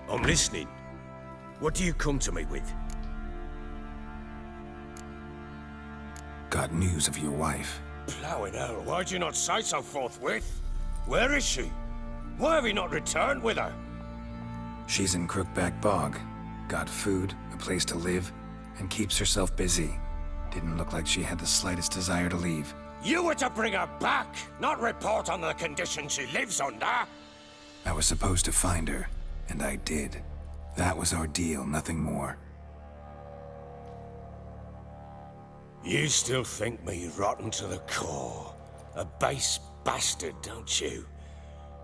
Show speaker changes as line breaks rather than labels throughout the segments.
I'm listening. What do you come to me with?
Got news of your wife.
Plowing hell, why'd you not say so forthwith? Where is she? Why have you not returned with her?
She's in Crookback Bog. Got food, a place to live, and keeps herself busy. Didn't look like she had the slightest desire to leave.
You were to bring her back, not report on the conditions she lives under.
I was supposed to find her, and I did. That was our deal, nothing more.
You still think me rotten to the core. A base bastard, don't you?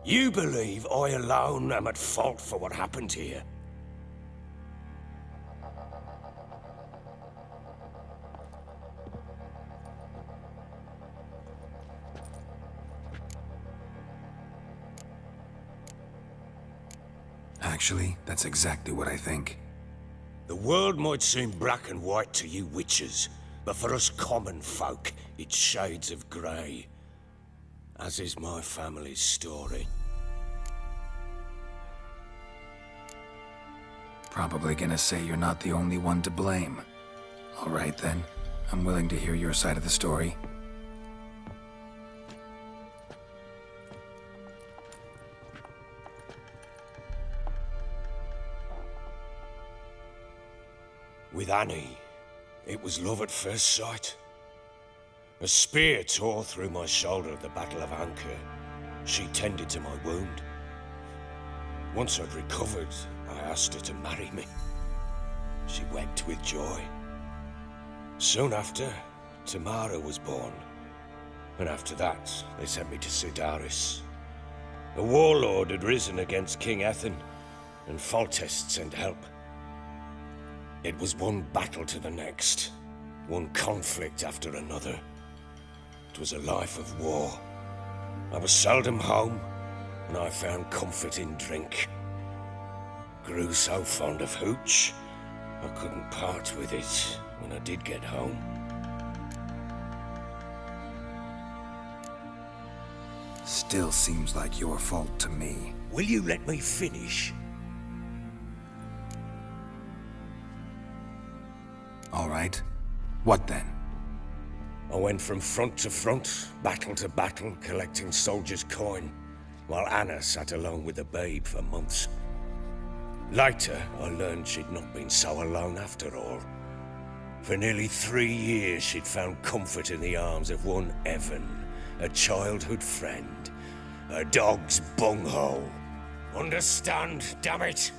You believe I alone am at fault for what happened here.
Actually, that's exactly what I think.
The world might seem black and white to you witches, but for us common folk, it's shades of grey. As is my family's story.
Probably gonna say you're not the only one to blame. All right then, I'm willing to hear your side of the story.
With Annie, it was love at first sight. A spear tore through my shoulder at the Battle of Anchor. She tended to my wound. Once I'd recovered, I asked her to marry me. She wept with joy. Soon after, Tamara was born. And after that, they sent me to Sidaris. A warlord had risen against King Ethan, and Foltest sent help. It was one battle to the next, one conflict after another. It was a life of war. I was seldom home, and I found comfort in drink. Grew so fond of hooch, I couldn't part with it when I did get home.
Still seems like your fault to me.
Will you let me finish?
All right. What then?
I went from front to front, battle to battle, collecting soldiers' coin, while Anna sat alone with the babe for months. Later, I learned she'd not been so alone after all. For nearly 3 years, she'd found comfort in the arms of one Evan, a childhood friend, a dog's bunghole. Understand, damn it?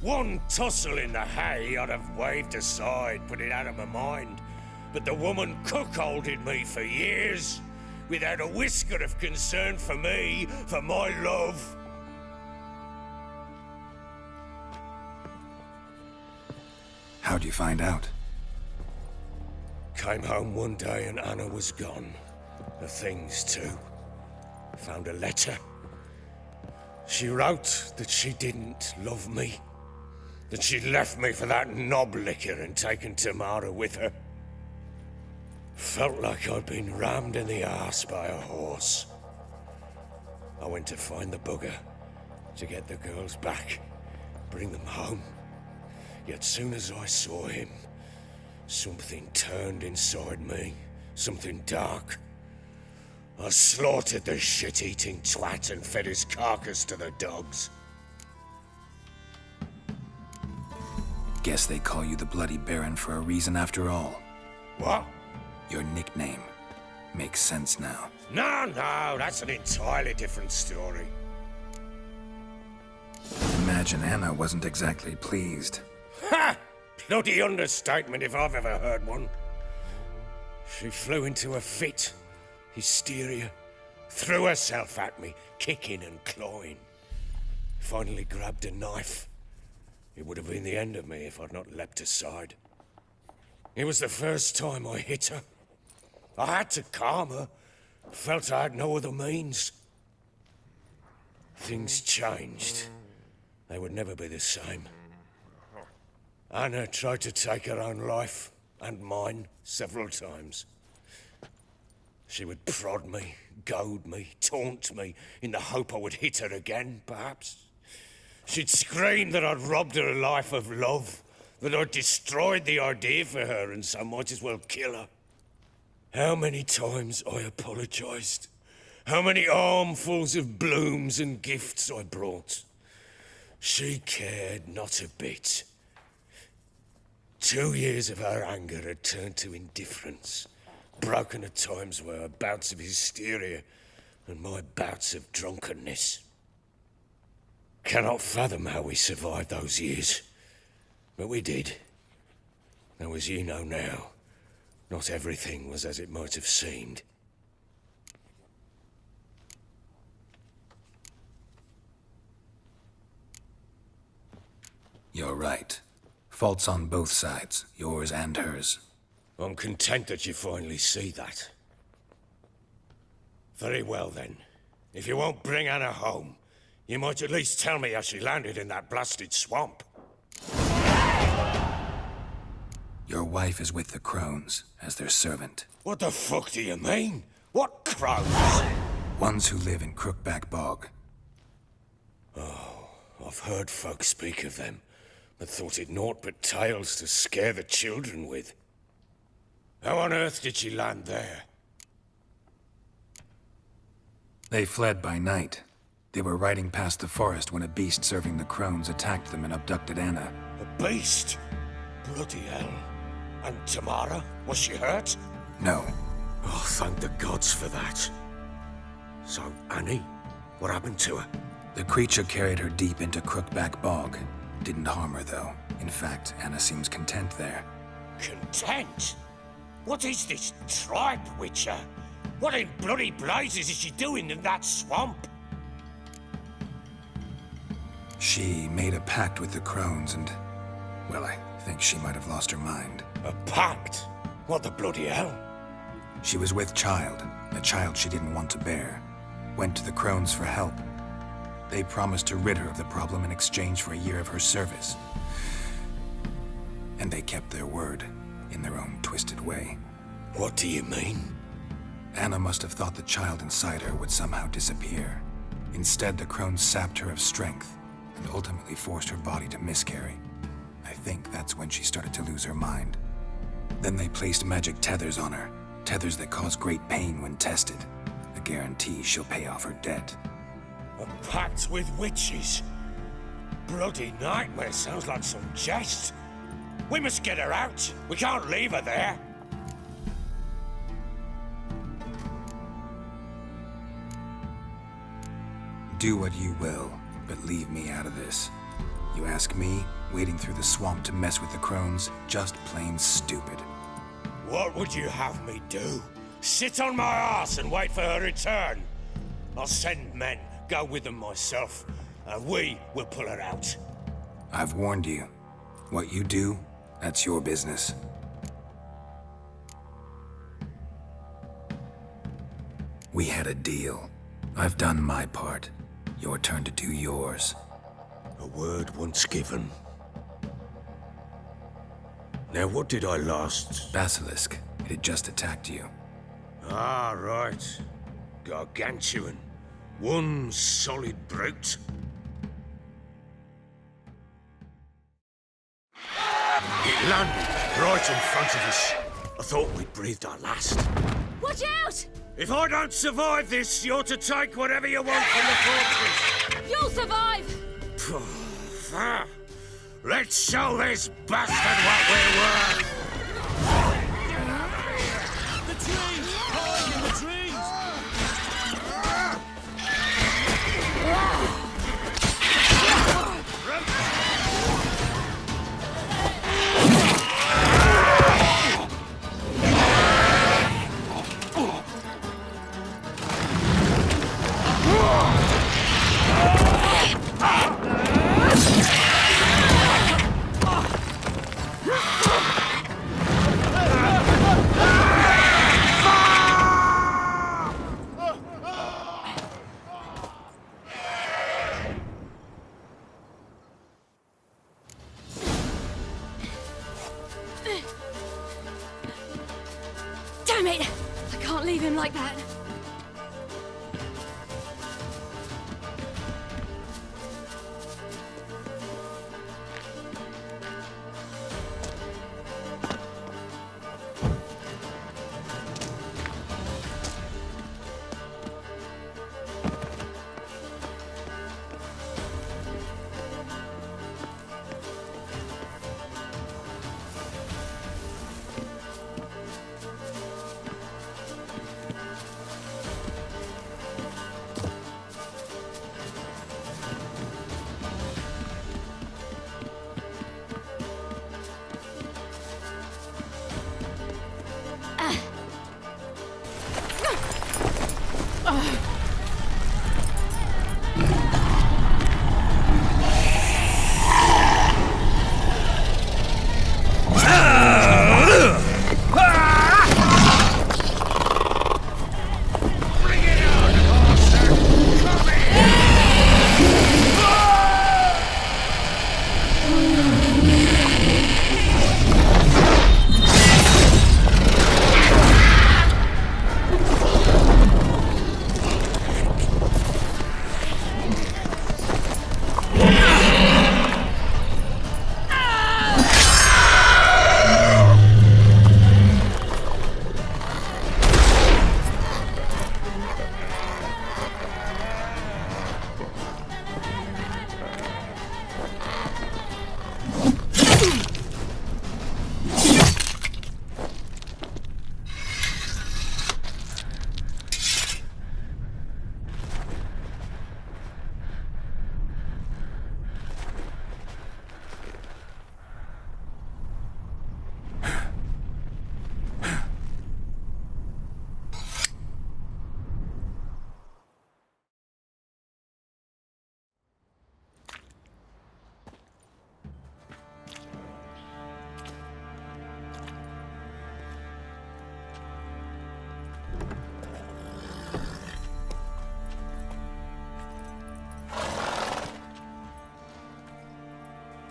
One tussle in the hay I'd have waved aside, put it out of my mind. But the woman cuckolded me for years, without a whisker of concern for me, for my love.
How'd you find out?
Came home one day and Anna was gone. The things too. Found a letter. She wrote that she didn't love me. That she'd left me for that knob licker and taken Tamara with her. Felt like I'd been rammed in the arse by a horse. I went to find the bugger, to get the girls back, bring them home. Yet soon as I saw him, something turned inside me, something dark. I slaughtered the shit-eating twat and fed his carcass to the dogs.
Guess they call you the Bloody Baron for a reason after all.
What?
Your nickname. Makes sense now.
No, that's an entirely different story.
Imagine Anna wasn't exactly pleased.
Ha! Bloody understatement if I've ever heard one. She flew into a fit, hysteria, threw herself at me, kicking and clawing. Finally grabbed a knife. It would have been the end of me if I'd not leapt aside. It was the first time I hit her. I had to calm her. Felt I had no other means. Things changed. They would never be the same. Anna tried to take her own life, and mine, several times. She would prod me, goad me, taunt me, in the hope I would hit her again, perhaps. She'd scream that I'd robbed her a life of love, that I'd destroyed the idea for her and so might as well kill her. How many times I apologized. How many armfuls of blooms and gifts I brought. She cared not a bit. 2 years of her anger had turned to indifference, broken at times by her bouts of hysteria and my bouts of drunkenness. Cannot fathom how we survived those years, but we did. Though as you know now, not everything was as it might have seemed.
You're right. Faults on both sides, yours and hers.
I'm content that you finally see that. Very well then. If you won't bring Anna home, you might at least tell me how she landed in that blasted swamp.
Your wife is with the Crones, as their servant.
What the fuck do you mean? What crows?
Ones who live in Crookback Bog.
Oh, I've heard folk speak of them, but thought it naught but tales to scare the children with. How on earth did she land there?
They fled by night. They were riding past the forest when a beast serving the Crones attacked them and abducted Anna.
A beast? Bloody hell. And Tamara? Was she hurt?
No.
Oh, thank the gods for that. So, Annie? What happened to her?
The creature carried her deep into Crookback Bog. Didn't harm her, though. In fact, Anna seems content there.
Content? What is this tribe, Witcher? What in bloody blazes is she doing in that swamp?
She made a pact with the Crones and... well, I think she might have lost her mind.
A pact? What the bloody hell?
She was with child, a child she didn't want to bear. Went to the Crones for help. They promised to rid her of the problem in exchange for a year of her service. And they kept their word, in their own twisted way.
What do you mean?
Anna must have thought the child inside her would somehow disappear. Instead, the Crones sapped her of strength, and ultimately forced her body to miscarry. I think that's when she started to lose her mind. Then they placed magic tethers on her, tethers that cause great pain when tested. A guarantee she'll pay off her debt.
A pact with witches? Bloody nightmare, sounds like some jest. We must get her out. We can't leave her there.
Do what you will, but leave me out of this. You ask me, wading through the swamp to mess with the Crones, just plain stupid.
What would you have me do? Sit on my ass and wait for her return? I'll send men, go with them myself, and we will pull her out.
I've warned you. What you do, that's your business. We had a deal. I've done my part. Your turn to do yours.
A word once given. Now, what did I last...
Basilisk. It had just attacked you.
Ah, right. Gargantuan. One solid brute. It landed right in front of us. I thought we'd breathed our last.
Watch out!
If I don't survive this, you're to take whatever you want from the fortress.
You'll survive!
Let's show this bastard what we were!
The trees! Hide in the trees!
Damn it! I can't leave him like that.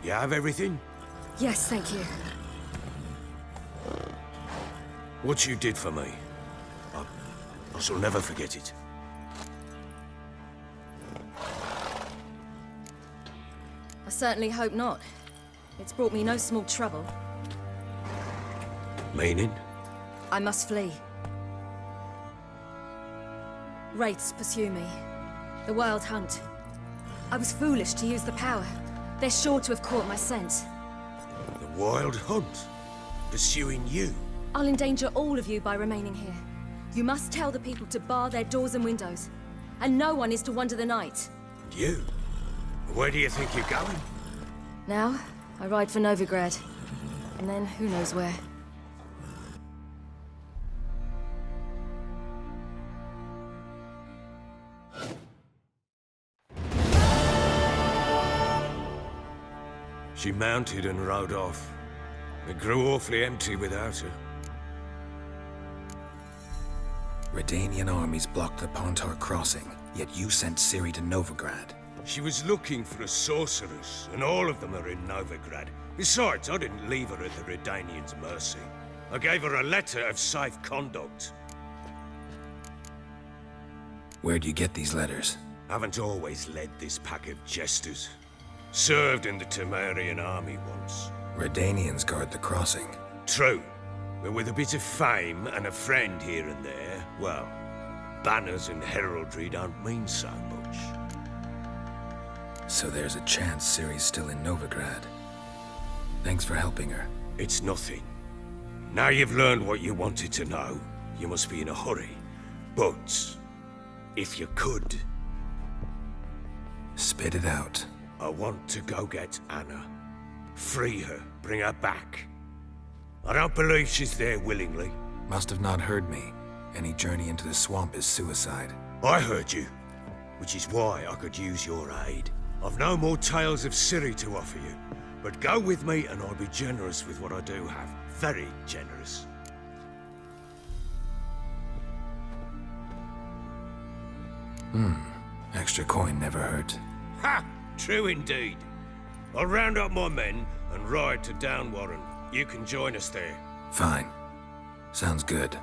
You have everything?
Yes, thank you.
What you did for me, I shall never forget it.
I certainly hope not. It's brought me no small trouble.
Meaning?
I must flee. Wraiths pursue me. The Wild Hunt. I was foolish to use the power. They're sure to have caught my scent.
The Wild Hunt? Pursuing you?
I'll endanger all of you by remaining here. You must tell the people to bar their doors and windows. And no one is to wander the night.
You? Where do you think you're going?
Now, I ride for Novigrad. And then, who knows where.
She mounted and rode off. It grew awfully empty without her.
Redanian armies blocked the Pontar crossing, yet you sent Ciri to Novigrad.
She was looking for a sorceress, and all of them are in Novigrad. Besides, I didn't leave her at the Redanians' mercy. I gave her a letter of safe conduct.
Where'd you get these letters?
Haven't always led this pack of jesters. Served in the Temerian army once.
Redanians guard the crossing.
True, but with a bit of fame and a friend here and there, well, banners and heraldry don't mean so much.
So there's a chance Ciri's still in Novigrad. Thanks for helping her.
It's nothing. Now you've learned what you wanted to know, you must be in a hurry. But, if you could,
spit it out.
I want to go get Anna. Free her, bring her back. I don't believe she's there willingly.
Must have not heard me. Any journey into the swamp is suicide.
I heard you, which is why I could use your aid. I've no more tales of Ciri to offer you, but go with me and I'll be generous with what I do have. Very generous.
Extra coin never hurt.
Ha! True indeed. I'll round up my men and ride to Downwarren. You can join us there.
Fine. Sounds good.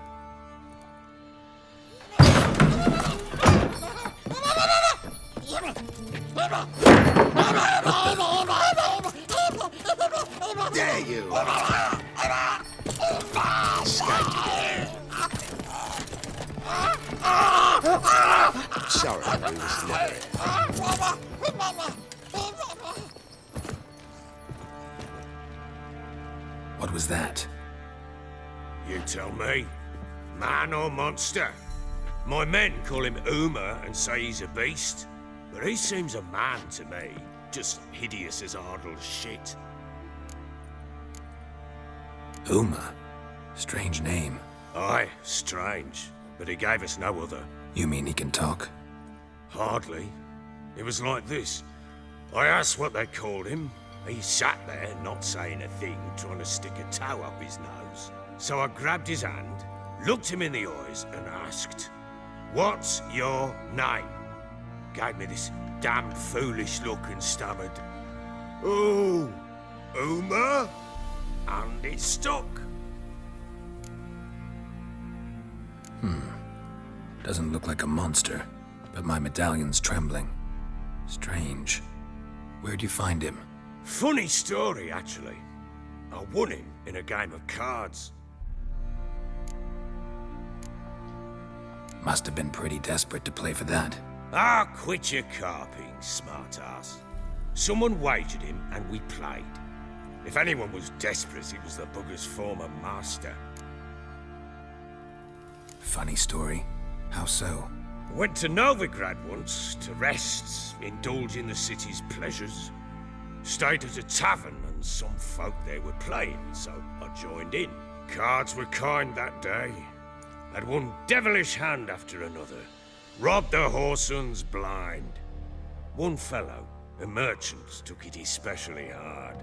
Dare you! Sorry, we was never.
What was that?
You tell me. Man or monster? My men call him Uma and say he's a beast. But he seems a man to me. Just hideous as Ardle's shit.
Uma? Strange name.
Aye, strange. But he gave us no other.
You mean he can talk?
Hardly. It was like this. I asked what they called him. He sat there, not saying a thing, trying to stick a toe up his nose. So I grabbed his hand, looked him in the eyes, and asked, "What's your name?" Gave me this damned foolish look and stammered, "Oh, Uma?" And it stuck.
Doesn't look like a monster, but my medallion's trembling. Strange. Where'd you find him?
Funny story, actually. I won him in a game of cards.
Must have been pretty desperate to play for that.
Ah, quit your carping, smartass. Someone wagered him and we played. If anyone was desperate, it was the bugger's former master.
Funny story. How so?
Went to Novigrad once to rest, indulge in the city's pleasures. Stayed at a tavern and some folk there were playing, so I joined in. Cards were kind that day. Had one devilish hand after another. Robbed the whoresons blind. One fellow, a merchant, took it especially hard.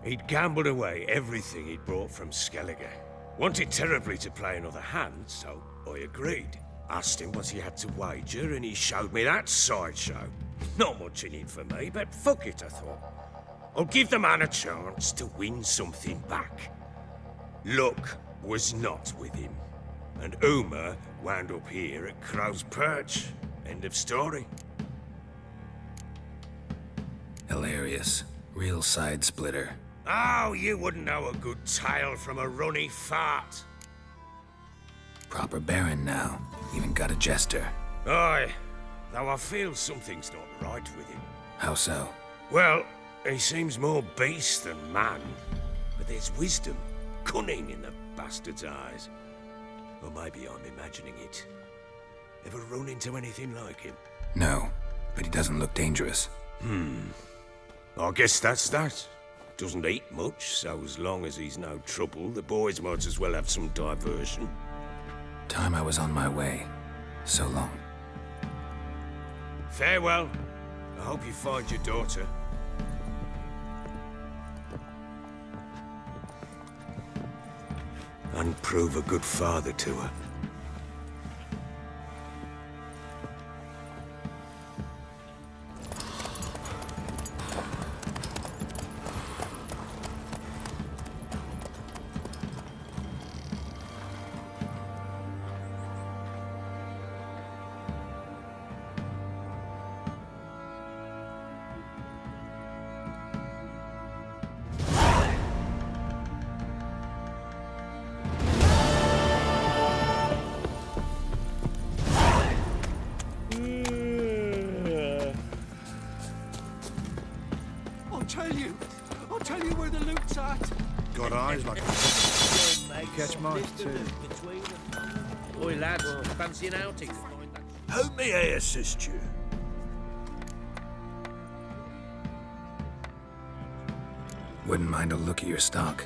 He'd gambled away everything he'd brought from Skellige. Wanted terribly to play another hand, so I agreed. Asked him what he had to wager, and he showed me that sideshow. Not much in it for me, but fuck it, I thought. I'll give the man a chance to win something back. Luck was not with him, and Uma wound up here at Crow's Perch. End of story.
Hilarious. Real side splitter.
Oh, you wouldn't know a good tale from a runny fart.
Proper Baron now. Even got a jester.
Aye, though I feel something's not right with him.
How so?
Well, he seems more beast than man, but there's wisdom, cunning in the bastard's eyes. Or maybe I'm imagining it. Ever run into anything like him?
No, but he doesn't look dangerous.
I guess that's that. Doesn't eat much, so as long as he's no trouble, the boys might as well have some diversion.
Time I was on my way. So long.
Farewell. I hope you find your daughter. And prove a good father to her.
I'll tell you where the loot's at.
Got eyes like
Catch mice too.
Oi, lads, fancy an outing to find that.
How may I assist you?
Wouldn't mind a look at your stock.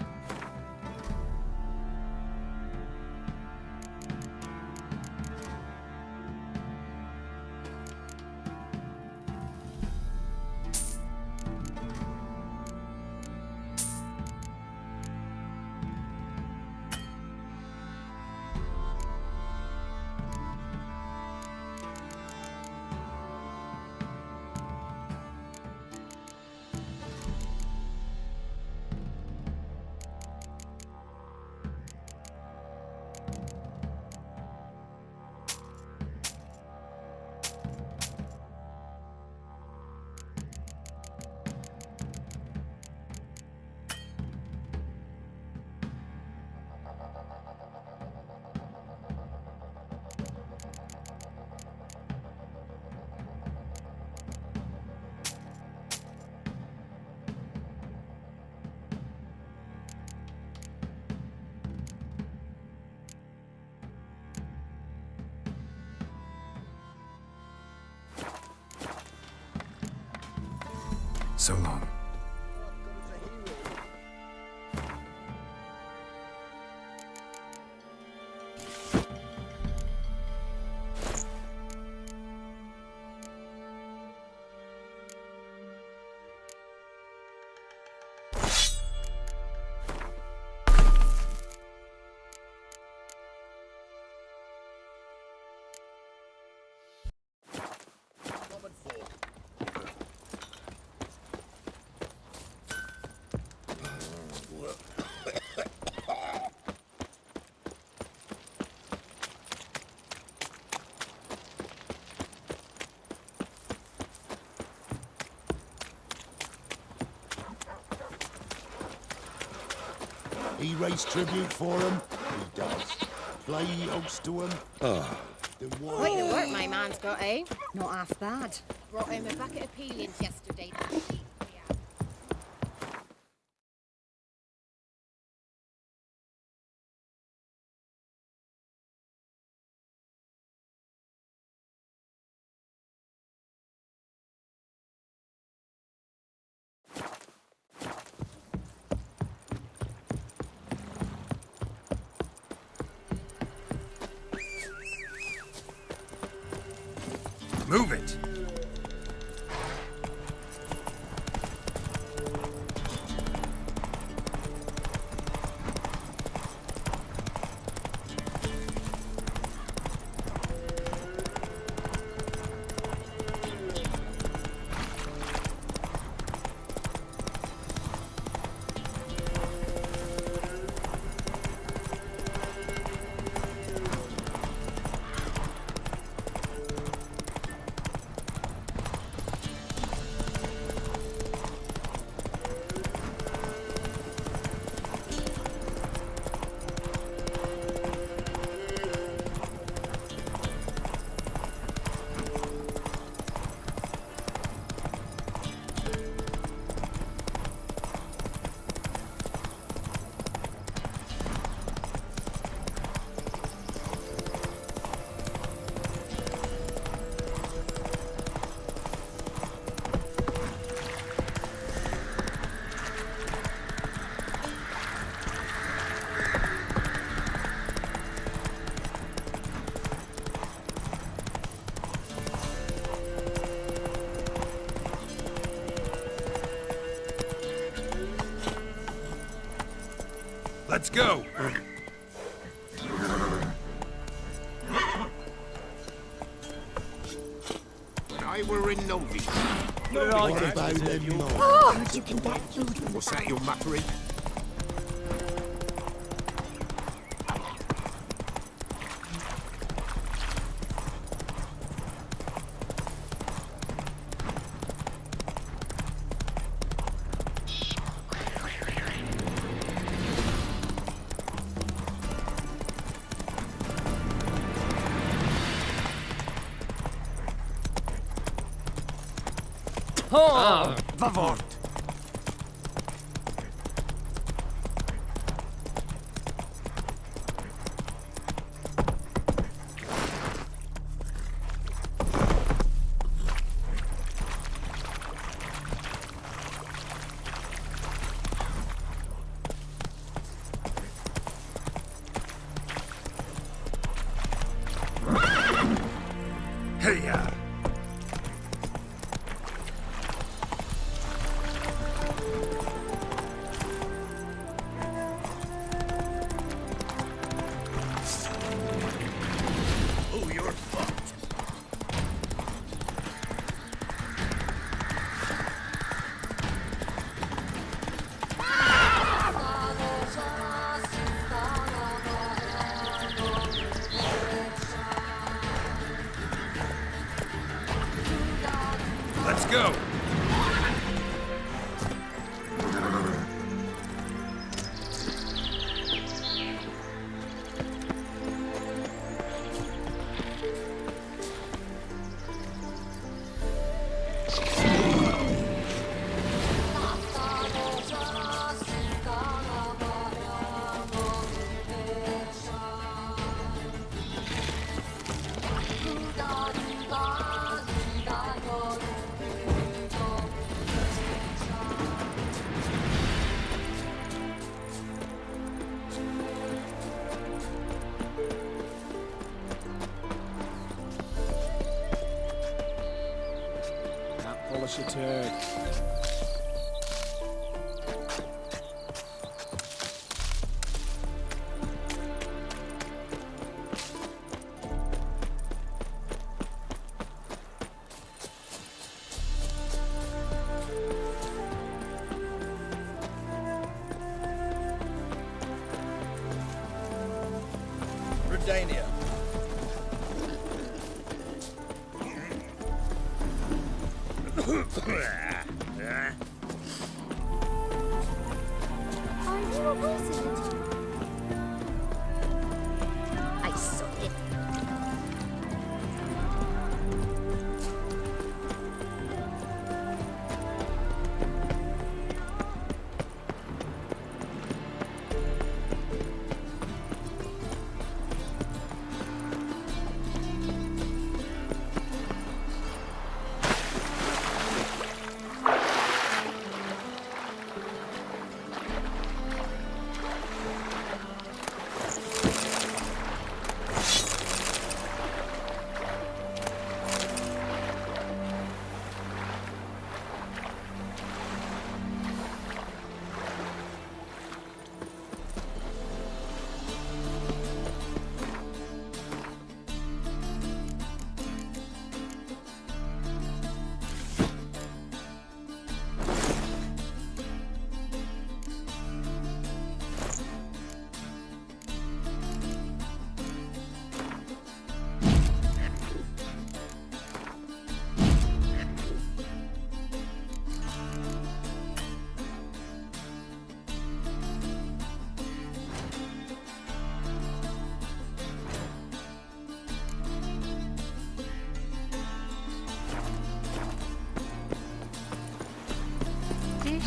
So long.
He raise tribute for him? He does. Play oats to him? Then why?
Quite the work my man's got, eh? Not half bad. Brought him a bucket of peelings yesterday.
Move it! Let's go!
When I were in Novi.
Right,
What about them more?
Oh, you can get food from the
What's that you're muttering?
Vavort!
Hey-ya!
Oh, you're fucked.
Let's go!
Can't polish a turd.
Redania.
Are you a wizard? I saw it.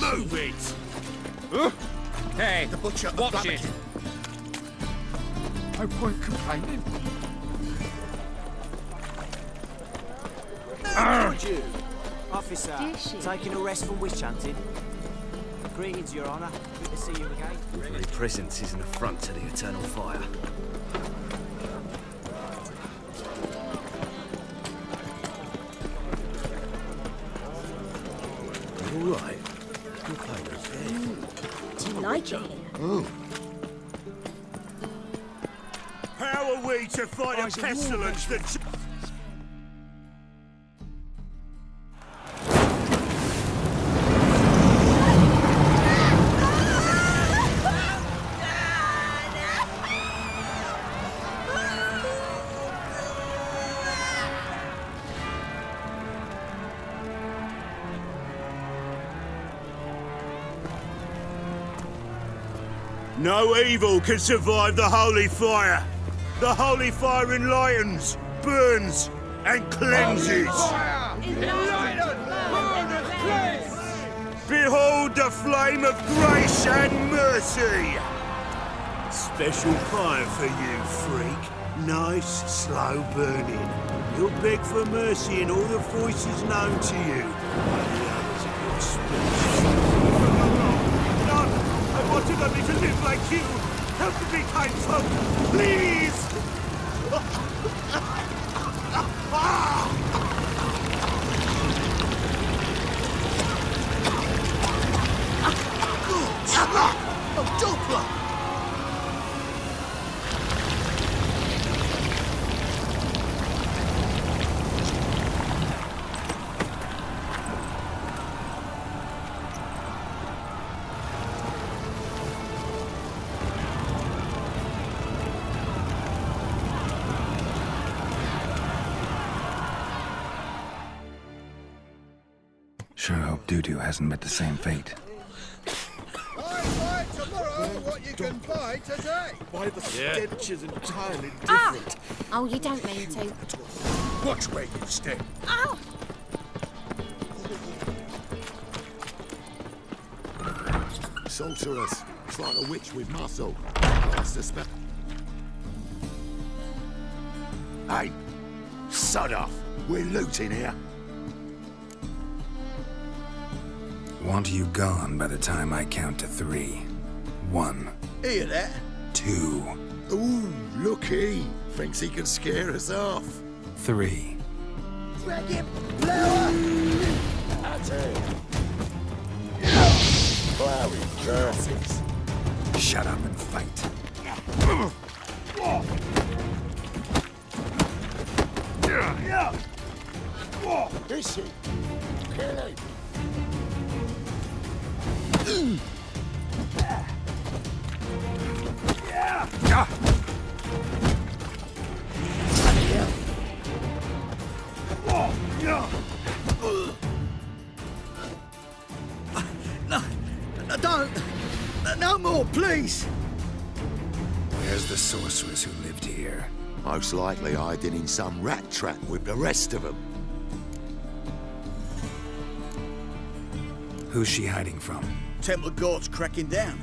Move it!
Hey,
The butcher of
watch it.
Blaviken.
I weren't complaining.
Would you? Officer,
Dishy.
taking a rest from witch hunting. Greetings, Your Honour. Good to see you again.
Your very presence is an affront to the eternal fire.
All right. Good favours there.
Do you like it here?
Oh, are we to fight a pestilence that... No evil can survive the holy fire. The holy fire enlightens, burns, and cleanses. Behold the flame of grace and mercy. Special fire for you, freak. Nice, slow burning. You'll beg for mercy in all the voices known to you. By the others of your species. I wanted only to live like you. Help me, kind folk, please! Doppler!
Sure hope Dudu hasn't met the same fate.
Buy tomorrow what you can buy today.
Why the stench is entirely different.
Oh, you don't mean to.
Watch where you step.
Ow!
Sorceress. It's like a witch with muscle. I suspect... Hey, sod off. We're looting here.
Want you gone by the time I count to 3. 1.
Hear that?
2.
Ooh, looky. Thinks he can scare us off.
3.
Drag him, blower! That's it. Flowery curses.
Shut up and fight.
Is he? Kill him.
No more, please!
Where's the sorceress who lived here?
Most likely hiding in some rat trap with the rest of them.
Who's she hiding from?
Temple Guard's cracking down.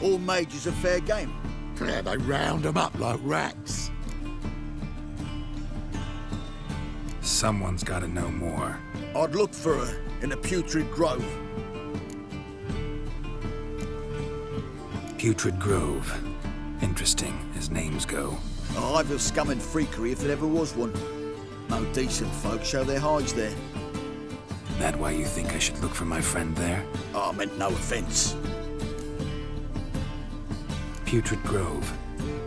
All mages are fair game.
Yeah, they round them up like rats.
Someone's gotta know more.
I'd look for her in the Putrid Grove.
Putrid Grove. Interesting, as names go.
A hive of scum and freakery if there ever was one. No decent folk show their hides there.
That why you think I should look for my friend there?
Oh, I meant no offence.
Putrid Grove.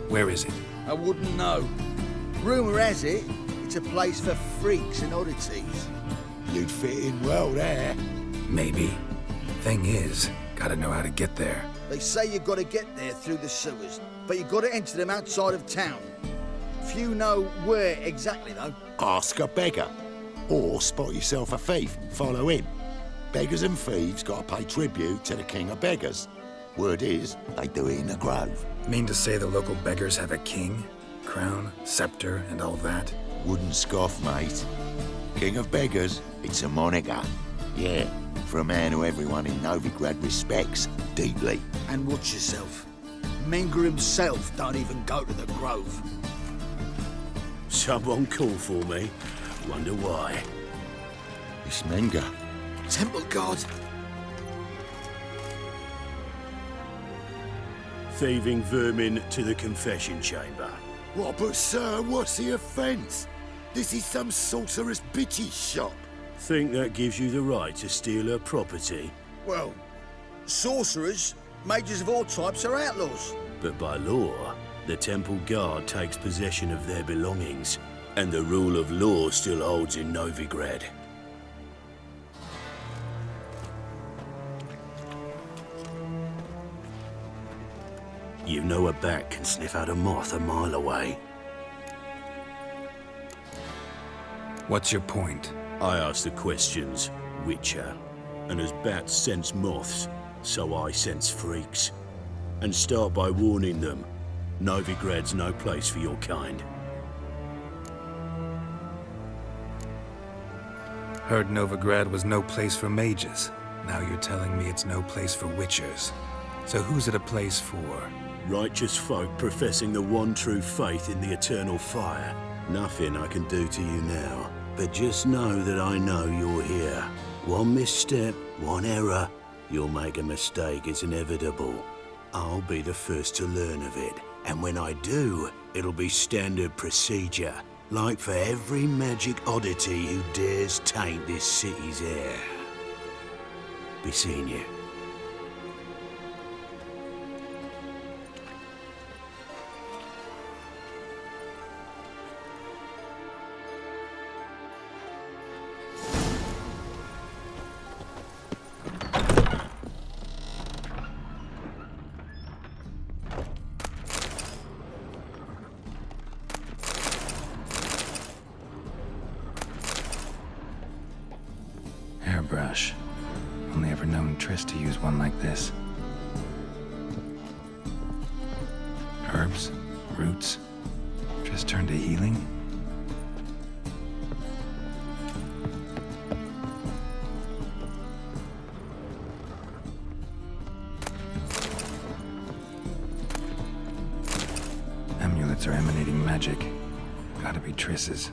Where is it?
I wouldn't know. Rumour has it, it's a place for freaks and oddities.
You'd fit in well there.
Maybe. Thing is, gotta know how to get there.
They say you've got to get there through the sewers, but you've got to enter them outside of town. Few know where exactly, though.
Ask a beggar. Or spot yourself a thief, follow him. Beggars and thieves got to pay tribute to the king of beggars. Word is, they do it in the grove.
Mean to say the local beggars have a king? Crown, scepter, and all that?
Wouldn't scoff, mate. King of beggars, it's a moniker. Yeah, for a man who everyone in Novigrad respects deeply.
And watch yourself. Menger himself don't even go to the grove.
Someone called for me. Wonder why. It's Menger.
Temple Guard.
Thieving vermin to the confession chamber. What, but sir, what's the offence? This is some sorceress bitch's shop. Think that gives you the right to steal her property?
Well, sorcerers, mages of all types are outlaws.
But by law, the Temple Guard takes possession of their belongings, and the rule of law still holds in Novigrad. You know a bat can sniff out a moth a mile away.
What's your point?
I ask the questions, Witcher. And as bats sense moths, so I sense freaks. And start by warning them, Novigrad's no place for your kind.
Heard Novigrad was no place for mages. Now you're telling me it's no place for witchers. So who's it a place for?
Righteous folk professing the one true faith in the eternal fire. Nothing I can do to you now, but just know that I know you're here. One misstep, one error, you'll make a mistake, it's inevitable. I'll be the first to learn of it, and when I do, it'll be standard procedure, like for every magic oddity who dares taint this city's air. Be seeing you.
Hairbrush. Only ever known Triss to use one like this. Herbs? Roots? Triss turned to healing? Amulets are emanating magic. Gotta be Triss's.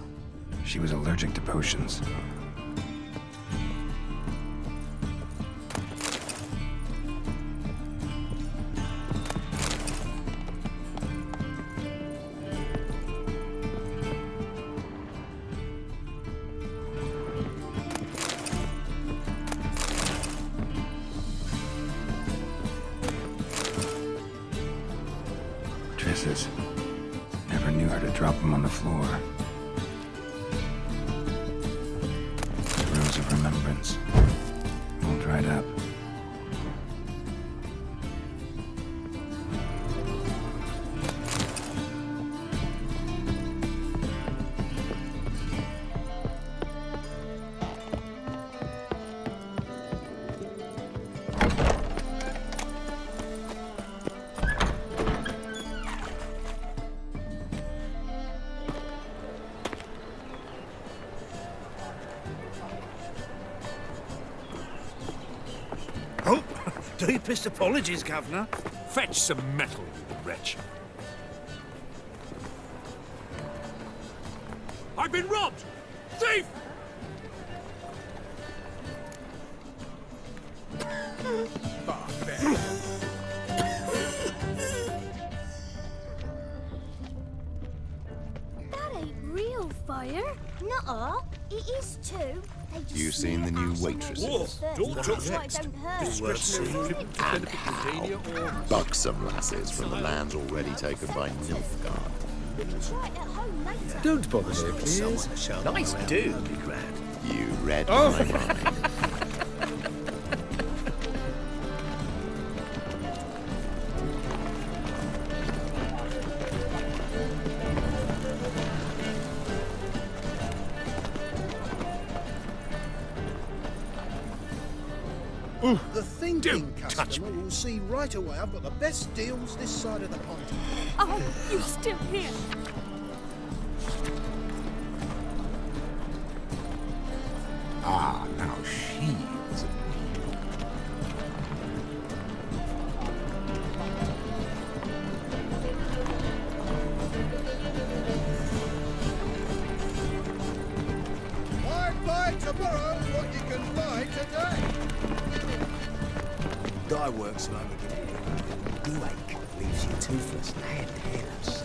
She was allergic to potions. Triss's. Never knew her to drop them on the floor. The Rose of Remembrance. All dried up.
Oh, deepest apologies, Governor.
Fetch some metal, you wretch. I've been robbed! Thief!
That ain't real fire. Nuh-uh. It is too.
You seen the new waitresses?
And how?
Buxom lasses from the lands already taken by Nilfgaard.
Don't bother me, please. Nice dude.
You read my mind.
The thinking customer will see right away I've got the best deals this side of the pond.
Oh, you're still here.
Ah, now she's...
Might buy tomorrow what you can buy today.
Dye works alone with you. Gluake leaves you toothless and hairless.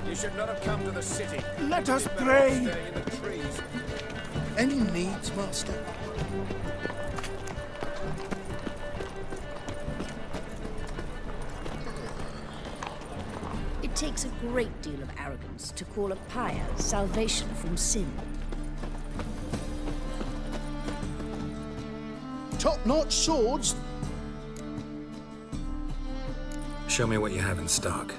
You should not have come to the city.
Let us pray. Any needs, Master?
takes a great deal of arrogance to call a pyre salvation from sin.
Top-notch swords?
Show me what you have in stock.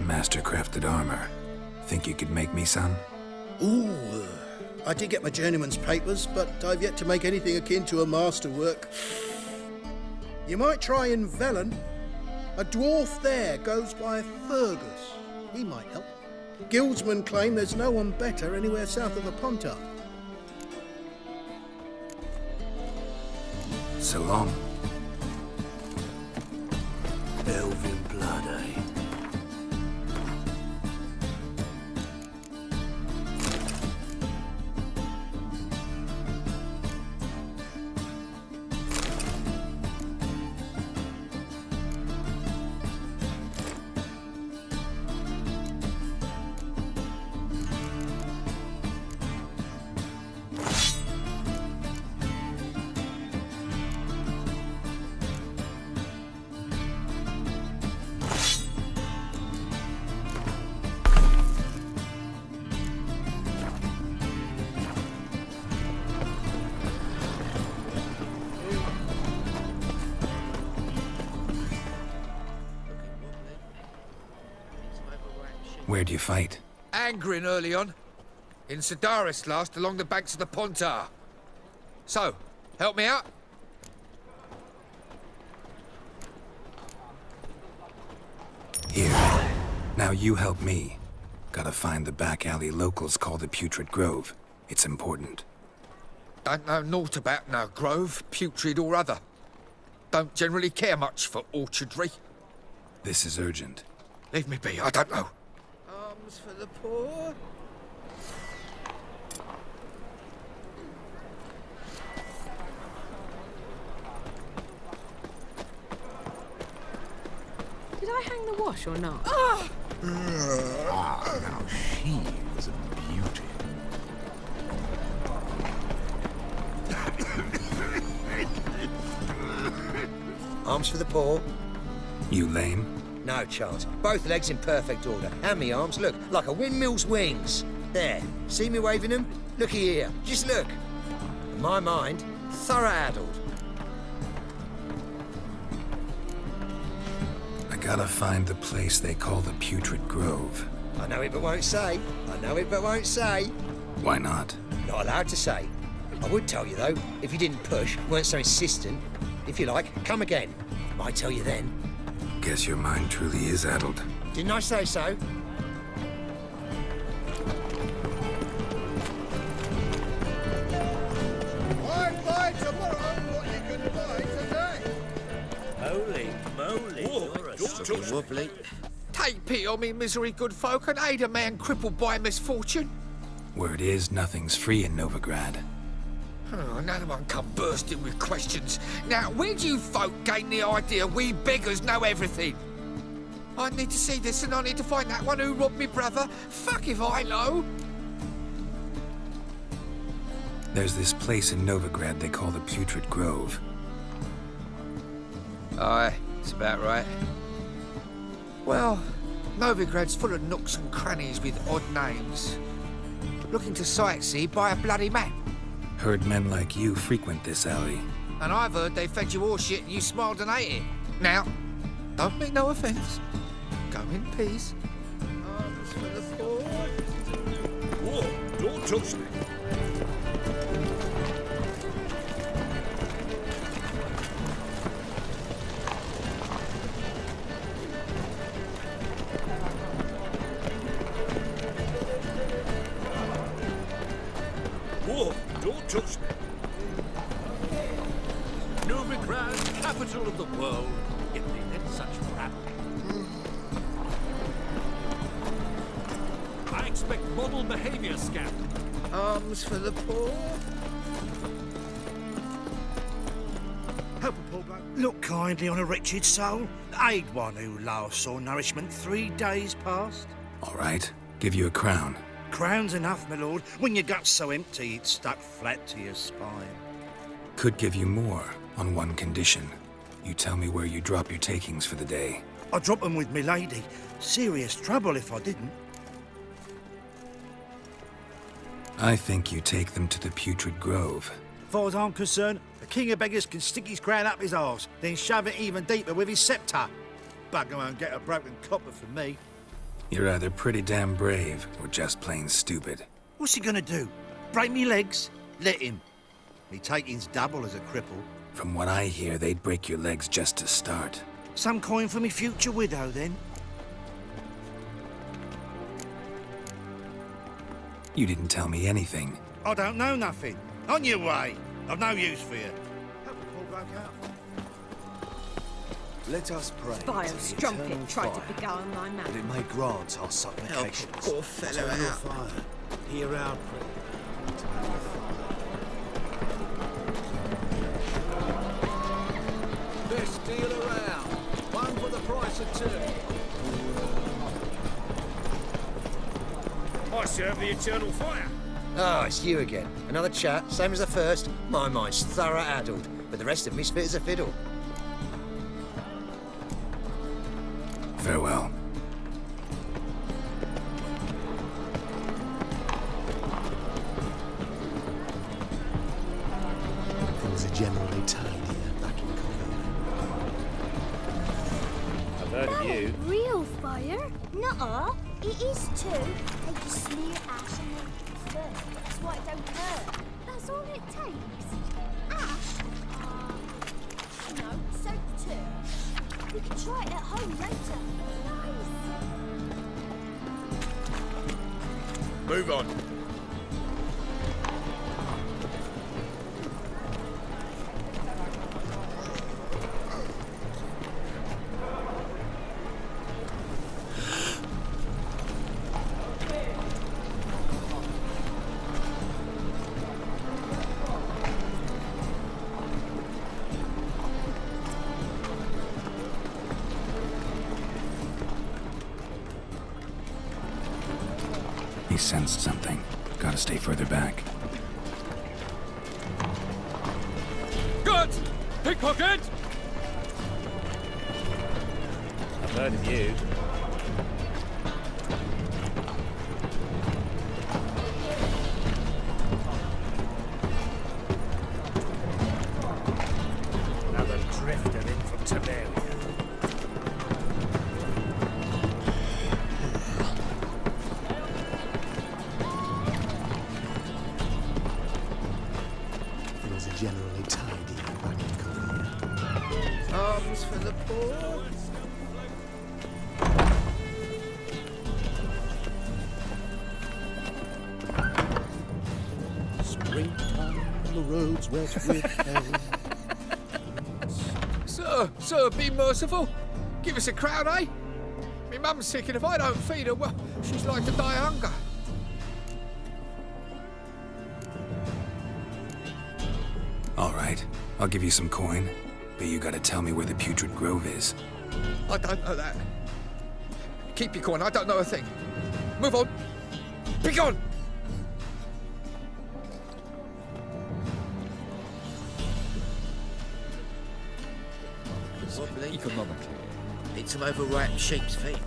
Master-crafted armor. Think you could make me some?
Ooh, I did get my journeyman's papers, but I've yet to make anything akin to a masterwork. You might try in Velen. A dwarf there goes by Fergus. He might help. Guildsmen claim there's no one better anywhere south of the Pontar.
So long.
Elven blood, eh?
Where'd you fight?
Angrin early on. In Sedaris last, along the banks of the Pontar. So, help me out?
Here. Now you help me. Gotta find the back alley locals call the Putrid Grove. It's important.
Don't know naught about no grove, putrid or other. Don't generally care much for orchardry.
This is urgent.
Leave me be, I don't know. Arms for the poor?
Did I hang the wash or not?
Ah, now she was a beauty.
Arms for the poor?
You lame?
No chance. Both legs in perfect order. And me arms, look, like a windmill's wings. There. See me waving them? Looky here. Just look. In my mind, thorough-addled.
I gotta find the place they call the Putrid Grove.
I know it but won't say. I know it but won't say.
Why not?
Not allowed to say. I would tell you, though, if you didn't push, weren't so insistent. If you like, come again. Might tell you then.
Guess your mind truly is addled.
Didn't I say so?
I'd buy tomorrow what you can buy today.
Holy moly, you're a
Wobbly.
Take pity on me, misery good folk, and aid a man crippled by misfortune.
Word is, nothing's free in Novigrad.
Oh, another one come bursting with questions. Now, where do you folk gain the idea we beggars know everything? I need to see this and I need to find that one who robbed me brother. Fuck if I know.
There's this place in Novigrad they call the Putrid Grove.
Aye, it's about right. Well, Novigrad's full of nooks and crannies with odd names. Looking to sightsee, buy a bloody map.
Heard men like you frequent this alley.
And I've heard they fed you all shit and you smiled and ate it. Now, Don't mean no offence. Go in peace. Arms for the poor.
Whoa, don't touch me. Whoa, don't touch me.
Novigrad, capital of the world. Yet they let such crap. I expect model behavior scan.
Arms for the poor.
Help a poor bloke. Look kindly on a wretched soul. Aid one who last saw nourishment 3 days past.
All right, give you a crown.
Crown's enough, my lord, when your gut's so empty it's stuck flat to your spine.
Could give you more on one condition. You tell me where you drop your takings for the day.
I'd drop 'em with me lady. Serious trouble if I didn't.
I think you take them to the Putrid Grove.
Far as I'm concerned, the king of beggars can stick his crown up his arse, then shove it even deeper with his sceptre. Bugger won't get a broken copper from me.
You're either pretty damn brave or just plain stupid.
What's he gonna do? Break me legs? Let him. Me taking's double as a cripple.
From what I hear, they'd break your legs just to start.
Some coin for me future widow, then?
You didn't tell me anything.
I don't know nothing. On your way. I've no use for you. Help the poor bloke out.
Let us pray
Vile
to the
strumpet
eternal
tried to
fire,
beguile my man.
that it may grant our supplications.
Help poor fellow
Eternal
out.
fire, hear our prayer. Eternal fire.
Best deal around. One for the price of two.
I serve the eternal fire.
Ah, it's you again. Another chat, same as the first. My mind's thorough addled, but the rest of me's fit as a fiddle.
Farewell.
Things are generally tidy back in Covey.
I've heard of you.
Real fire? Nuh-uh. It is too. They just smear ash and then first. That's why it don't hurt. That's all it takes. Ash? No, soap too. We can try it at home later. Nice.
Move on.
He sensed something. Gotta stay further back.
Good! Pickpocket! I've heard of you.
Another drifter in from Tiberia.
Things are generally tidy back in Covey.
Arms for the poor.
Springtime, the roads wet with hay.
Sir, be merciful. Give us a crown, eh? Me mum's sick, and if I don't feed her, well, she's like to die of hunger.
All right, I'll give you some coin, but you gotta tell me where the Putrid Grove is.
I don't know that. Keep your coin, I don't know a thing. Move on. Be gone! Keep a moment. Need some overripe sheep's feet.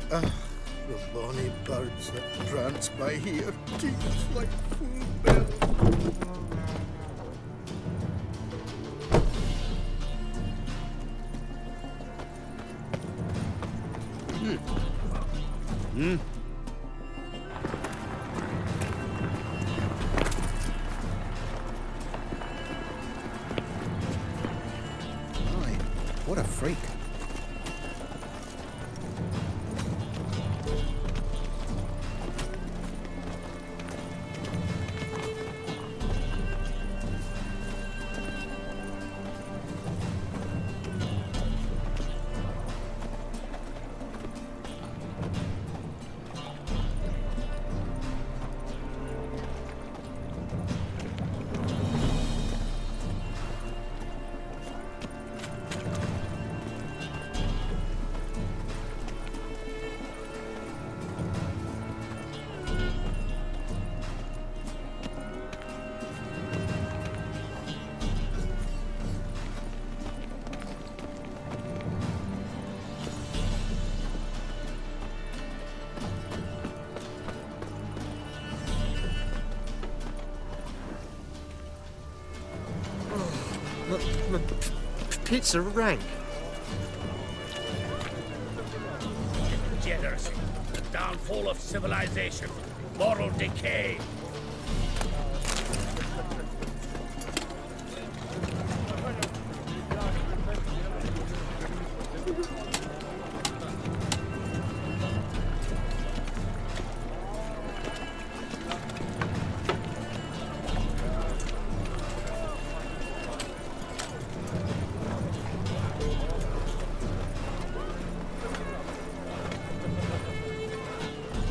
The bonny birds that prance by here teach like full bells.
Right. What a freak.
Pizza rank.
Degeneracy, the downfall of civilization, moral decay.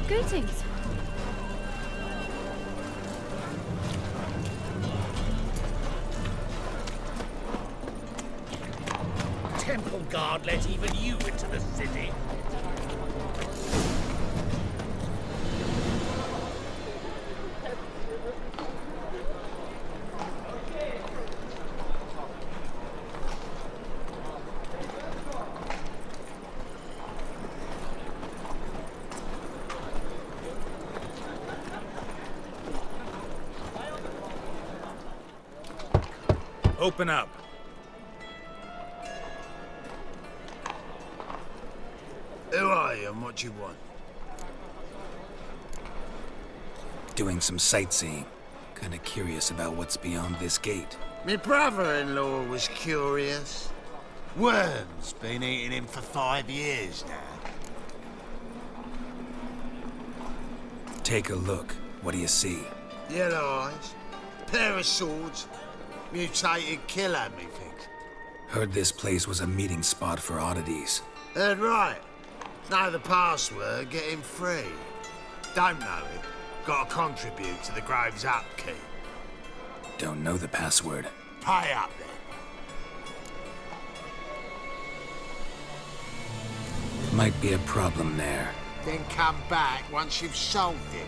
Greetings.
Temple guard let even you into the city.
Open up.
Who are you and what do you want?
Doing some sightseeing. Kinda curious about what's beyond this gate.
My brother-in-law was curious. Worms been eating him for 5 years now.
Take a look. What do you see?
Yellow eyes, pair of swords, mutated killer, methinks.
Heard this place was a meeting spot for oddities.
Heard right. Know the password, get him free. Don't know it, gotta contribute to the Grove's upkeep.
Don't know the password.
Pay up then.
Might be a problem there.
Then come back once you've solved it.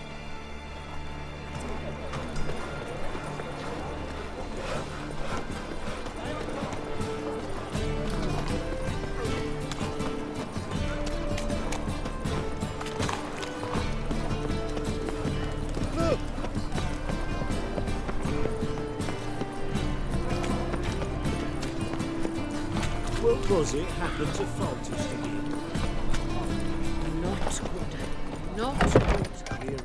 What was it happened to Faltis again?
Not good. Not good.
Here's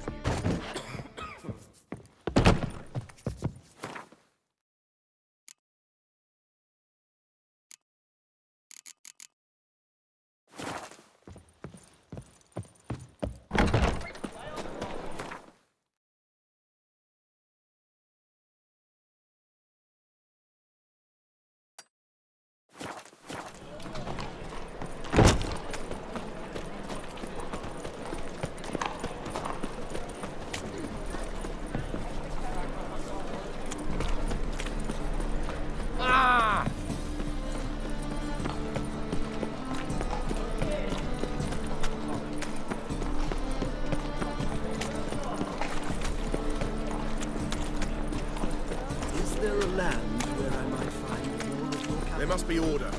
There must be order.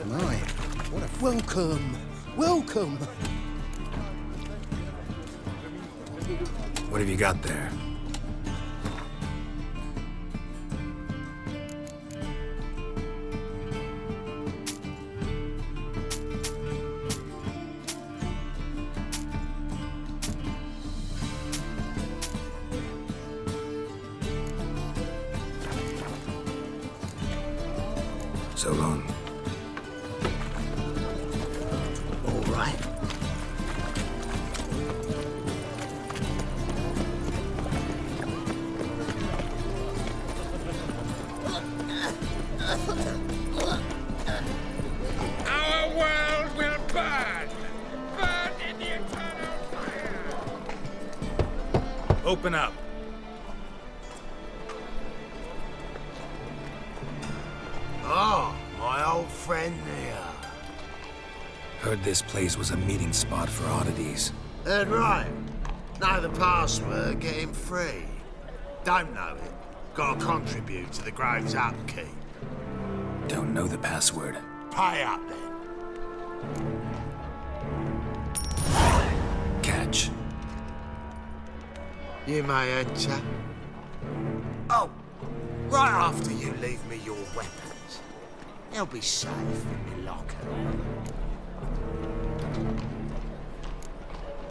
My, what a welcome, welcome.
What have you got there? So long.
All right.
Our world will burn! Burn in the eternal fire!
Open up.
Ah, my old friend there.
Heard this place was a meeting spot for oddities.
Heard right. Know the password, get him free. Don't know it. Gotta contribute to the Grove's upkeep.
Don't know the password.
Pay up then.
Catch.
You may enter. Oh, right after you leave me your weapons. They'll be safe in my locker.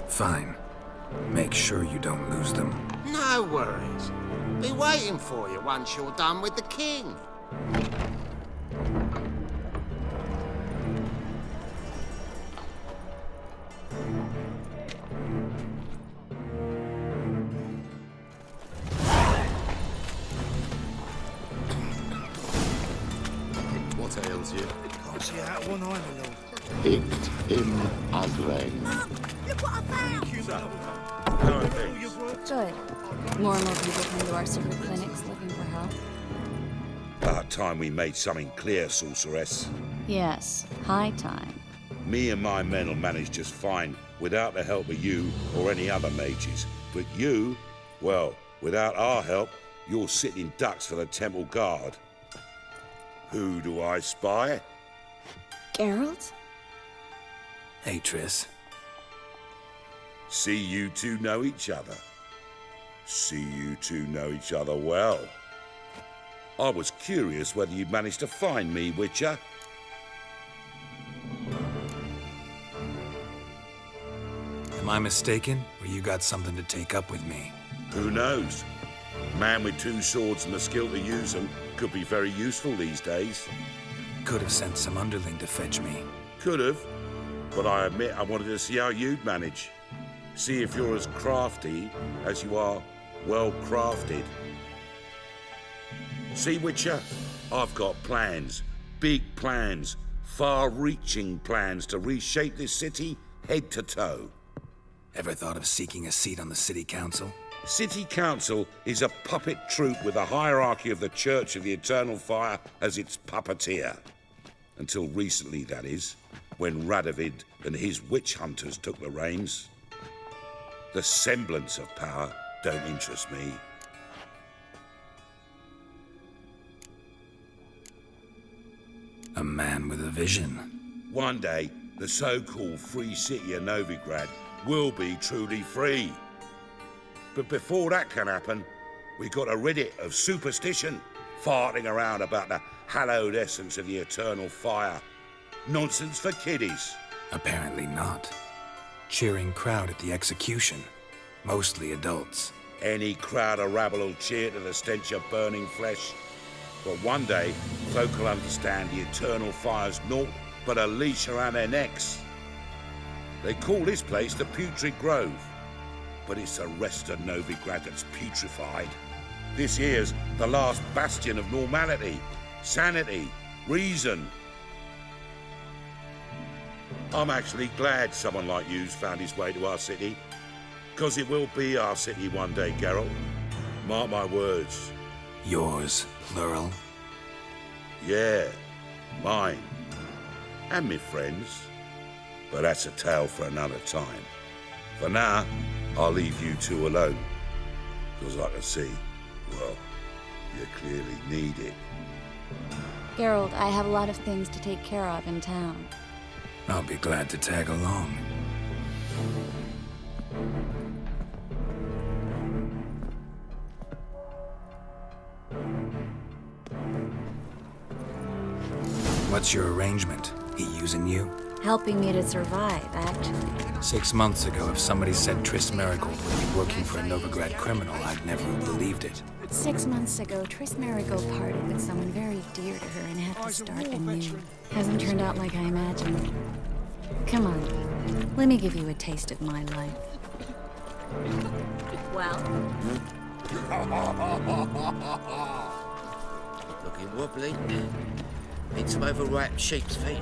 Fine. Make sure you don't lose them.
No worries. Be waiting for you once you're done with the king.
What ails you?
Can't see out one eye, my lord.
Picked him ugly.
Good. More and more people come to our secret clinics looking for help.
About time we made something clear, sorceress.
Yes, high time.
Me and my men will manage just fine without the help of you or any other mages. But you, well, without our help, you're sitting ducks for the temple guard. Who do I spy?
Geralt?
Hey, Triss.
See you two know each other. See you two know each other well. I was curious whether you'd managed to find me, Witcher.
Am I mistaken, or you got something to take up with me?
Who knows? A man with two swords and the skill to use them could be very useful these days.
Could have sent some underling to fetch me.
Could have, but I admit I wanted to see how you'd manage. See if you're as crafty as you are well crafted. See, Witcher, I've got plans, big plans, far-reaching plans to reshape this city head to toe.
Ever thought of seeking a seat on the city council?
City Council is a puppet troupe with a hierarchy of the Church of the Eternal Fire as its puppeteer. Until recently, that is, when Radovid and his witch hunters took the reins. The semblance of power don't interest me.
A man with a vision.
One day, the so-called free city of Novigrad will be truly free. But before that can happen, we got to rid it of superstition, farting around about the hallowed essence of the eternal fire. Nonsense for kiddies.
Apparently not. Cheering crowd at the execution. Mostly adults.
Any crowd of rabble will cheer to the stench of burning flesh. But one day, folk will understand the eternal fire's naught but a leash around their necks. They call this place the Putrid Grove, but it's the rest of Novigrad that's putrefied. This here's the last bastion of normality, sanity, reason. I'm actually glad someone like you's found his way to our city, because it will be our city one day, Geralt. Mark my words.
Yours, plural?
Yeah, mine. And me friends. But that's a tale for another time. For now, I'll leave you two alone. Because I can see, well, you clearly need it.
Geralt, I have a lot of things to take care of in town.
I'll be glad to tag along. What's your arrangement? He using you?
Helping me to survive, actually.
6 months ago, if somebody said Triss Merigold would be working for a Novigrad criminal, I'd never have believed it.
6 months ago, Triss Marigold parted with someone very dear to her and had to start anew. Hasn't turned out like I imagined. Come on, let me give you a taste of my life. Well?
Looking wobbly. Need some overripe sheep's feet.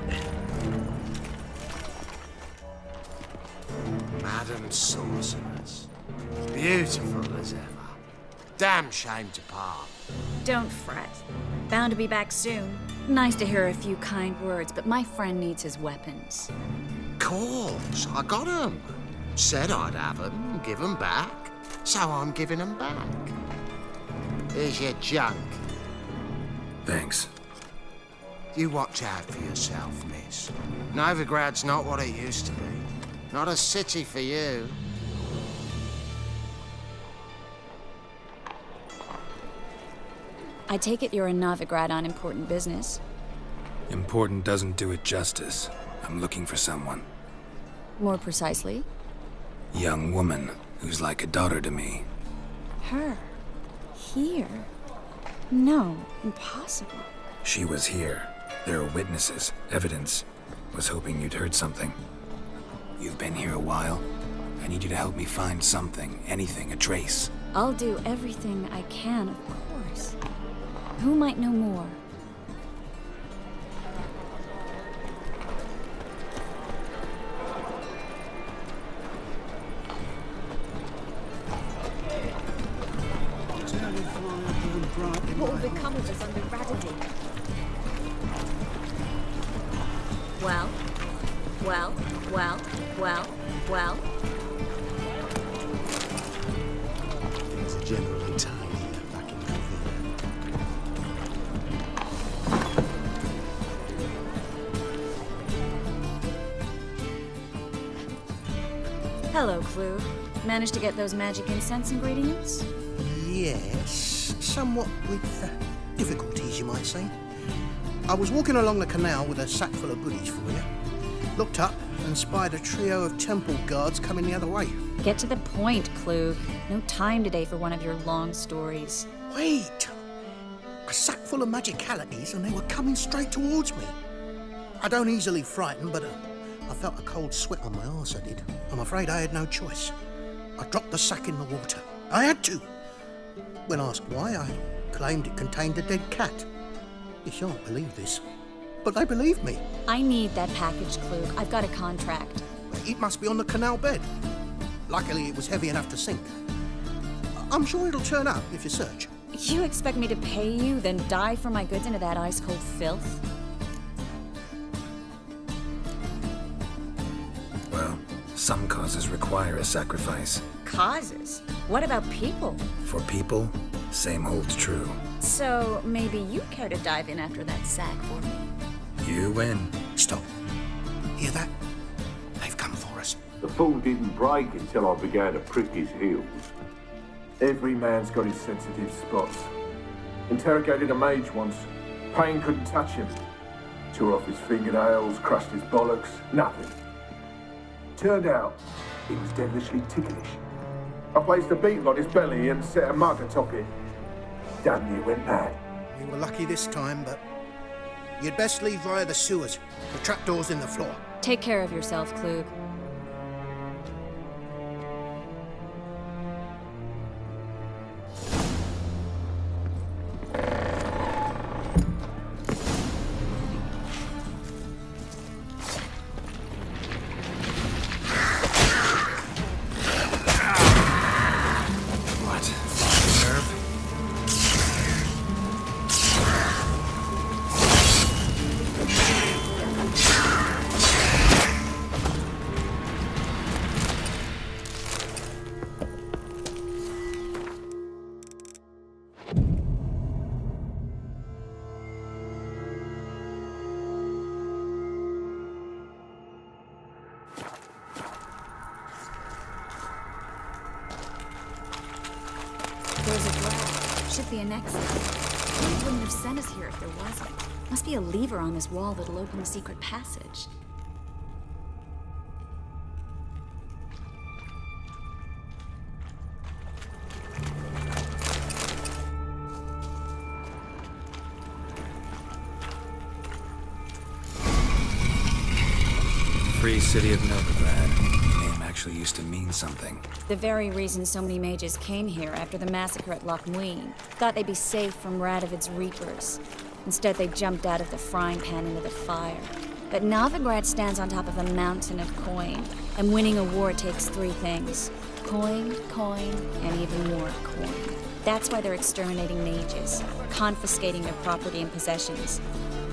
Madam Sorceress. Beautiful as ever. Damn shame to part.
Don't fret. Bound to be back soon. Nice to hear a few kind words, but my friend needs his weapons.
Course, I got 'em. Said I'd have 'em, give 'em back. So I'm giving 'em back. Here's your junk.
Thanks.
You watch out for yourself, miss. Novigrad's not what it used to be. Not a city for you.
I take it you're in Novigrad on important business.
Important doesn't do it justice. I'm looking for someone.
More precisely?
Young woman who's like a daughter to me.
Her? Here? No, impossible.
She was here. There are witnesses, evidence. Was hoping you'd heard something. You've been here a while. I need you to help me find something, anything, a trace.
I'll do everything I can, of course. Who might know more?
What will become of us under Radadin?
Well? Well? Well? Well? Well?
Things are generally tiny back in Covina.
Hello, Clue. Managed to get those magic incense ingredients?
Yes, somewhat with difficulties, you might say. I was walking along the canal with a sack full of goodies for you. Looked up and spied a trio of temple guards coming the other way.
Get to the point, Klug. No time today for one of your long stories.
Wait! A sack full of magicalities and they were coming straight towards me. I don't easily frighten, but I felt a cold sweat on my arse, I did. I'm afraid I had no choice. I dropped the sack in the water. I had to. When asked why, I claimed it contained a dead cat. You shan't believe this, but they believed me.
I need that package, Klug. I've got a contract.
It must be on the canal bed. Luckily, it was heavy enough to sink. I'm sure it'll turn up if you search.
You expect me to pay you, then dive for my goods into that ice-cold filth?
Well, some causes require a sacrifice.
Causes? What about people?
For people, same holds true.
So maybe you care to dive in after that sack for me?
You win.
Stop. Hear that? They've come for us.
The fall didn't break until I began to prick his heels. Every man's got his sensitive spots. Interrogated a mage once. Pain couldn't touch him. Tore off his fingernails, crushed his bollocks, nothing. Turned out, he was devilishly ticklish. I placed a beetle on his belly and set a mug atop it. Damn near went mad.
We were lucky this time, but you'd best leave via the sewers. The trapdoor's in the floor.
Take care of yourself, Klug. There's a door. Should be an exit. They wouldn't have sent us here if there wasn't. Must be a lever on this wall that'll open the secret passage.
free city of Novigrad. The name actually used to mean something.
The very reason so many mages came here after the massacre at Loch Muin. Thought they'd be safe from Radovid's reapers. Instead, they jumped out of the frying pan into the fire. But Novigrad stands on top of a mountain of coin, and winning a war takes three things. Coin, and even more coin. That's why they're exterminating mages, confiscating their property and possessions.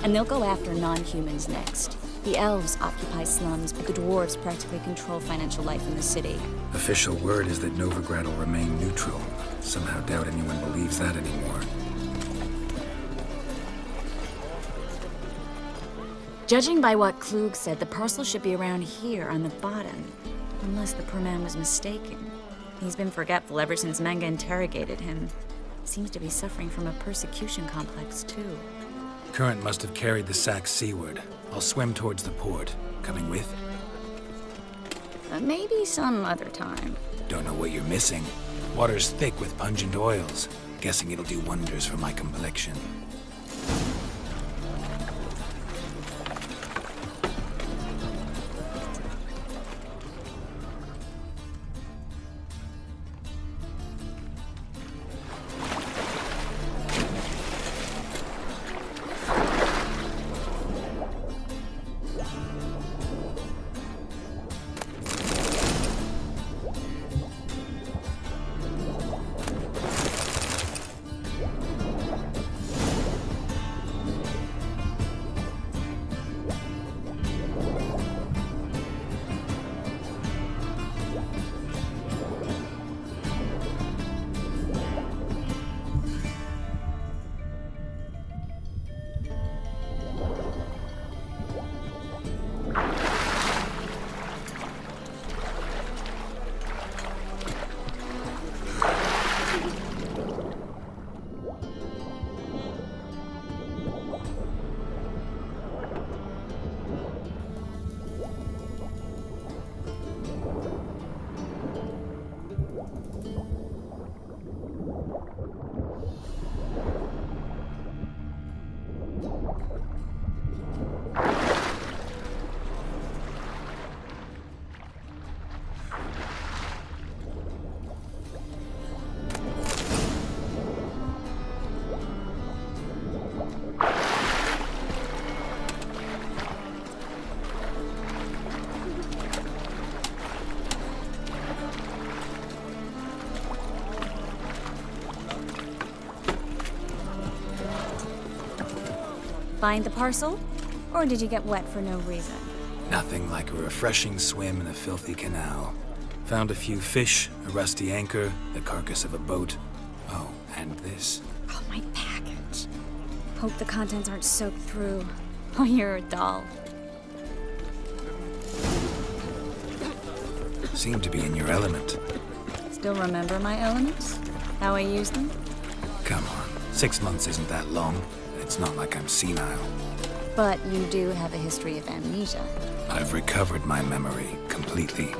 And they'll go after non-humans next. The elves occupy slums, but the dwarves practically control financial life in the city.
Official word is that Novigrad will remain neutral. Somehow doubt anyone believes that anymore.
Judging by what Klug said, the parcel should be around here on the bottom. Unless the poor man was mistaken. He's been forgetful ever since Manga interrogated him. Seems to be suffering from a persecution complex, too.
Current must have carried the sack seaward. I'll swim towards the port. Coming with?
Maybe some other time.
Don't know what you're missing. Water's thick with pungent oils. Guessing it'll do wonders for my complexion.
Find the parcel? Or did you get wet for no reason?
Nothing like a refreshing swim in a filthy canal. Found a few fish, a rusty anchor, the carcass of a boat. Oh, and this.
Oh, my package. Hope the contents aren't soaked through. Oh, you're a doll.
Seem to be in your element.
Still remember my elements? How I use them?
Come on, 6 months isn't that long. It's not like I'm senile.
But you do have a history of amnesia.
I've recovered my memory completely.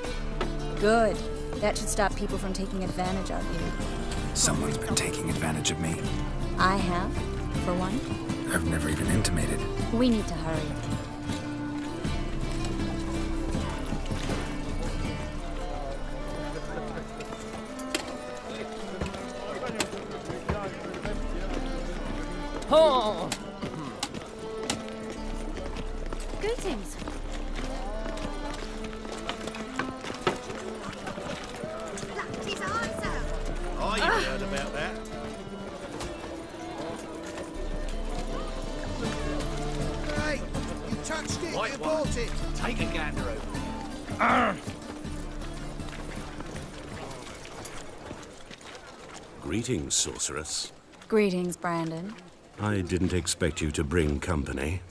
Good. That should stop people from taking advantage of you.
Someone's been taking advantage of me.
I have, for one.
I've never even intimated.
We need to hurry.
Oh!
Greetings.
Oh, you heard about that?
Hey, you touched it,
Right
you
one.
bought it.
Take a gander over.
Greetings, sorceress.
Greetings, Brandon.
I didn't expect you to bring company.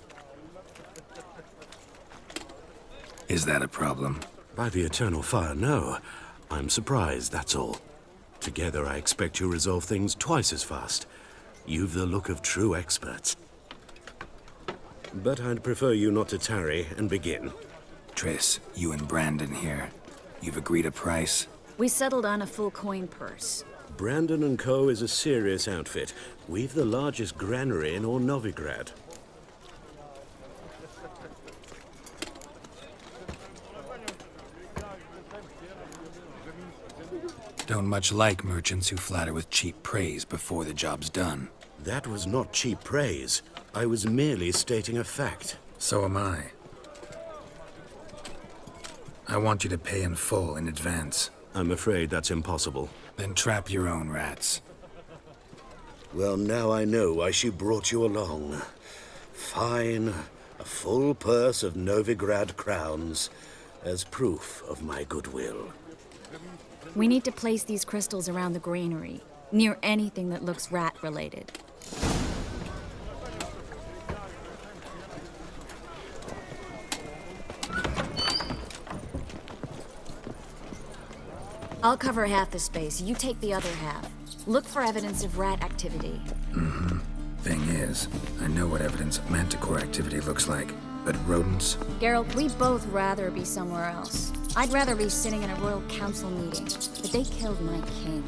Is that a problem?
By the eternal fire, no. I'm surprised, that's all. Together, I expect you resolve things twice as fast. You've the look of true experts. But I'd prefer you not to tarry and begin.
Triss, you and Brandon here. You've agreed a price?
We settled on a full coin purse.
Brandon & Co. is a serious outfit. We've the largest granary in all Novigrad.
Don't much like merchants who flatter with cheap praise before the job's done.
That was not cheap praise. I was merely stating a fact.
So am I. I want you to pay in full in advance.
I'm afraid that's impossible.
Then trap your own rats.
Well, now I know why she brought you along. Fine. A full purse of Novigrad crowns as proof of my goodwill.
We need to place these crystals around the granary, near anything that looks rat-related. I'll cover half the space, you take the other half. Look for evidence of rat activity.
Mm-hmm. Thing is, I know what evidence of manticore activity looks like, but rodents?
Geralt, we'd both rather be somewhere else. I'd rather be sitting in a royal council meeting, but they killed my king.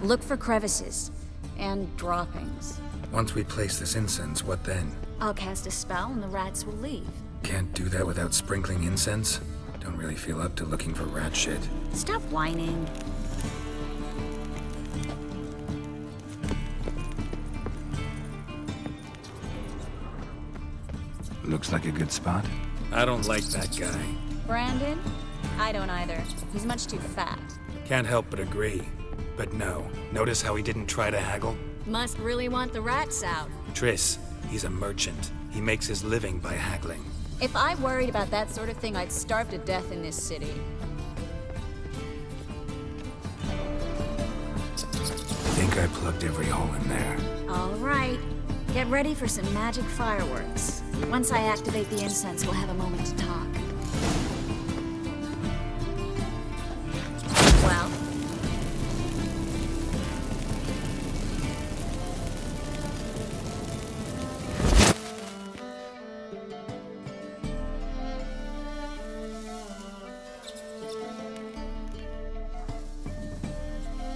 Look for crevices and droppings.
Once we place this incense, what then?
I'll cast a spell and the rats will leave.
Can't do that without sprinkling incense? Don't really feel up to looking for rat shit.
Stop whining.
Looks like a good spot. I don't like that guy.
Brandon? I don't either. He's much too fat.
Can't help but agree. But no, notice how he didn't try to haggle?
Must really want the rats out.
Triss, he's a merchant. He makes his living by haggling.
If I worried about that sort of thing, I'd starve to death in this city.
Think I plugged every hole in there.
All right. Get ready for some magic fireworks. Once I activate the incense, we'll have a moment to talk. Well?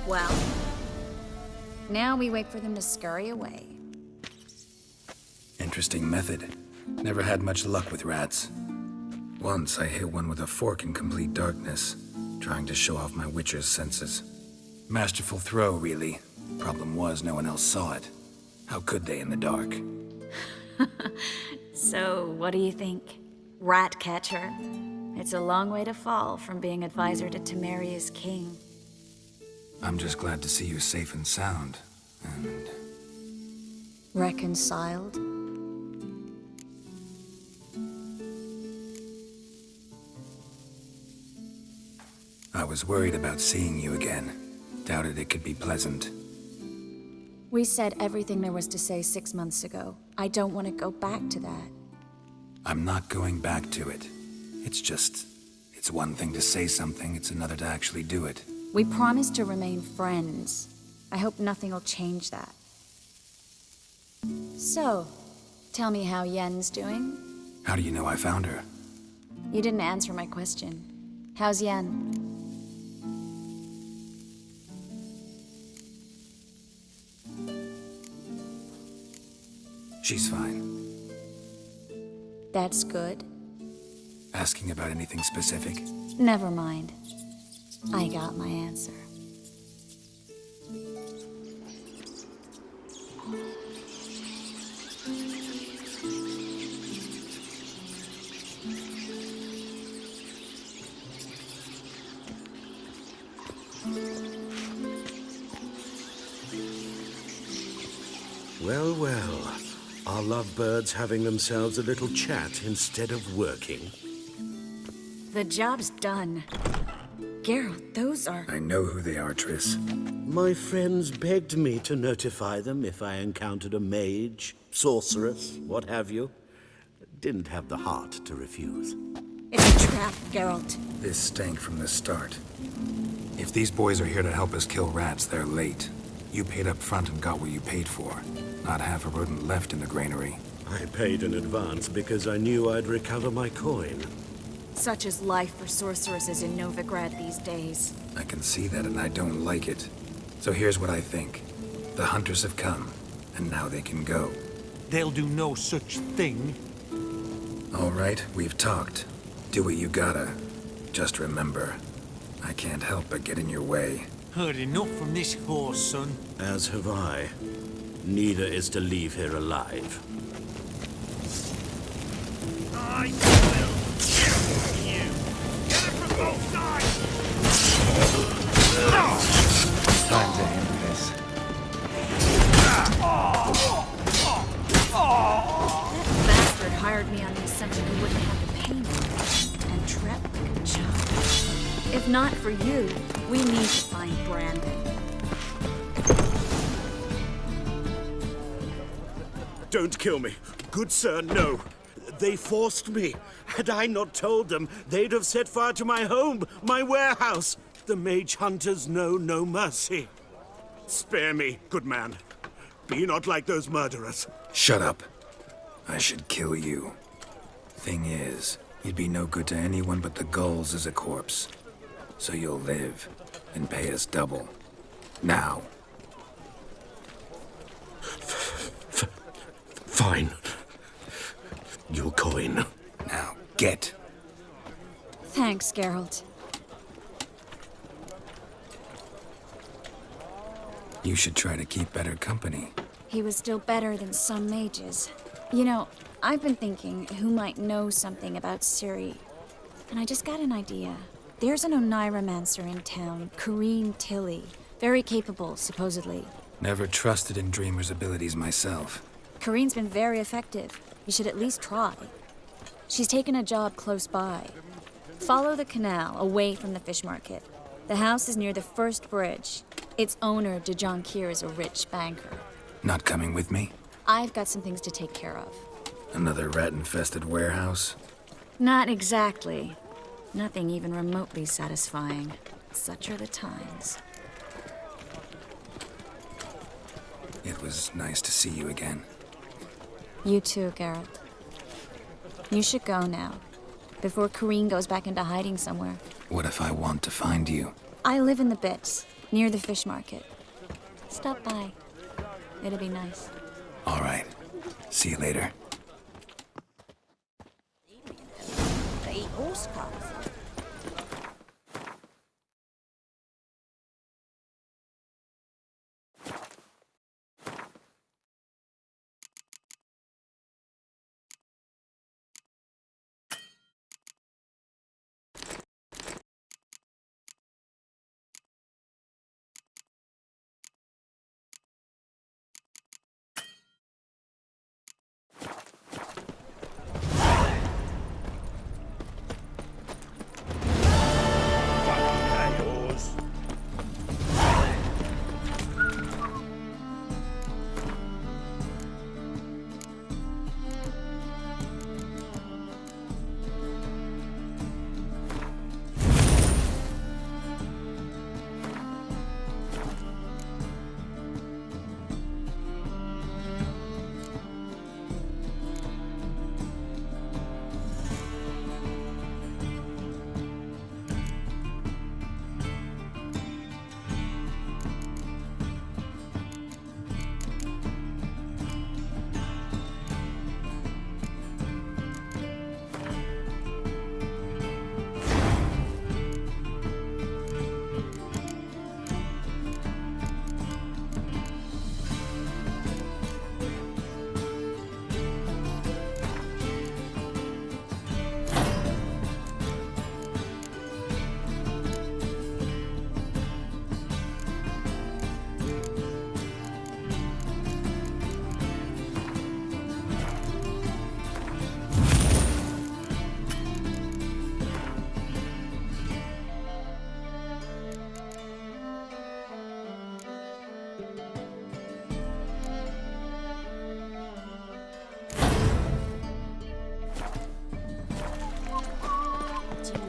Well? Now we wait for them to scurry away.
Interesting method. Never had much luck with rats. Once I hit one with a fork in complete darkness, trying to show off my witcher's senses. Masterful throw, really. Problem was, no one else saw it. How could they in the dark?
So, what do you think? Rat catcher? It's a long way to fall from being advisor to Temeria's king.
I'm just glad to see you safe and sound, and...
Reconciled?
I was worried about seeing you again. Doubted it could be pleasant.
We said everything there was to say 6 months ago. I don't want to go back to that.
I'm not going back to it. It's one thing to say something, it's another to actually do it.
We promised to remain friends. I hope nothing will change that. So, tell me how Yen's doing?
How do you know I found her?
You didn't answer my question. How's Yen?
She's fine.
That's good.
Asking about anything specific?
Never mind. I got my answer.
Well, well. Are lovebirds having themselves a little chat instead of working?
The job's done. Geralt, those are...
I know who they are, Triss.
My friends begged me to notify them if I encountered a mage, sorceress, what have you. Didn't have the heart to refuse.
It's a trap, Geralt.
This stank from the start. If these boys are here to help us kill rats, they're late. You paid up front and got what you paid for. Not half a rodent left in the granary.
I paid in advance because I knew I'd recover my coin.
Such is life for sorceresses in Novigrad these days.
I can see that and I don't like it. So here's what I think. The hunters have come, and now they can go.
They'll do no such thing.
All right, we've talked. Do what you gotta. Just remember, I can't help but get in your way.
Heard enough from this horse, son.
As have I. Neither is to leave here alive.
I will kill you! Get it from both sides!
Time to end this.
That bastard hired me on the assumption he wouldn't have to pay me. And trapped like a child. If not for you, we need to find Brandon.
Don't kill me. Good sir, no. They forced me. Had I not told them, they'd have set fire to my home, my warehouse. The mage hunters know no mercy. Spare me, good man. Be not like those murderers.
Shut up. I should kill you. Thing is, you'd be no good to anyone but the gulls as a corpse. So you'll live and pay us double. Now.
Fine. Your coin.
Now, get.
Thanks, Geralt.
You should try to keep better company.
He was still better than some mages. You know, I've been thinking who might know something about Ciri. And I just got an idea. There's an Oneiromancer in town, Corrine Tilly. Very capable, supposedly.
Never trusted in Dreamer's abilities myself.
Corrine's been very effective. You should at least try. She's taken a job close by. Follow the canal, away from the fish market. The house is near the first bridge. Its owner, de Jonquier, is a rich banker.
Not coming with me?
I've got some things to take care of.
Another rat-infested warehouse?
Not exactly. Nothing even remotely satisfying. Such are the times.
It was nice to see you again.
You too, Geralt. You should go now, before Corrine goes back into hiding somewhere.
What if I want to find you?
I live in the Bits, near the fish market. Stop by. It'll be nice.
All right. See you later.
They eat horse cars.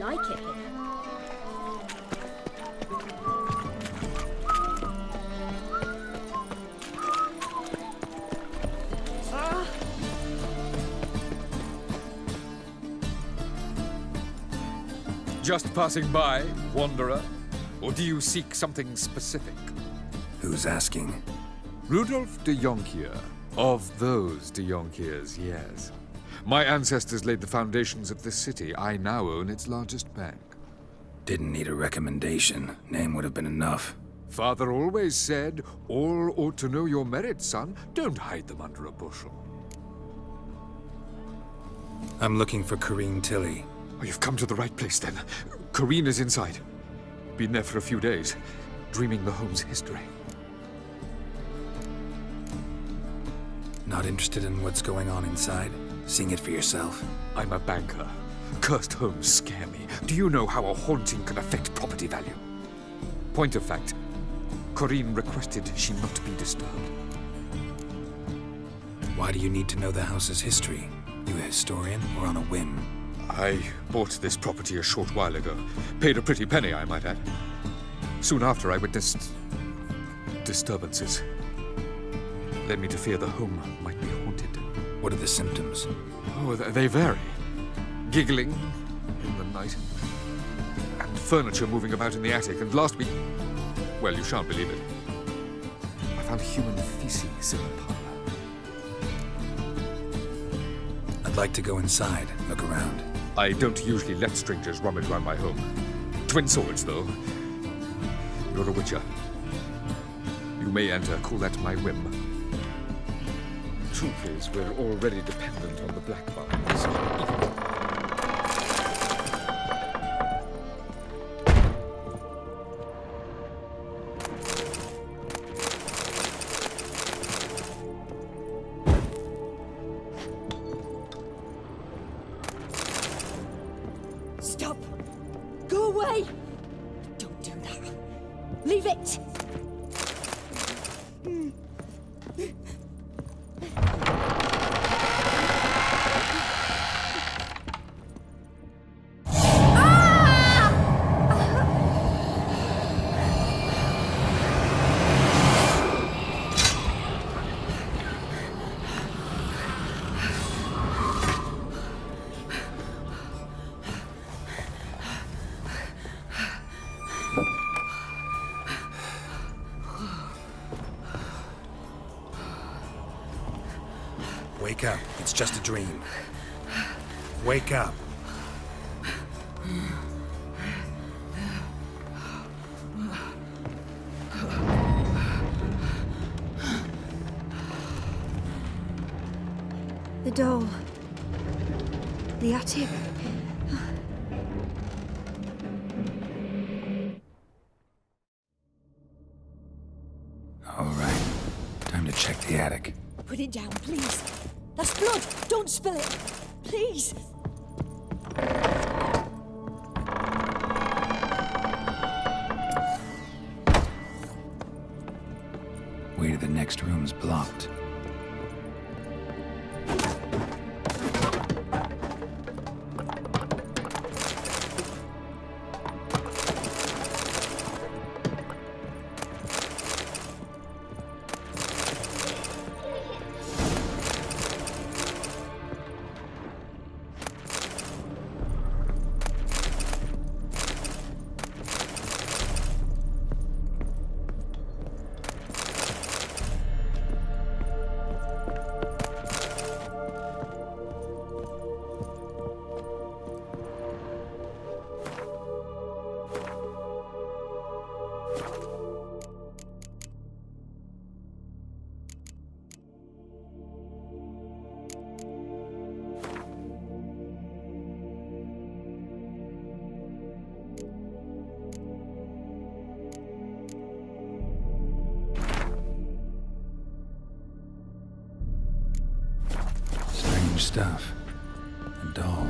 Like it here.
Just passing by, wanderer? Or do you seek something specific?
Who's asking?
Rudolf de Jonquier. Of those de Jonquiers, yes. My ancestors laid the foundations of this city. I now own its largest bank.
Didn't need a recommendation. Name would have been enough.
Father always said, all ought to know your merits, son. Don't hide them under a bushel.
I'm looking for Corrine Tilly.
Oh, you've come to the right place, then. Corrine is inside. Been there for a few days, dreaming the home's history.
Not interested in what's going on inside? Seeing it for yourself?
I'm a banker. Cursed homes scare me. Do you know how a haunting can affect property value? Point of fact, Corrine requested she not be disturbed.
Why do you need to know the house's history? You a historian or on a whim?
I bought this property a short while ago. Paid a pretty penny, I might add. Soon after, I witnessed disturbances. Led me to fear the home might be haunted.
What are the symptoms?
Oh, they vary. Giggling in the night, and furniture moving about in the attic, and last week, well, you shan't believe it, I found human feces in the parlor.
I'd like to go inside, look around.
I don't usually let strangers rummage around my home. Twin swords, though. You're a witcher. You may enter, call that my whim. Truth is, we're already dependent on the black vines.
Stop! Go away! Don't do that. Leave it!
Wake up. It's just a dream. Wake up.
The doll. The attic.
All right. Time to check the attic.
Put it down, please. That's blood. Don't spill it. Please.
Way to the next room's blocked. Stuff. A doll.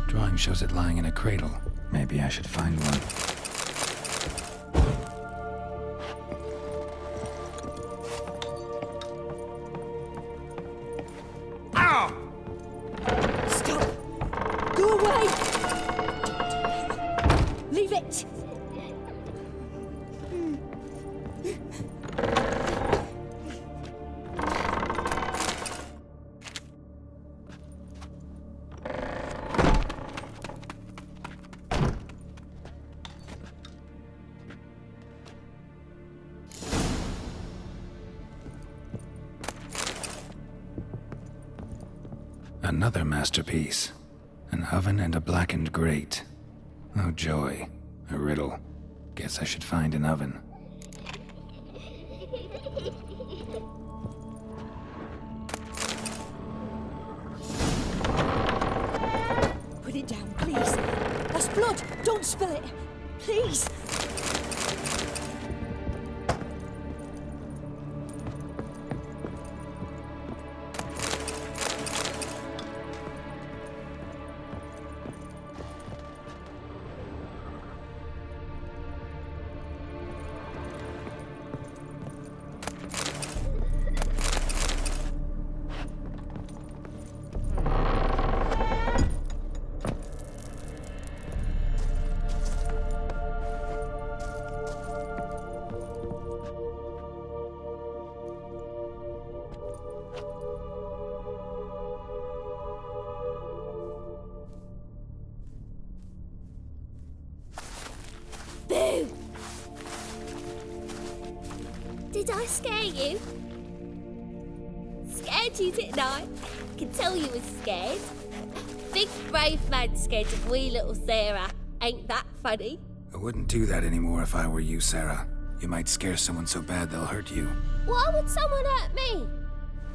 Drawing shows it lying in a cradle. Maybe I should find one.
Ow! Stop! Go away! Leave it!
Another masterpiece. An oven and a blackened grate. Oh joy. A riddle. Guess I should find an oven.
blood! Don't spill it! Please!
Boo! Did I scare you? Scared you, didn't I? Can tell you was scared. Big brave man scared of wee little Sarah. Ain't that funny?
I wouldn't do that anymore if I were you, Sarah. You might scare someone so bad they'll hurt you.
Why would someone hurt me?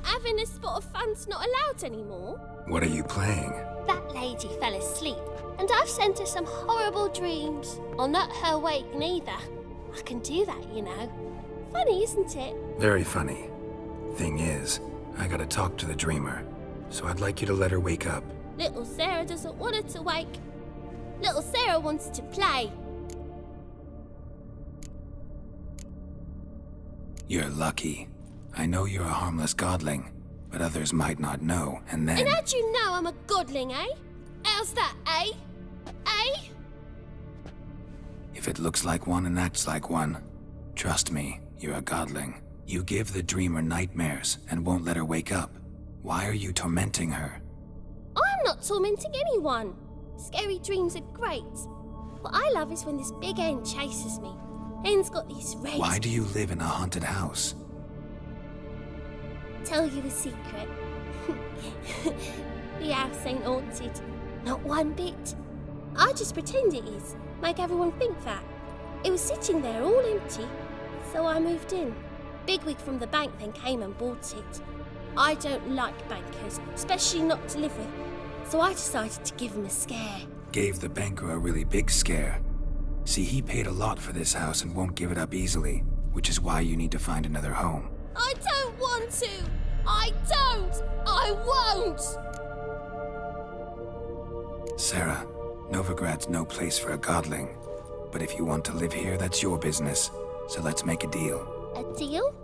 Having a spot of fun's not allowed anymore.
What are you playing?
That lady fell asleep, and I've sent her some horrible dreams. I'll not her wake neither. I can do that, you know. Funny, isn't it?
Very funny. Thing is, I gotta talk to the dreamer, so I'd like you to let her wake up.
Little Sarah doesn't want her to wake. Little Sarah wants to play.
You're lucky. I know you're a harmless godling, but others might not know, and then...
And how'd you know I'm a godling, eh? How's that, eh? Eh?
If it looks like one and acts like one, trust me, you're a godling. You give the dreamer nightmares and won't let her wake up. Why are you tormenting her?
I'm not tormenting anyone. Scary dreams are great. What I love is when this big hen chases me. Hen's got these red...
Why do you live in a haunted house?
Tell you a secret. The house ain't haunted. Not one bit. I just pretend it is. Make everyone think that. It was sitting there all empty, so I moved in. Bigwig from the bank then came and bought it. I don't like bankers, especially not to live with, so I decided to give him a scare.
Gave the banker a really big scare. See, he paid a lot for this house and won't give it up easily, which is why you need to find another home.
I don't want to! I don't! I won't!
Sarah, Novigrad's no place for a godling. But if you want to live here, that's your business. So let's make a deal.
A deal?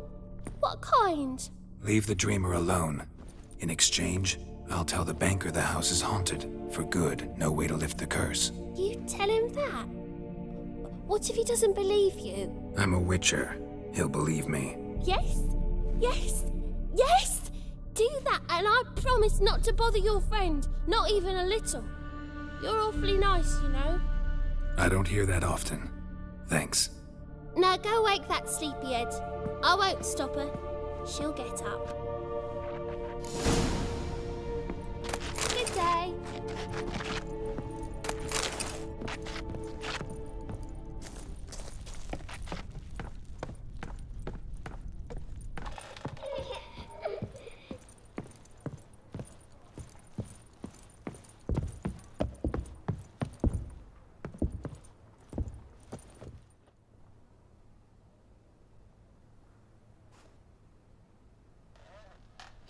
What kind?
Leave the dreamer alone. In exchange, I'll tell the banker the house is haunted. For good, no way to lift the curse.
You tell him that? What if he doesn't believe you?
I'm a witcher. He'll believe me.
Yes? Yes? Yes! Do that, and I promise not to bother your friend. Not even a little. You're awfully nice, you know.
I don't hear that often. Thanks.
Now go wake that sleepyhead. I won't stop her. She'll get up. Good day.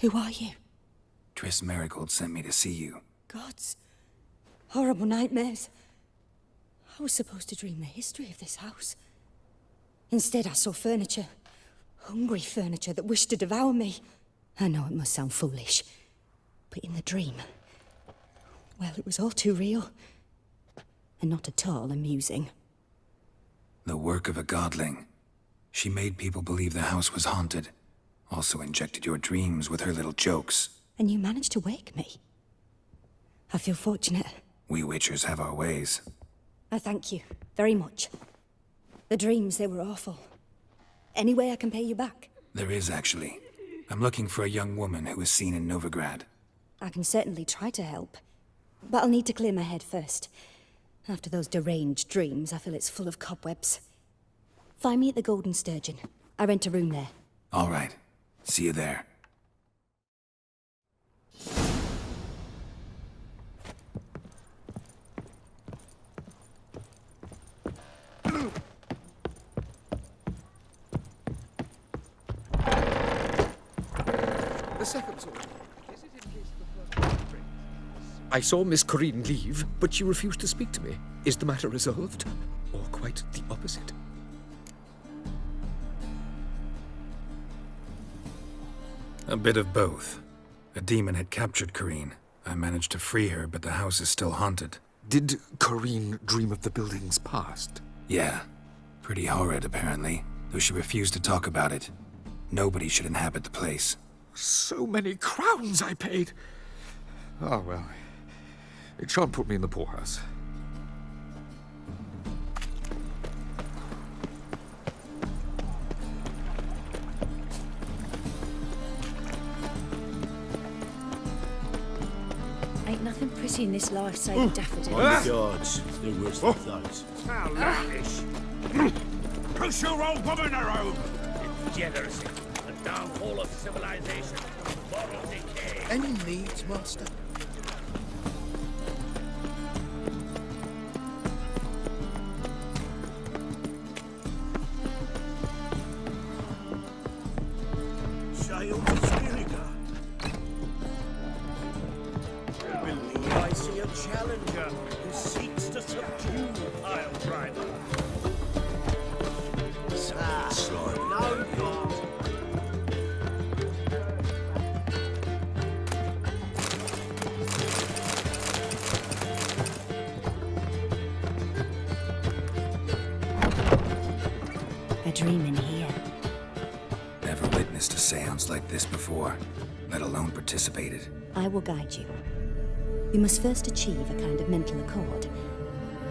Who are you?
Triss Merigold sent me to see you.
Gods. Horrible nightmares. I was supposed to dream the history of this house. Instead, I saw furniture. Hungry furniture that wished to devour me. I know it must sound foolish, but in the dream, well, it was all too real. And not at all amusing.
The work of a godling. She made people believe the house was haunted. Also injected your dreams with her little jokes.
And you managed to wake me. I feel fortunate.
We witchers have our ways.
I thank you very much. The dreams, they were awful. Any way I can pay you back?
There is, actually. I'm looking for a young woman who was seen in Novigrad.
I can certainly try to help. But I'll need to clear my head first. After those deranged dreams, I feel it's full of cobwebs. Find me at the Golden Sturgeon. I rent a room there.
All right. See you there.
The second sword. Is it in case the first breaks? I saw Miss Corinne leave, but she refused to speak to me. Is the matter resolved? Or quite the opposite?
A bit of both. A demon had captured Corinne. I managed to free her, but the house is still haunted.
Did Corinne dream of the building's past?
Yeah. Pretty horrid, apparently, though she refused to talk about it. Nobody should inhabit the place.
So many crowns I paid. Oh, well. It shan't put me in the poorhouse.
Ain't nothing pretty in this life, save daffodils.
On the guards. They're worse than thugs.
How lavish! Push your old woman home!
Degeneracy, the downfall of civilization, moral decay.
Any needs, Master?
Sail to Skilliga.
I see a challenger who seeks to subdue Pile Driver. No God.
A dream in here.
Never witnessed a seance like this before, let alone participated.
I will guide you. You must first achieve a kind of mental accord.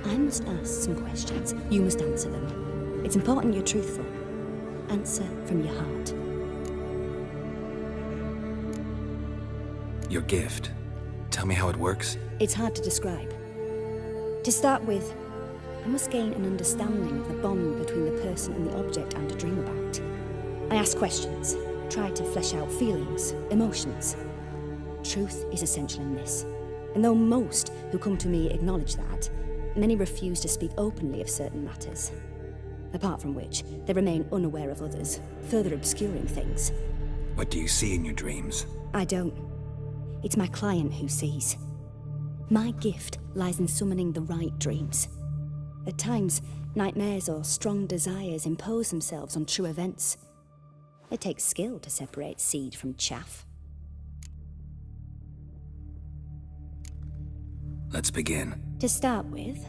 I must ask some questions. You must answer them. It's important you're truthful. Answer from your heart.
Your gift. Tell me how it works.
It's hard to describe. To start with, I must gain an understanding of the bond between the person and the object I'm to dream about. I ask questions, try to flesh out feelings, emotions. Truth is essential in this. And though most who come to me acknowledge that, many refuse to speak openly of certain matters. Apart from which, they remain unaware of others, further obscuring things.
What do you see in your dreams?
I don't. It's my client who sees. My gift lies in summoning the right dreams. At times, nightmares or strong desires impose themselves on true events. It takes skill to separate seed from chaff.
Let's begin.
To start with,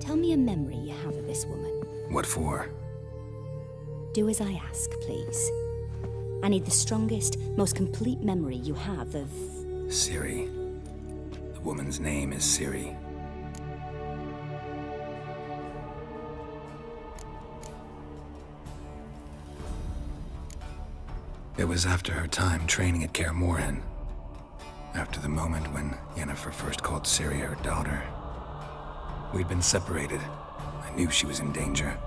tell me a memory you have of this woman.
What for?
Do as I ask, please. I need the strongest, most complete memory you have of...
Ciri. The woman's name is Ciri. It was after her time training at Kaer Morhen. After the moment when Yennefer first called Ciri her daughter. We'd been separated. I knew she was in danger.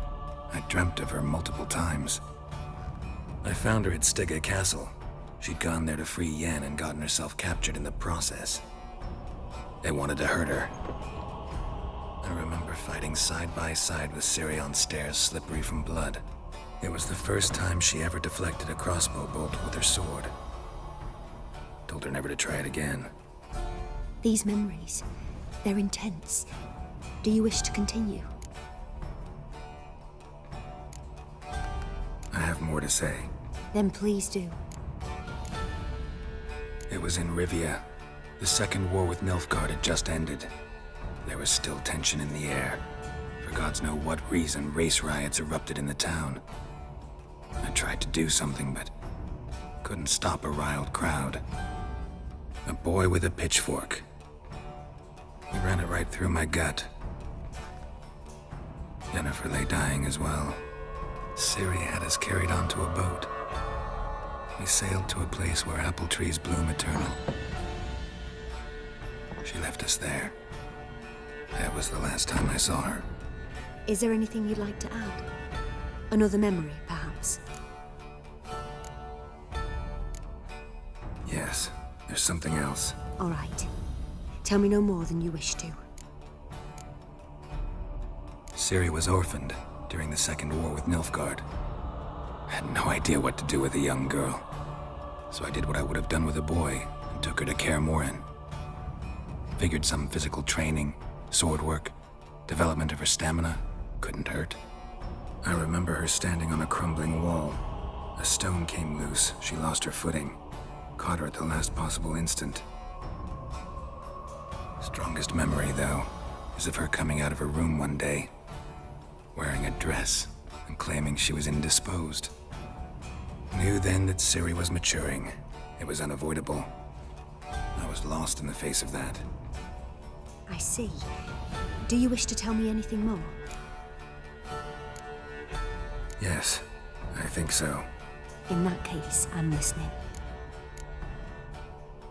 I dreamt of her multiple times. I found her at Stygga Castle. She'd gone there to free Yen and gotten herself captured in the process. They wanted to hurt her. I remember fighting side by side with Ciri on stairs slippery from blood. It was the first time she ever deflected a crossbow bolt with her sword. Told her never to try it again.
These memories, they're intense. Do you wish to continue?
I have more to say.
Then please do.
It was in Rivia. The second war with Nilfgaard had just ended. There was still tension in the air. For gods know what reason, race riots erupted in the town. I tried to do something, but couldn't stop a riled crowd. A boy with a pitchfork. He ran it right through my gut. Yennefer lay dying as well. Ciri had us carried onto a boat. We sailed to a place where apple trees bloom eternal. She left us there. That was the last time I saw her.
Is there anything you'd like to add? Another memory, perhaps?
Yes, there's something else.
All right. Tell me no more than you wish to.
Ciri was orphaned during the Second War with Nilfgaard. I had no idea what to do with a young girl. so I did what I would have done with a boy and took her to Kaer Morhen. Figured some physical training, sword work, development of her stamina couldn't hurt. I remember her standing on a crumbling wall. A stone came loose, she lost her footing. Caught her at the last possible instant. Strongest memory, though, is of her coming out of her room one day, wearing a dress and claiming she was indisposed. Knew then that Ciri was maturing. It was unavoidable. I was lost in the face of that.
I see. Do you wish to tell me anything more?
Yes, I think so.
In that case, I'm listening.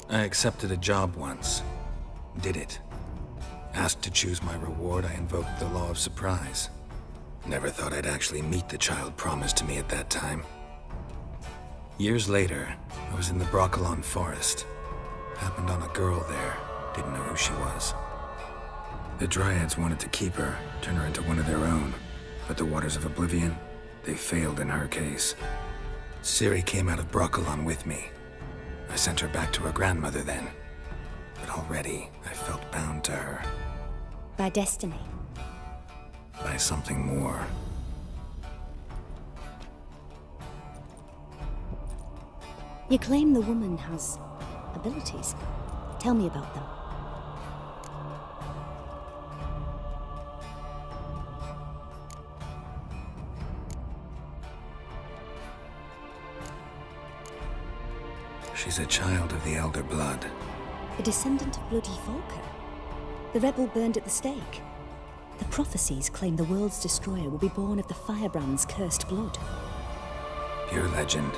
I accepted a job once. Did it. Asked to choose my reward, I invoked the law of surprise. Never thought I'd actually meet the child promised to me at that time. Years later, I was in the Brokilon forest. Happened on a girl there. Didn't know who she was. The Dryads wanted to keep her, turn her into one of their own. But the Waters of Oblivion, they failed in her case. Ciri came out of Brokilon with me. I sent her back to her grandmother then. But already, I felt bound to her.
By destiny?
By something more.
You claim the woman has abilities. Tell me about them.
She's a child of the Elder Blood.
A descendant of bloody Volker. The rebel burned at the stake. The prophecies claim the world's destroyer will be born of the Firebrand's cursed blood.
Pure legend.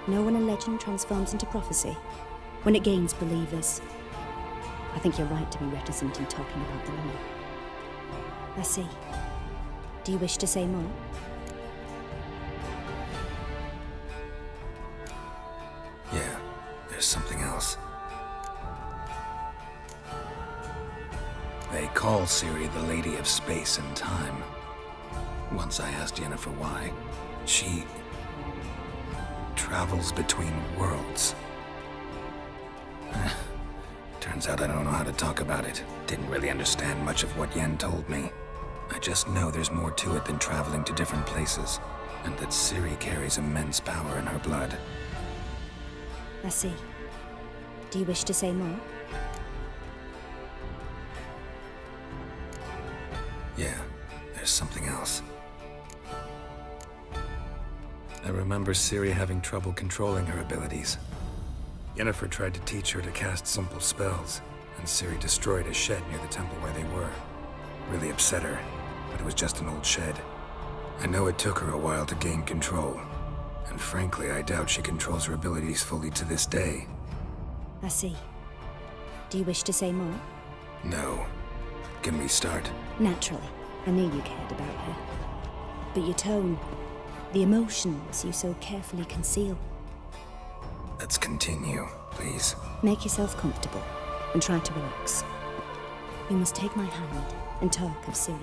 Know when a legend transforms into prophecy? When it gains believers. I think you're right to be reticent in talking about the woman. I see. Do you wish to say more?
Yeah, there's something else. They call Ciri the Lady of Space and Time. Once I asked Yennefer why. She travels between worlds. Turns out I don't know how to talk about it. Didn't really understand much of what Yen told me. I just know there's more to it than traveling to different places, and that Ciri carries immense power in her blood.
I see. Do you wish to say more?
Yeah, there's something else. I remember Ciri having trouble controlling her abilities. Yennefer tried to teach her to cast simple spells, and Ciri destroyed a shed near the temple where they were. Really upset her, but it was just an old shed. I know it took her a while to gain control, and frankly, I doubt she controls her abilities fully to this day.
I see. Do you wish to say more?
No. Can we start?
Naturally. I knew you cared about her. But your tone, the emotions you so carefully conceal.
Let's continue, please.
Make yourself comfortable and try to relax. You must take my hand and talk of Ciri.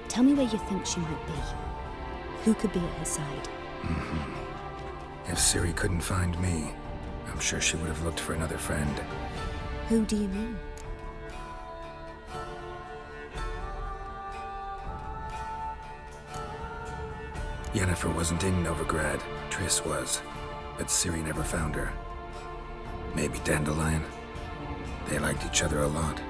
Tell me where you think she might be. Who could be at her side?
If Ciri couldn't find me, I'm sure she would have looked for another friend.
Who do you mean?
Yennefer wasn't in Novigrad. Triss was. But Ciri never found her. Maybe Dandelion. They liked each other a lot.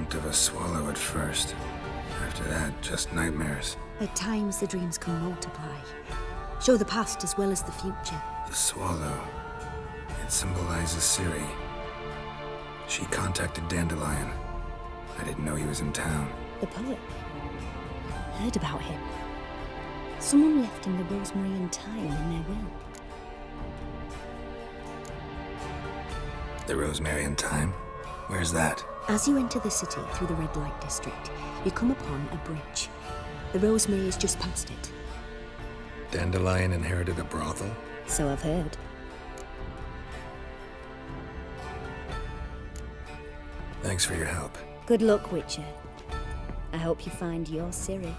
Dreamt of a swallow at first. After that, just nightmares.
At times, the dreams can multiply. Show the past as well as the future.
The swallow. It symbolizes Ciri. She contacted Dandelion. I didn't know he was in town.
The poet. Heard about him. Someone left him the rosemary and thyme in their will.
The rosemary and thyme? Where's that?
As you enter the city through the red light district, you come upon a bridge. The rosemary is just past it.
Dandelion inherited a brothel?
So I've heard.
Thanks for your help.
Good luck, Witcher. I hope you find your Ciri.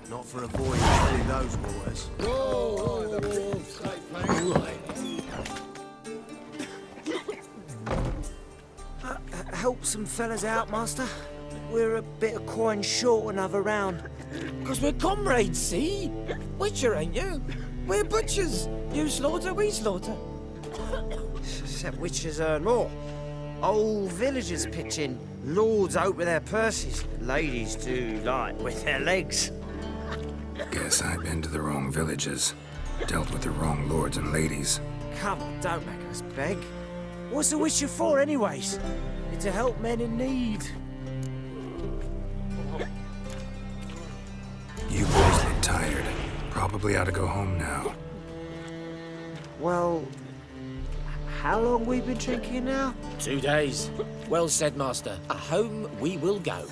Not for a boy through those waters.
Whoa, the wolves,
Help some fellas out, master. We're a bit of coin short another round.
'Cause we're comrades, see? Witcher, ain't you? We're butchers. You slaughter, we slaughter.
Except witchers earn more. Old villagers pitch in. Lords out with their purses. Ladies do like with their legs.
Guess I've been to the wrong villages. Dealt with the wrong lords and ladies.
Come on, don't make us beg. What's a witcher for, anyways? It's to help men in need.
You boys look tired. Probably ought to go home now.
Well, how long we been drinking now?
2 days. Well said, master. Home we will go.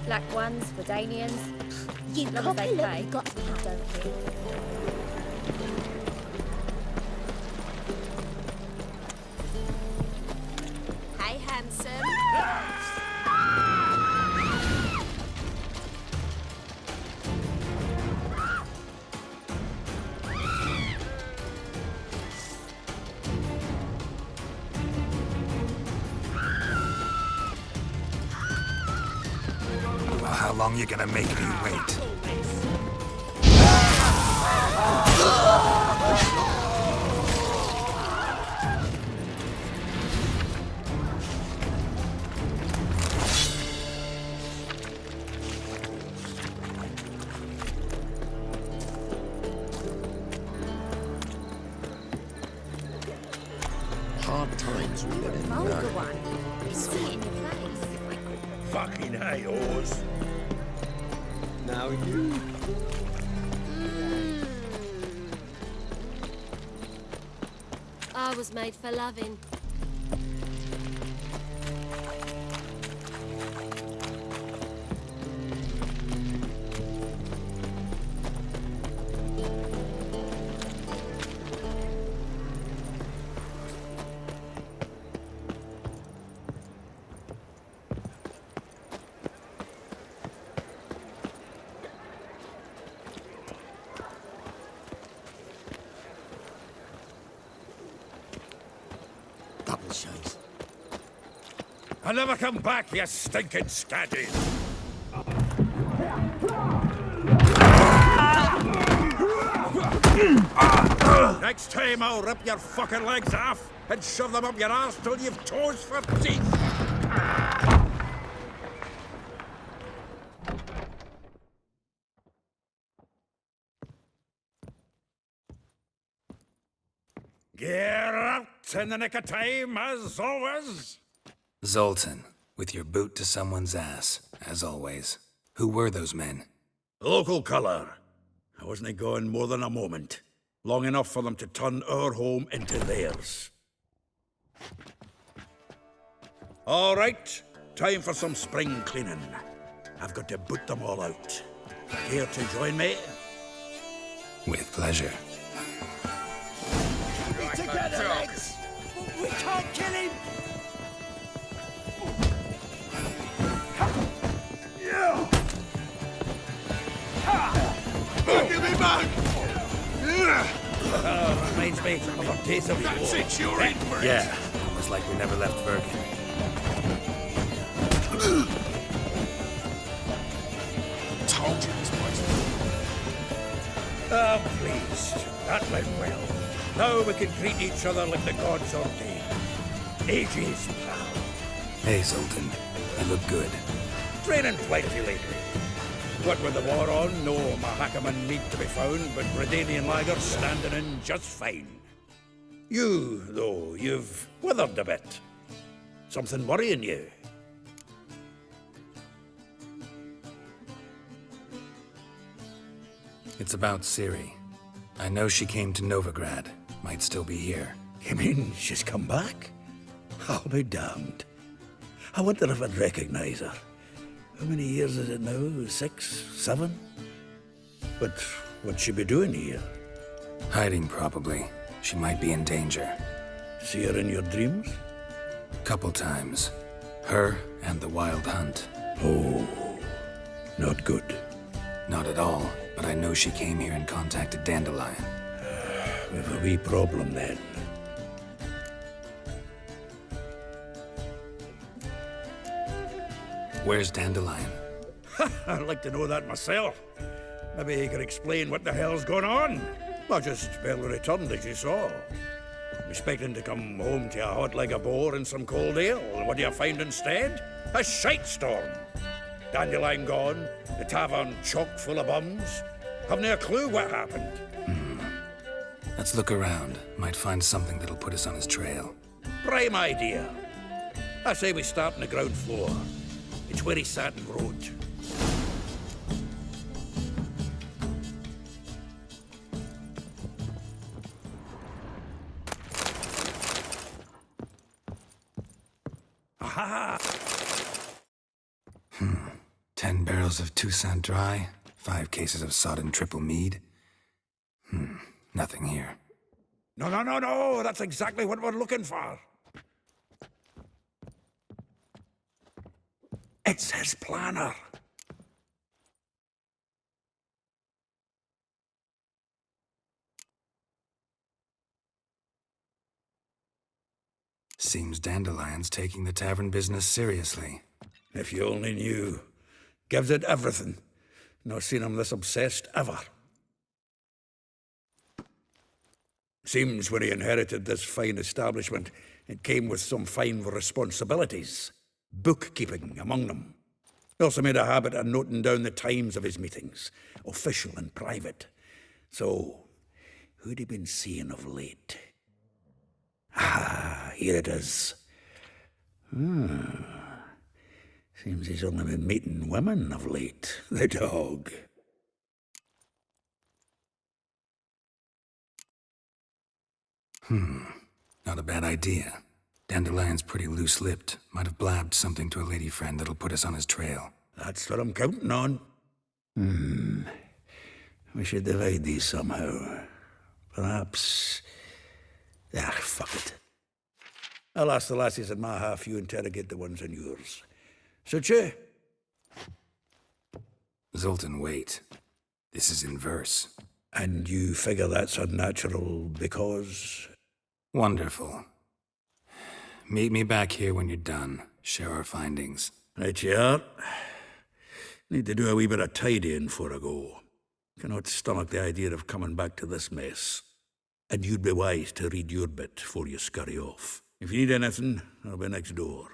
Black ones for Danians.
You
Long as
copy
they
look
pay.
you got to have, don't you? Hey, handsome.
Well, how long you gonna make me wait?
Hard times we live in.
Vulgar one. You see it in your face.
Fucking hey, oars.
Now you.
I was made for loving.
Double shades.
I'll never come back, you stinking scaddy. Next time I'll rip your fucking legs off and shove them up your arse till you've toes for teeth. Get out in the nick of time, as always.
Zoltan, with your boot to someone's ass, as always. Who were those men?
Local colour. I wasn't gone more than a moment. Long enough for them to turn our home into theirs. All right, time for some spring cleaning. I've got to boot them all out. Care to join me?
With pleasure.
Together, lads! We can't kill him!
Give me back!
Reminds me of a taste of
That's
war.
it, you're in for it!
Yeah, almost like we never left Bergen.
Told you this place.
I'm pleased. That went well. Now we can treat each other like the gods ordained. Ages, pal.
Hey, Zoltan. You look good.
Training plenty lately. What with the war on, no Mahakaman meat to be found, but Redanian lager standing in just fine. You, though, you've withered a bit. Something worrying you?
It's about Ciri. I know she came to Novigrad. Might still be here.
You mean she's come back? I'll be damned. I wonder if I'd recognize her. How many years is it now? 6, 7? But what'd she be doing here?
Hiding, probably. She might be in danger.
See her in your dreams?
Couple times. Her and the Wild Hunt.
Oh, not good.
Not at all, but I know she came here and contacted Dandelion.
We've a wee problem then.
Where's Dandelion?
I'd like to know that myself. Maybe he could explain what the hell's going on. I just barely returned, as you saw. Expecting to come home to a hot leg of boar and some cold ale. And what do you find instead? A shite storm. Dandelion gone, the tavern chock full of bums. Haven't a clue what happened.
Let's look around. Might find something that'll put us on his trail.
Prime idea. I say we start on the ground floor. It's where he sat and wrote. Aha!
10 barrels of Toussaint Dry, 5 cases of sodden triple mead. Nothing here.
No, that's exactly what we're looking for. It's his planner.
Seems Dandelion's taking the tavern business seriously.
If you only knew. Gives it everything. Not seen him this obsessed ever. Seems when he inherited this fine establishment, it came with some fine responsibilities. Bookkeeping among them. He also made a habit of noting down the times of his meetings, official and private. So, who'd he been seeing of late? Ah, here it is. Seems he's only been meeting women of late, the dog.
Not a bad idea. Dandelion's pretty loose-lipped. Might have blabbed something to a lady friend that'll put us on his trail.
That's what I'm counting on. We should divide these somehow. Perhaps... fuck it. I'll ask the lassies in my half, you interrogate the ones in yours. Suit you?
Zoltan, wait. This is in verse.
And you figure that's unnatural because...
Wonderful. Meet me back here when you're done. Share our findings.
Right you are. Need to do a wee bit of tidying before I go. Cannot stomach the idea of coming back to this mess. And you'd be wise to read your bit before you scurry off. If you need anything, I'll be next door.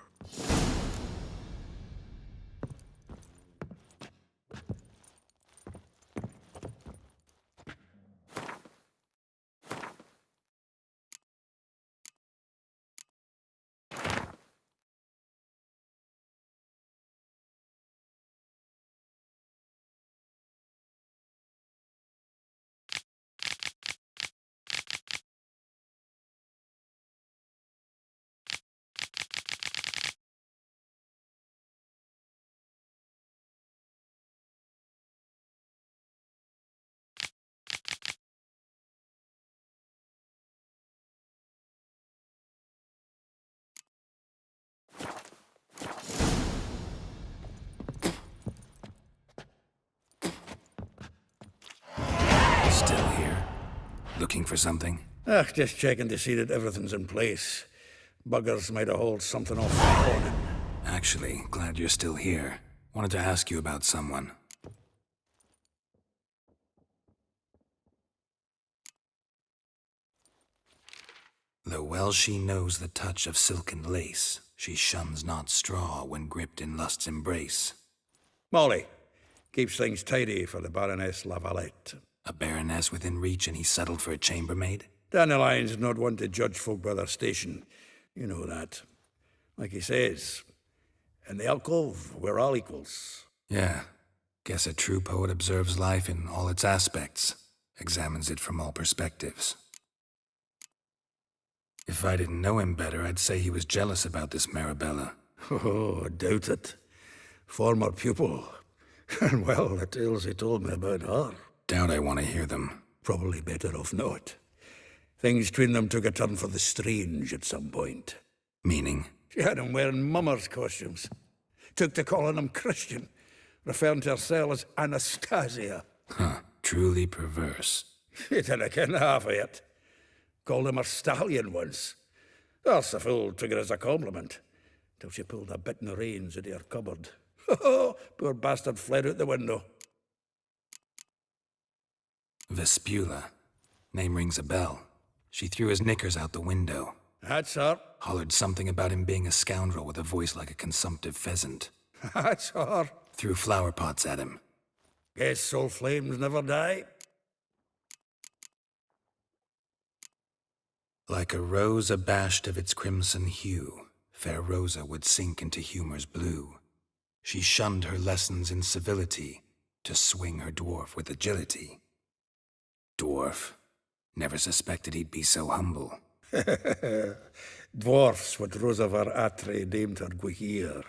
looking for something?
Just checking to see that everything's in place. Buggers might have hauled something off the corner.
Actually, glad you're still here. Wanted to ask you about someone. Though well she knows the touch of silken lace, she shuns not straw when gripped in lust's embrace.
Molly, keeps things tidy for the Baroness Lavalette.
A baroness within reach and he settled for a chambermaid?
Dandelion's not one to judge folk by their station. You know that. Like he says, in the alcove, we're all equals.
Yeah. Guess a true poet observes life in all its aspects, examines it from all perspectives. If I didn't know him better, I'd say he was jealous about this Marabella.
Oh, doubt it. Former pupil. And well, the tales he told me about her.
Doubt I want to hear them.
Probably better off not. Things between them took a turn for the strange at some point.
Meaning?
She had him wearing mummers' costumes. Took to calling him Christian, referring to herself as Anastasia.
Huh, truly perverse.
She didn't ken half of it. Called him a stallion once. That's the fool took it as a compliment, till she pulled a bit in the reins out of her cupboard. Poor bastard fled out the window.
Vespula. Name rings a bell. She threw his knickers out the window.
That's her.
Hollered something about him being a scoundrel with a voice like a consumptive pheasant.
That's her.
Threw flower pots at him.
Guess soul flames never die.
Like a rose abashed of its crimson hue, fair Rosa would sink into humor's blue. She shunned her lessons in civility to swing her dwarf with agility. Dwarf. Never suspected he'd be so humble.
Dwarfs what Rosavar Atre named her Guihir.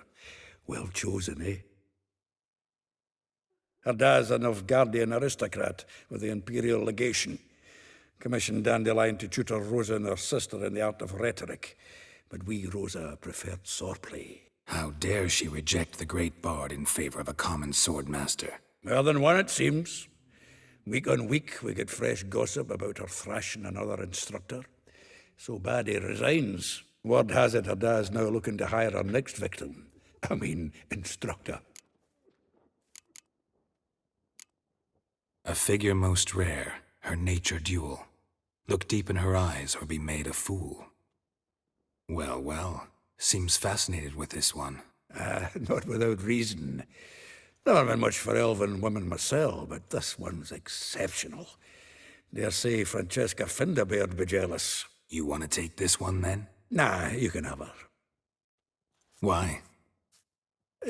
Well chosen, eh? Her dad's a Novgardian aristocrat with the Imperial Legation. Commissioned Dandelion to tutor Rosa and her sister in the art of rhetoric. But we, Rosa, preferred swordplay.
How dare she reject the great bard in favor of a common swordmaster?
More than one, it seems. Week on week, we get fresh gossip about her thrashing another instructor. So bad he resigns. Word has it her dad's now looking to hire her next victim. I mean, instructor.
A figure most rare, her nature dual. Look deep in her eyes or be made a fool. Well, well, seems fascinated with this one.
Not without reason. Never been much for elven women myself, but this one's exceptional. Dare say Francesca Finderbeard be jealous.
You want to take this one, then?
Nah, you can have her.
Why?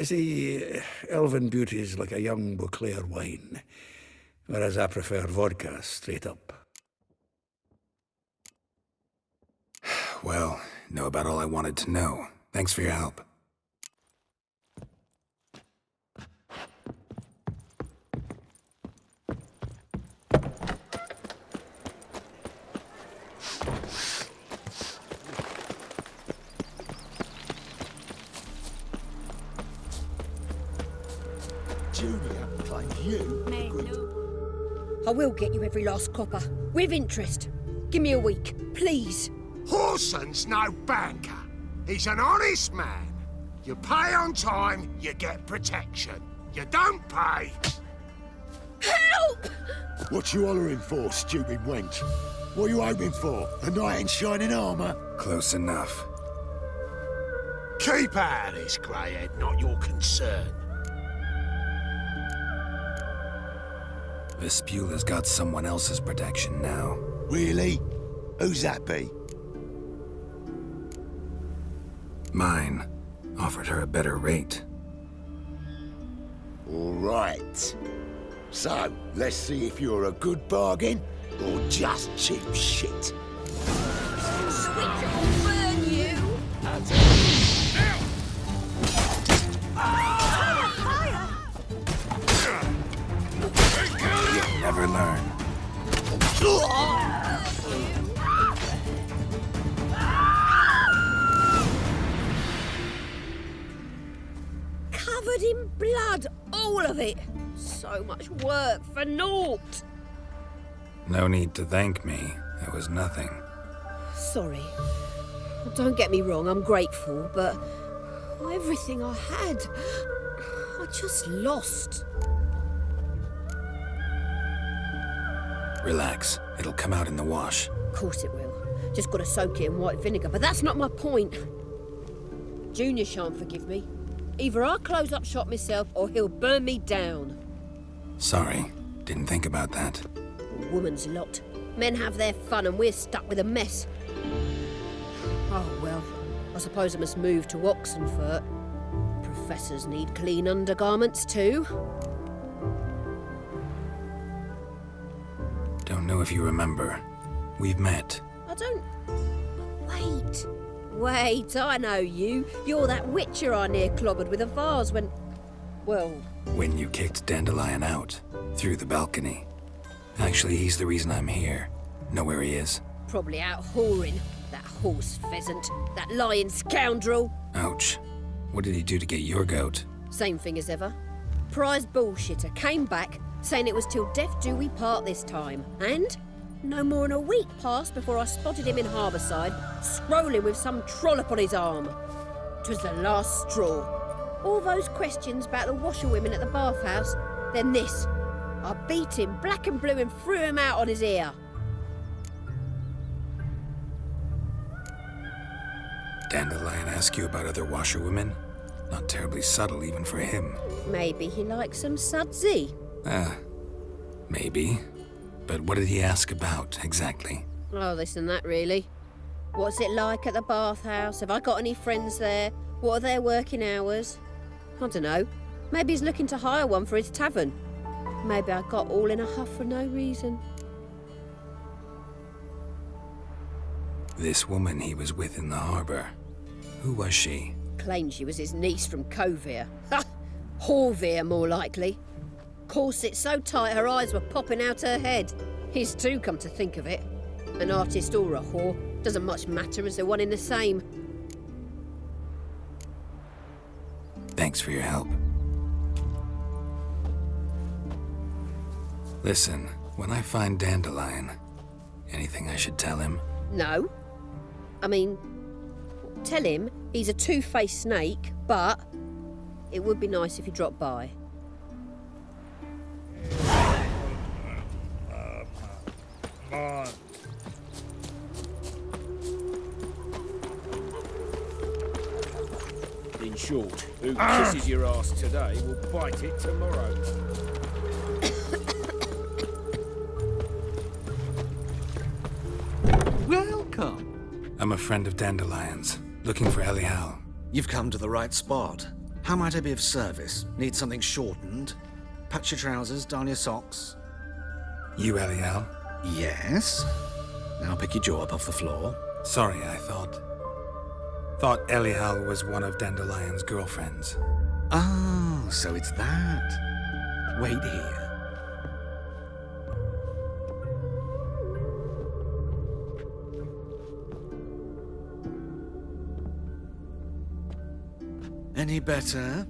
See, elven beauty's like a young Beauclair wine, whereas I prefer vodka straight up.
Well, know about all I wanted to know. Thanks for your help.
Julia, claims you.
I will get you every last copper, with interest. Give me a week, please.
Horson's no banker. He's an honest man. You pay on time, you get protection. You don't pay...
Help!
What you hollering for, stupid wench? What you hoping for? A knight in shining armour?
Close enough.
Keep out of this, greyhead, not your concern.
Vespula's got someone else's protection now.
Really? Who's that be?
Mine. Offered her a better rate.
All right. So, let's see if you're a good bargain or just cheap shit.
Switch will burn you!
You'll never learn.
Covered in blood, all of it. So much work for naught.
No need to thank me. There was nothing.
Sorry. Don't get me wrong, I'm grateful, but everything I had, I just lost.
Relax. It'll come out in the wash.
Of course it will. Just gotta soak it in white vinegar, but that's not my point. Junior shan't forgive me. Either I'll close up shop myself or he'll burn me down.
Sorry. Didn't think about that.
Woman's lot. Men have their fun and we're stuck with a mess. Oh well, I suppose I must move to Oxenfurt. Professors need clean undergarments too.
Don't know if you remember. We've met.
I don't... Wait, I know you. You're that witcher I near clobbered with a vase when... Well...
When you kicked Dandelion out. Through the balcony. Actually, he's the reason I'm here. Know where he is?
Probably out whoring. That horse pheasant. That lying scoundrel.
Ouch. What did he do to get your goat?
Same thing as ever. Prize bullshitter came back, saying it was till death do we part this time. And no more than a week passed before I spotted him in Harbourside, scrolling with some trollop on his arm. 'Twas the last straw. All those questions about the washerwomen at the bathhouse, then this. I beat him black and blue and threw him out on his ear.
Dandelion ask you about other washerwomen? Not terribly subtle even for him.
Maybe he likes some sudsy.
Maybe. But what did he ask about, exactly?
Oh, this and that, really. What's it like at the bathhouse? Have I got any friends there? What are their working hours? I don't know. Maybe he's looking to hire one for his tavern. Maybe I got all in a huff for no reason.
This woman he was with in the harbour. Who was she?
Claimed she was his niece from Kovir. Ha! Horvir, more likely. Corset so tight her eyes were popping out her head. His too, come to think of it. An artist or a whore. Doesn't much matter as they're one in the same.
Thanks for your help. Listen, when I find Dandelion, anything I should tell him?
No. I mean, tell him he's a two-faced snake, but it would be nice if he dropped by.
In short, who kisses your ass today will bite it tomorrow.
Welcome.
I'm a friend of Dandelion's, looking for Elial.
You've come to the right spot. How might I be of service? Need something shortened? Patch your trousers, darn your socks.
You Elial?
Yes. Now pick your jaw up off the floor.
Sorry, I thought Elial was one of Dandelion's girlfriends.
Oh, so it's that. Wait here. Any better?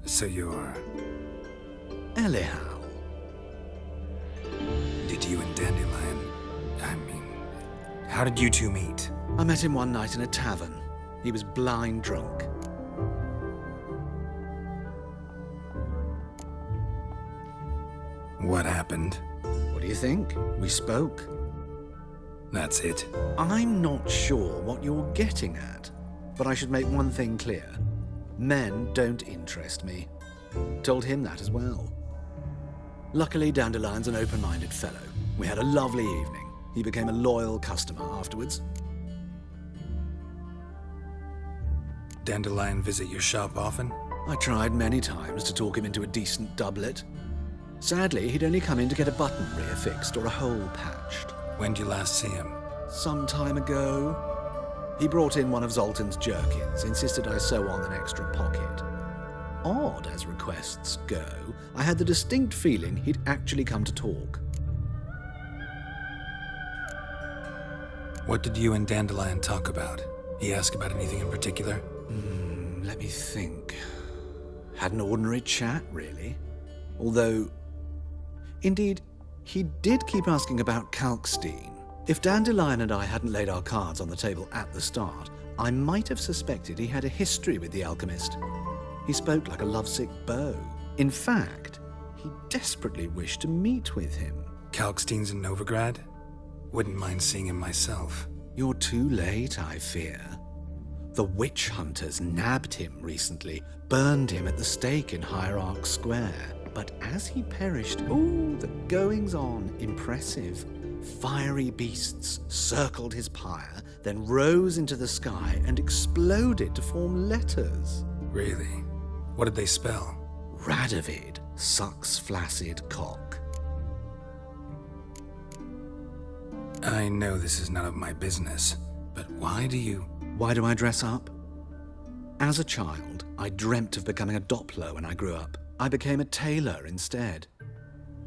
So you're...
Elial.
Did you and Dandelion... how did you two meet?
I met him one night in a tavern. He was blind drunk.
What happened?
What do you think? We spoke.
That's it.
I'm not sure what you're getting at, but I should make one thing clear. Men don't interest me. Told him that as well. Luckily, Dandelion's an open-minded fellow. We had a lovely evening. He became a loyal customer afterwards.
Dandelion visit your shop often?
I tried many times to talk him into a decent doublet. Sadly, he'd only come in to get a button rear fixed or a hole patched.
When did you last see him?
Some time ago. He brought in one of Zoltan's jerkins, insisted I sew on an extra pocket. Odd as requests go, I had the distinct feeling he'd actually come to talk.
What did you and Dandelion talk about? He asked about anything in particular?
Let me think. Had an ordinary chat, really. Although, indeed, He did keep asking about Kalkstein. If Dandelion and I hadn't laid our cards on the table at the start, I might have suspected he had a history with the alchemist. He spoke like a lovesick beau. In fact, he desperately wished to meet with him.
Kalkstein's in Novigrad? Wouldn't mind seeing him myself.
You're too late, I fear. The witch hunters nabbed him recently, burned him at the stake in Hierarch Square. But as he perished, the goings-on impressive. Fiery beasts circled his pyre, then rose into the sky and exploded to form letters.
Really? What did they spell?
Radovid sucks flaccid cock.
I know this is none of my business, but why do I
dress up? As a child, I dreamt of becoming a Doppler when I grew up. I became a tailor instead.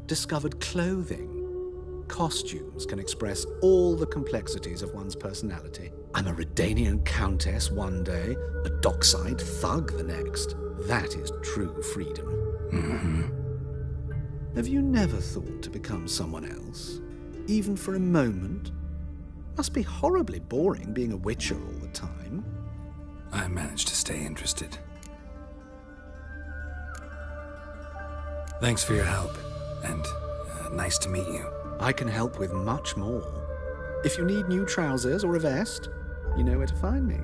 Discovered clothing. Costumes can express all the complexities of one's personality. I'm a Redanian countess one day, a dockside thug the next. That is true freedom.
Mm-hmm.
Have you never thought to become someone else? Even for a moment? Must be horribly boring being a witcher all the time.
I managed to stay interested. Thanks for your help, and nice to meet you.
I can help with much more. If you need new trousers or a vest, you know where to find me.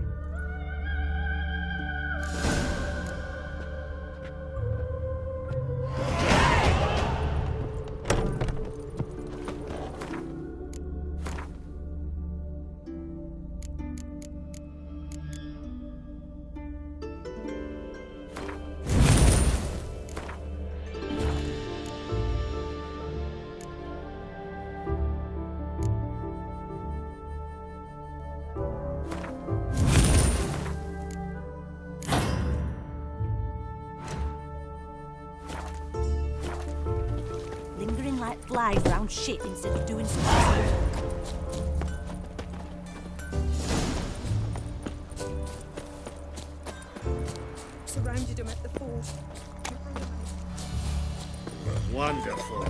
Lingering like flies round shit instead of doing some work.
Surrounded him at the fort.
Wonderful.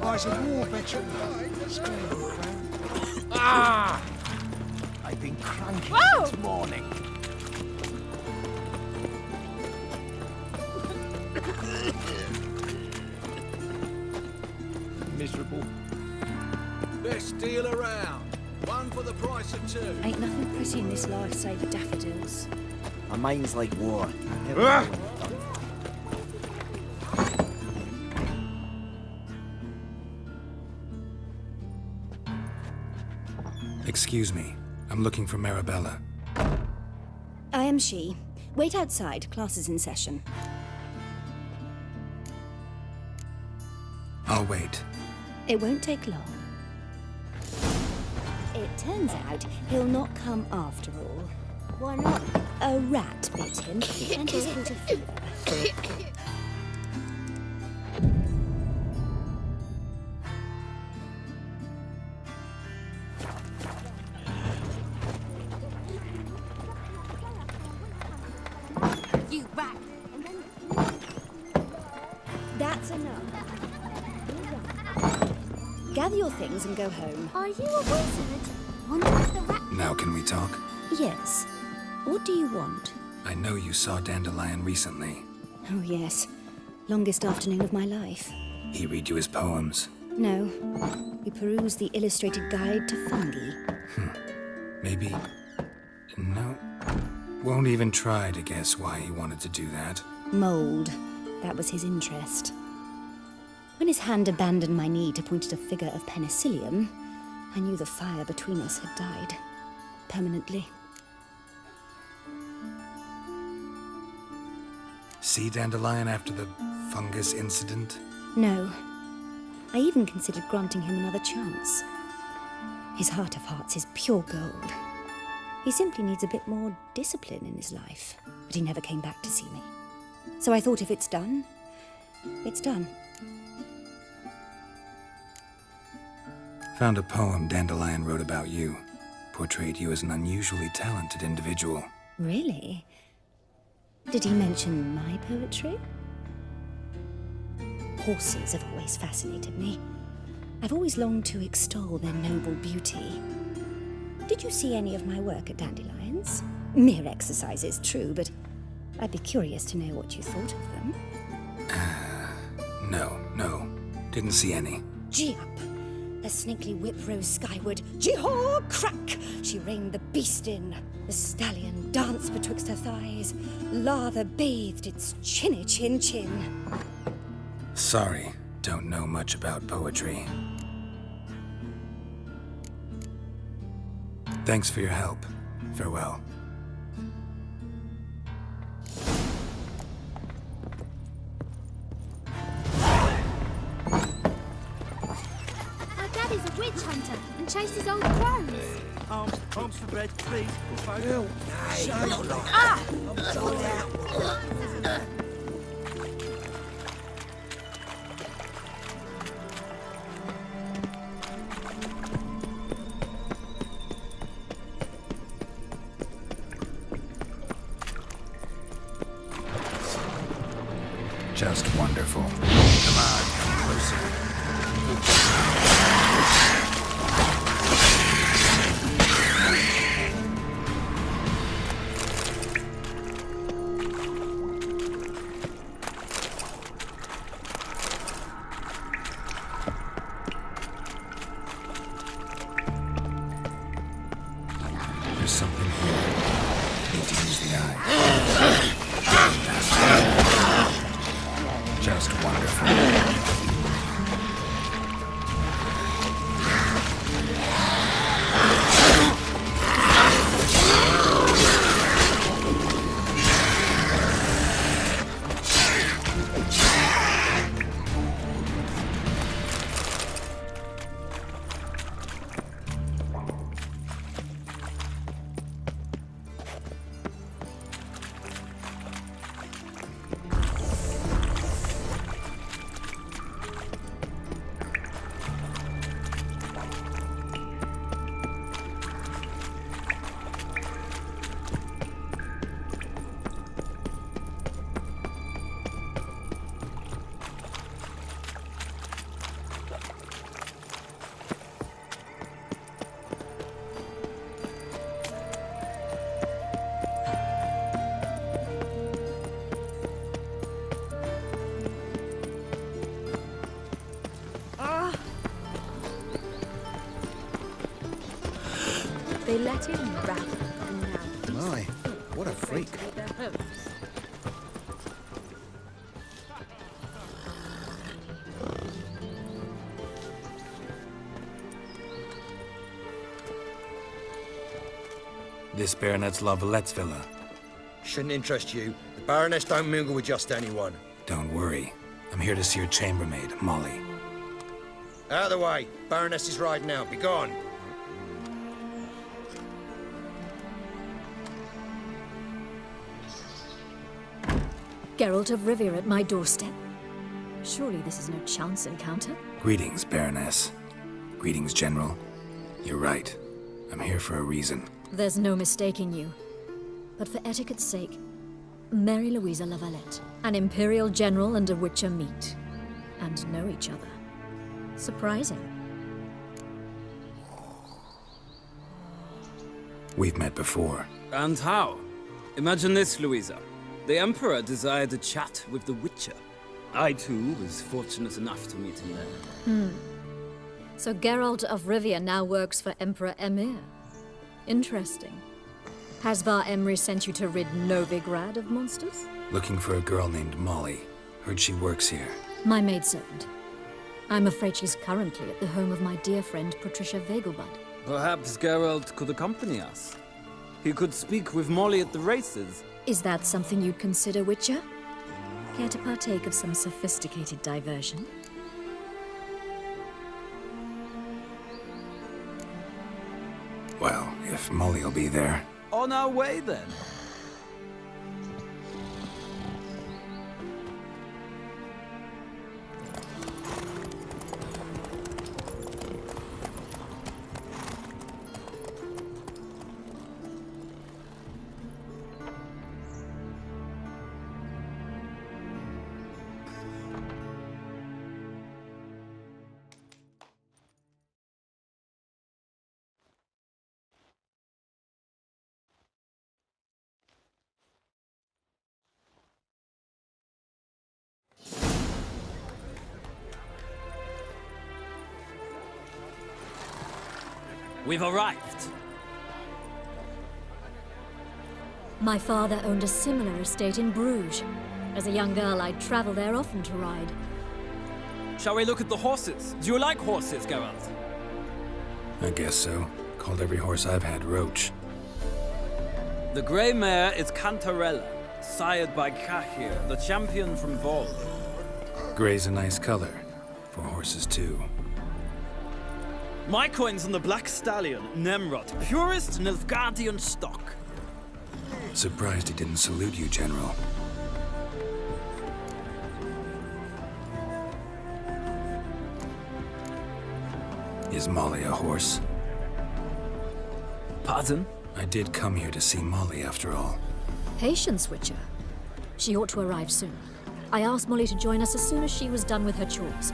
I was a war veteran.
Ah!
I've been cranky
Whoa!
morning.
Miserable.
Best deal around. One for the price of two.
Ain't nothing pretty in this life save daffodils.
My mind's like war. I never
Ah!
know when it's done.
Excuse me. I'm looking for Marabella.
I am she. Wait outside. Class is in session.
I'll wait.
It won't take long. It turns out he'll not come after all. Why not? A rat bit him, and he's caught a fever.
You rat!
That's enough. Gather your things and go home.
Are you a wizard? Wonder if the rat...
Now can we talk?
Yes. What do you want?
I know you saw Dandelion recently.
Oh, yes. Longest afternoon of my life.
He read you his poems.
No. We perused the illustrated guide to fungi.
Maybe... No. Won't even try to guess why he wanted to do that.
Mold. That was his interest. When his hand abandoned my knee to point at a figure of penicillium, I knew the fire between us had died. Permanently.
See Dandelion after the fungus incident?
No. I even considered granting him another chance. His heart of hearts is pure gold. He simply needs a bit more discipline in his life. But he never came back to see me. So I thought if it's done, it's done.
Found a poem Dandelion wrote about you. Portrayed you as an unusually talented individual.
Really? Did he mention my poetry? Horses have always fascinated me. I've always longed to extol their noble beauty. Did you see any of my work at Dandelions? Mere exercises, true, but I'd be curious to know what you thought of them.
No. Didn't see any.
Gee up! A snaky whip rose skyward. Gee-haw! Crack! She reined the beast in. The stallion danced betwixt her thighs. Lather bathed its chinny chin.
Sorry, don't know much about poetry. Thanks for your help. Farewell.
Our daddy's a witch hunter and chases old crows.
Arms for bread, please.
Well,
Just wonderful. Come on, come closer. There's something here. Need to use the eye. Just wonderful.
They let him rap, and now
My, what a freak.
their homes.
This Baronet's La Vallette's villa.
shouldn't interest you. The Baroness don't mingle with just anyone.
Don't worry. I'm here to see your chambermaid, Molly.
Out of the way. Baroness is riding out. Be gone.
Geralt of Rivia at my doorstep. Surely this is no chance encounter.
Greetings, Baroness. Greetings, General. You're right. I'm here for a reason.
There's no mistaking you. But for etiquette's sake, Mary Louisa La Valette, an Imperial General and a Witcher meet. And know each other. Surprising.
We've met before.
And how? Imagine this, Louisa. The Emperor desired a chat with the Witcher. I, too, was fortunate enough to meet him there.
So Geralt of Rivia now works for Emperor Emir. Interesting. Has Var Emry sent you to rid Novigrad of monsters?
Looking for a girl named Molly. Heard she works here.
My maidservant. I'm afraid she's currently at the home of my dear friend Patricia Vegelbud.
Perhaps Geralt could accompany us. He could speak with Molly at the races.
Is that something you'd consider, Witcher? Care to partake of some sophisticated diversion?
Well, if Molly'll be there.
On our way, then. We've arrived.
My father owned a similar estate in Bruges. As a young girl, I'd travel there often to ride.
Shall we look at the horses? Do you like horses, Geralt?
I guess so. Called every horse I've had Roach.
The grey mare is Cantarella, sired by Kahir, the champion from Vol.
Grey's a nice color. For horses, too.
My coin's on the Black Stallion, Nemrod, purest Nilfgaardian stock.
Surprised he didn't salute you, General. Is Molly a horse?
Pardon?
I did come here to see Molly, after all.
Patience, Witcher. She ought to arrive soon. I asked Molly to join us as soon as she was done with her chores.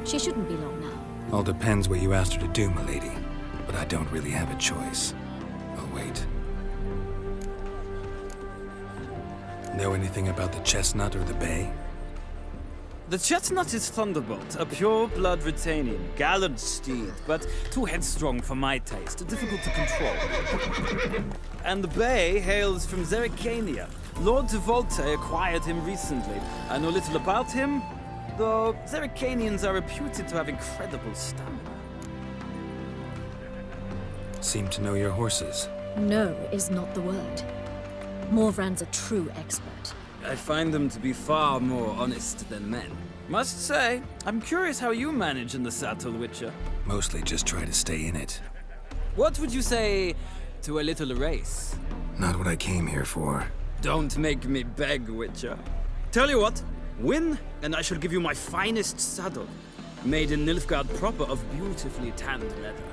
She shouldn't be long now.
All depends what you asked her to do, milady. But I don't really have a choice. Oh, wait. Know anything about the chestnut or the bay?
The chestnut is Thunderbolt, a pure-blood Retanian, gallant steed, but too headstrong for my taste, difficult to control. And the bay hails from Zerrikania. Lord de Volte acquired him recently. I know little about him, though Zerrikanians are reputed to have incredible stamina.
Seem to know your horses.
No is not the word. Morvrand's a true expert.
I find them to be far more honest than men. Must say, I'm curious how you manage in the saddle, Witcher.
Mostly just try to stay in it.
What would you say to a little race?
Not what I came here for.
Don't make me beg, Witcher. Tell you what, win, and I shall give you my finest saddle. Made in Nilfgaard proper of beautifully tanned leather.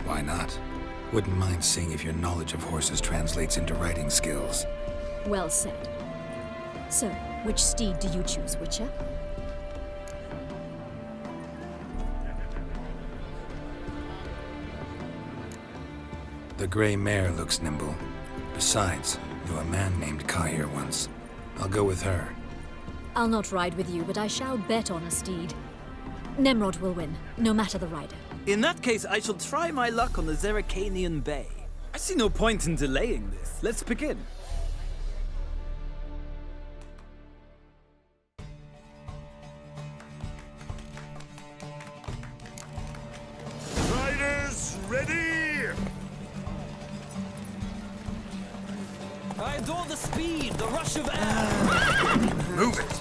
Why not? Wouldn't mind seeing if your knowledge of horses translates into riding skills.
Well said. So, which steed do you choose, Witcher?
The gray mare looks nimble. Besides, knew a man named Kahir once. I'll go with her.
I'll not ride with you, but I shall bet on a steed. Nemrod will win, no matter the rider.
In that case, I shall try my luck on the Zerrikanian Bay. I see no point in delaying this. Let's begin.
Riders, ready!
I adore the speed, the rush of air.
Move it!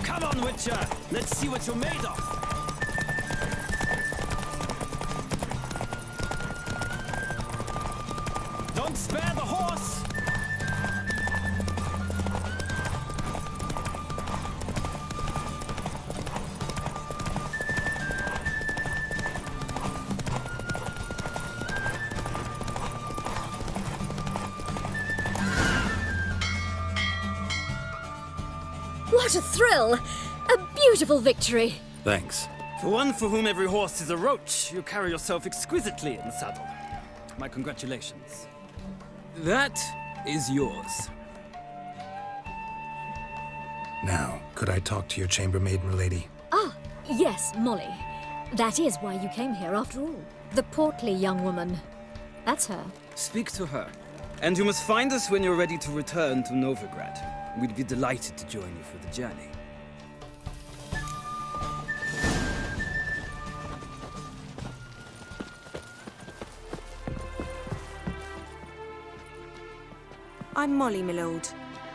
Come on, Witcher! Let's see what you're made of! Don't spare the horse!
What a thrill! A beautiful victory!
Thanks.
For one for whom every horse is a roach, you carry yourself exquisitely in the saddle. My congratulations. That is yours.
Now, could I talk to your chambermaid, milady?
Ah, yes, Molly. That is why you came here after all. The portly young woman. That's her.
Speak to her. And you must find us when you're ready to return to Novigrad. We'd be delighted to join you for the journey.
I'm Molly, my lord.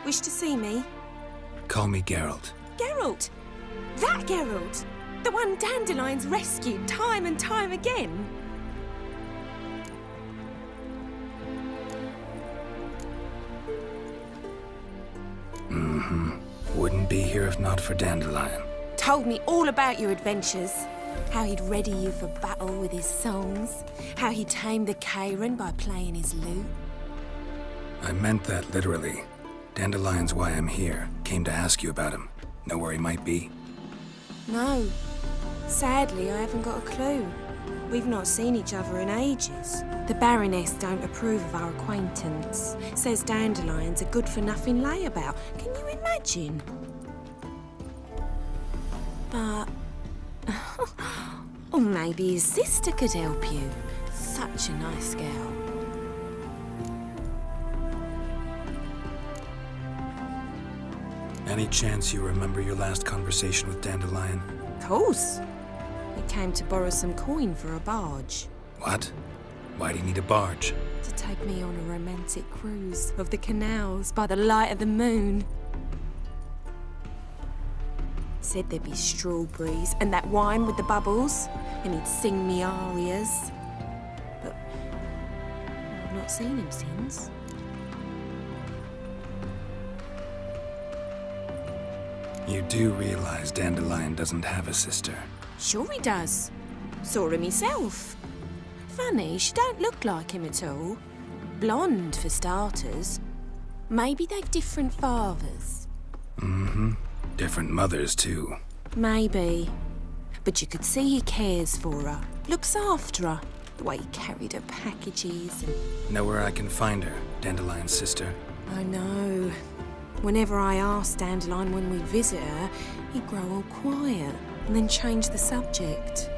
Wish to see me?
Call me Geralt.
Geralt! That Geralt! The one Dandelion's rescued time and time again!
Mm-hmm. Wouldn't be here if not for Dandelion.
Told me all about your adventures. How he'd ready you for battle with his songs. How he tamed the Karen by playing his lute.
I meant that literally. Dandelion's why I'm here. Came to ask you about him. Know where he might be?
No. Sadly, I haven't got a clue. We've not seen each other in ages. The Baroness don't approve of our acquaintance. Says Dandelion's a good-for-nothing layabout. Can you imagine? But... or maybe his sister could help you. Such a nice girl.
Any chance you remember your last conversation with Dandelion?
Of course. He came to borrow some coin for a barge.
What? Why do you need a barge?
To take me on a romantic cruise of the canals by the light of the moon. Said there'd be strawberries and that wine with the bubbles, and he'd sing me arias. But I've not seen him since.
You do realize Dandelion doesn't have a sister.
Sure he does. Saw him himself. Funny, she don't look like him at all. Blonde, for starters. Maybe they've different fathers.
Mm-hmm. Different mothers, too.
Maybe. But you could see he cares for her. Looks after her. The way he carried her packages and...
Know where I can find her, Dandelion's sister?
I know. Whenever I asked Dandelion when we visit her, he'd grow all quiet and then change the subject.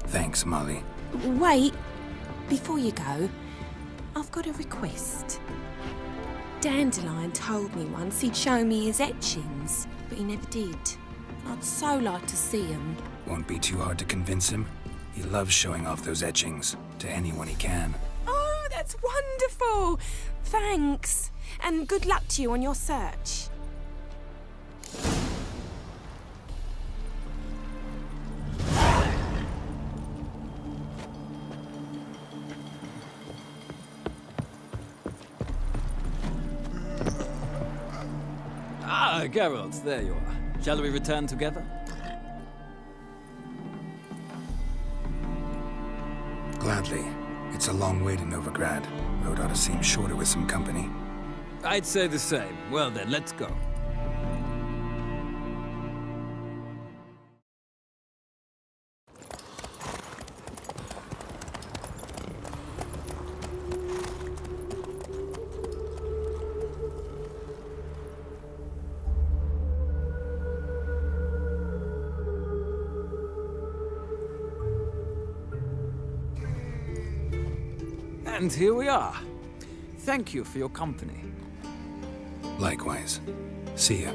Thanks, Molly.
Wait, before you go, I've got a request. Dandelion told me once he'd show me his etchings, but he never did. I'd so like to see them.
Won't be too hard to convince him. He loves showing off those etchings to anyone he can.
Oh, that's wonderful! Thanks, and good luck to you on your search.
Ah, Geralt, there you are. Shall we return together?
Gladly. It's a long way to Novigrad. Road ought to seem shorter with some company.
I'd say the same. Well then, let's go. And here we are. Thank you for your company.
Likewise. See ya.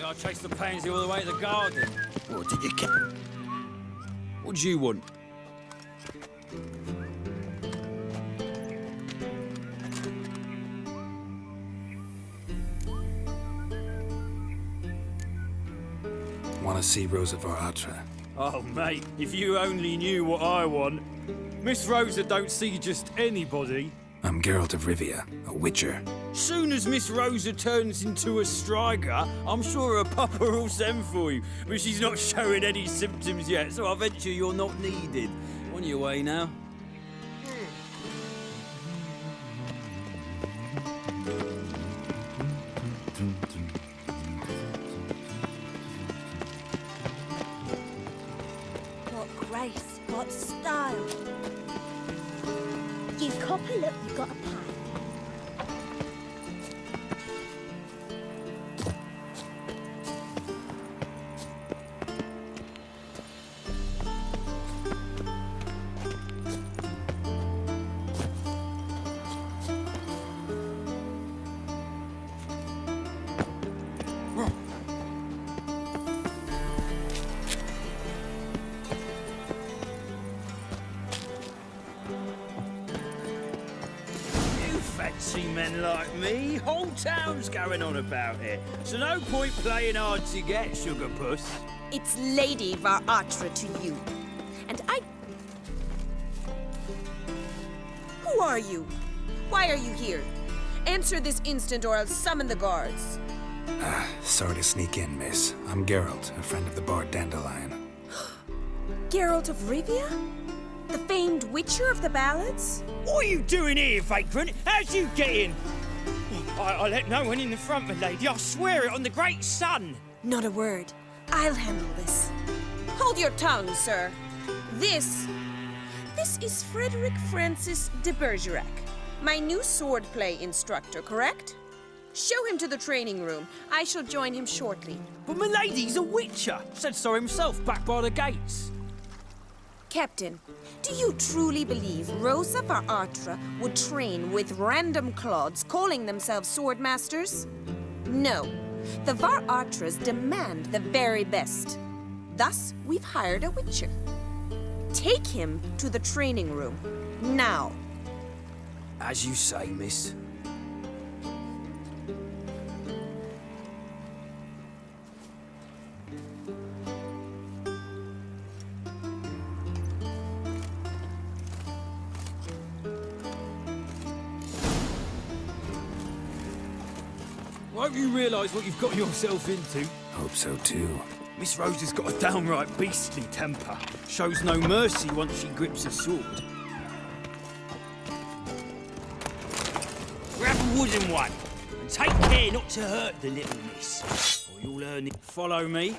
I chased the pansy all the way to the garden.
What did you get?
What do you want?
Want to see Rosa var Atra?
Oh, mate, if you only knew what I want. Miss Rosa don't see just anybody.
I'm Geralt of Rivia, a witcher.
Soon as Miss Rosa turns into a striker, I'm sure her papa will send for you. But she's not showing any symptoms yet, so I venture you're not needed. On your way now.
What grace, what style. You copper, look, you got a pie.
see men like me. Whole town's going on about it. So no point playing hard to get, sugar puss.
It's Lady Var Atra to you. And I... Who are you? Why are you here? Answer this instant or I'll summon the guards.
Sorry to sneak in, miss. I'm Geralt, a friend of the bard Dandelion.
Geralt of Rivia? The famed witcher of the ballads?
What are you doing here, vagrant? How'd you get in? I let no one in the front, my lady. I swear it on the great sun.
Not a word. I'll handle this. Hold your tongue, sir. This is Frederick Francis de Bergerac, my new swordplay instructor, correct? Show him to the training room. I shall join him shortly.
But my lady's a witcher. Said so himself back by the gates.
Captain, do you truly believe Rosa Var Atra would train with random clods calling themselves sword masters? No. The Var Atras demand the very best. Thus, we've hired a witcher. Take him to the training room, now.
As you say, miss.
Won't you realise what you've got yourself into?
Hope so too.
Miss Rosa's got a downright beastly temper. Shows no mercy once she grips a sword.
Grab a wooden one, and take care not to hurt the little miss, or you'll learn it.
Follow me.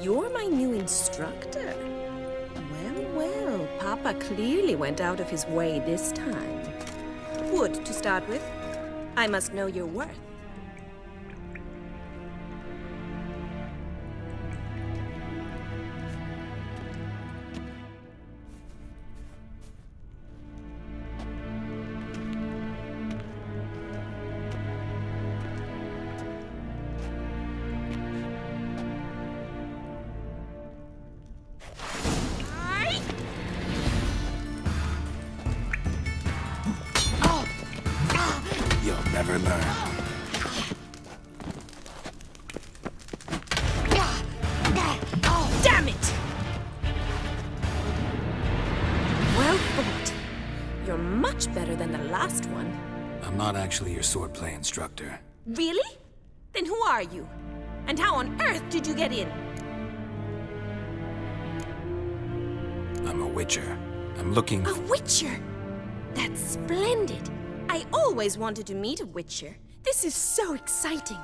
You're my new instructor? Well, Papa clearly went out of his way this time. Wood, to start with. I must know your worth.
You'll never learn.
Damn it! Well fought. You're much better than the last one.
I'm not actually your swordplay instructor.
Really? Then who are you? And how on earth did you get in?
I'm a witcher. I'm looking...
A witcher? That's splendid. I always wanted to meet a witcher. This is so exciting.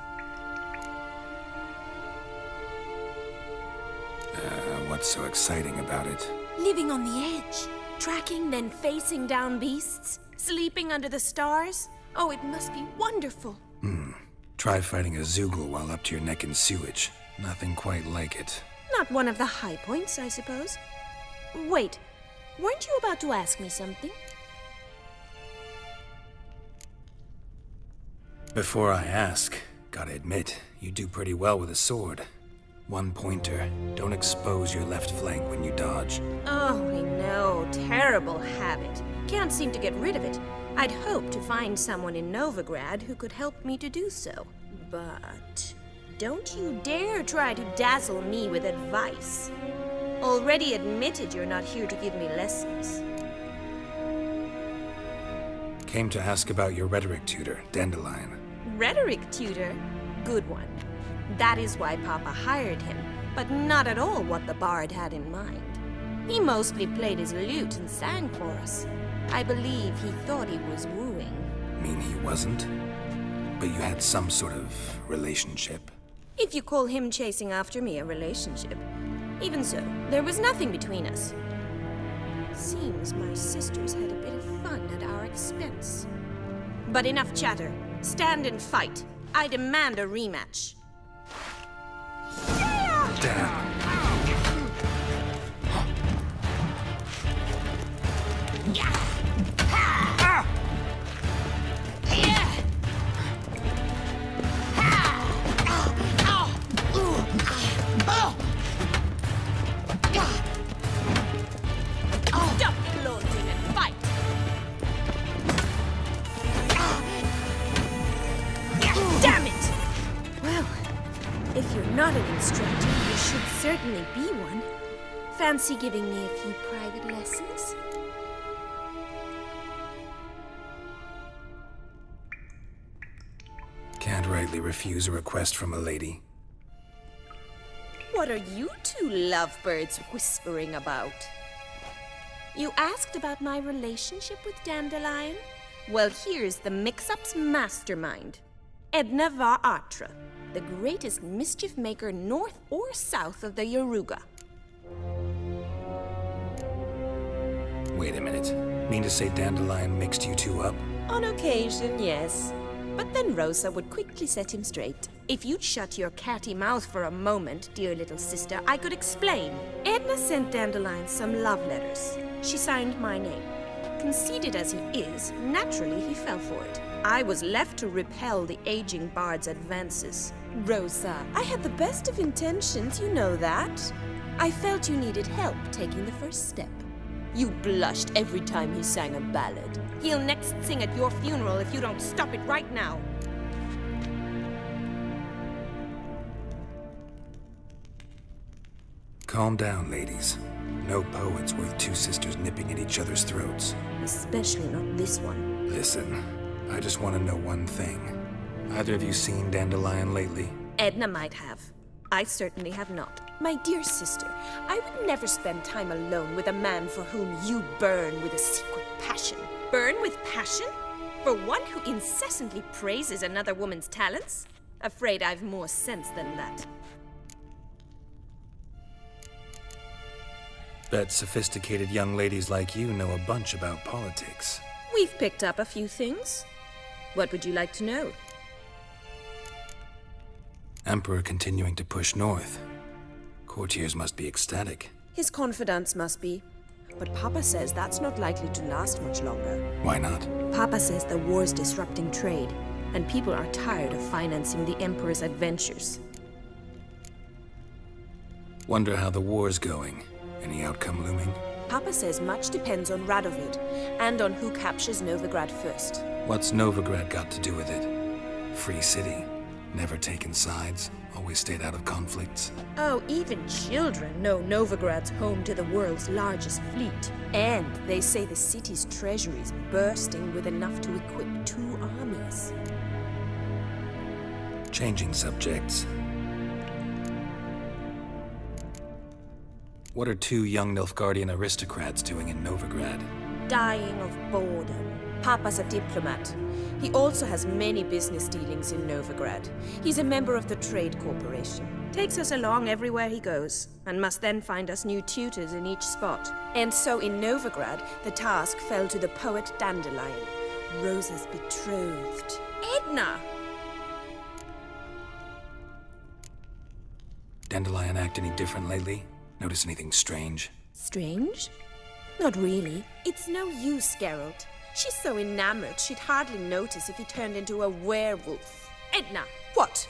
What's so exciting about it?
Living on the edge. Tracking, then facing down beasts. Sleeping under the stars. Oh, it must be wonderful.
Try fighting a Zoogle while up to your neck in sewage. Nothing quite like it.
Not one of the high points, I suppose. Wait, weren't you about to ask me something?
Before I ask, gotta admit, you do pretty well with a sword. One pointer. Don't expose your left flank when you dodge.
Oh, I know. Terrible habit. Can't seem to get rid of it. I'd hoped to find someone in Novigrad who could help me to do so. But don't you dare try to dazzle me with advice. Already admitted you're not here to give me lessons.
Came to ask about your rhetoric tutor, Dandelion.
Rhetoric tutor? Good one. That is why Papa hired him, but not at all what the bard had in mind. He mostly played his lute and sang for us. I believe he thought he was wooing.
Mean he wasn't? But you had some sort of relationship?
If you call him chasing after me a relationship. Even so, there was nothing between us. Seems my sisters had a bit of fun at our expense. But enough chatter. Stand and fight. I demand a rematch.
Damn.
Yeah! not an instructor, you should certainly be one. Fancy giving me a few private lessons?
Can't rightly refuse a request from a lady.
What are you two lovebirds whispering about? You asked about my relationship with Dandelion? Well, here's the mix-up's mastermind. Edna var Atra, the greatest mischief maker north or south of the Yaruga.
Wait a minute. Mean to say Dandelion mixed you two up?
On occasion, yes. But then Rosa would quickly set him straight. If you'd shut your catty mouth for a moment, dear little sister, I could explain. Edna sent Dandelion some love letters. She signed my name. Conceited as he is, naturally he fell for it. I was left to repel the aging bard's advances. Rosa, I had the best of intentions, you know that. I felt you needed help taking the first step. You blushed every time he sang a ballad. He'll next sing at your funeral if you don't stop it right now.
Calm down, ladies. No poet's worth two sisters nipping at each other's throats.
Especially not this one.
Listen, I just want to know one thing. Either of you seen Dandelion lately?
Edna might have. I certainly have not. My dear sister, I would never spend time alone with a man for whom you burn with a secret passion. Burn with passion? For one who incessantly praises another woman's talents? Afraid I've more sense than that.
Bet sophisticated young ladies like you know a bunch about politics.
We've picked up a few things. What would you like to know?
Emperor continuing to push north. Courtiers must be ecstatic.
His confidants must be. But Papa says that's not likely to last much longer.
Why not?
Papa says the war's disrupting trade, and people are tired of financing the Emperor's adventures.
Wonder how the war's going. Any outcome looming?
Papa says much depends on Radovid, and on who captures Novigrad first.
What's Novigrad got to do with it? Free city. Never taken sides. Always stayed out of conflicts.
Oh, even children know Novigrad's home to the world's largest fleet. And they say the city's treasury's bursting with enough to equip 2 armies.
Changing subjects. What are 2 young Nilfgaardian aristocrats doing in Novigrad?
Dying of boredom. Papa's a diplomat. He also has many business dealings in Novigrad. He's a member of the Trade Corporation. Takes us along everywhere he goes, and must then find us new tutors in each spot. And so in Novigrad, the task fell to the poet Dandelion, Rosa's betrothed. Edna!
Dandelion act any different lately? Notice anything strange?
Strange? Not really. It's no use, Geralt. She's so enamored she'd hardly notice if he turned into a werewolf. Edna! What?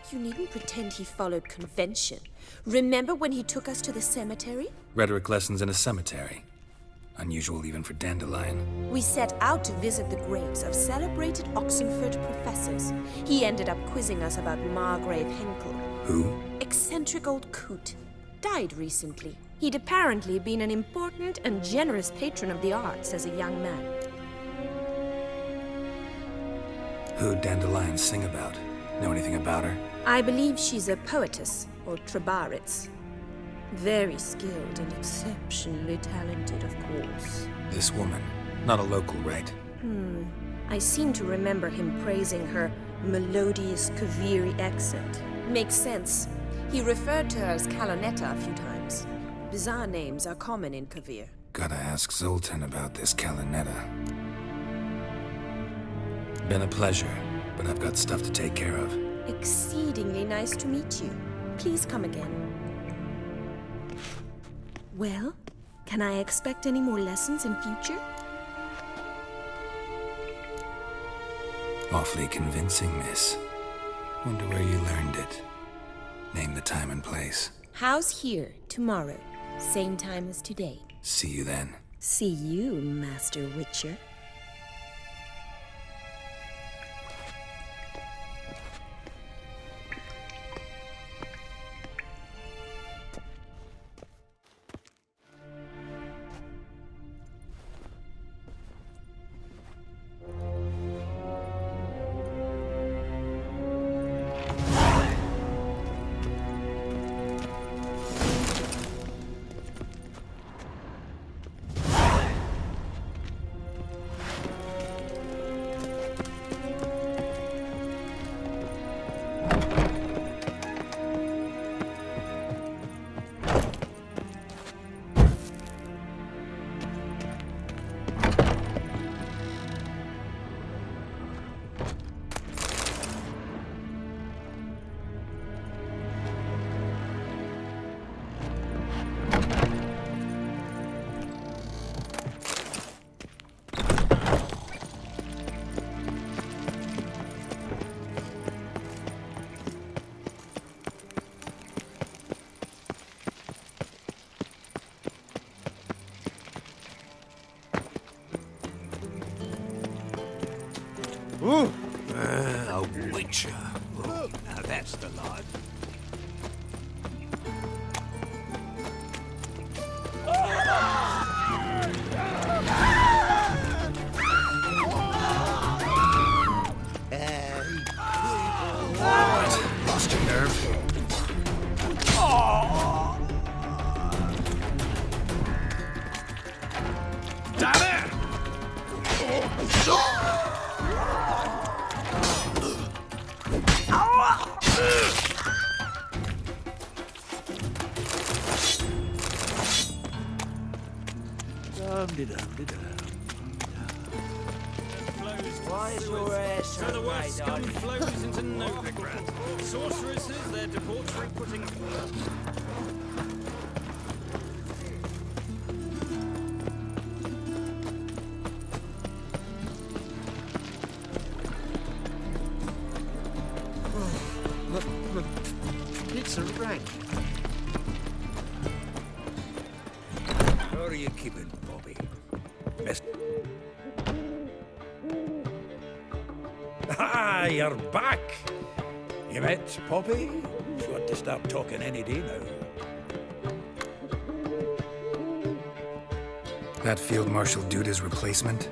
You needn't pretend he followed convention. Remember when he took us to the cemetery?
Rhetoric lessons in a cemetery. Unusual even for Dandelion.
We set out to visit the graves of celebrated Oxenford professors. He ended up quizzing us about Margrave Henkel.
Who?
Eccentric old coot. Died recently. He'd apparently been an important and generous patron of the arts as a young man.
Who'd Dandelion sing about? Know anything about her?
I believe she's a poetess, or Trebaritz. Very skilled and exceptionally talented, of course.
This woman. Not a local, right?
I seem to remember him praising her melodious Kaviri accent. Makes sense. He referred to her as Kalonetta a few times. Bizarre names are common in Kavir.
Gotta ask Zoltan about this Kalonetta. Been a pleasure, but I've got stuff to take care of.
Exceedingly nice to meet you. Please come again. Well, can I expect any more lessons in future?
Awfully convincing, miss. Wonder where you learned it. Name the time and place.
House here, tomorrow. Same time as today.
See you then.
See you, Master Witcher.
A witcher. Oh, now that's the life.
Lost your nerve?
Damn it!
Why is your hair so
So the worst
red,
scum
darling?
flows into Novigrad. Sorceresses, their debauchery putting...
It's a rank. How are you keeping, Bobby? Best. Ah, you're back. You met Poppy? She ought to start talking any day now.
That Field Marshal Duda's replacement?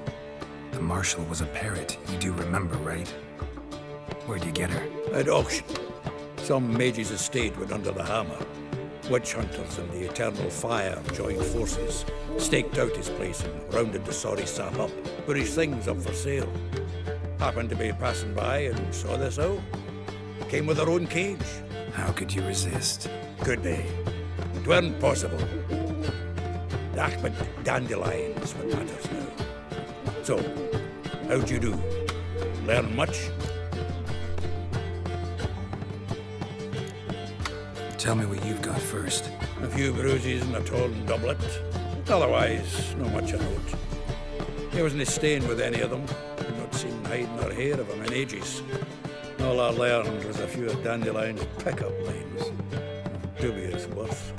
The Marshal was a parrot, you do remember, right? Where'd you get her?
At auction. Some mage's estate went under the hammer. Witch hunters and the Eternal Fire joined forces, staked out his place and rounded the sorry sap up, put his things up for sale. Happened to be passing by and saw this out. Came with her own cage.
How could you resist?
Could they? It weren't possible. But dandelions what matters now. So, how'd you do? Learn much?
Tell me what you've got first.
A few bruises and a torn doublet. Otherwise, not much of note. He wasn't staying with any of them. I'd not seen hide nor hair of him in ages. All I learned was a few of Dandelion's pick-up lines. Dubious worth.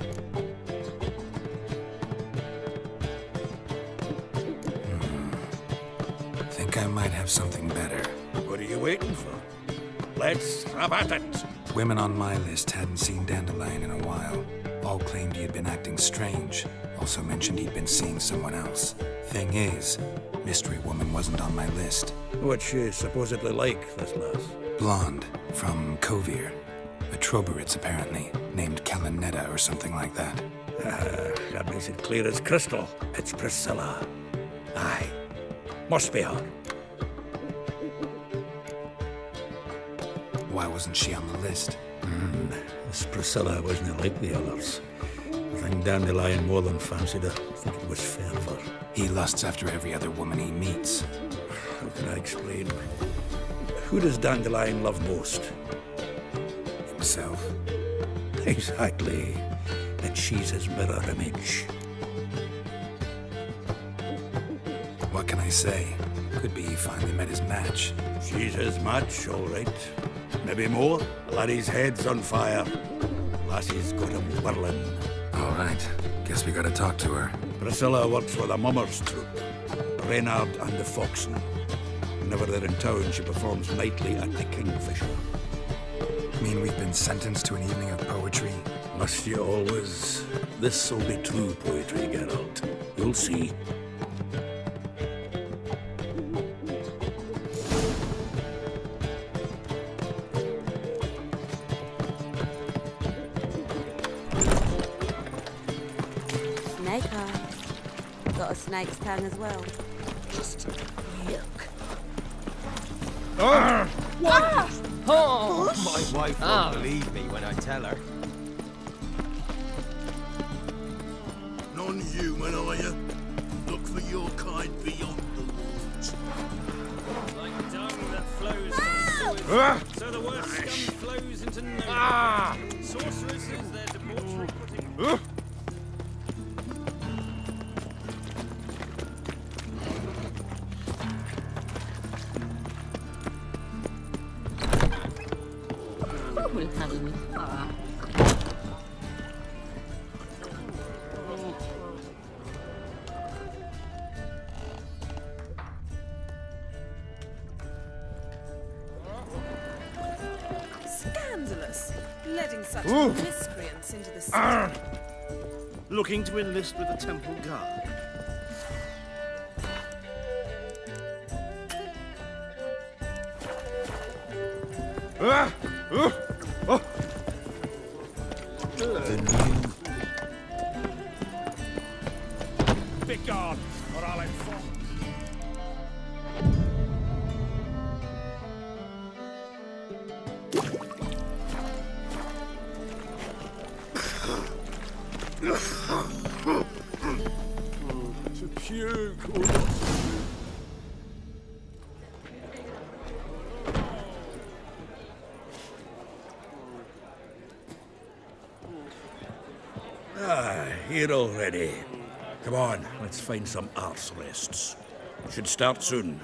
Think I might have something better.
What are you waiting for? Let's have at it!
Women on my list hadn't seen Dandelion in a while. All claimed he had been acting strange. Also mentioned he'd been seeing someone else. Thing is, Mystery Woman wasn't on my list.
What's she supposedly like, this lass?
Blonde, from Kovir. A Troberitz, apparently, named Kalanetta or something like that.
That makes it clear as crystal. It's Priscilla. Aye. Must be her.
Why wasn't she on the list?
This Priscilla wasn't like the others. I think Dandelion more than fancied her. I think it was fervour.
He lusts after every other woman he meets.
How can I explain? Who does Dandelion love most?
Himself.
Exactly. And she's his mirror image.
What can I say? Could be he finally met his match.
She's his match, all right. Maybe more. Laddie's head's on fire. Lassie's got him whirling.
All right. Guess we gotta talk to her.
Priscilla works with a mummers troupe. Reynard and the Foxen. Whenever they're in town, she performs nightly at the Kingfisher.
Mean we've been sentenced to an evening of poetry?
Must you always? This'll be true poetry, Geralt. You'll see.
Snake eye. Got a snake's tongue as well. Just look.
What? Oh,
Bush?
my wife won't believe me when I tell her.
Non-human, are you? Look for your kind beyond the walls.
Like dung that flows from sewers, so the worst scum flows into Novigrad. Sorceresses, their debauchery putting...
scandalous, letting such
Ooh.
miscreants into the city.
Looking to enlist with the Temple Guard. Ah! Oh! Begone, or I'll inform. To puke or not.
Here already. Come on, let's find some arse rests. Should start soon.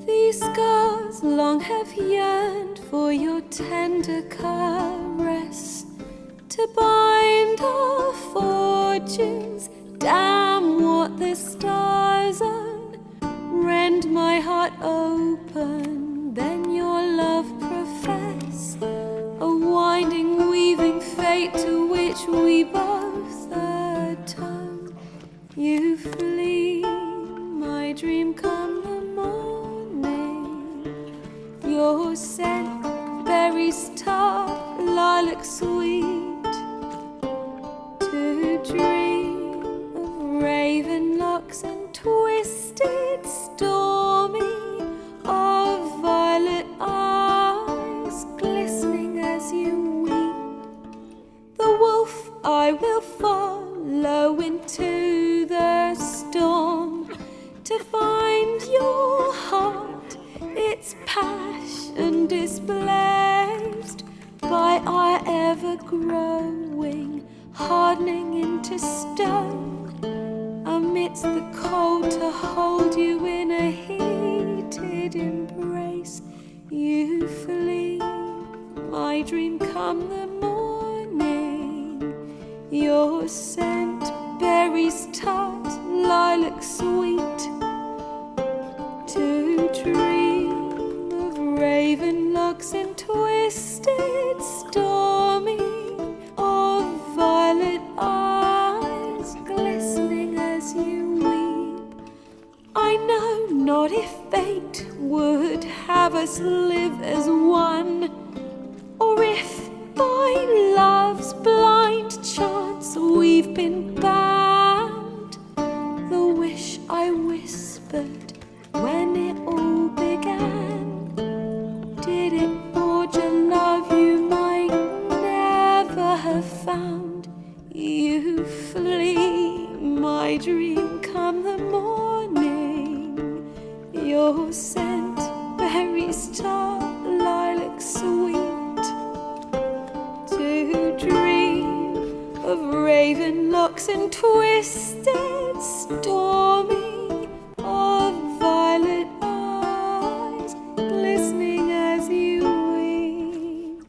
These scars long have yearned for your tender caress, to bind our fortunes. Damn what the stars own. Rend my heart open, then your love profess, a winding, weaving fate to which we both atone. You flee, my dream come the morning. Your scent, berries tart, lilac sweet. To dream of raven locks and twisted, stormy, of violet eyes glistening as you weep. The wolf I will follow into the storm, to find your heart, its passion displaced by our ever-growing, hardening into stone. Amidst the cold, to hold you in a heated embrace. You flee, my dream come the morning. Your scent, berries tart, lilac sweet. To dream of raven locks and twisted, stormy, of violet eyes glistening as you weep. I know not if fate would have us live as one, or if by love's blind chance we've been bound. The wish I whispered when it all began, did it forge a love you might never have found? You flee, my dream come the morning. Your scent, berries tart, lilac sweet. To dream of raven locks and twisted, stormy, of violet eyes glistening as you weep.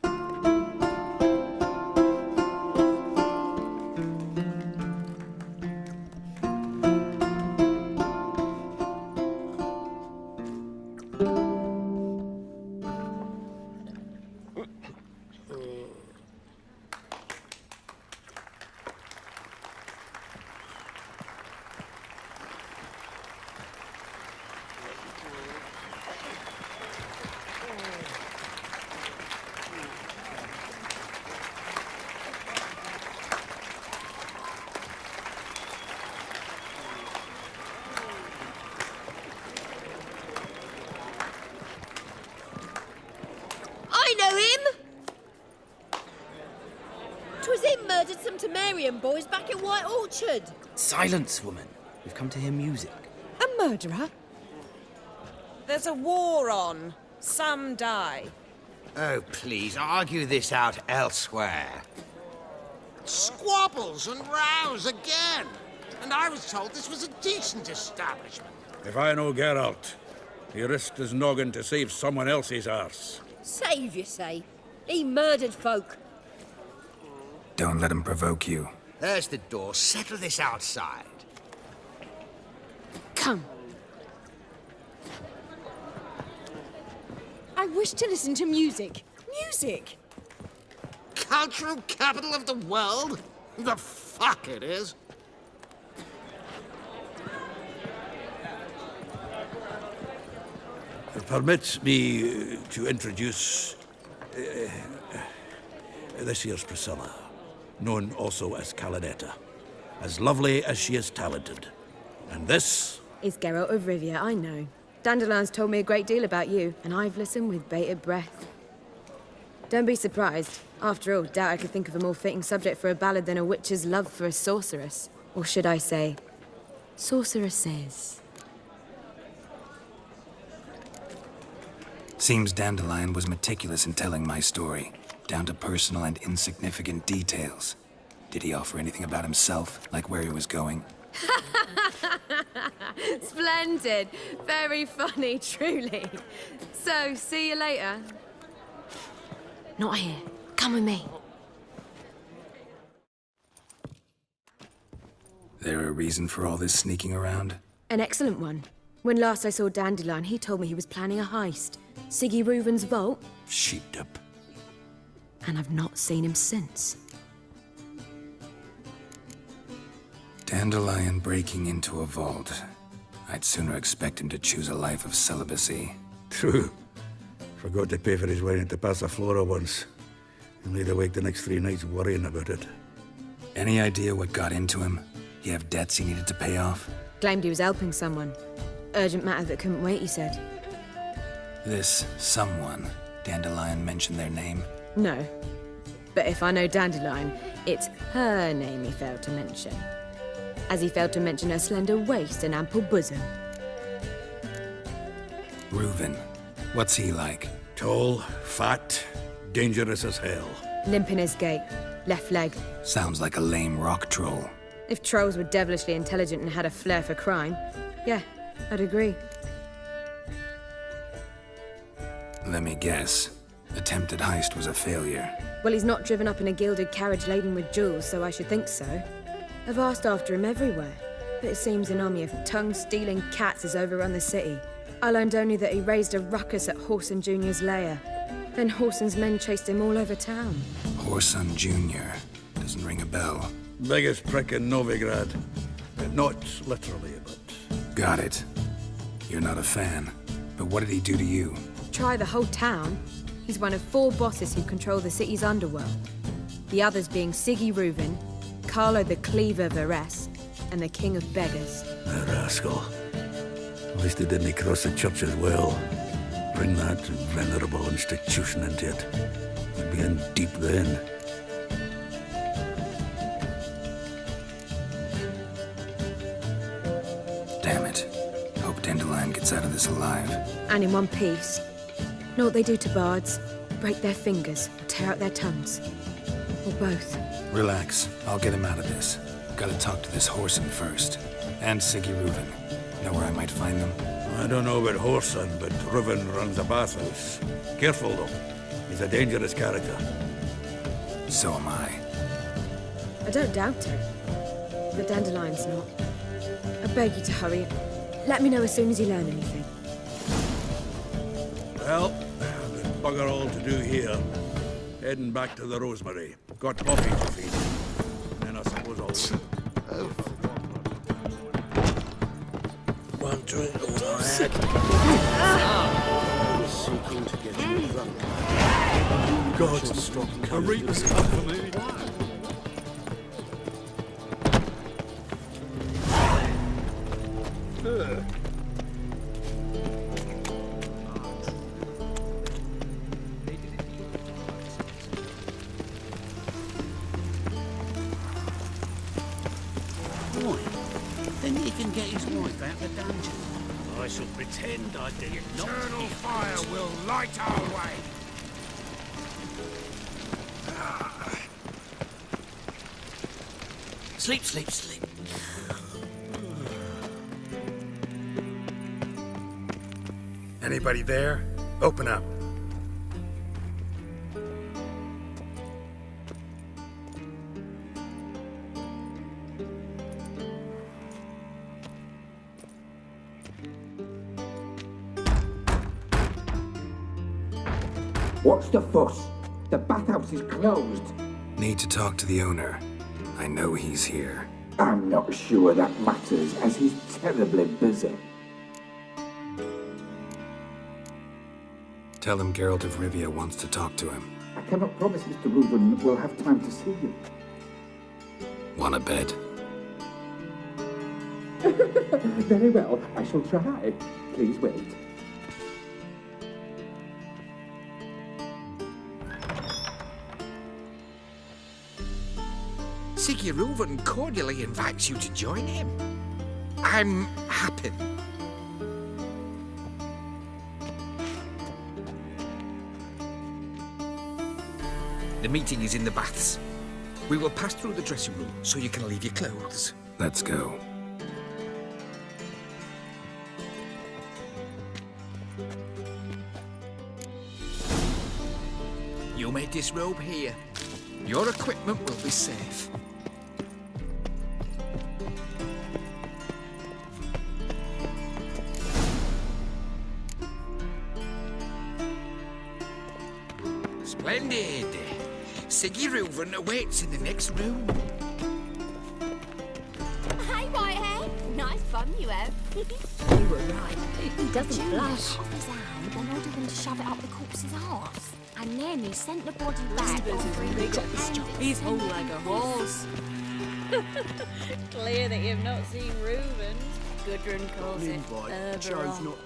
Marion boys back at White Orchard.
Silence, woman. We've come to hear music.
A murderer? There's a war on. Some die.
Oh, please, argue this out elsewhere.
Squabbles and rows again. And I was told this was a decent establishment.
If I know Geralt, he risked his noggin to save someone else's arse.
Save, you say? He murdered folk.
Don't let him provoke you.
There's the door. Settle this outside.
Come. I wish to listen to music. Music!
Cultural capital of the world? The fuck it is.
Permit me to introduce this here's Priscilla, known also as Calinetta. As lovely as she is talented. And this?
Is Geralt of Rivia, I know. Dandelion's told me a great deal about you, and I've listened with bated breath. Don't be surprised. After all, doubt I could think of a more fitting subject for a ballad than a witch's love for a sorceress. Or should I say, sorceresses.
Seems Dandelion was meticulous in telling my story, down to personal and insignificant details. Did he offer anything about himself, like where he was going?
Splendid. Very funny, truly. So, see you later. Not here. Come with me.
There a reason for all this sneaking around?
An excellent one. When last I saw Dandelion, he told me he was planning a heist. Siggy Reuven's vault.
Sheep-dip.
And I've not seen him since.
Dandelion breaking into a vault. I'd sooner expect him to choose a life of celibacy.
True. Forgot to pay for his wine at the Passaflora once. And laid awake the next 3 nights worrying about it.
Any idea what got into him? He have debts he needed to pay off?
Claimed he was helping someone. Urgent matter that couldn't wait, he said.
This someone, Dandelion mentioned their name?
No. But if I know Dandelion, it's her name he failed to mention. As he failed to mention her slender waist and ample bosom.
Reuven. What's he like?
Tall, fat, dangerous as hell.
Limp in his gait. Left leg.
Sounds like a lame rock troll.
If trolls were devilishly intelligent and had a flair for crime, yeah, I'd agree.
Let me guess. Attempted heist was a failure.
Well, he's not driven up in a gilded carriage laden with jewels, so I should think so. I've asked after him everywhere, but it seems an army of tongue-stealing cats has overrun the city. I learned only that he raised a ruckus at Whoreson Jr.'s lair. Then Whoreson's men chased him all over town.
Whoreson Jr. Doesn't ring a bell.
Biggest prick in Novigrad. Not literally, but...
Got it. You're not a fan. But what did he do to you?
Try the whole town. He's one of 4 bosses who control the city's underworld. The others being Siggy Reuven, Carlo the Cleaver Varese, and the King of Beggars.
A rascal. At least he didn't cross the church as well. Bring that venerable institution into it. We'd be in deep then.
Damn it. Hope Dandelion gets out of this alive.
And in one piece. Know what they do to bards? Break their fingers, or tear out their tongues. Or both.
Relax. I'll get him out of this. Gotta talk to this Whoreson first. And Siggy Reuven. Know where I might find them?
I don't know about Whoreson, but Reuven runs a bathhouse. Careful, though. He's a dangerous character.
So am I.
I don't doubt it. But Dandelion's not. I beg you to hurry. Let me know as soon as you learn anything.
Well, there's bugger all to do here. Heading back to the Rosemary. Got Offie to feed. Then I suppose I'll...
One drink all I had. I was seeking to get you drunk.
God, a reaper's come for me.
his wife out the dungeon. I shall pretend I did not.
Eternal fire will light our way.
Sleep, sleep, sleep.
Anybody there? Open up.
What's the fuss? The bathhouse is closed.
Need to talk to the owner. I know he's here.
I'm not sure that matters, as he's terribly busy.
Tell him Geralt of Rivia wants to talk to him.
I cannot promise Mr. Reuven will have time to see you.
Want a bed?
Very well, I shall try. Please wait.
Siggy Reuven cordially invites you to join him. I'm happy. The meeting is in the baths. We will pass through the dressing room so you can leave your clothes.
Let's go.
You may disrobe here. Your equipment will be safe. Splendid! Siggy Reuven awaits in the next room.
Hey, Whitehead. Nice fun you have.
You were right. He doesn't blush.
Off his hand and ordered him to shove it up the corpse's arse. And then he sent the body back.
He's whole like a horse.
Clear that you've not seen Reuven. Gudrun calls it
Chose
Oberon.
not.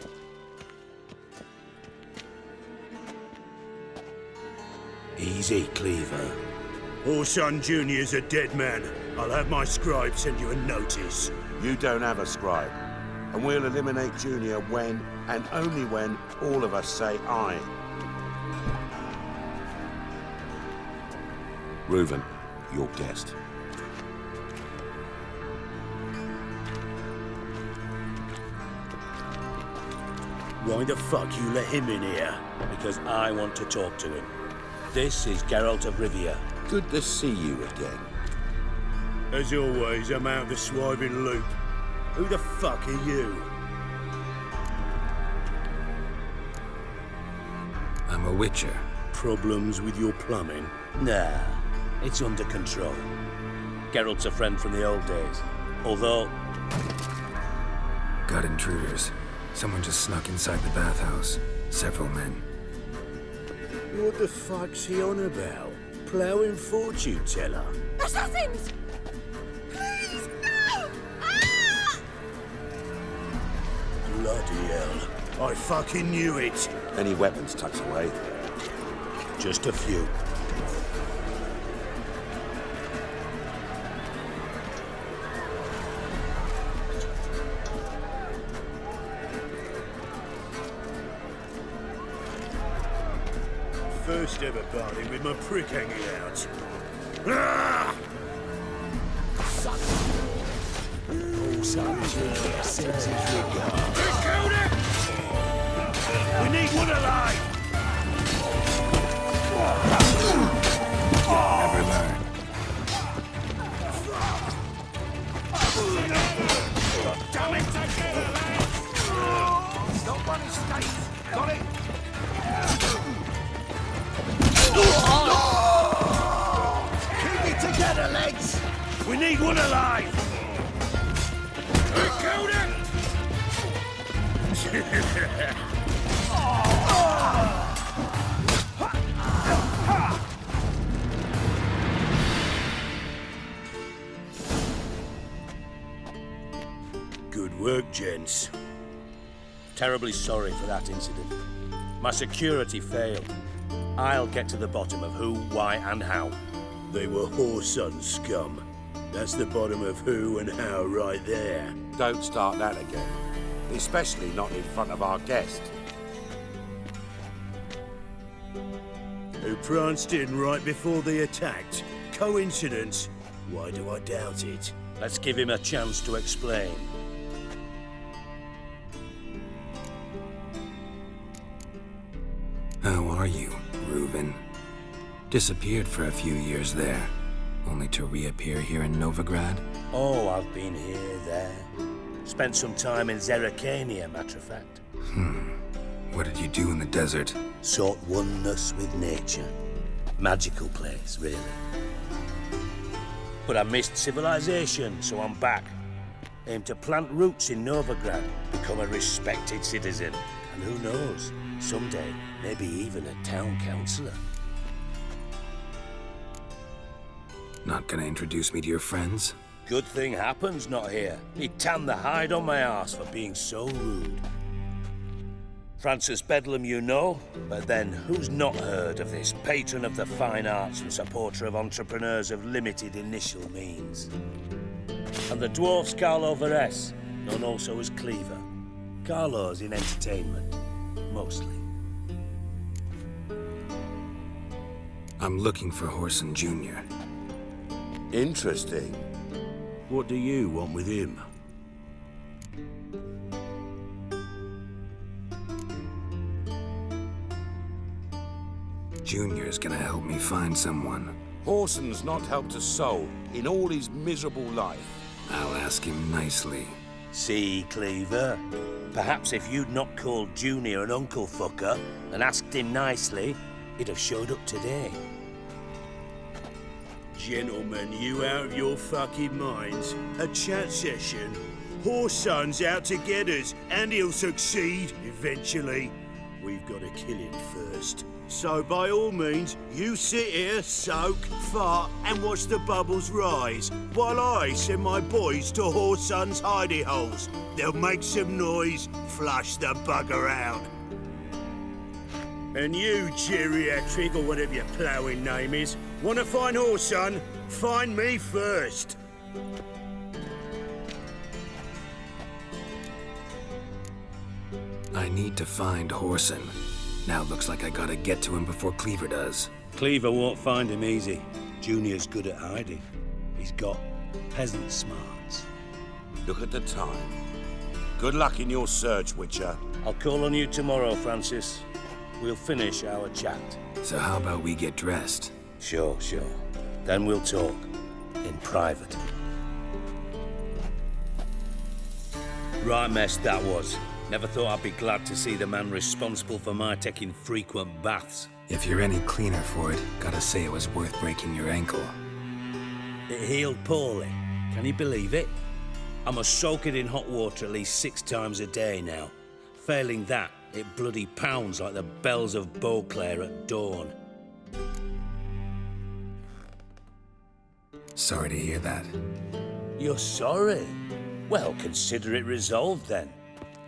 Easy, Cleaver. Orson Jr.'s a dead man. I'll have my scribe send you a notice.
You don't have a scribe. And we'll eliminate Junior when, and only when, all of us say aye. Reuven, your guest.
Why the fuck you let him in here?
Because I want to talk to him. This is Geralt of Rivia.
Good to see you again.
As always, I'm out of the swiving loop. Who the fuck are you?
I'm a witcher.
Problems with your plumbing? Nah, it's under control. Geralt's a friend from the old days. Although...
Got intruders. Someone just snuck inside the bathhouse. Several men.
What the fuck's he on about? Ploughing fortune teller?
Assassins! Please, no! Ah!
Bloody hell. I fucking knew it.
Any weapons tucked away?
Just a few. First ever party with my prick hanging out. Ah! Sends his regards. We need one alive!
Never learn.
Damn it! Not one estate! Got it! Keep it together, legs! We need one alive! We killed him! Good work, gents.
Terribly sorry for that incident. My security failed. I'll get to the bottom of who, why, and how.
They were Whoreson scum. That's the bottom of who and how right there.
Don't start that again. Especially not in front of our guest.
Who pranced in right before they attacked. Coincidence? Why do I doubt it?
Let's give him a chance to explain.
How are you, Reuven? Disappeared for a few years there, only to reappear here in Novigrad?
Oh, I've been here, there. Spent some time in Zerrikania, matter of fact.
What did you do in the desert?
Sought oneness with nature. Magical place, really. But I missed civilization, so I'm back. Aim to plant roots in Novigrad, become a respected citizen. And who knows, someday, maybe even a town councillor.
Not gonna introduce me to your friends?
Good thing Happen's not here. He'd tan the hide on my arse for being so rude. Francis Bedlam you know, but then who's not heard of this patron of the fine arts and supporter of entrepreneurs of limited initial means? And the dwarf's Carlo Veres, known also as Cleaver. Carlo's in entertainment, mostly.
I'm looking for Horson Jr.
Interesting.
What do you want with him?
Junior's gonna help me find someone.
Horson's not helped a soul in all his miserable life.
I'll ask him nicely.
See, Cleaver? Perhaps if you'd not called Junior an uncle fucker and asked him nicely, he'd have showed up today.
Gentlemen, you out of your fucking minds? A chat session? Horson's out to get us, and he'll succeed eventually. We've got to kill him first. So by all means, you sit here, soak, fart, and watch the bubbles rise, while I send my boys to Horson's hidey holes. They'll make some noise, flush the bugger out. And you, geriatric, or whatever your ploughing name is, want to find Horson? Find me first.
I need to find Horson. Now looks like I gotta get to him before Cleaver does.
Cleaver won't find him easy. Junior's good at hiding. He's got peasant smarts.
Look at the time. Good luck in your search, Witcher.
I'll call on you tomorrow, Francis. We'll finish our chat.
So how about we get dressed?
Sure. Then we'll talk. In private. Right mess that was. Never thought I'd be glad to see the man responsible for my taking frequent baths.
If you're any cleaner for it, gotta say it was worth breaking your ankle.
It healed poorly. Can you believe it? I must soak it in hot water at least 6 times a day now. Failing that, it bloody pounds like the bells of Beauclair at dawn.
Sorry to hear that.
You're sorry? Well, consider it resolved then.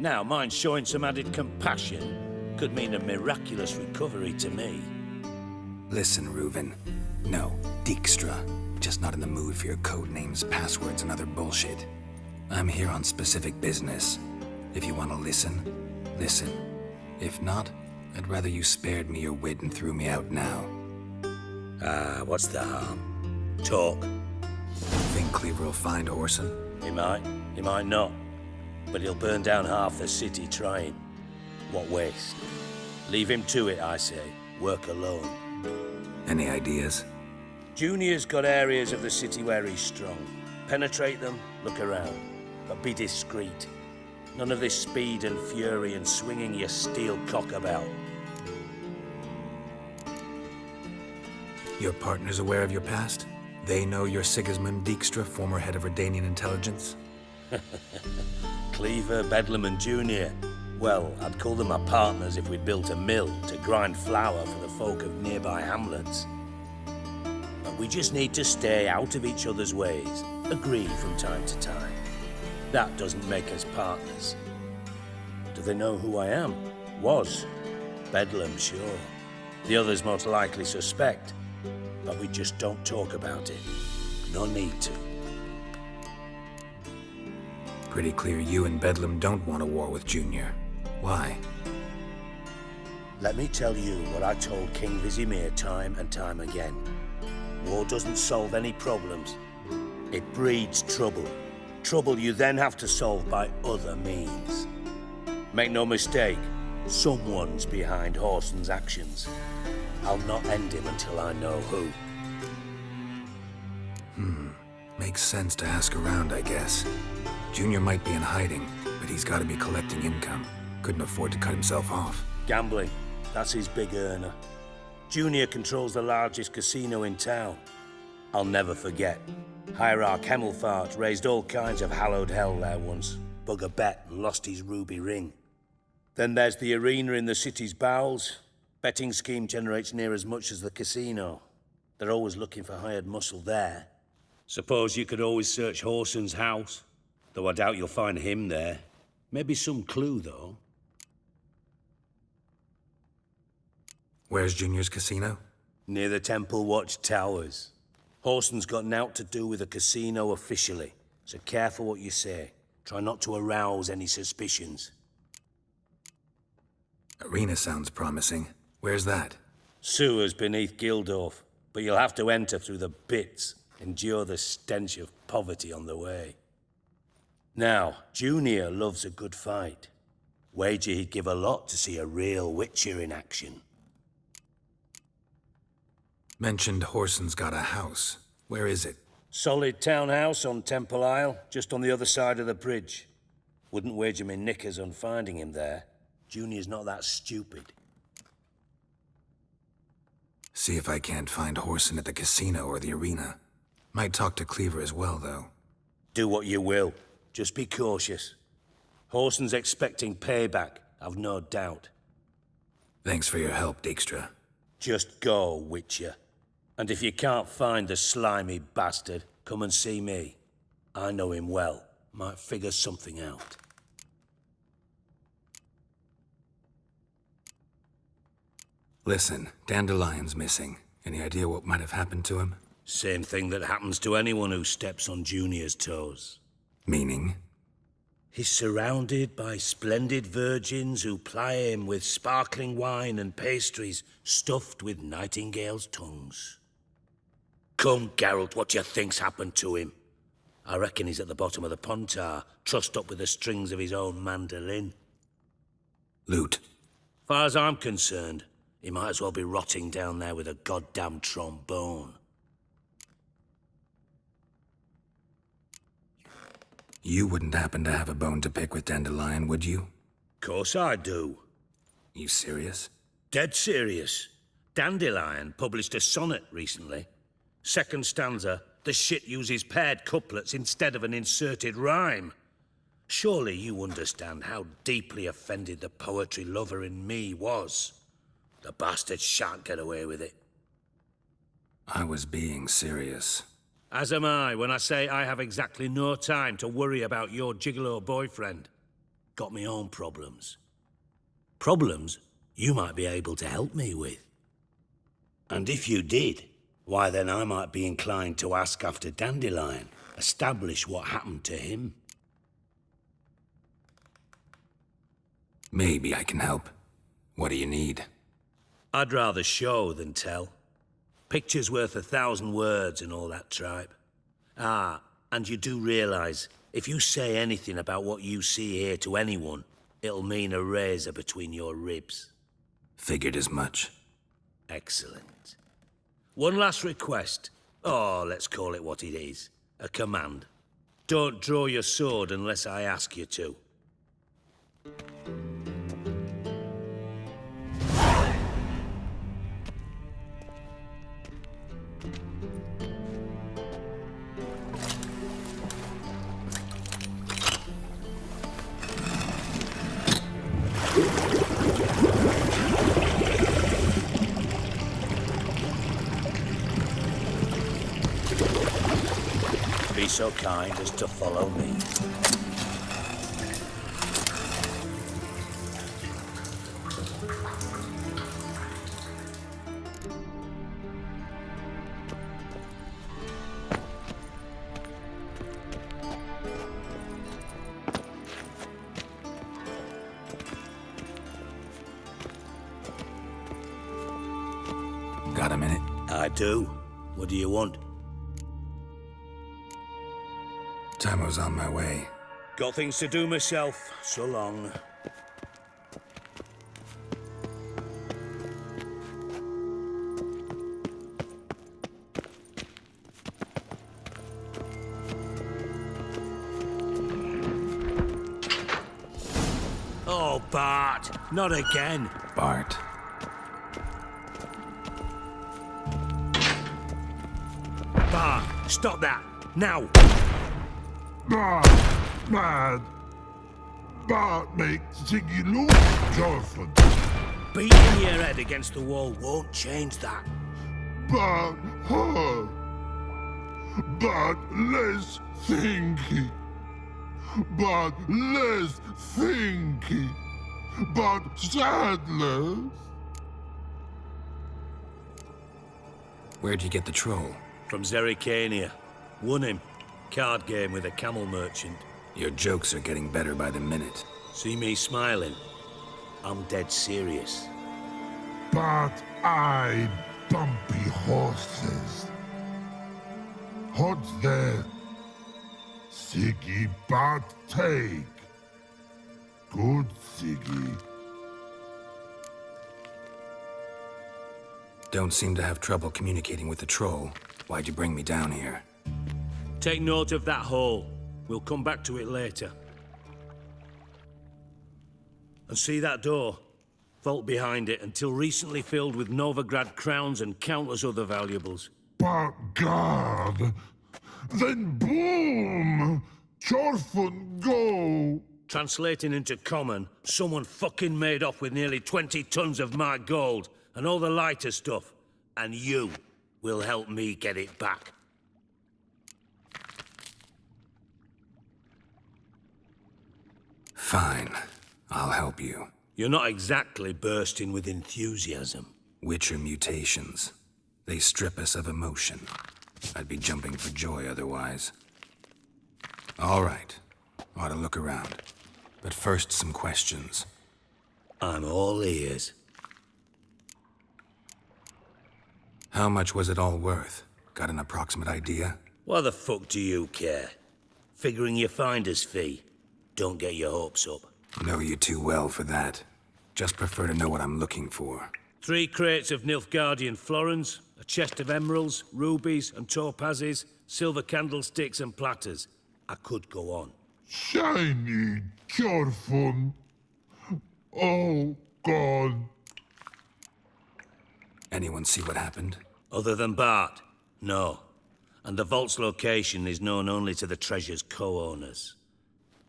Now, mind showing some added compassion could mean a miraculous recovery to me.
Listen, Reuven. No, Dijkstra. Just not in the mood for your code names, passwords, and other bullshit. I'm here on specific business. If you want to listen, listen. If not, I'd rather you spared me your wit and threw me out now.
What's the harm? Talk.
Think Cleaver will find Horson?
He might not. But he'll burn down half the city trying. What waste. Leave him to it, I say. Work alone.
Any ideas?
Junior's got areas of the city where he's strong. Penetrate them, look around. But be discreet. None of this speed and fury and swinging your steel cock about.
Your partner's aware of your past? They know you're Sigismund Dijkstra, former head of Redanian intelligence?
Cleaver, Bedlam and Junior. Well, I'd call them my partners if we'd built a mill to grind flour for the folk of nearby hamlets. But we just need to stay out of each other's ways, agree from time to time. That doesn't make us partners. Do they know who I am? Was. Bedlam, sure. The others most likely suspect. But we just don't talk about it. No need to.
pretty clear you and Bedlam don't want a war with Junior. Why?
Let me tell you what I told King Vizimir time and time again. War doesn't solve any problems. It breeds trouble. Trouble you then have to solve by other means. Make no mistake, someone's behind Whoreson's actions. I'll not end him until I know who.
Makes sense to ask around, I guess. Junior might be in hiding, but he's gotta be collecting income. Couldn't afford to cut himself off.
Gambling, that's his big earner. Junior controls the largest casino in town. I'll never forget. Hierarch Hemmelfart raised all kinds of hallowed hell there once. Bugger bet and lost his ruby ring. Then there's the arena in the city's bowels. Betting scheme generates near as much as the casino. They're always looking for hired muscle there. Suppose you could always search Whoreson's house, though I doubt you'll find him there. Maybe some clue, though.
Where's Junior's casino?
Near the Temple Watch Towers. Whoreson's got nought to do with the casino officially, so careful what you say. Try not to arouse any suspicions.
Arena sounds promising. Where's that?
Sewers beneath Gildorf, but you'll have to enter through the bits. Endure the stench of poverty on the way. Now, Junior loves a good fight. Wager he'd give a lot to see a real Witcher in action.
Mentioned Whoreson's got a house. Where is it?
Solid townhouse on Temple Isle, just on the other side of the bridge. Wouldn't wager me knickers on finding him there. Junior's not that stupid.
See if I can't find Whoreson at the casino or the arena. Might talk to Cleaver as well, though.
Do what you will. Just be cautious. Whoreson's expecting payback, I've no doubt.
Thanks for your help, Dijkstra.
Just go, Witcher. And if you can't find the slimy bastard, come and see me. I know him well. Might figure something out.
Listen, Dandelion's missing. Any idea what might have happened to him?
Same thing that happens to anyone who steps on Junior's toes.
Meaning?
He's surrounded by splendid virgins who ply him with sparkling wine and pastries stuffed with nightingales' tongues. Come, Geralt, what you think's happened to him? I reckon he's at the bottom of the Pontar, trussed up with the strings of his own mandolin.
Loot.
Far as I'm concerned, he might as well be rotting down there with a goddamn trombone.
You wouldn't happen to have a bone to pick with Dandelion, would you?
Course I do.
You serious?
Dead serious. Dandelion published a sonnet recently. Second stanza, the shit uses paired couplets instead of an inserted rhyme. Surely you understand how deeply offended the poetry lover in me was. The bastard shan't get away with it.
I was being serious.
As am I when I say I have exactly no time to worry about your gigolo boyfriend. Got me own problems. Problems you might be able to help me with. And if you did, why then I might be inclined to ask after Dandelion, establish what happened to him.
Maybe I can help. What do you need?
I'd rather show than tell. Picture's worth 1,000 words and all that tripe. Ah, and you do realize, if you say anything about what you see here to anyone, it'll mean a razor between your ribs.
Figured as much.
Excellent. One last request. Oh, let's call it what it is. A command. Don't draw your sword unless I ask you to. Be so kind as to follow me.
Got a minute?
I do. What do you want?
Tamo's on my way.
Got things to do myself. So long. Oh, Bart! Not again!
Bart.
Bart, stop that! Now!
Bad. Bart makes Ziggy look Jorford.
Beating your head against the wall won't change that.
Bart hurt. Bart less thinky. Bart less thinky. Bart sadless.
Where'd you get the troll?
From Zerrikania. Won him. Card game with a camel merchant.
Your jokes are getting better by the minute.
See me smiling? I'm dead serious.
But I bumpy horses. What's there? Siggy but take. Good Siggy.
Don't seem to have trouble communicating with the troll. Why'd you bring me down here?
Take note of that hole. We'll come back to it later. And see that door? Vault behind it, until recently filled with Novigrad crowns and countless other valuables.
But God, then boom! Chorfun go!
Translating into common, someone fucking made off with nearly 20 tons of my gold, and all the lighter stuff. And you will help me get it back.
Fine. I'll help you.
You're not exactly bursting with enthusiasm.
Witcher mutations. They strip us of emotion. I'd be jumping for joy otherwise. All right. Ought to look around. But first, some questions.
I'm all ears.
How much was it all worth? Got an approximate idea?
Why the fuck do you care? Figuring your finder's fee. Don't get your hopes up.
Know you too well for that. Just prefer to know what I'm looking for.
3 crates of Nilfgaardian florins, a chest of emeralds, rubies and topazes, silver candlesticks and platters. I could go on.
Shiny Chorfun. Oh, God.
Anyone see what happened?
Other than Bart? No. And the vault's location is known only to the treasure's co-owners.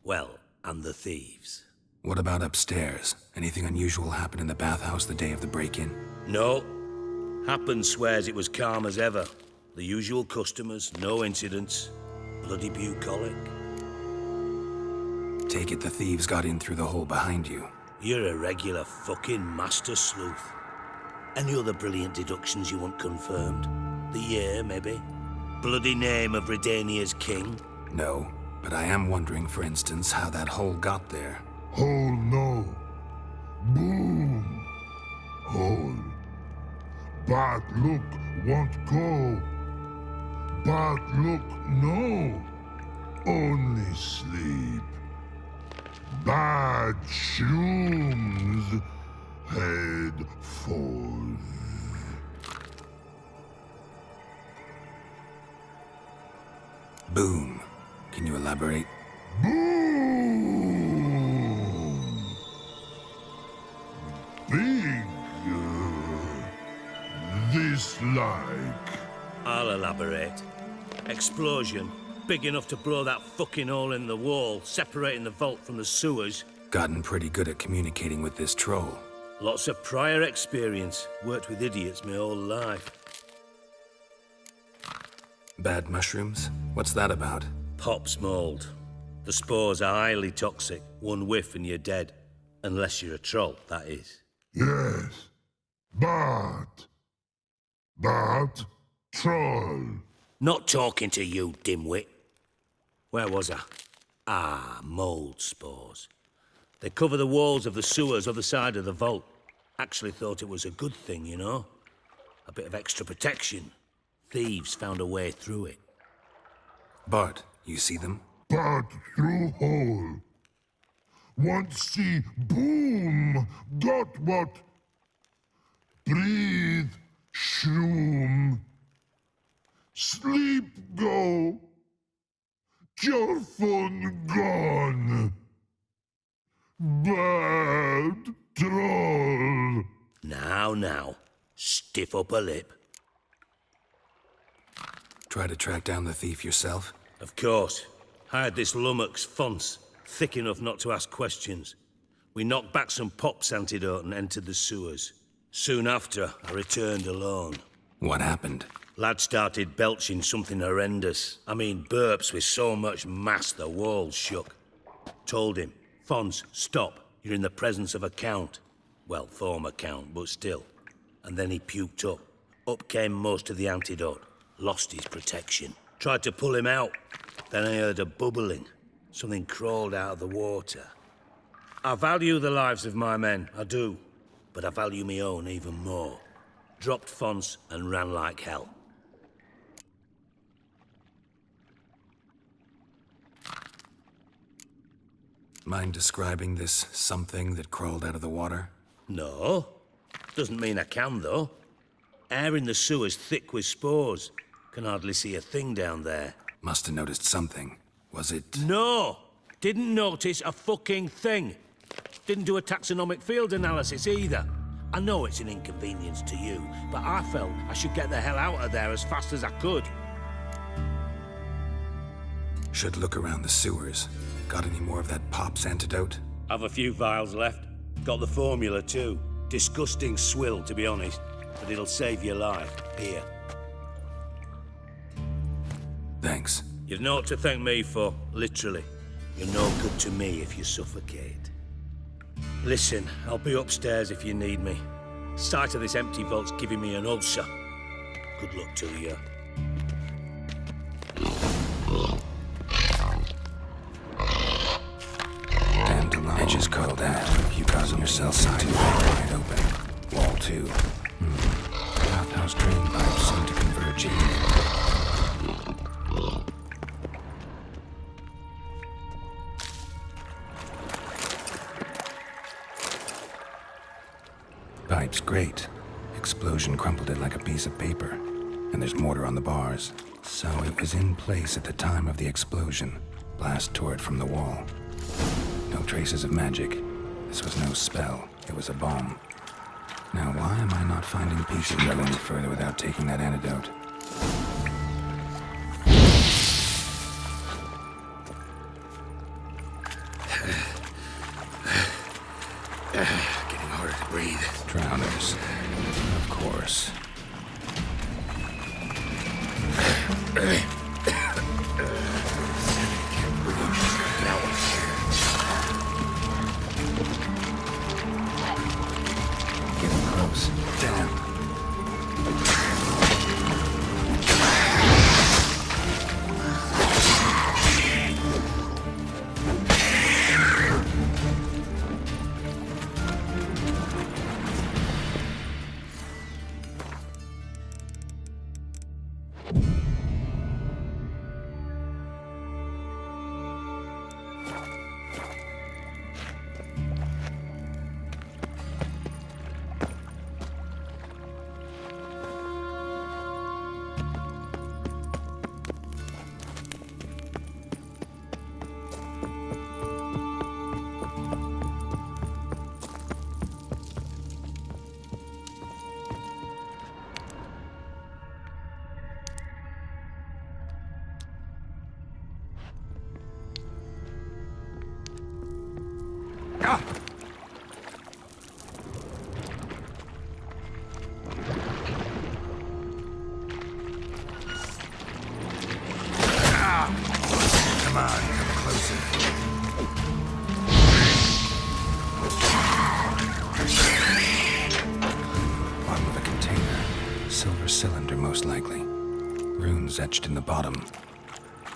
Well, and the thieves.
What about upstairs? Anything unusual happen in the bathhouse the day of the break-in?
No. Happen swears it was calm as ever. The usual customers, no incidents. Bloody bucolic.
Take it the thieves got in through the hole behind you.
You're a regular fucking master sleuth. Any other brilliant deductions you want confirmed? The year, maybe? Bloody name of Redania's king?
No, but I am wondering, for instance, how that hole got there.
Hole no. Boom. Hole. But look won't go. But look no. Only sleep. Bad shrooms. Head falls.
Boom. Can you elaborate?
Boom. Big. This like.
I'll elaborate. Explosion. Big enough to blow that fucking hole in the wall, separating the vault from the sewers.
Gotten pretty good at communicating with this troll.
Lots of prior experience. Worked with idiots my whole life.
Bad mushrooms? What's that about?
Pops mold. The spores are highly toxic. One whiff and you're dead. Unless you're a troll, that is.
Yes. But troll.
Not talking to you, dimwit. Where was I? Ah, mold spores. They cover the walls of the sewers other side of the vault. Actually thought it was a good thing, you know? A bit of extra protection. Thieves found a way through it.
Bart, you see them?
But through hole. Once see boom, got what? Breathe, shroom. Sleep go. Your fun gone. Bad troll.
Now, stiff upper lip.
Try to track down the thief yourself?
Of course. Hired this lummox, Fons, thick enough not to ask questions. We knocked back some Pop's antidote and entered the sewers. Soon after, I returned alone.
What happened?
Lad started belching something horrendous. I mean, burps with so much mass the walls shook. Told him, Fons, stop. You're in the presence of a count. Well, former count, but still. And then he puked up. Up came most of the antidote. Lost his protection. Tried to pull him out. Then I heard a bubbling. Something crawled out of the water. I value the lives of my men, I do. But I value my own even more. Dropped Fons and ran like hell.
Mind describing this something that crawled out of the water?
No. Doesn't mean I can, though. Air in the sewer's thick with spores. Can hardly see a thing down there.
Must have noticed something. Was it...
No! Didn't notice a fucking thing. Didn't do a taxonomic field analysis either. I know it's an inconvenience to you, but I felt I should get the hell out of there as fast as I could.
Should look around the sewers. Got any more of that Pop's antidote?
I've a few vials left. Got the formula too. Disgusting swill, to be honest. But it'll save your life. Here.
Thanks.
You've naught to thank me for, literally. You're no good to me if you suffocate. Listen, I'll be upstairs if you need me. Sight of this empty vault's giving me an ulcer. Good luck to you.
Dandelion. Edge is cold out. You got yourself side wide open. Wall 2. Bathhouse drain pipes seem to converge here. Pipe's great. Explosion crumpled it like a piece of paper. And there's mortar on the bars. So it was in place at the time of the explosion. Blast tore it from the wall. No traces of magic. This was no spell. It was a bomb. Now why am I not finding pieces that go any further without taking that antidote?
Getting harder to breathe.
Drowners. Of course. Getting close. Damn. Come on, come closer. Bottom of a container. Silver cylinder, most likely. Runes etched in the bottom.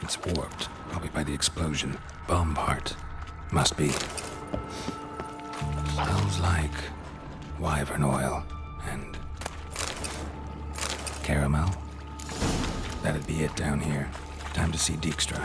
It's warped, probably by the explosion. Bomb part. Must be. Smells like wyvern oil and Caramel? That'd be it down here. Time to see Dijkstra.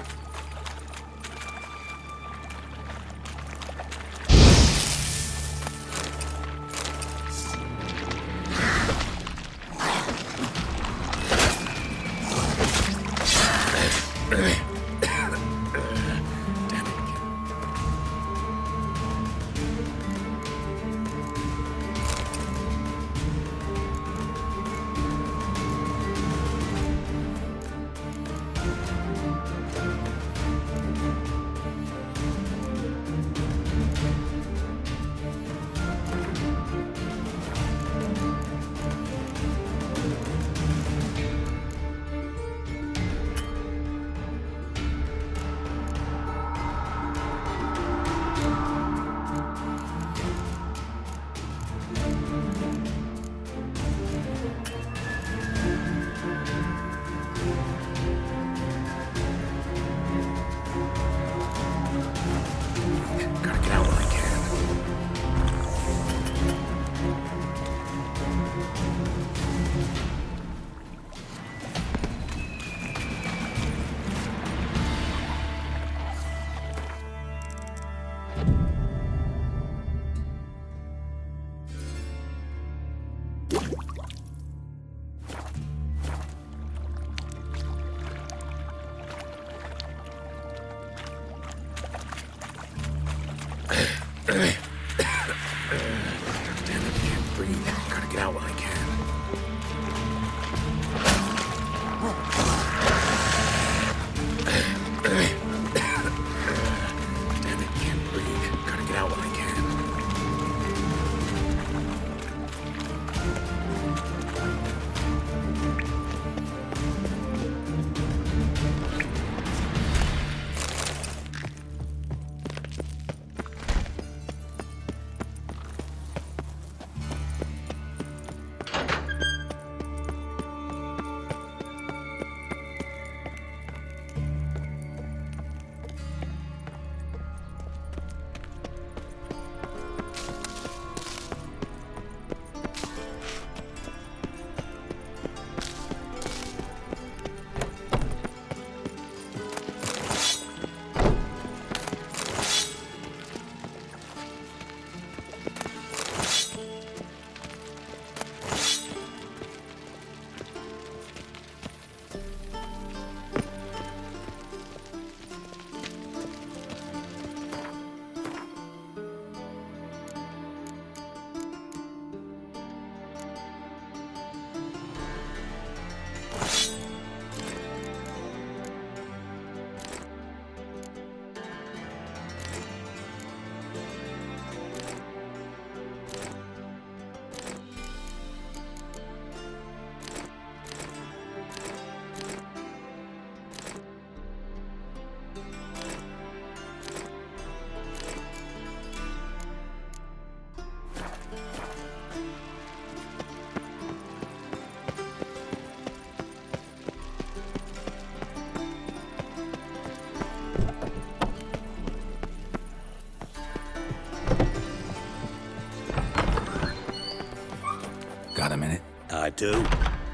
Got a minute?
I do.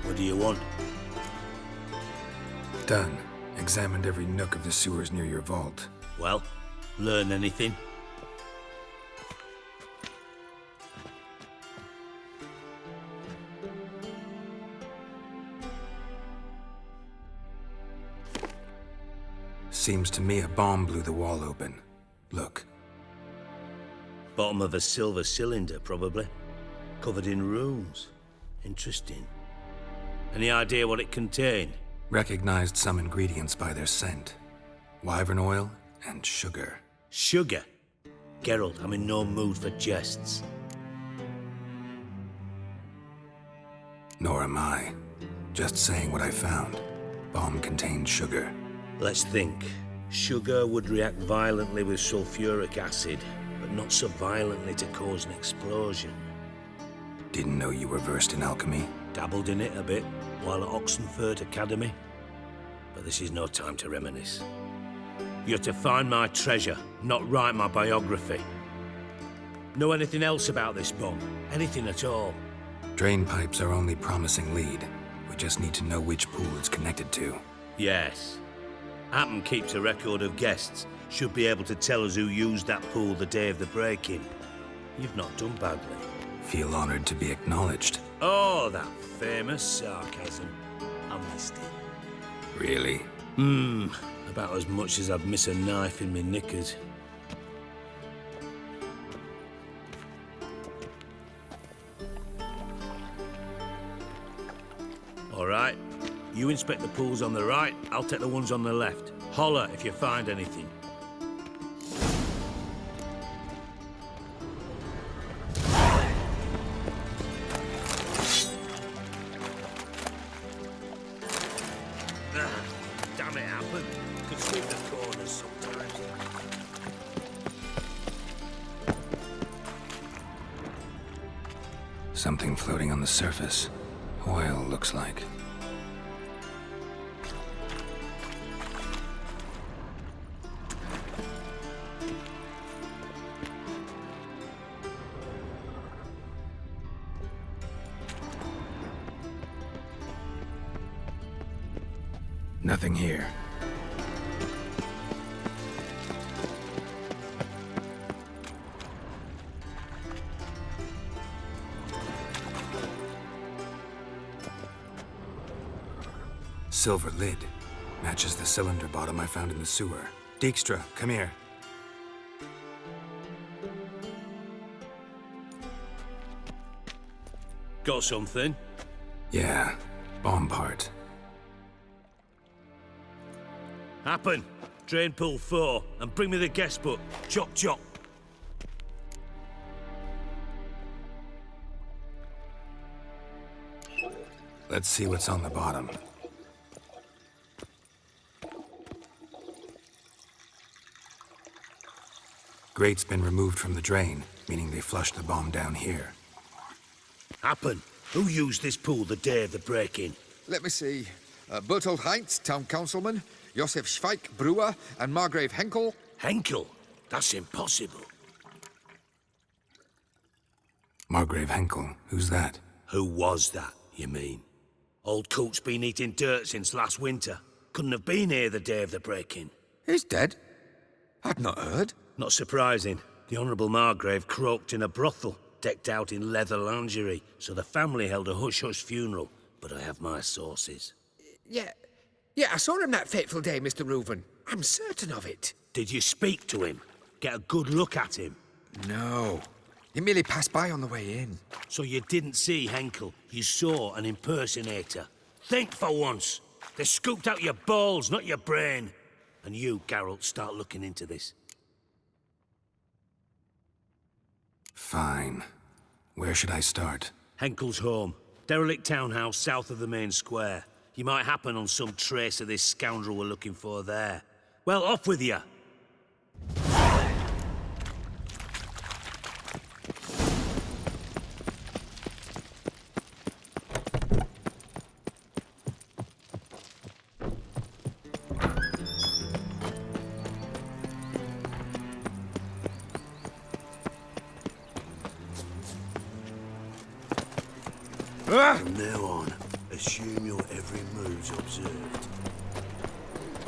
What do you want?
Done. Examined every nook of the sewers near your vault.
Well, learn anything?
Seems to me a bomb blew the wall open. Look.
Bottom of a silver cylinder, probably. Covered in runes. Interesting. Any idea what it contained?
Recognized some ingredients by their scent. Wyvern oil and sugar.
Sugar? Geralt, I'm in no mood for jests.
Nor am I. Just saying what I found. Bomb contained sugar.
Let's think. Sugar would react violently with sulfuric acid, but not so violently to cause an explosion.
Didn't know you were versed in alchemy.
Dabbled in it a bit while at Oxenford Academy. But this is no time to reminisce. You're to find my treasure, not write my biography. Know anything else about this bomb? Anything at all?
Drain pipes are only promising lead. We just need to know which pool it's connected to.
Yes. Hammond keeps a record of guests. Should be able to tell us who used that pool the day of the break-in. You've not done badly.
Feel honored to be acknowledged.
Oh, that famous sarcasm. I missed it.
Really?
About as much as I'd miss a knife in my knickers. All right. You inspect the pools on the right, I'll take the ones on the left. Holler if you find anything. Damn it, Happen. Could sweep the corners sometimes.
Something floating on the surface. Oil, looks like. Nothing here. Silver lid. Matches the cylinder bottom I found in the sewer. Dijkstra, come here.
Got something?
Yeah, bomb part.
Happen. Drain pool 4, and bring me the guest book. Chop, chop.
Let's see what's on the bottom. Grate's been removed from the drain, meaning they flushed the bomb down here.
Happen. Who used this pool the day of the break-in?
Let me see. Bertold Heinz, town councilman, Josef Schweik, brewer, and Margrave Henkel.
Henkel? That's impossible.
Margrave Henkel? Who's that?
Who was that, you mean? Old Coot's been eating dirt since last winter. Couldn't have been here the day of the break-in.
He's dead? I'd not heard.
Not surprising. The Honourable Margrave croaked in a brothel, decked out in leather lingerie, so the family held a hush-hush funeral. But I have my sources.
Yeah, I saw him that fateful day, Mr. Reuven. I'm certain of it.
Did you speak to him? Get a good look at him?
No. He merely passed by on the way in.
So you didn't see Henkel. You saw an impersonator. Think for once. They scooped out your balls, not your brain. And you, Geralt, start looking into this.
Fine. Where should I start?
Henkel's home. Derelict townhouse south of the main square. You might happen on some trace of this scoundrel we're looking for there. Well, off with you. From now on, assume your every move's observed.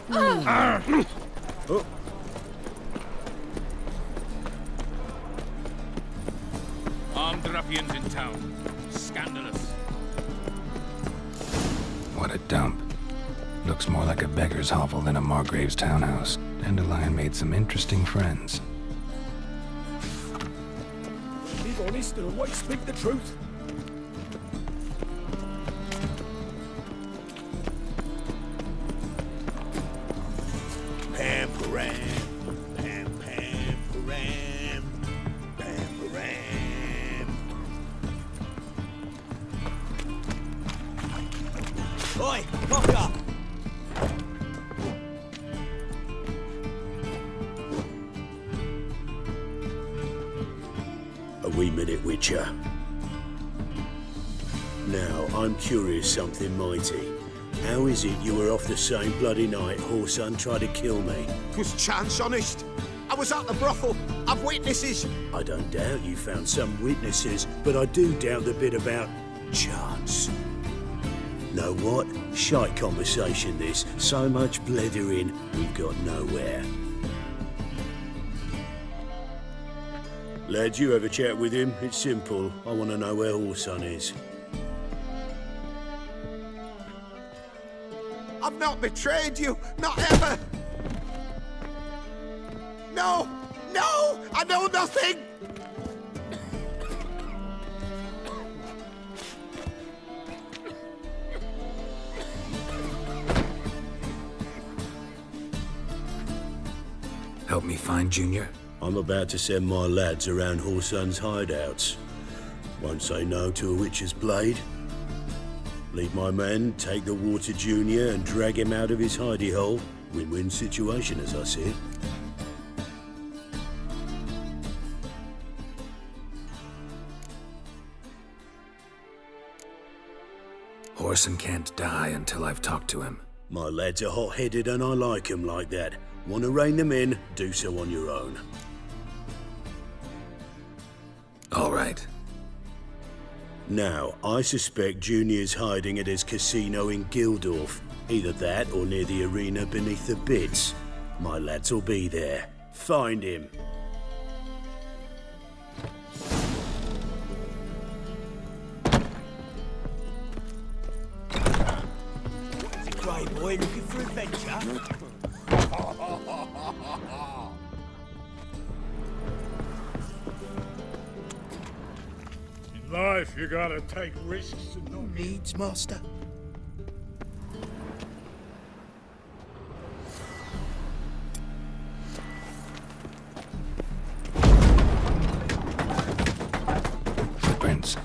Oh.
Armed ruffians in town. Scandalous.
What a dump. Looks more like a beggar's hovel than a Margrave's townhouse. Dandelion made some interesting friends.
Live honest and always speak the truth.
Oi, cock up!
A wee minute, Witcher. Now, I'm curious something mighty. How is it you were off the same bloody night Horson tried to kill me?
'Twas chance, honest. I was at the brothel. I've witnesses.
I don't doubt you found some witnesses, but I do doubt the bit about chance. Know what? Shite conversation this. So much blethering, we've got nowhere. Lad, you have a chat with him? It's simple. I want to know where Orson is.
I've not betrayed you, not ever! No! No! I know nothing!
Help me find Junior?
I'm about to send my lads around Horson's hideouts. Won't say no to a witch's blade. Lead my men, take the Water Junior and drag him out of his hidey hole. Win-win situation, as I see it.
Orson can't die until I've talked to him.
My lads are hot-headed and I like 'em like that. Want to rein them in? Do so on your own.
All right.
Now, I suspect Junior's hiding at his casino in Gildorf. Either that or near the arena beneath the bits. My lads will be there. Find him.
Grey boy looking for adventure?
In life, you gotta take risks and not
Needs, master.
Footprints.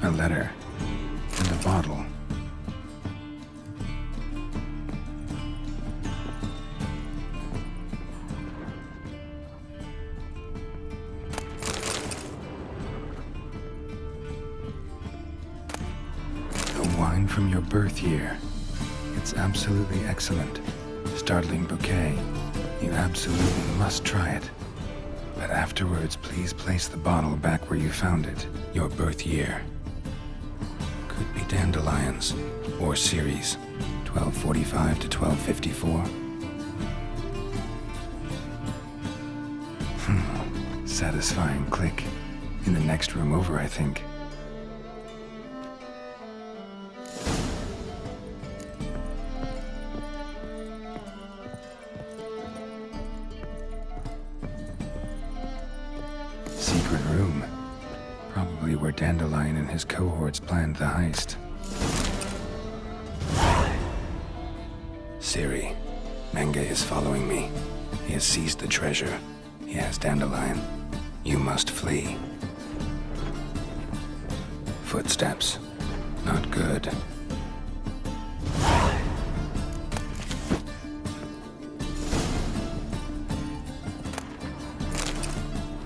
A letter. And a bottle. A wine from your birth year. It's absolutely excellent. Startling bouquet. You absolutely must try it. But afterwards, please place the bottle back where you found it. Your birth year. Could be dandelions, or Ceres, 1245 to 1254. Satisfying click. In the next room over, I think. Secret room. Probably where Dandelion and his cohorts planned the heist. Ciri, Menge is following me. He has seized the treasure. He has Dandelion. You must flee. Footsteps. Not good.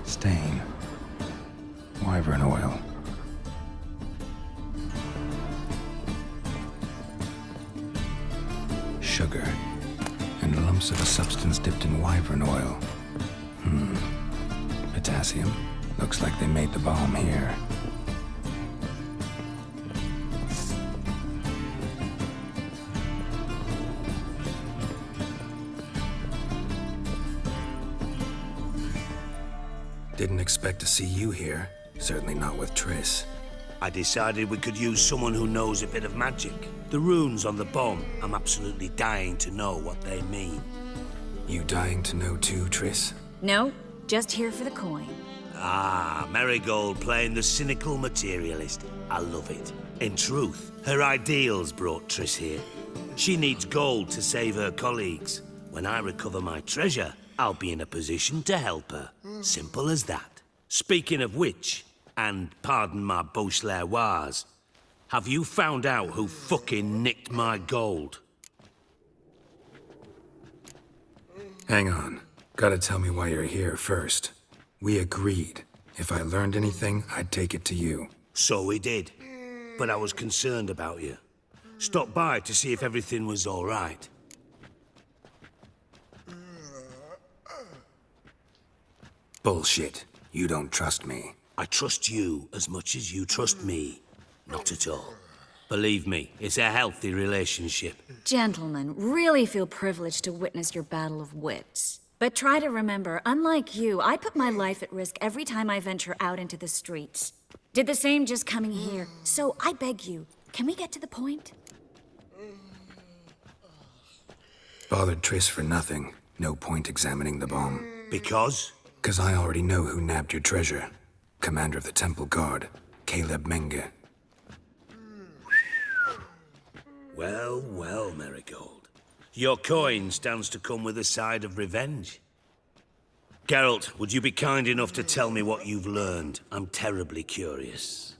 Stain. Wyvern oil. Sugar. And lumps of a substance dipped in wyvern oil. Potassium. Looks like they made the bomb here. Didn't expect to see you here. Certainly not with Triss.
I decided we could use someone who knows a bit of magic. The runes on the bomb, I'm absolutely dying to know what they mean.
You dying to know too, Triss?
No, just here for the coin.
Ah, Marigold playing the cynical materialist. I love it. In truth, her ideals brought Triss here. She needs gold to save her colleagues. When I recover my treasure, I'll be in a position to help her. Simple as that. Speaking of which,
And pardon my Beauclervois, have you found out who fucking nicked my gold?
Hang on. Gotta tell me why you're here first. We agreed. If I learned anything, I'd take it to you.
So we did. But I was concerned about you. Stopped by to see if everything was all right.
Bullshit. You don't trust me.
I trust you as much as you trust me. Not at all. Believe me, it's a healthy relationship.
Gentlemen, really feel privileged to witness your battle of wits. But try to remember, unlike you, I put my life at risk every time I venture out into the streets. Did the same just coming here. So I beg you, can we get to the point?
Bothered Triss for nothing. No point examining the bomb.
Because?
'Cause I already know who nabbed your treasure. Commander of the Temple Guard, Caleb Menge.
Well, well, Marigold. Your coin stands to come with a side of revenge. Geralt, would you be kind enough to tell me what you've learned? I'm terribly curious.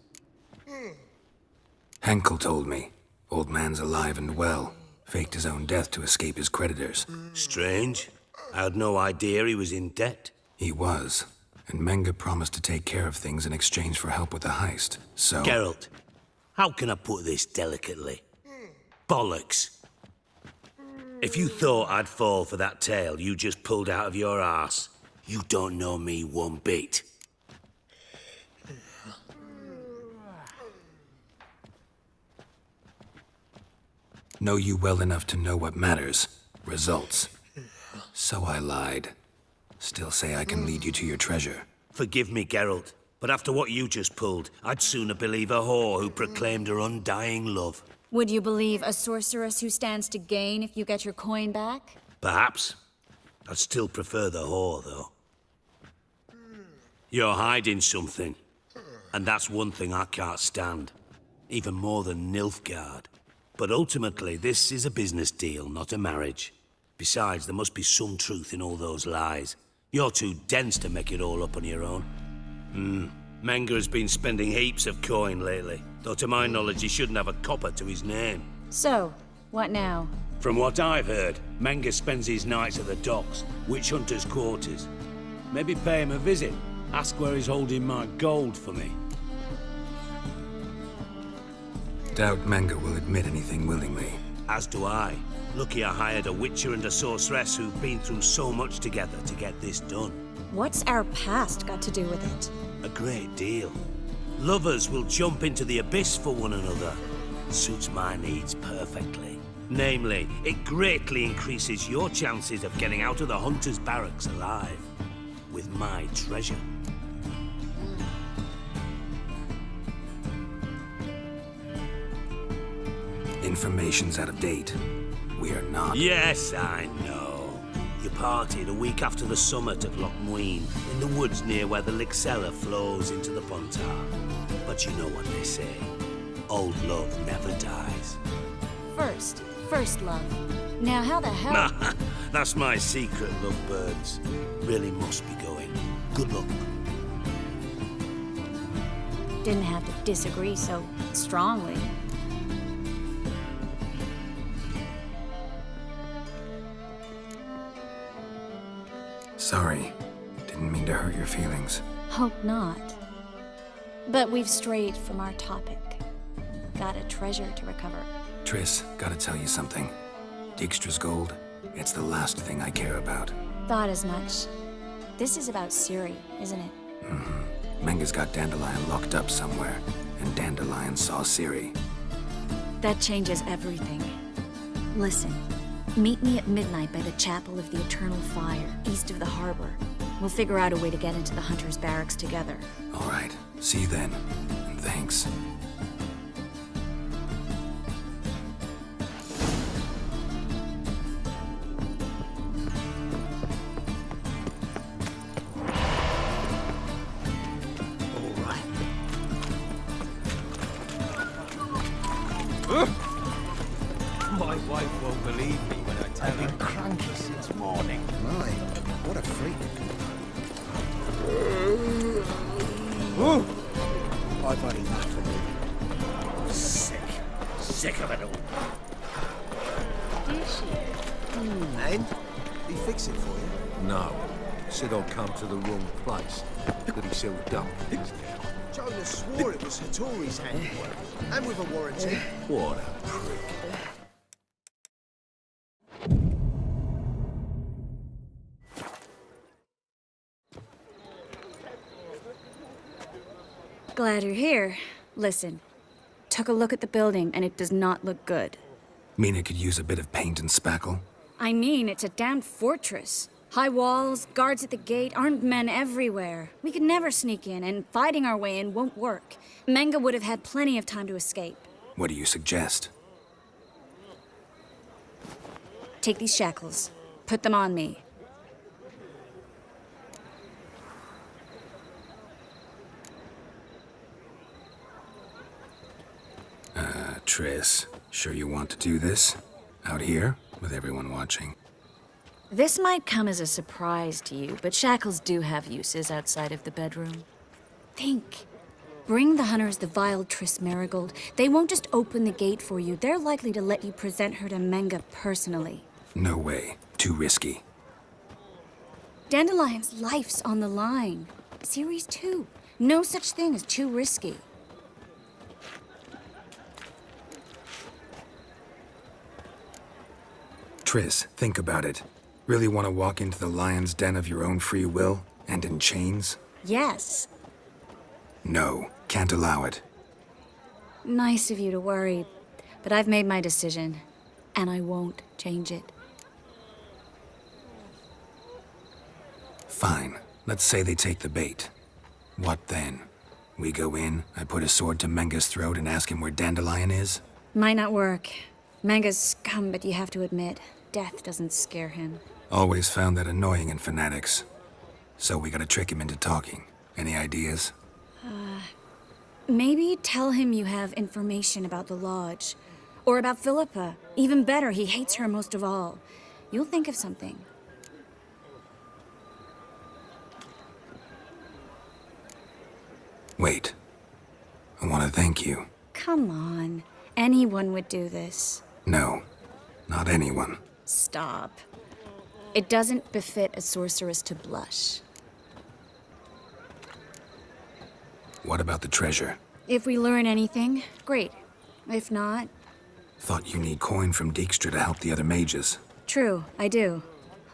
Henkel told me. Old man's alive and well. Faked his own death to escape his creditors.
Strange. I had no idea he was in debt.
He was. And Menge promised to take care of things in exchange for help with the heist. So...
Geralt, how can I put this delicately? Bollocks. If you thought I'd fall for that tale you just pulled out of your arse, you don't know me one bit.
Know you well enough to know what matters. Results. So I lied. Still say I can lead you to your treasure.
Forgive me, Geralt, but after what you just pulled, I'd sooner believe a whore who proclaimed her undying love.
Would you believe a sorceress who stands to gain if you get your coin back?
Perhaps. I'd still prefer the whore, though. You're hiding something, and that's one thing I can't stand. Even more than Nilfgaard. But ultimately, this is a business deal, not a marriage. Besides, there must be some truth in all those lies. You're too dense to make it all up on your own. Menge has been spending heaps of coin lately, though to my knowledge he shouldn't have a copper to his name.
So, what now?
From what I've heard, Menge spends his nights at the docks, witch hunters' quarters. Maybe pay him a visit. Ask where he's holding my gold for me.
Doubt Menge will admit anything willingly.
As do I. Lucky I hired a witcher and a sorceress who've been through so much together to get this done.
What's our past got to do with it?
A great deal. Lovers will jump into the abyss for one another. Suits my needs perfectly. Namely, it greatly increases your chances of getting out of the hunter's barracks alive. With my treasure.
Information's out of date. We are not...
Yes, I know. You partied a week after the summit of Loch Muin, in the woods near where the Lixella flows into the Pontar. But you know what they say. Old love never dies.
First love. Now how the hell...
That's my secret, lovebirds. Really must be going. Good luck.
Didn't have to disagree so strongly.
Sorry. Didn't mean to hurt your feelings.
Hope not. But we've strayed from our topic. Got a treasure to recover.
Triss, gotta tell you something. Dijkstra's gold, it's the last thing I care about.
Thought as much. This is about Ciri, isn't it?
Menge's got Dandelion locked up somewhere, and Dandelion saw Ciri.
That changes everything. Listen, meet me at midnight by the Chapel of the Eternal Fire, east of the harbor. We'll figure out a way to get into the Hunter's barracks together.
All right, see you then, and thanks.
My wife won't believe me when I tell her.
I've been cranky since morning. My, what a freak. said I'd come to the wrong place. That he sold dumplings now.
Jonas swore it was Hattori's handiwork, and with a warranty.
What a prick.
Glad you're here. Listen, took a look at the building and it does not look good.
Mean it could use a bit of paint and spackle?
I mean, it's a damn fortress. High walls, guards at the gate, armed men everywhere. We could never sneak in, and fighting our way in won't work. Menga would have had plenty of time to escape.
What do you suggest?
Take these shackles. Put them on me.
Triss, sure you want to do this? Out here, with everyone watching?
This might come as a surprise to you, but shackles do have uses outside of the bedroom. Think. Bring the hunters the vile Triss Marigold. They won't just open the gate for you. They're likely to let you present her to Menga personally.
No way. Too risky.
Dandelion's life's on the line. Series 2. No such thing as too risky.
Triss, think about it. Really want to walk into the lion's den of your own free will, and in chains?
Yes.
No, can't allow it.
Nice of you to worry, but I've made my decision, and I won't change it.
Fine. Let's say they take the bait. What then? We go in, I put a sword to Menga's throat and ask him where Dandelion is?
Might not work. Menga's scum, but you have to admit, death doesn't scare him.
Always found that annoying in fanatics. So we gotta trick him into talking. Any ideas?
Maybe tell him you have information about the Lodge. Or about Philippa. Even better, he hates her most of all. You'll think of something.
Wait. I want to thank you.
Come on. Anyone would do this.
No. Not anyone.
Stop. It doesn't befit a sorceress to blush.
What about the treasure?
If we learn anything, great. If not...
Thought you need coin from Dijkstra to help the other mages.
True, I do.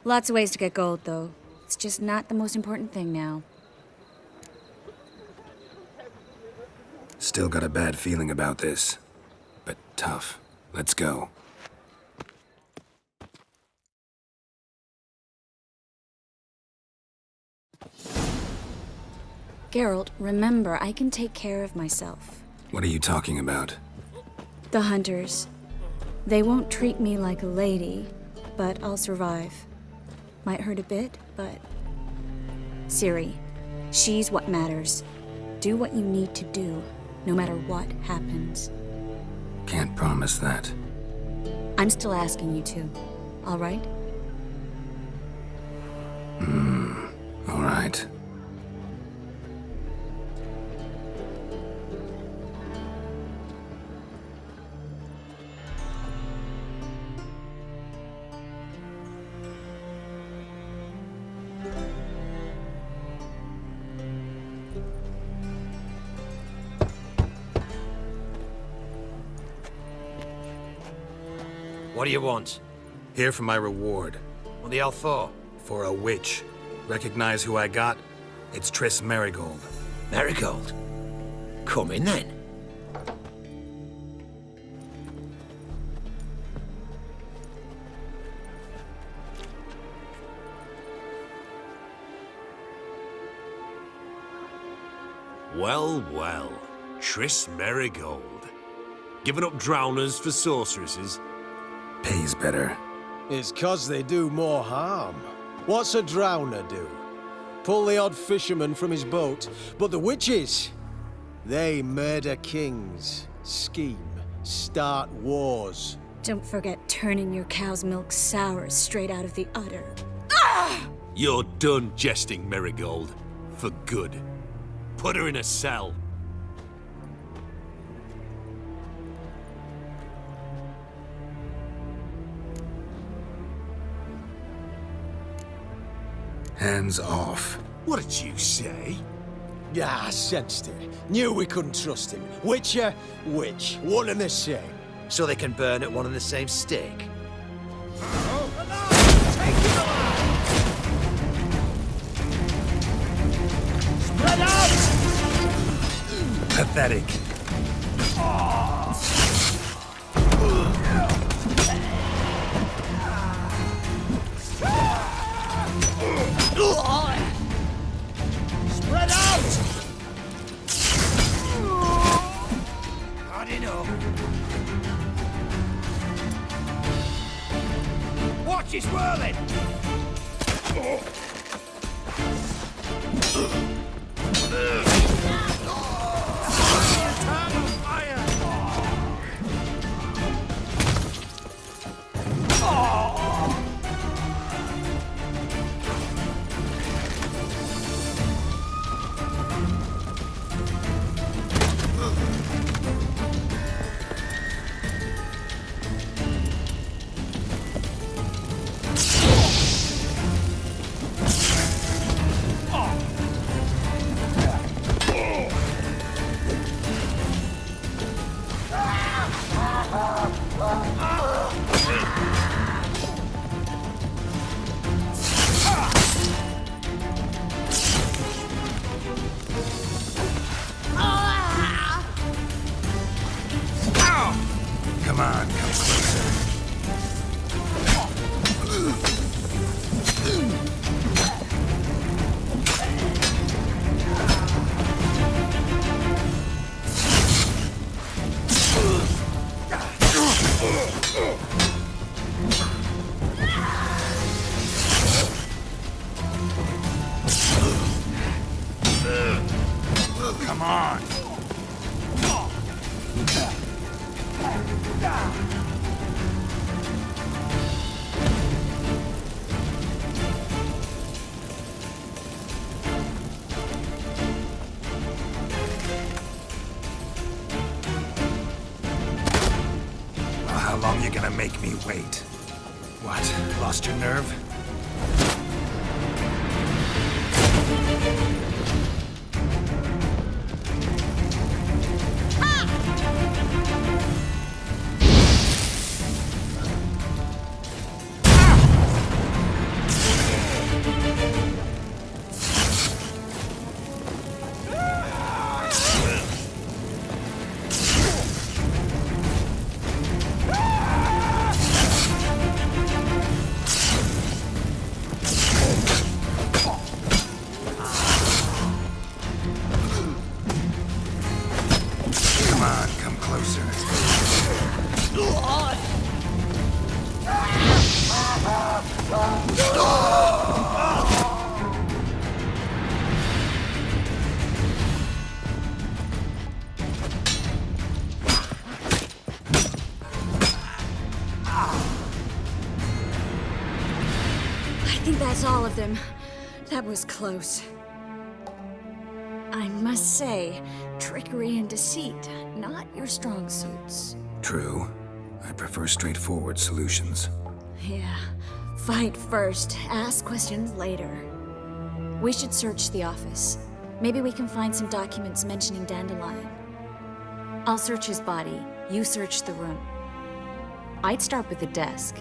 Lots of ways to get gold, though. It's just not the most important thing now.
Still got a bad feeling about this. But tough. Let's go.
Geralt, remember, I can take care of myself.
What are you talking about?
The hunters. They won't treat me like a lady, but I'll survive. Might hurt a bit, but... Ciri, she's what matters. Do what you need to do, no matter what happens.
Can't promise that.
I'm still asking you to, all right?
All right.
What do you want?
Here for my reward.
What the hell for?
For a witch. Recognize who I got? It's Triss Marigold.
Marigold? Come in then.
Well, well. Triss Marigold. Giving up drowners for sorceresses?
Pays better.
It's 'cause they do more harm. What's a drowner do? Pull the odd fisherman from his boat. But the witches, they murder kings, scheme, start wars.
Don't forget turning your cow's milk sour straight out of the udder.
You're done jesting, Marigold. For good. Put her in a cell.
Hands off.
What did you say?
Yeah, I sensed it. Knew we couldn't trust him. Witcher, witch. One and the same.
So they can burn at one and the same stake.
Spread out!
Pathetic.
Spread out!
Hard enough.
Watch it whirling!
Come on, come closer. Come on. Well, how long you gonna make me wait? What, lost your nerve? Come on, come closer.
I think that's all of them. That was close. I must say, trickery and deceit, not your strong suits.
True. I prefer straightforward solutions.
Yeah. Fight first, ask questions later. We should search the office. Maybe we can find some documents mentioning Dandelion. I'll search his body, you search the room. I'd start with the desk.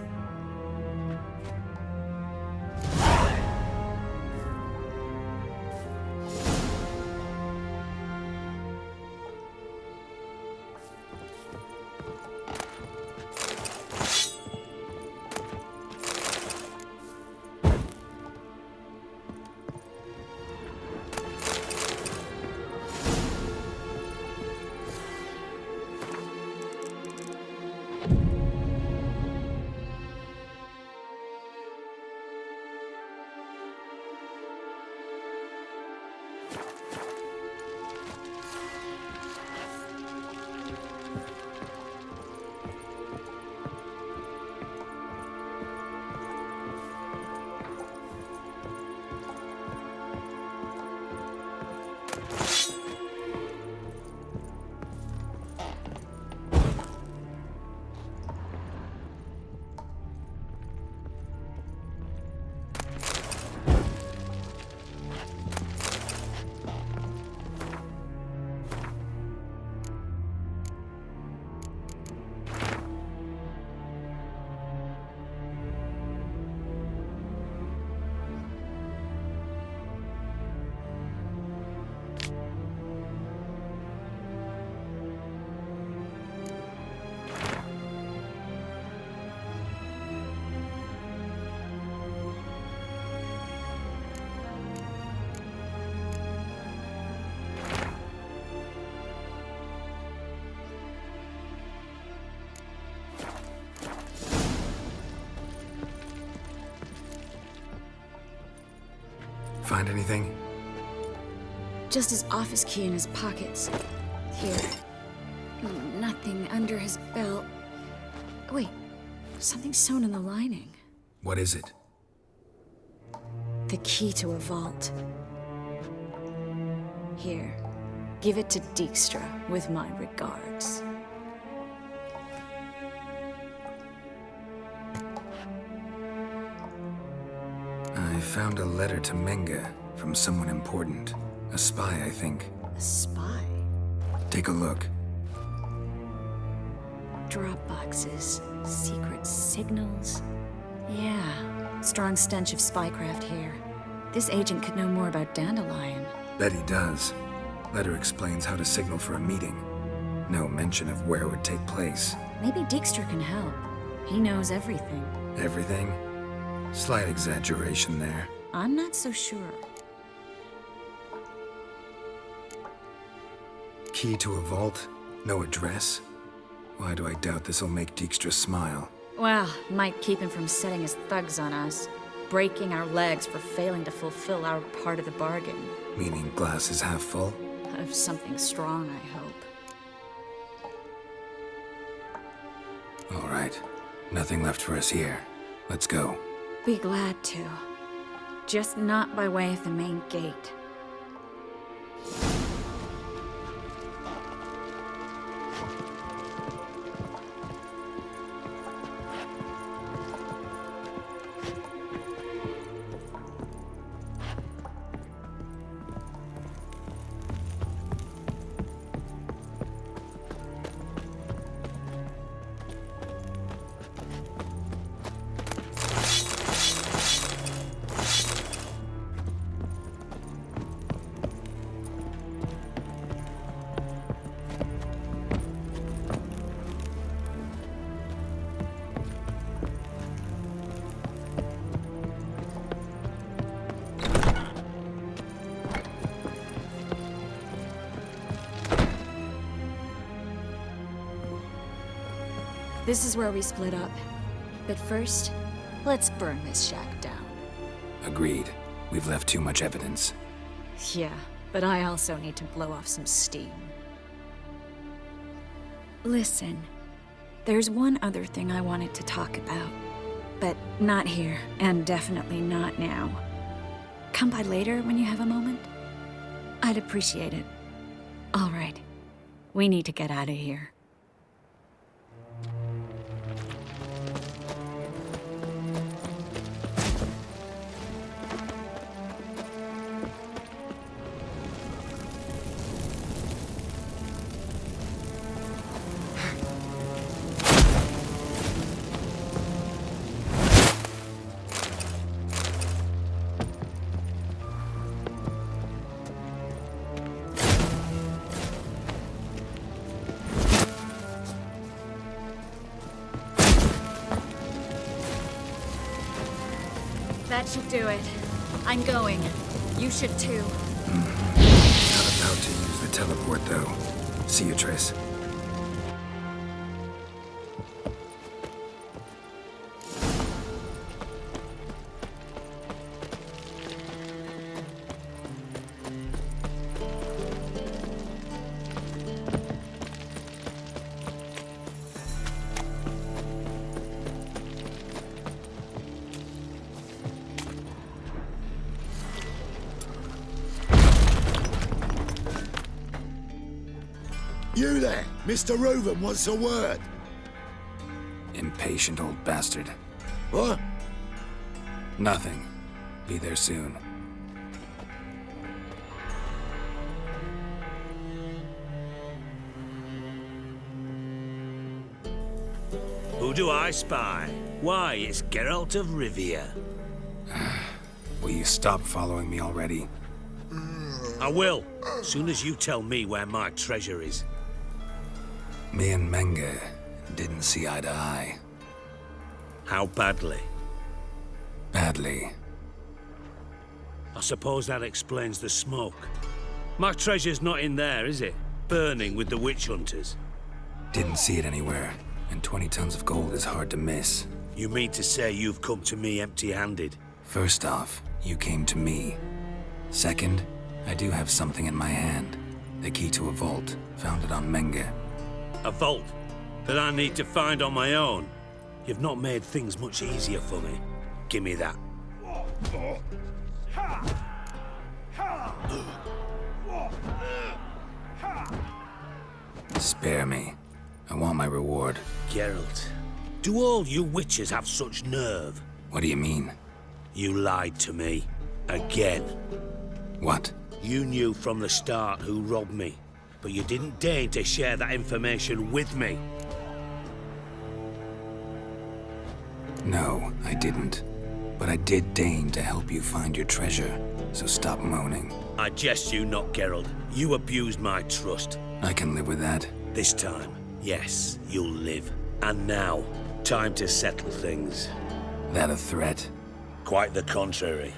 Find anything?
Just his office key in his pockets. Here. Nothing under his belt. Wait, something sewn in the lining.
What is it?
The key to a vault. Here, give it to Dijkstra with my regards.
I found a letter to Menge from someone important. A spy, I think.
A spy?
Take a look.
Drop boxes, secret signals. Yeah, strong stench of spycraft here. This agent could know more about Dandelion.
Bet he does. Letter explains how to signal for a meeting. No mention of where it would take place.
Maybe Dijkstra can help. He knows everything.
Everything? Slight exaggeration there.
I'm not so sure.
Key to a vault? No address? Why do I doubt this'll make Dijkstra smile?
Well, might keep him from setting his thugs on us. Breaking our legs for failing to fulfill our part of the bargain.
Meaning glass is half full?
Of something strong, I hope.
All right. Nothing left for us here. Let's go.
Be glad to. Just not by way of the main gate. This is where we split up. But first, let's burn this shack down.
Agreed. We've left too much evidence.
Yeah, but I also need to blow off some steam. Listen, there's one other thing I wanted to talk about. But not here, and definitely not now. Come by later when you have a moment? I'd appreciate it. All right. We need to get out of here. That should do it. I'm going. You should too.
Not about to use the teleport, though. See you, Triss.
You there! Mr. Reuven wants a word.
Impatient old bastard.
What?
Nothing. Be there soon.
Who do I spy? Why, it's Geralt of Rivia.
Will you stop following me already?
I will, soon as you tell me where my treasure is.
Me and Menge didn't see eye to eye.
How badly?
Badly.
I suppose that explains the smoke. My treasure's not in there, is it? Burning with the witch hunters.
Didn't see it anywhere, and 20 tons of gold is hard to miss.
You mean to say you've come to me empty-handed?
First off, you came to me. Second, I do have something in my hand. The key to a vault, found it on Menge.
A vault that I need to find on my own. You've not made things much easier for me. Give me that.
Spare me. I want my reward.
Geralt, do all you witches have such nerve?
What do you mean?
You lied to me. Again.
What?
You knew from the start who robbed me, but you didn't deign to share that information with me.
No, I didn't. But I did deign to help you find your treasure, so stop moaning.
I jest you not, Geralt. You abused my trust.
I can live with that.
This time, yes, you'll live. And now, time to settle things.
That a threat?
Quite the contrary.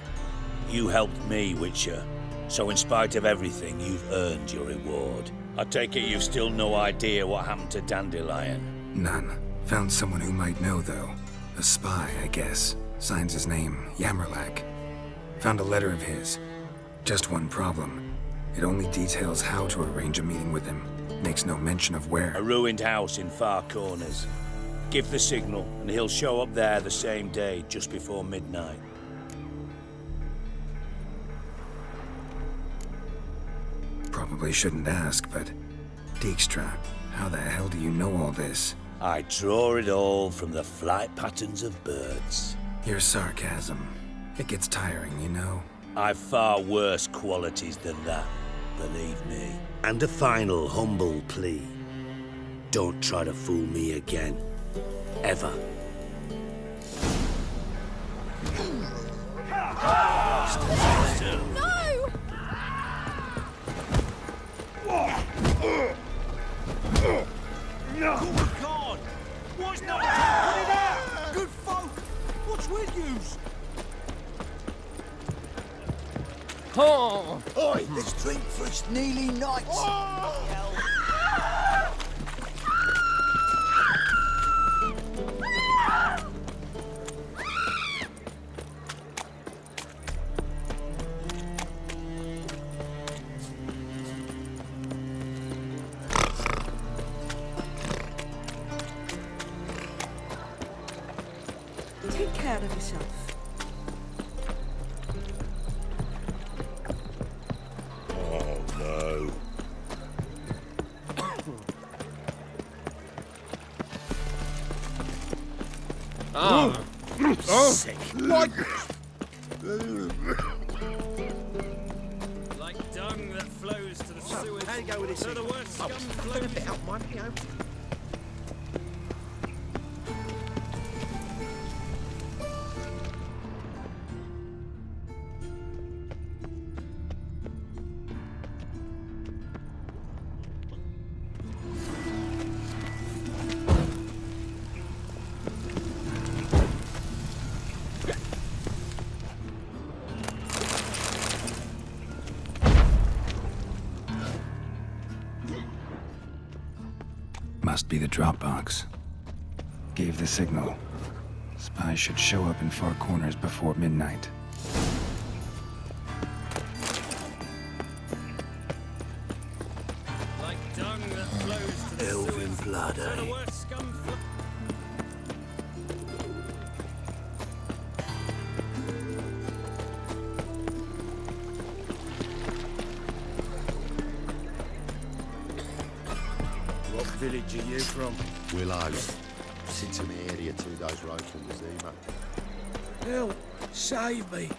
You helped me, Witcher. So in spite of everything, you've earned your reward. I take it you've still no idea what happened to Dandelion?
None. Found someone who might know, though. A spy, I guess. Signs his name, Yammerlak. Found a letter of his. Just one problem. It only details how to arrange a meeting with him. Makes no mention of where.
A ruined house in Far Corners. Give the signal, and he'll show up there the same day, just before midnight.
Probably shouldn't ask, but... Dijkstra, how the hell do you know all this?
I draw it all from the flight patterns of birds.
Your sarcasm. It gets tiring, you know?
I've far worse qualities than that, believe me. And a final humble plea. Don't try to fool me again. Ever.
No!
No! Oh, God! What's not put it out? Good folk! What's with yous?
Oh!
Oi, let's drink for its nearly night.
Take care of yourself.
Oh, no.
Oh! Sick.
What?
Like dung that flows to the sewers.
How you go with this?
So the worst scum
Put a
flows.
bit out, man, you know.
Must be the drop box. Gave the signal. Spies should show up in Far Corners before midnight.
Like dung that flows to the
Elven
sewers.
blood,
So the
eh?
worst scum flows.
What village are you from?
Willows. Sits in the area 2 days road from the Zima.
Help! Save me!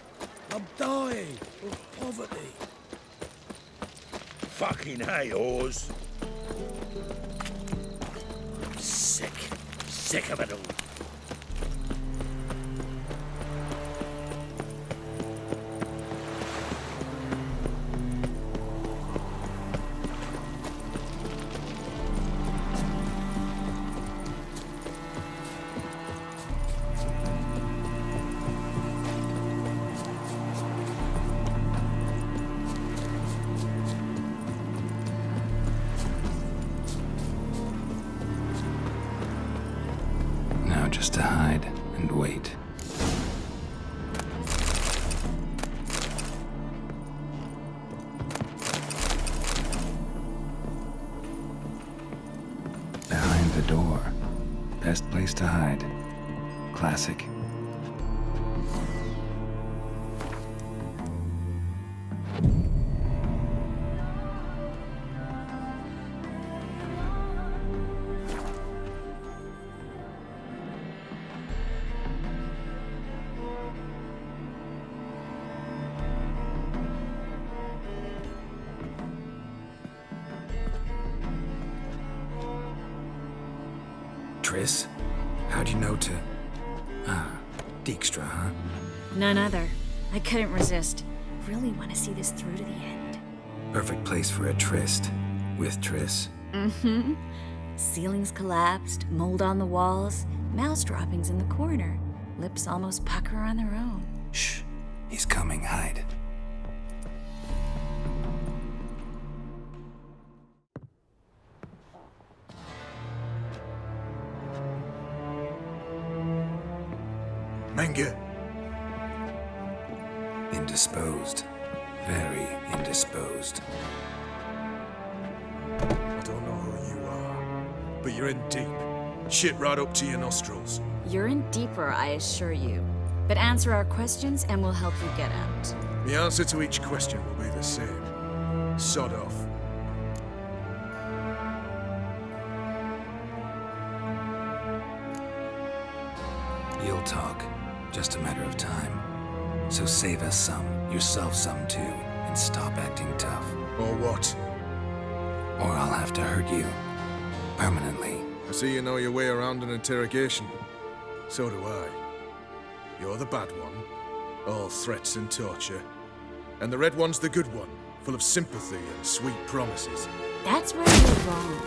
I'm dying of poverty.
Fucking hey, Oars.
Sick. Sick of it all.
Now just to hide and wait. the door. Best place to hide. Classic. Triss? How'd you know to... Dijkstra, huh?
None other. I couldn't resist. Really want to see this through to the end.
Perfect place for a tryst. With Triss.
Mm-hmm. Ceilings collapsed, mold on the walls, mouse droppings in the corner. Lips almost pucker on their own.
Shh. He's coming. Hide.
Menge.
Indisposed. Very indisposed.
I don't know who you are, but you're in deep. Shit right up to your nostrils.
You're in deeper, I assure you. But answer our questions and we'll help you get out.
The answer to each question will be the same. Sod off.
You'll talk. Just a matter of time. So save us some, yourself some too, and stop acting tough.
Or what?
Or I'll have to hurt you. Permanently.
I see you know your way around an interrogation. So do I. You're the bad one, all threats and torture. And the red one's the good one, full of sympathy and sweet promises.
That's where you're wrong.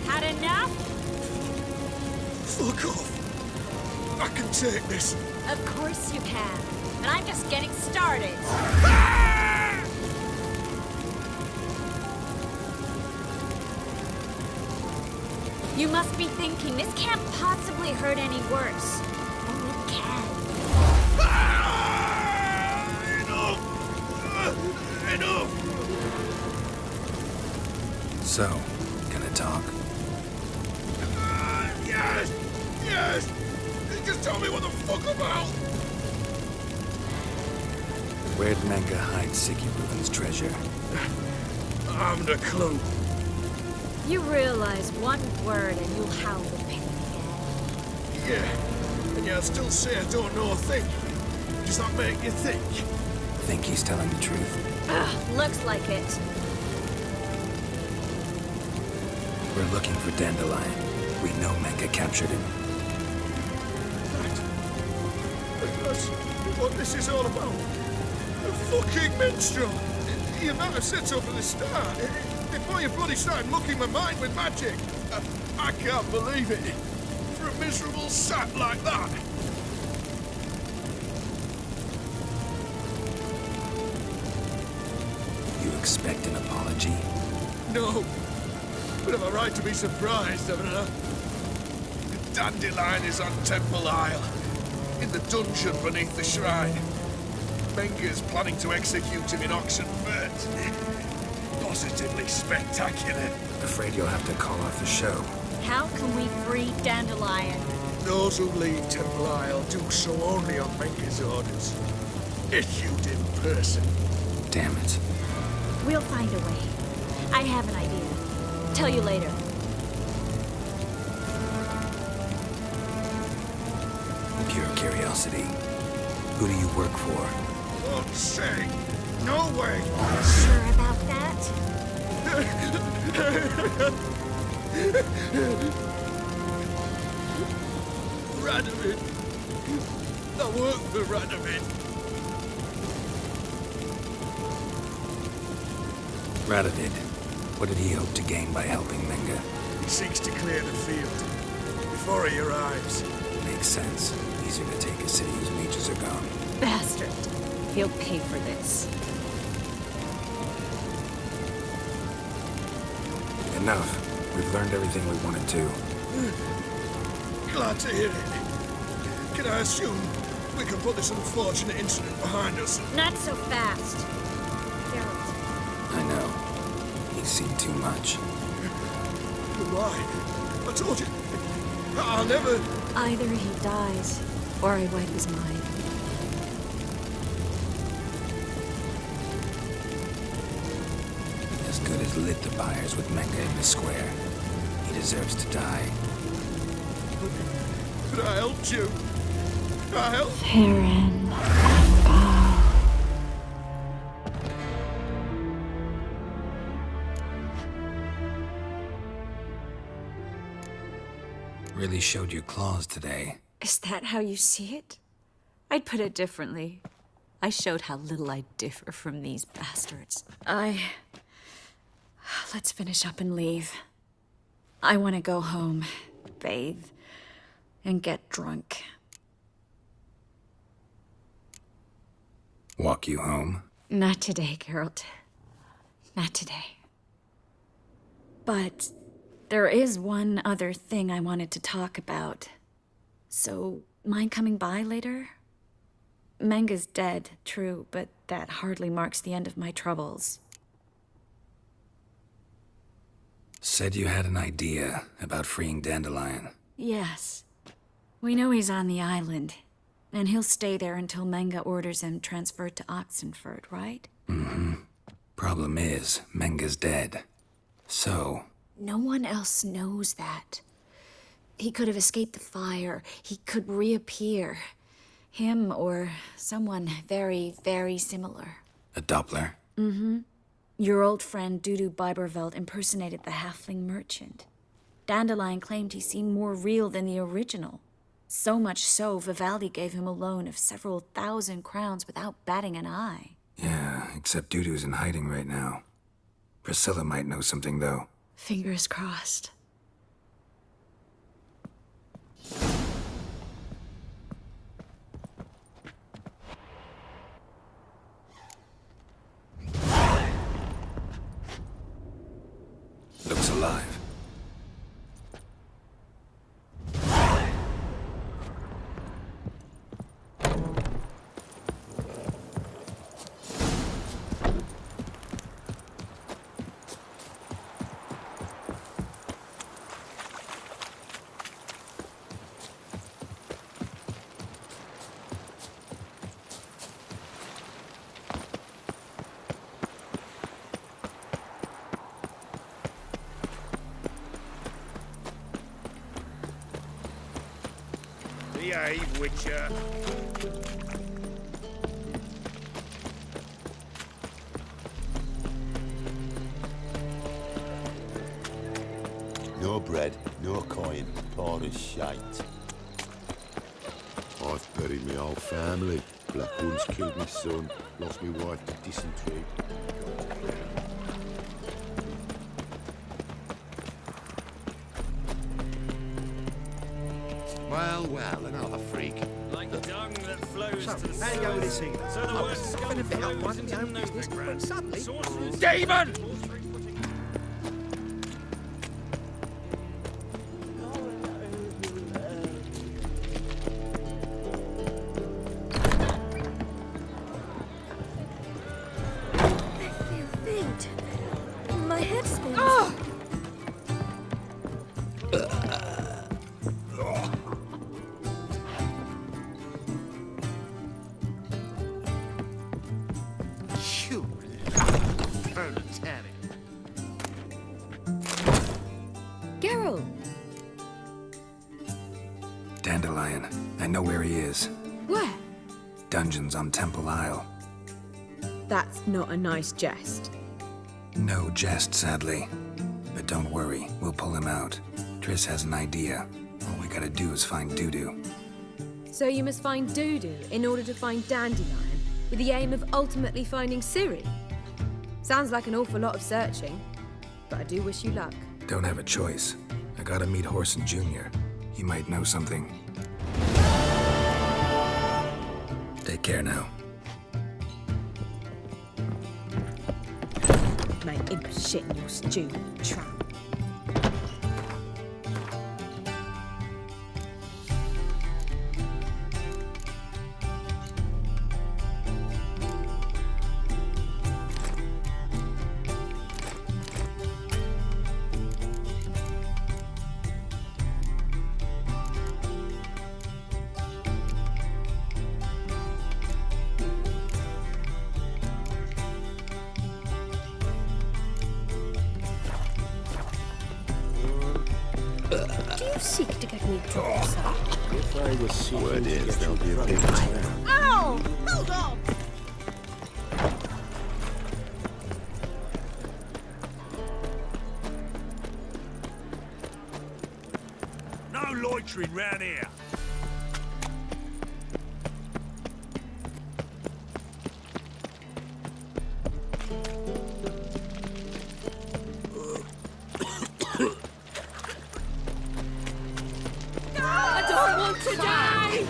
Had enough?
Fuck off! I can take this.
Of course you can. And I'm just getting started. You must be thinking, this can't possibly hurt any worse. Oh, it can.
Enough!
So, gonna talk?
Yes! Yes! Just tell me what the fuck about!
Where'd Menge hide Siggy Reuven's treasure?
I haven't a clue.
You realize one word and you'll howl with pain again.
Yeah, and yet I still say I don't know a thing. Does that make you think?
Think he's telling the truth?
Ugh, looks like it.
We're looking for Dandelion. We know Menge captured him.
That's what this is all about. A fucking minstrel! You might have said so from the start. Before you bloody started mucking my mind with magic. I can't believe it. For a miserable sap like that.
You expect an apology?
No. But I've a right to be surprised, haven't I? Dandelion is on Temple Isle. In the dungeon beneath the shrine. Menge's planning to execute him in Oxenfurt. Positively spectacular.
Afraid you'll have to call off the show.
How can we free Dandelion?
Those who leave Temple Isle do so only on Menge's orders. Issued in person.
Damn it.
We'll find a way. I have an idea. Tell you later.
Pure curiosity. Who do you work for?
Fuck's sake! No way!
Sure about that?
Radovid! I work for Radovid!
Radovid. What did he hope to gain by helping Menge?
He seeks to clear the field before he arrives.
Makes sense. Easier to take a city whose mages are gone.
Bastard. He'll pay for this.
Enough. We've learned everything we wanted to.
Glad to hear it. Can I assume we can put this unfortunate incident behind us?
Not so fast. Geralt.
I know. He's seen too much.
Why? I told you. I'll never...
Either he dies, or I wipe his mind.
As good as lit the buyers with Menga in the square. He deserves to die.
But I helped you. I helped...
Farron.
Really showed your claws today.
Is that how you see it? I'd put it differently. I showed how little I differ from these bastards.
Let's finish up and leave. I want to go home, bathe, and get drunk.
Walk you home?
Not today, Geralt. Not today. But there is one other thing I wanted to talk about. So, mind coming by later? Menga's dead, true, but that hardly marks the end of my troubles.
Said you had an idea about freeing Dandelion.
Yes. We know he's on the island, and he'll stay there until Menga orders him transferred to Oxenford, right?
Mm-hmm. Problem is, Menga's dead. So...
No one else knows that. He could have escaped the fire. He could reappear. Him or someone very, very similar.
A Doppler?
Mm-hmm. Your old friend Dudu Biberveld impersonated the halfling merchant. Dandelion claimed he seemed more real than the original. So much so, Vivaldi gave him a loan of several thousand crowns without batting an eye.
Yeah, except Dudu's in hiding right now. Priscilla might know something, though.
Fingers crossed.
Looks alive.
Behave, Witcher.
No bread, no coin, poor as shite. I've buried my whole family. Black Wolves killed my son, lost my wife to dysentery. Well, another freak.
Like dung that flows to the
How you go with this
sewers.
evening?
So the word scum
been a bit up
flows
one
into
of my own business,
Novigrad.
but suddenly...
Sorcerers-
Demon!
My head spins.
You proletatic.
Geralt!
Dandelion. I know where he is.
Where?
Dungeons on Temple Isle.
That's not a nice jest.
No jest, sadly. But don't worry, we'll pull him out. Triss has an idea. All we gotta do is find Dudu.
So you must find Dudu in order to find Dandelion, with the aim of ultimately finding Ciri? Sounds like an awful lot of searching, but I do wish you luck.
Don't have a choice. I gotta meet Horson Jr. He might know something. Take care now.
Make imp shit in your stew, tramp.
Do you seek to get me drunk, sir?
If I was seeking
Word
to
is
get
there'll
you
be a
drunk,
big attack.
Ow! Hold on!
No loitering round here.
I don't want to die!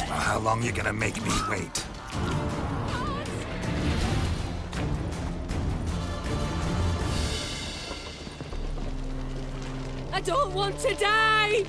How long you gonna make me wait?
I don't want to die!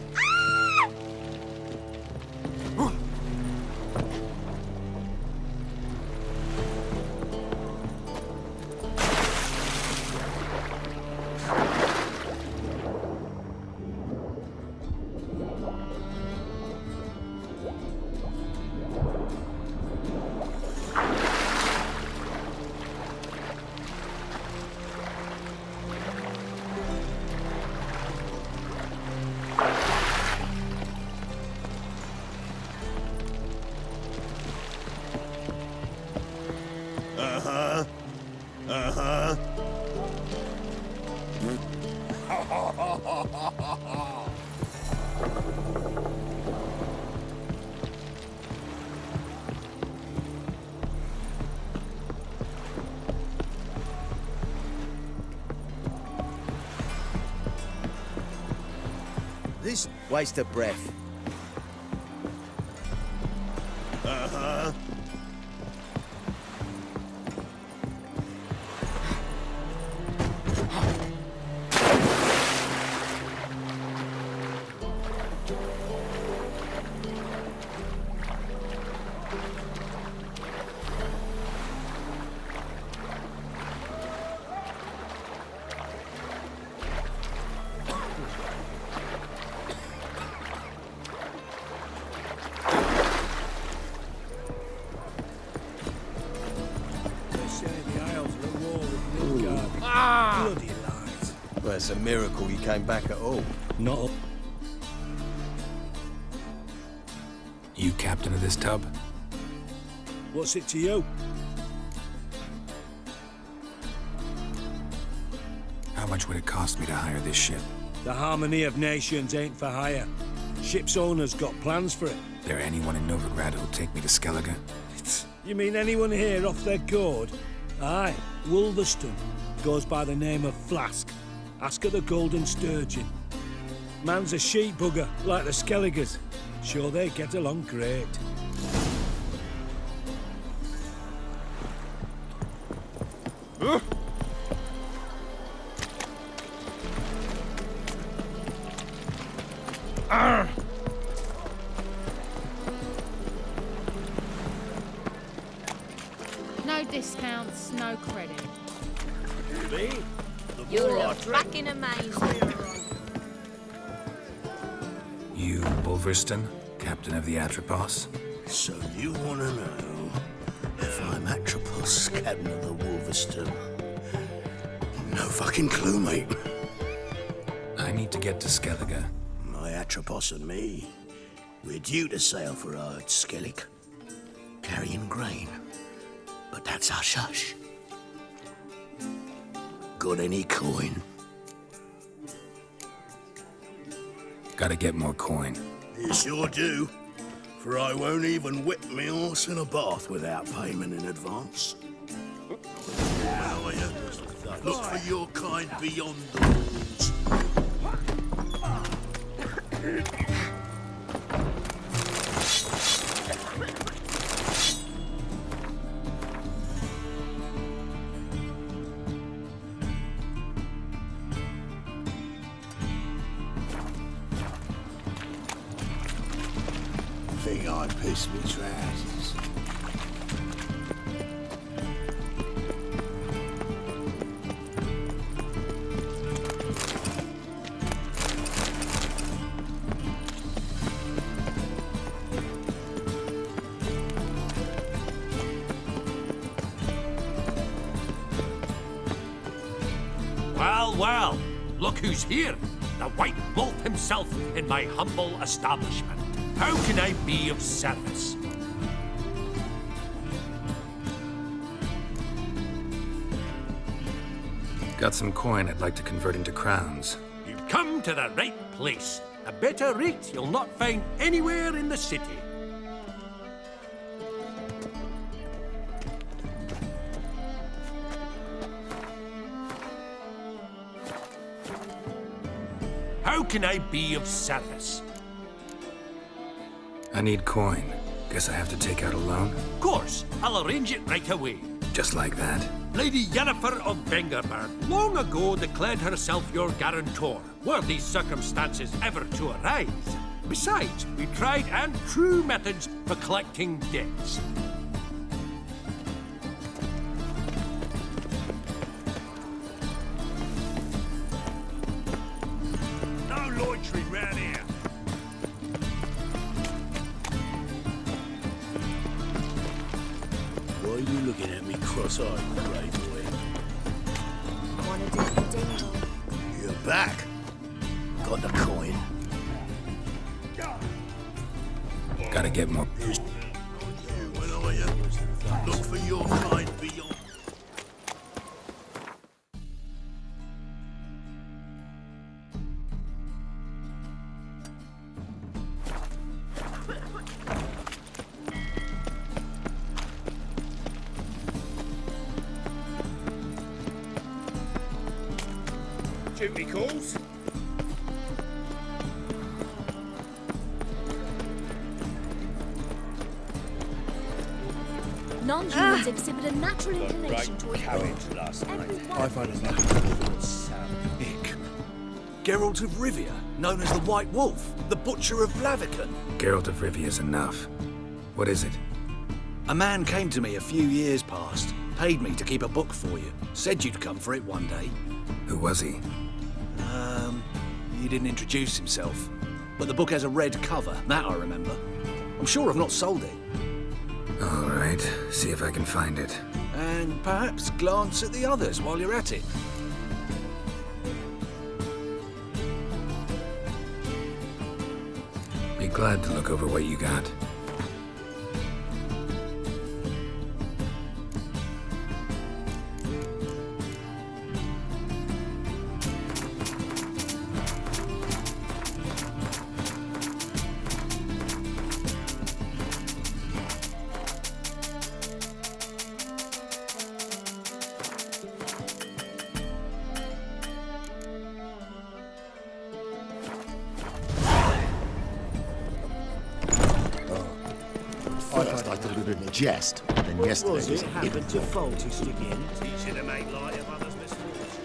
This waste of breath.
Bloody lies.
Well, it's a miracle you came back at all.
Not.
You captain of this tub?
What's it to you?
How much would it cost me to hire this ship?
The Harmony of Nations ain't for hire. Ship's owner's got plans for it.
There anyone in Novigrad who'll take me to Skellige?
You mean anyone here off their gourd? Aye, Wolverston. Goes by the name of Flask. Ask at the Golden Sturgeon. Man's a sheep bugger, like the Skelligers. Sure, they get along great.
No discounts, no credit.
You look fucking amazing.
You, Wolverston, captain of the Atropos?
So you want to know if I'm Atropos, captain of the Wolverston? No fucking clue, mate.
I need to get to Skellige.
My Atropos and me, we're due to sail for Ard Skellig, carrying grain. But that's hush-hush. Got any coin?
Gotta get more coin.
You sure do. For I won't even whip me horse in a bath without payment in advance. How are you? Look for your kind beyond the walls. Think I pissed me trousers.
well. Look who's here. The White Wolf himself in my humble establishment. How can I be of service?
Got some coin I'd like to convert into crowns.
You've come to the right place. A better rate you'll not find anywhere in the city. How can I be of service?
I need coin. Guess I have to take out a loan?
Of course, I'll arrange it right away.
Just like that?
Lady Yennefer of Vengerberg long ago declared herself your guarantor, were these circumstances ever to arise. Besides, we tried and true methods for collecting debts. No loitering round here.
Why are you looking at me cross-eyed, brave boy?
Wanna do the dingle?
You're back. Got the coin.
Gotta get more.
When I look for your kind beyond.
Duty calls.
Non-humans exhibit a natural inclination to
Carriage last night.
I find his name Ick. Geralt of Rivia, known as the White Wolf, the Butcher of Blaviken.
Geralt of Rivia is enough. What is it?
A man came to me a few years past, paid me to keep a book for you. Said you'd come for it one day.
Who was he?
He didn't introduce himself. But the book has a red cover, that I remember. I'm sure I've not sold it.
All right, see if I can find it.
And perhaps glance at the others while you're at it.
Be glad to look over what you got.
First I thought it in jest, then yesterday
Was
was
it
a
happened to faulty stick in?
Teach you to make light of others' misfortunes.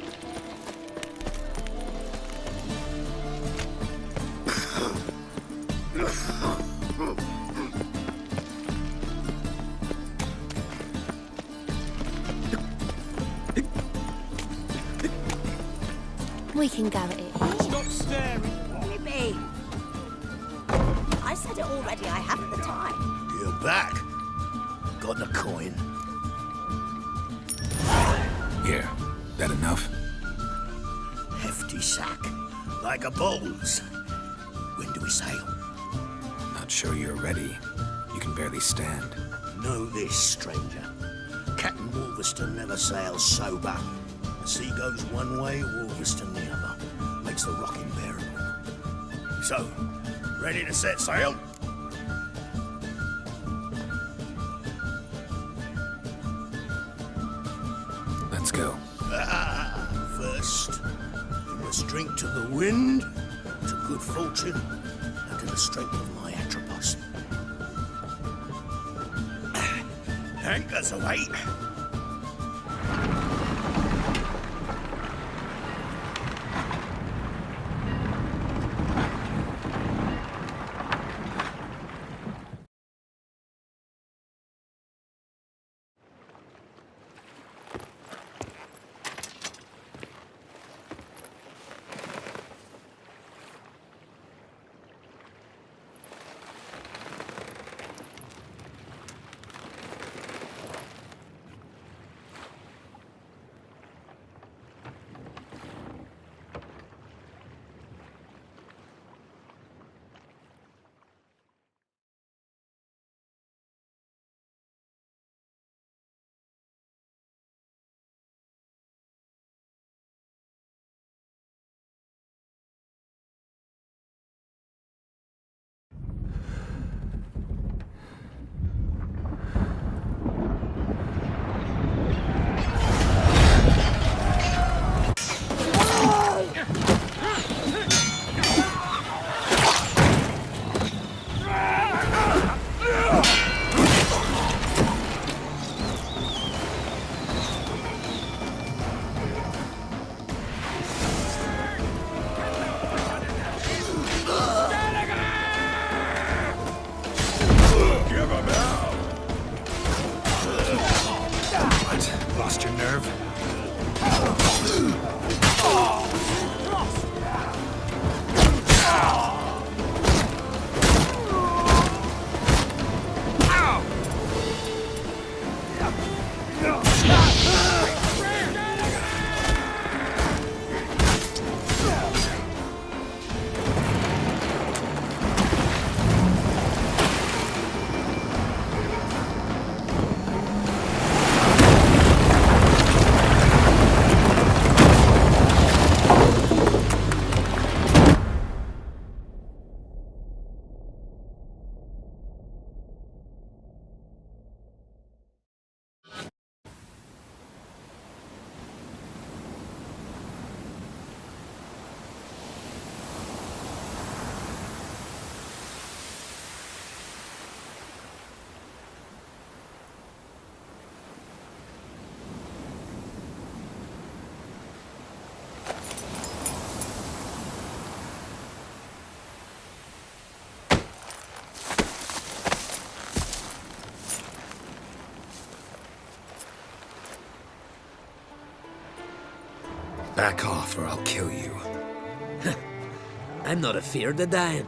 We can go at it.
Stop staring.
Libby! I said it already, I haven't the time.
You're back. Got the coin.
Here, that enough?
Hefty sack. Like a bull's. When do we sail?
Not sure you're ready. You can barely stand.
Know this, stranger. Captain Wolverston never sails sober. The sea goes one way, Wolverston the other. Makes the rock unbearable. So, ready to set sail?
Let's go.
First, we must drink to the wind, to good fortune, and to the strength of my Atropos. Anchors away.
nerve. Back off or I'll kill you.
I'm not afeard of dying.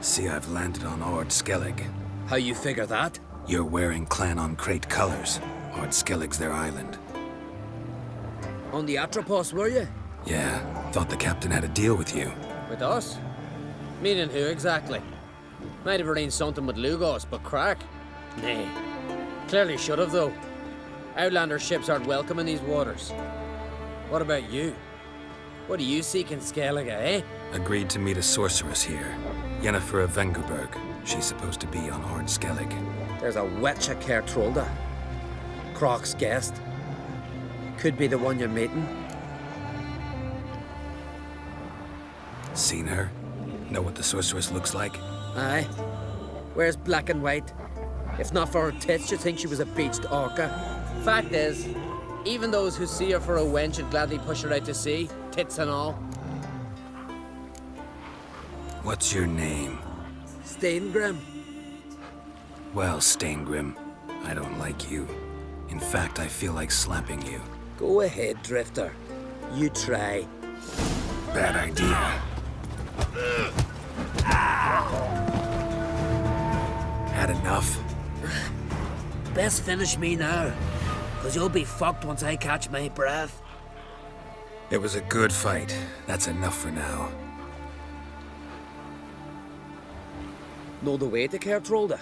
See, I've landed on Ord Skellig.
How you figure that?
You're wearing Clan on Crate colors. Ord Skellig's their island.
On the Atropos, were you?
Yeah, thought the captain had a deal with you.
With us? Meaning who exactly? Might have arranged something with Lugos, but crack? Nay. Clearly should have, though. Outlander ships aren't welcome in these waters. What about you? What do you seek in Skellige, eh?
Agreed to meet a sorceress here. Yennefer of Vengerberg. She's supposed to be on Ord Skellig.
There's a wetch at Kertrolda. Croc's guest. Could be the one you're meeting.
Seen her? Know what the sorceress looks like?
Aye. Wears black and white. If not for her tits, you'd think she was a beached orca. Fact is, even those who see her for a wench would gladly push her out to sea, tits and all.
What's your name?
Steingrim.
Well, Steingrim, I don't like you. In fact, I feel like slapping you.
Go ahead, Drifter. You try.
Bad idea. Had enough?
Best finish me now, because you'll be fucked once I catch my breath.
It was a good fight. That's enough for now.
Know the way to Kertrolda?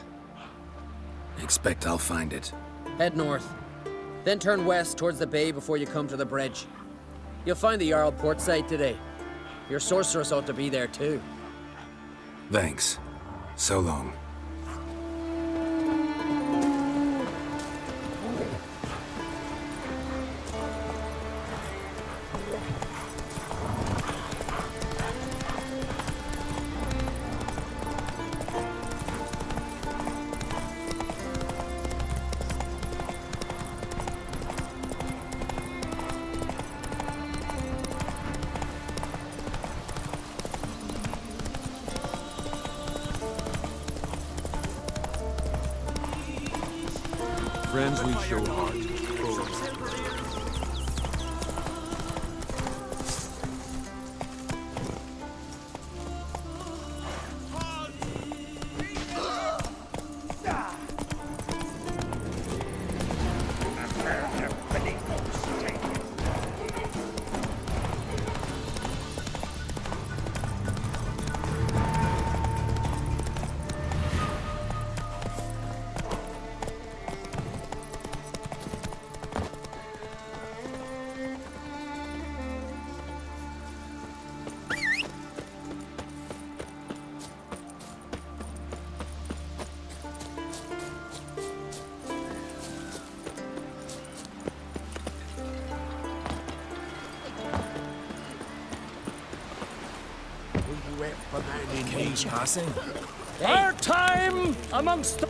Expect I'll find it.
Head north. Then turn west towards the bay before you come to the bridge. You'll find the Jarl port site today. Your sorceress ought to be there too.
Thanks. So long.
Friends we show heart. Cage passing.
Our time amongst the...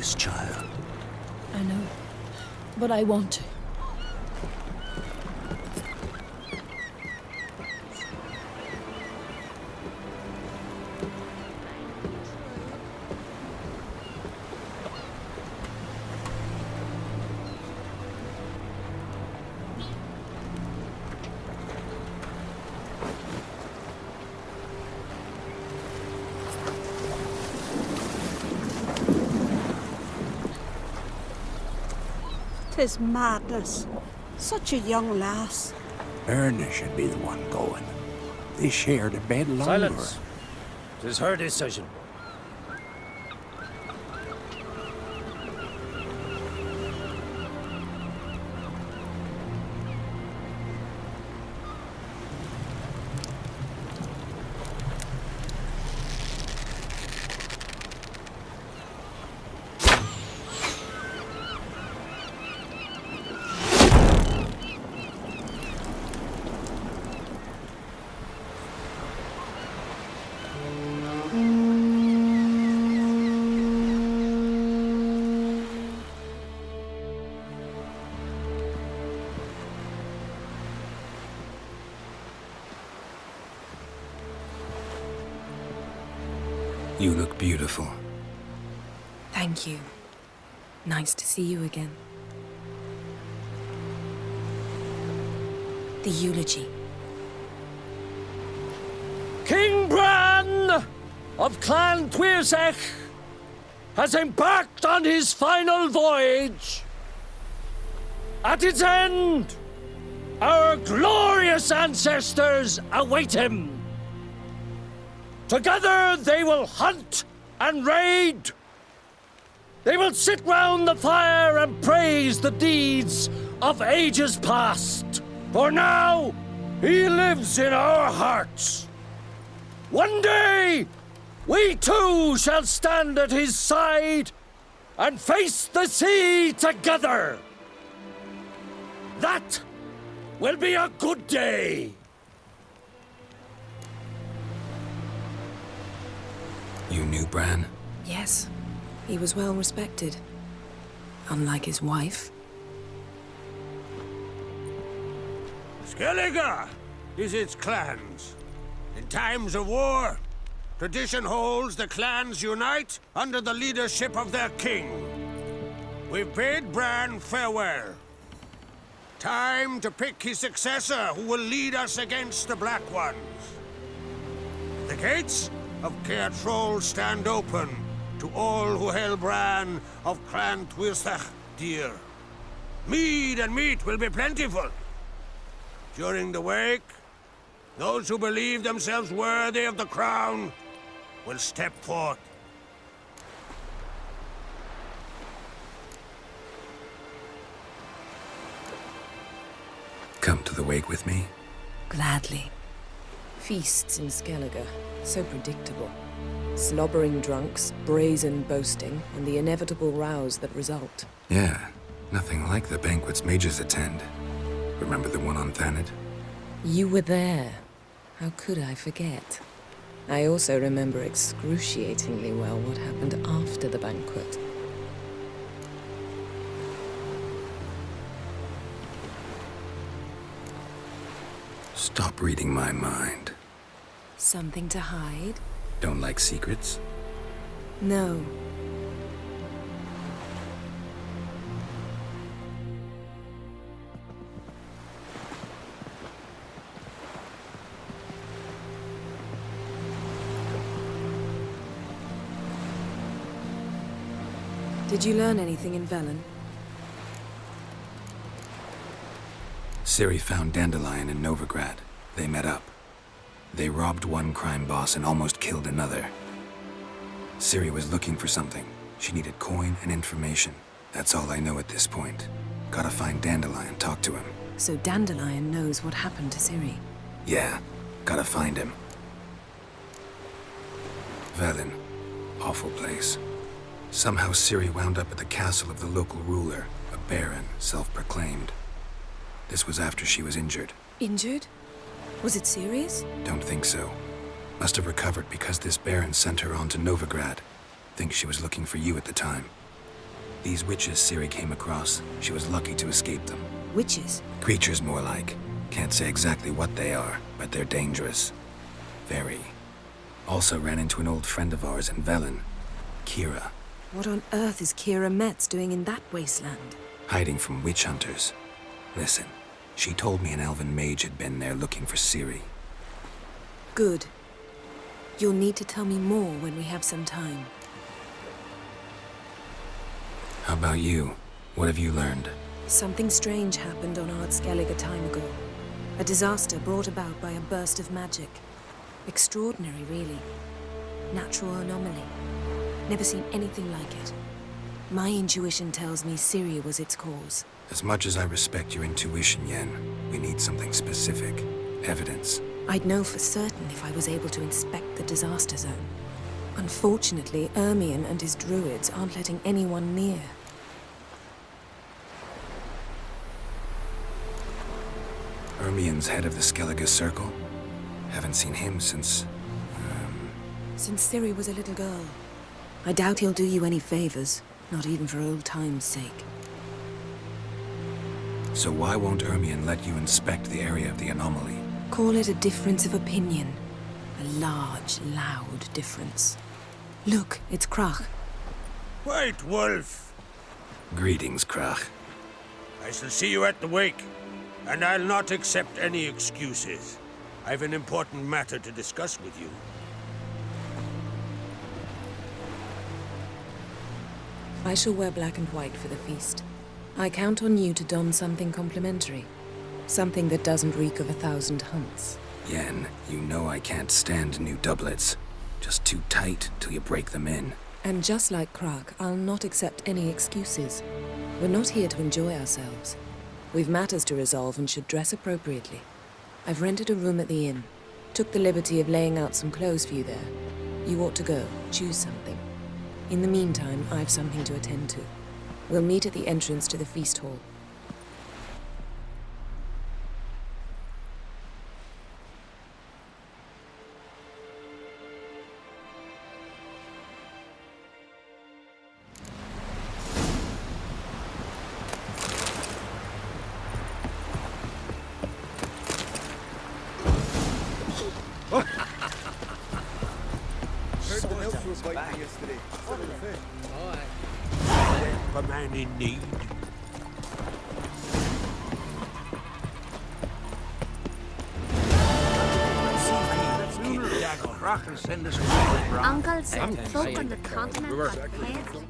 this, child.
I know. But I want to.
Tis madness. Such a young lass.
Erna should be the one going. They shared a bed longer.
Silence. 'Tis her decision.
You look beautiful.
Thank you. Nice to see you again. The eulogy.
King Bran of Clan Tuirsech has embarked on his final voyage. At its end, our glorious ancestors await him. Together they will hunt and raid. They will sit round the fire and praise the deeds of ages past. For now, he lives in our hearts. One day, we too shall stand at his side and face the sea together. That will be a good day.
You knew Bran?
Yes. He was well respected. Unlike his wife.
Skellige visits clans. In times of war, tradition holds the clans unite under the leadership of their king. We've bid Bran farewell. Time to pick his successor who will lead us against the Black Ones. The gates of Caer Troll stand open to all who held Bran of Clan Tuirsech dear. Mead and meat will be plentiful. During the wake, those who believe themselves worthy of the crown will step forth.
Come to the wake with me?
Gladly. Feasts in Skellige, so predictable. Slobbering drunks, brazen boasting, and the inevitable rows that result.
Yeah, nothing like the banquets mages attend. Remember the one on Thanet?
You were there. How could I forget? I also remember excruciatingly well what happened after the banquet.
Stop reading my mind.
Something to hide?
Don't like secrets?
No. Did you learn anything in Velen?
Ciri found Dandelion in Novigrad. They met up. They robbed one crime boss and almost killed another. Ciri was looking for something. She needed coin and information. That's all I know at this point. Gotta find Dandelion, talk to him.
So Dandelion knows what happened to Ciri.
Yeah, gotta find him. Velen. Awful place. Somehow Ciri wound up at the castle of the local ruler, a baron, self-proclaimed. This was after she was injured.
Injured? Was it serious?
Don't think so. Must have recovered because this baron sent her on to Novigrad. Think she was looking for you at the time. These witches Ciri came across, she was lucky to escape them.
Witches?
Creatures, more like. Can't say exactly what they are, but they're dangerous. Very. Also ran into an old friend of ours in Velen, Kira,
What on earth is Kira Metz doing in that wasteland?
hiding from witch hunters. Listen, she told me an elven mage had been there looking for Ciri.
Good. You'll need to tell me more when we have some time.
How about you? What have you learned?
Something strange happened on Ard Skellig a time ago. A disaster brought about by a burst of magic. Extraordinary, really. Natural anomaly. Never seen anything like it. My intuition tells me Ciri was its cause.
As much as I respect your intuition, Yen, we need something specific. Evidence.
I'd know for certain if I was able to inspect the disaster zone. Unfortunately, Ermion and his druids aren't letting anyone near.
Ermion's head of the Skellige Circle? Haven't seen him since...
Since Ciri was a little girl. I doubt he'll do you any favors, not even for old time's sake.
So why won't Ermion let you inspect the area of the anomaly?
Call it a difference of opinion. A large, loud difference. Look, it's Krach.
White Wolf!
Greetings, Krach.
I shall see you at the wake, and I'll not accept any excuses. I've an important matter to discuss with you.
I shall wear black and white for the feast. I count on you to don something complimentary. Something that doesn't reek of 1,000 hunts.
Yen, you know I can't stand new doublets. Just too tight till you break them in.
And just like Krach, I'll not accept any excuses. We're not here to enjoy ourselves. We've matters to resolve and should dress appropriately. I've rented a room at the inn. Took the liberty of laying out some clothes for you there. You ought to go. Choose something. In the meantime, I've something to attend to. We'll meet at the entrance to the feast hall.
A man in need.
Uncle said folk on the continent had heads.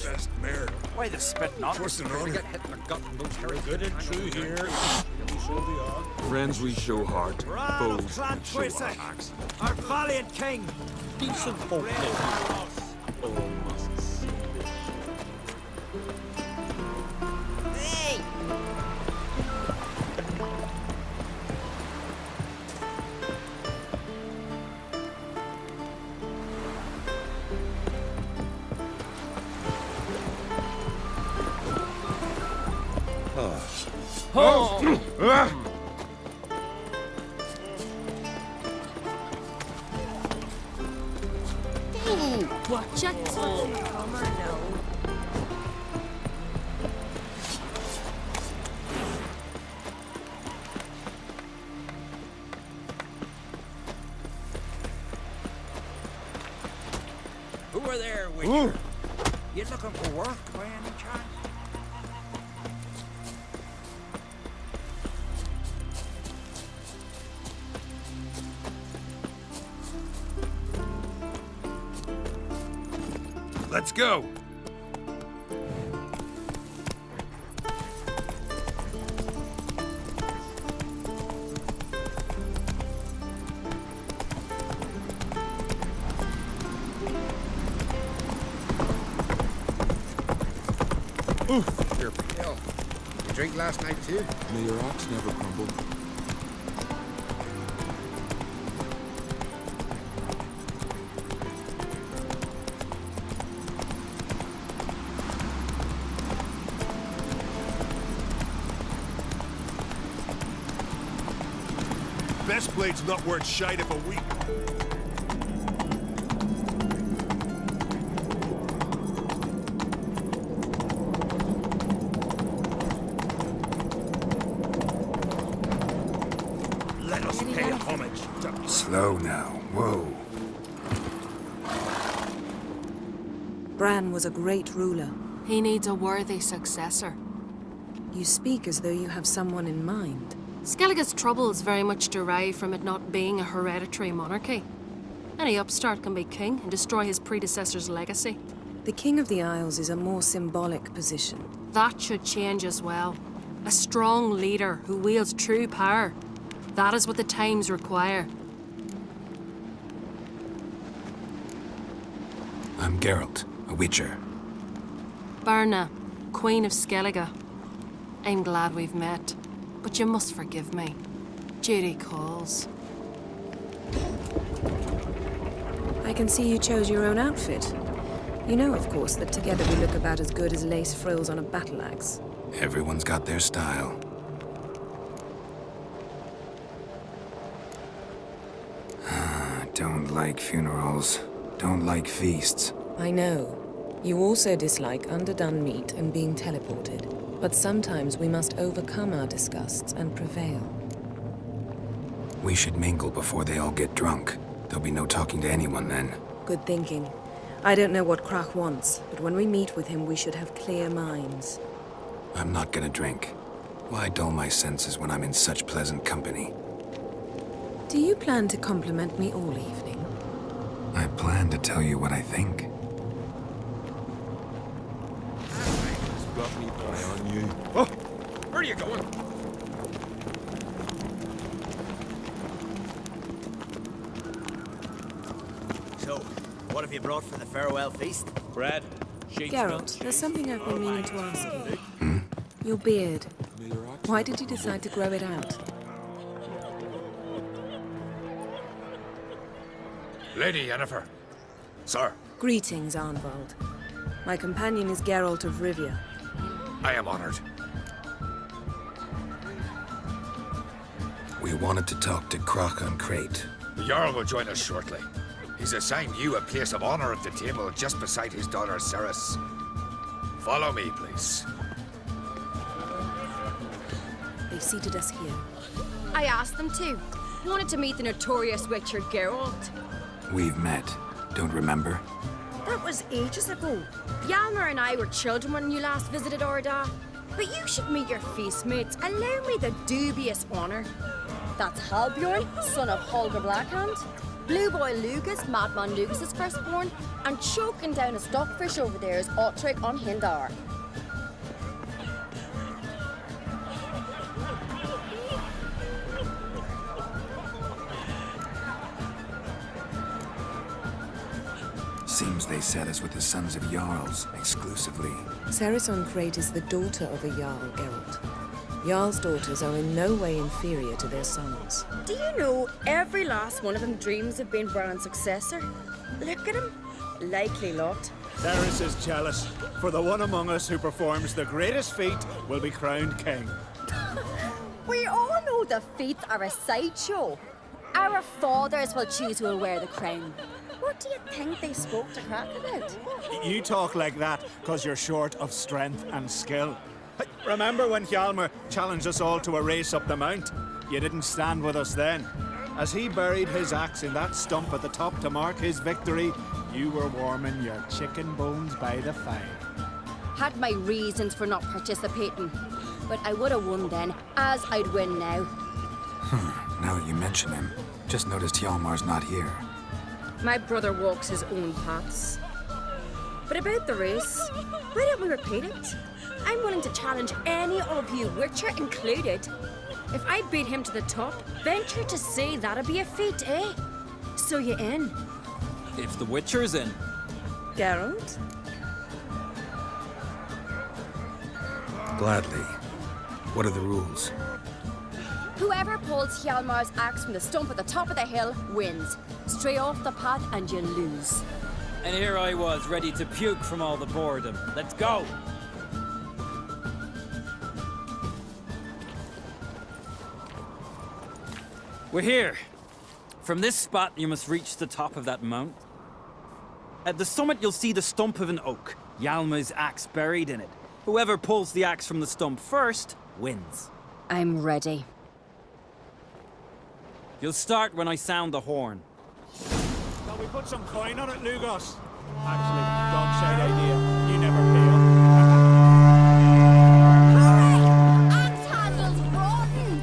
Best mare.
Why the spit not?
What's an
Trying to
honor?
get hit in the gut and those
We're good and true here. We show the odd.
Friends we show heart,
Ronald
foes
Clan
we show our
Twisek,
axe.
our valiant king.
Decent folk.
Hey! Watch it. Come on now.
Who are there with you? You looking for work by any chance?
Let's go.
You're pale. You drink last night too?
May your ox never crumble.
Best blade's not worth shite if a week.
Slow now. Whoa.
Bran was a great ruler.
He needs a worthy successor.
You speak as though you have someone in mind.
Skellige's troubles very much derive from it not being a hereditary monarchy. Any upstart can be king and destroy his predecessor's legacy.
The King of the Isles is a more symbolic position.
That should change as well. A strong leader who wields true power. That is what the times require.
I'm Geralt, a Witcher.
Birna, Queen of Skellige. I'm glad we've met, but you must forgive me. Duty calls.
I can see you chose your own outfit. You know, of course, that together we look about as good as lace frills on a battle axe.
Everyone's got their style. Don't like funerals. Don't like feasts.
I know. You also dislike underdone meat and being teleported. But sometimes we must overcome our disgusts and prevail.
We should mingle before they all get drunk. There'll be no talking to anyone then.
Good thinking. I don't know what Crach wants, but when we meet with him, we should have clear minds.
I'm not gonna drink. Why dull my senses when I'm in such pleasant company?
Do you plan to compliment me all evening?
I plan to tell you what I think.
Got me eye on you.
Oh, where are you going?
So, what have you brought for the farewell feast?
Bread.
Geralt, there's something I've been meaning to ask you. Your beard. Why did you decide to grow it out?
Lady Yennefer. Sir.
Greetings, Arnvald. My companion is Geralt of Rivia.
I am honored.
We wanted to talk to Crach an Crate.
The Jarl will join us shortly. He's assigned you a place of honor at the table just beside his daughter Cerys. Follow me, please.
They've seated us here.
I asked them to. Wanted to meet the notorious Witcher Geralt.
We've met. Don't remember?
That was ages ago. Hjalmar and I were children when you last visited Orda. But you should meet your feast mates. Allow me the dubious honor. That's Halbjorn, son of Holger Blackhand. Blue Boy Lugus, Madman Lugus' firstborn. And choking down a stockfish over there is Otrek on Hindar.
Seems they set us with the sons of Jarls, exclusively.
Cerys an Crate is the daughter of a Jarl, Geralt. Jarl's daughters are in no way inferior to their sons.
Do you know every last one of them dreams of being Bran's successor? Look at him. Likely lot.
Cerys is jealous, for the one among us who performs the greatest feat will be crowned king.
We all know the feats are a sideshow. Our fathers will choose who will wear the crown. What do you think they spoke to Crach about?
You talk like that because you're short of strength and skill. Remember when Hjalmar challenged us all to a race up the mount? You didn't stand with us then. As he buried his axe in that stump at the top to mark his victory, you were warming your chicken bones by the fire.
Had my reasons for not participating. But I would have won then, as I'd win now.
Now that you mention him, just noticed Hjalmar's not here.
My brother walks his own paths. But about the race, why don't we repeat it? I'm willing to challenge any of you, Witcher included. If I beat him to the top, venture to say that'd be a feat, eh? So you in?
If the Witcher's in.
Geralt?
Gladly. What are the rules?
Whoever pulls Hjalmar's axe from the stump at the top of the hill wins. Stray off the path and you lose.
And here I was, ready to puke from all the boredom. Let's go! We're here. From this spot, you must reach the top of that mount. At the summit, you'll see the stump of an oak. Hjalmar's axe buried in it. Whoever pulls the axe from the stump first, wins.
I'm ready.
You'll start when I sound the horn.
Shall we put some coin on it, Lugos? Actually, don't say they did. You never pay up.
Axe handle's rotten!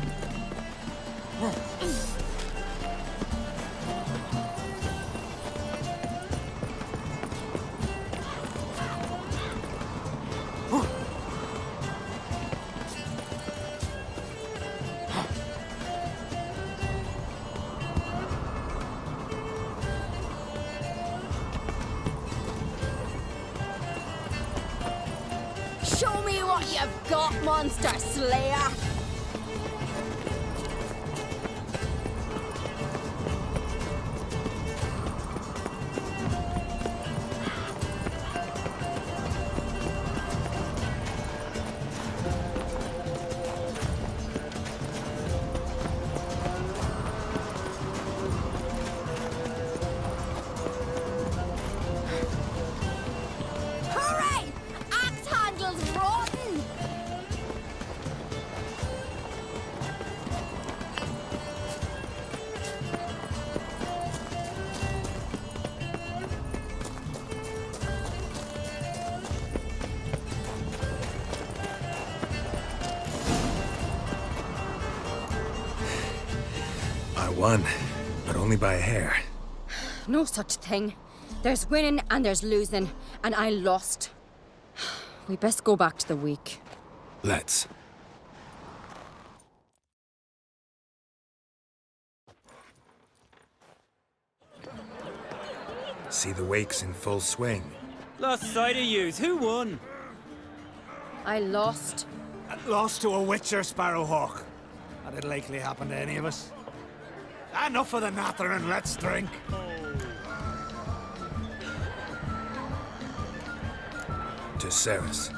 Show me what you've got, monster slayer! Hooray! Axe handle's rotten!
I won, but only by a hair.
No such thing. There's winning and there's losing, and I lost. We best go back to the week.
Let's. See the wakes in full swing.
Lost sight of yous. Who won?
I lost.
Lost to a witcher, Sparrowhawk. That'd likely happen to any of us. Enough of the nattering, let's drink.
To Ceres.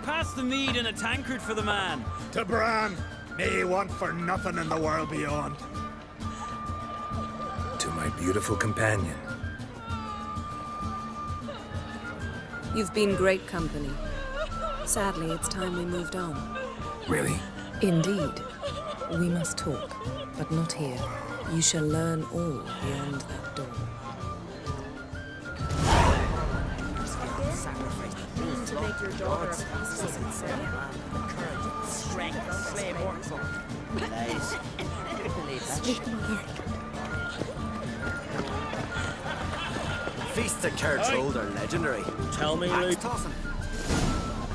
Pass the mead in a tankard for the man.
To Bran. May he want for nothing in the world beyond.
To my beautiful companion.
You've been great company. Sadly, it's time we moved on.
Really?
Indeed. We must talk, but not here. You shall learn all beyond that door.
To make your daughter a priestess and Sarah. Courage, strength, slave
Speak, mother.
Feasts of Kertold are legendary.
Tell me, Luke.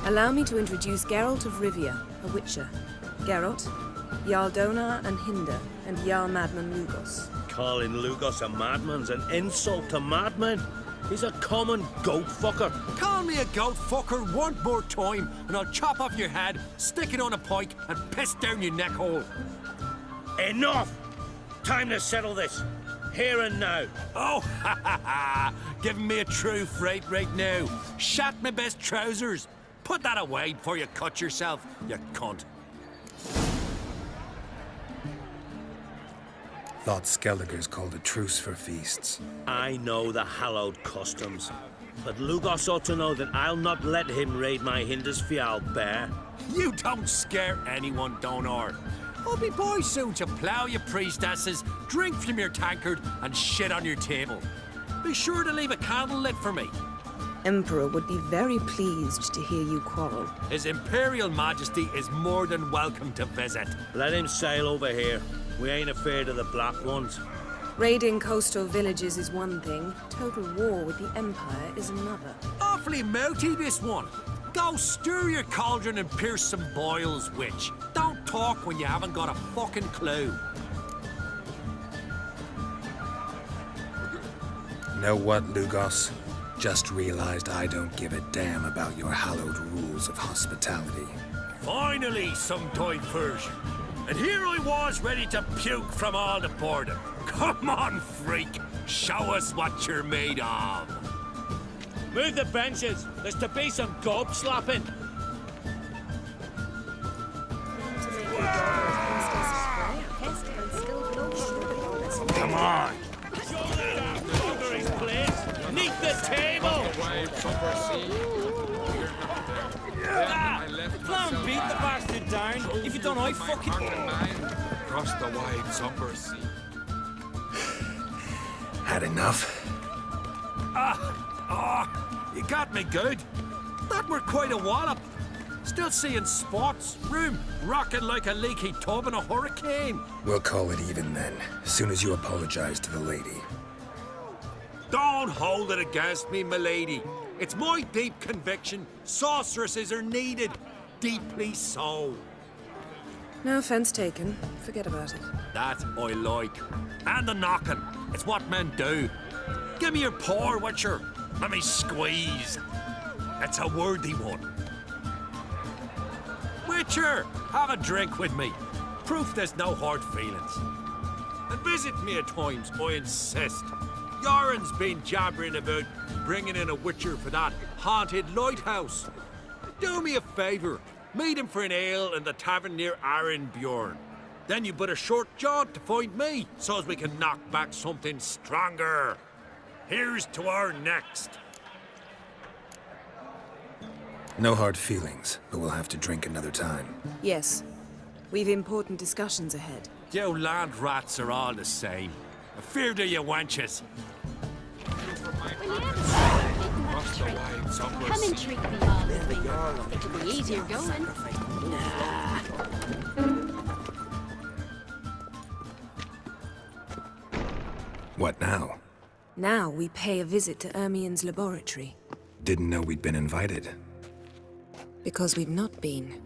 Allow me to introduce Geralt of Rivia, a witcher. Geralt, Jarl Donar and Hinder, and Jarl Madman Lugos.
Calling Lugos a madman's an insult to madmen. He's a common goat fucker.
Call me a goat fucker one more time, and I'll chop off your head, stick it on a pike, and piss down your neck hole.
Enough! Time to settle this. Here and now.
Oh, ha ha ha! Giving me a true fright right now. Shat my best trousers. Put that away before you cut yourself, you cunt.
Thought Skelliger's called a truce for feasts.
I know the hallowed customs, but Lugos ought to know that I'll not let him raid my Hindisfial bear.
You don't scare anyone, Donar. I'll be boys soon to plough your priestesses, drink from your tankard, and shit on your table. Be sure to leave a candle lit for me.
Emperor would be very pleased to hear you quarrel.
His Imperial Majesty is more than welcome to visit.
Let him sail over here. We ain't afraid of the Black Ones.
Raiding coastal villages is one thing. Total war with the Empire is another.
Awfully melty, this one. Go stir your cauldron and pierce some boils, witch. Don't talk when you haven't got a fucking clue.
Know what, Lugos? Just realized I don't give a damn about your hallowed rules of hospitality.
Finally, some diversion. And here I was ready to puke from all the boredom. Come on, freak. Show us what you're made of.
Move the benches. There's to be some gob slapping.
Come on.
Neath the table.
Clown beat the bastard down. If you don't, I fucking...
Across the wide somber sea.
Had enough?
You got me good. That were quite a wallop. Still seeing spots, room rocking like a leaky tub in a hurricane.
We'll call it even then, as soon as you apologize to the lady.
Don't hold it against me, milady. It's my deep conviction sorceresses are needed. Deeply so.
No offense taken. Forget about it.
That I like. And the knocking. It's what men do. Give me your paw, Witcher. Let me squeeze. It's a worthy one. Witcher, have a drink with me. Proof there's no hard feelings. And visit me at times, I insist. Yoren's been jabbering about bringing in a Witcher for that haunted lighthouse. Do me a favour. Meet him for an ale in the tavern near Arenbjorn. Then you but a short jaunt to find me, so as we can knock back something stronger. Here's to our next.
No hard feelings, but we'll have to drink another time.
Yes. We've important discussions ahead.
You land rats are all the same. Fear to you wenches.
Across the wide somber
Come and
sea.
treat me all. It'll be easier going.
What now?
Now we pay a visit to Ermien's laboratory.
Didn't know we'd been invited.
Because we've not been.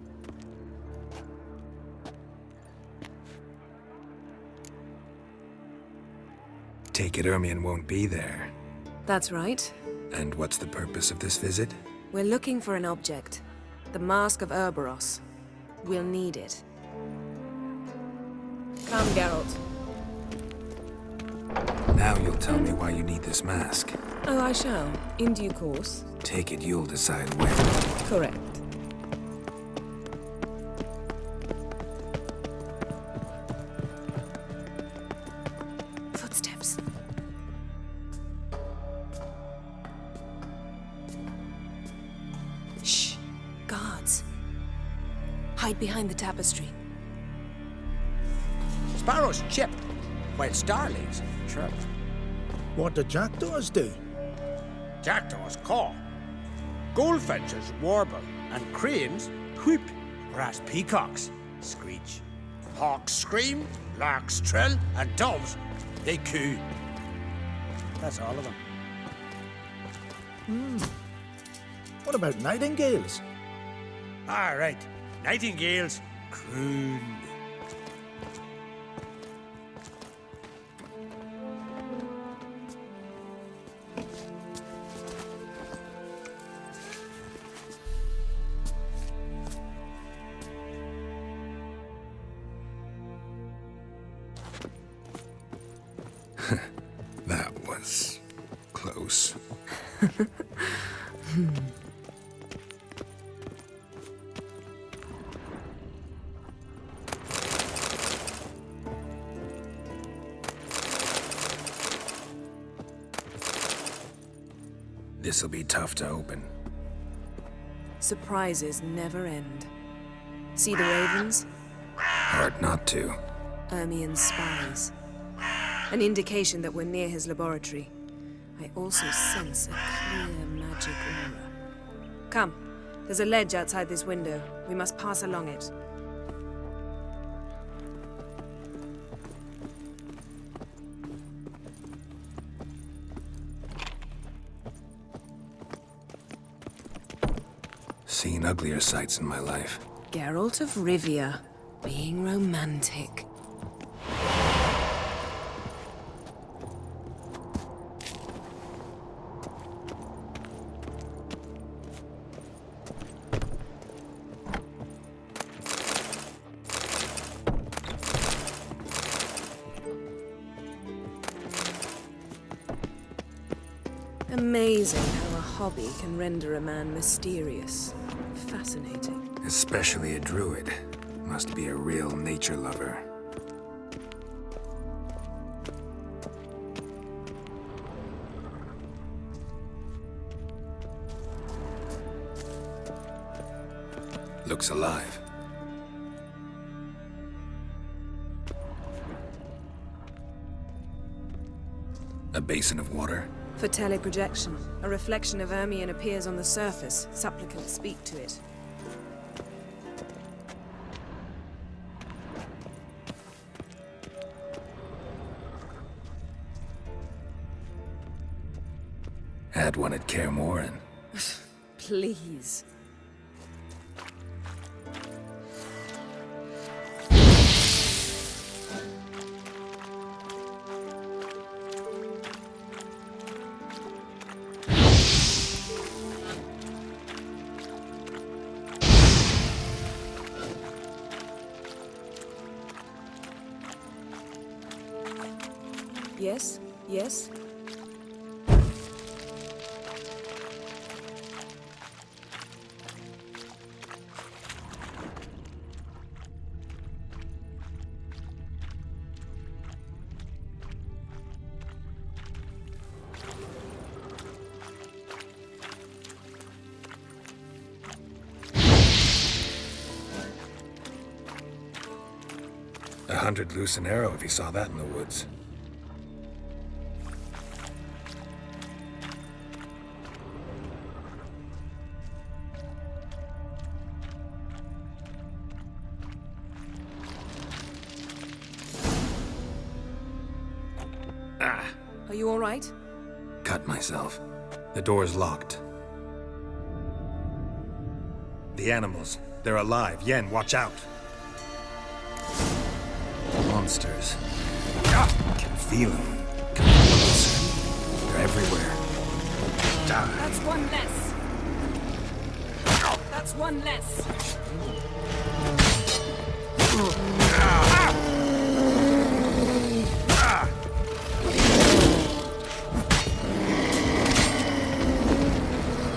Take it Ermien won't be there.
That's right.
And what's the purpose of this visit?
We're looking for an object. The Mask of Ouroboros. We'll need it. Come, Geralt.
Now you'll tell me why you need this mask.
Oh, I shall. In due course.
Take it you'll decide when.
Correct. Footsteps. Shh. Guards. Hide behind the tapestry.
Sparrows chip, while starlings chirp.
What do jackdaws do?
Jackdaws caw. Goldfinches warble, and cranes whoop, whereas peacocks screech. Hawks scream, larks trill, and doves, they coo. That's all of them.
What about nightingales?
All right, nightingales croon.
That was close. This'll be tough to open.
Surprises never end. See the ravens?
Hard not to.
Ermien's spies. An indication that we're near his laboratory. I also sense a clear magic aura. Come, there's a ledge outside this window. We must pass along it.
Seen uglier sights in my life.
Geralt of Rivia, being romantic. Amazing how a hobby can render a man mysterious. Fascinating.
Especially a druid. Must be a real nature lover. Looks alive. A basin of water?
For teleprojection, a reflection of Ermion appears on the surface. Supplicants speak to it.
Had one at Kaer Morhen.
Please. Yes, yes.
$100 loose an arrow if he saw that in the woods.
Are you all right?
Cut myself. The door's locked. The animals. They're alive. Yen, watch out. Monsters. I can feel them. Come closer. They're everywhere. Die.
That's one less. That's one less.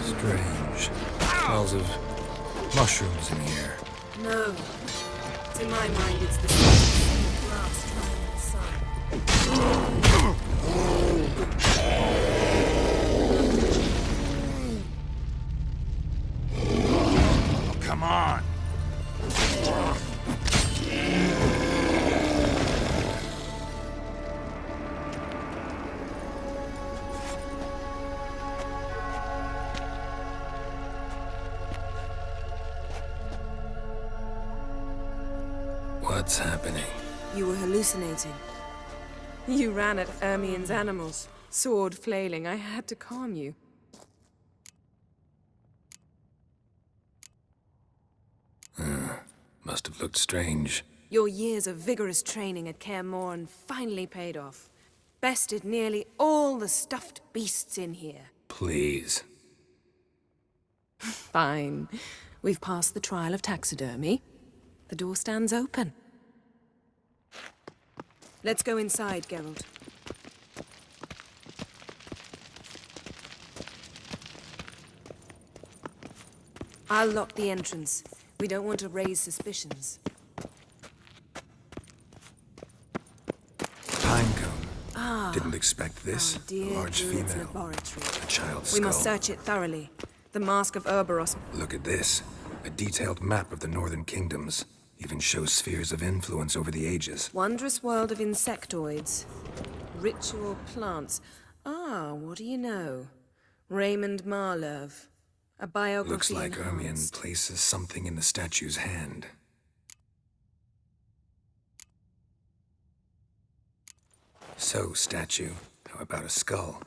Strange. Smells of mushrooms in here.
No. To my mind, it's the same grass trying the sun.
Come on. What's happening?
You were hallucinating. You ran at Ermion's animals, sword flailing. I had to calm you.
Must have looked strange.
Your years of vigorous training at Kaer Morhen finally paid off. Bested nearly all the stuffed beasts in here.
Please.
Fine. We've passed the trial of taxidermy. The door stands open. Let's go inside, Geralt. I'll lock the entrance. We don't want to raise suspicions.
Pinecone. Didn't expect this.
Our dear
Large
Druid's
female.
laboratory.
A child's
We
skull.
must search it thoroughly. The Mask of Urboros.
Look at this. A detailed map of the Northern Kingdoms. Even shows spheres of influence over the ages.
Wondrous world of insectoids. Ritual plants. Ah, what do you know? Raymond Marlove. A biography.
Looks like Ermion
enhanced.
places something in the statue's hand. So, statue, how about a skull?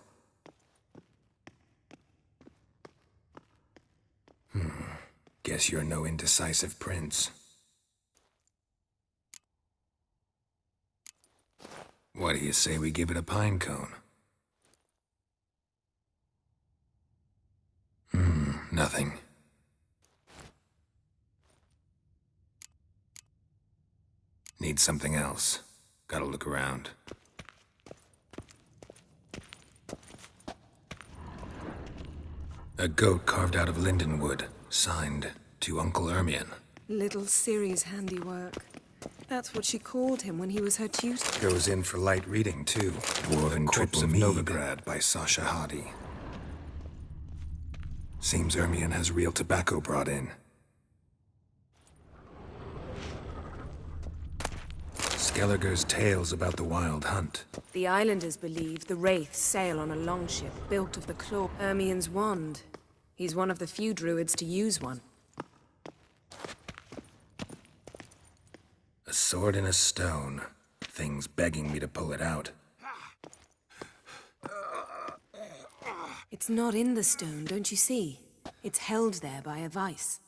Guess you're no indecisive prince. What do you say we give it a pine cone? Nothing. Need something else. Gotta look around. A goat carved out of linden wood, signed to Uncle Ermion.
Little Ciri's handiwork. That's what she called him when he was her tutor.
Goes in for light reading, too. Dwarven Trips of Novigrad by Sasha Hadi. Seems Ermion has real tobacco brought in. Skellige's tales about the Wild Hunt.
The islanders believe the Wraiths sail on a longship built of the claw Ermien's wand. He's one of the few druids to use one.
A sword in a stone. Thing's begging me to pull it out.
It's not in the stone, don't you see? It's held there by a vice.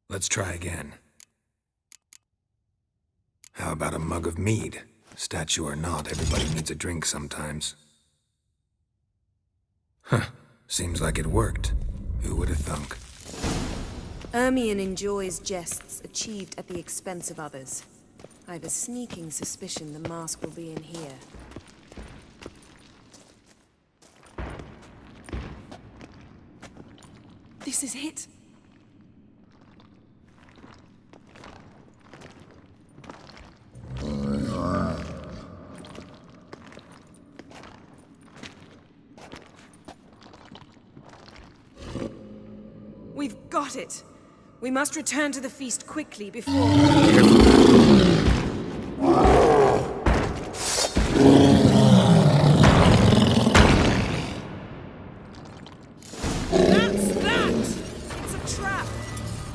Let's try again. How about a mug of mead? Statue or not, everybody needs a drink sometimes. Huh. Seems like it worked. Who would have thunk?
Ermien enjoys jests achieved at the expense of others. I've a sneaking suspicion the mask will be in here. This is it. We've got it. We must return to the feast quickly before... That's that! It's a trap!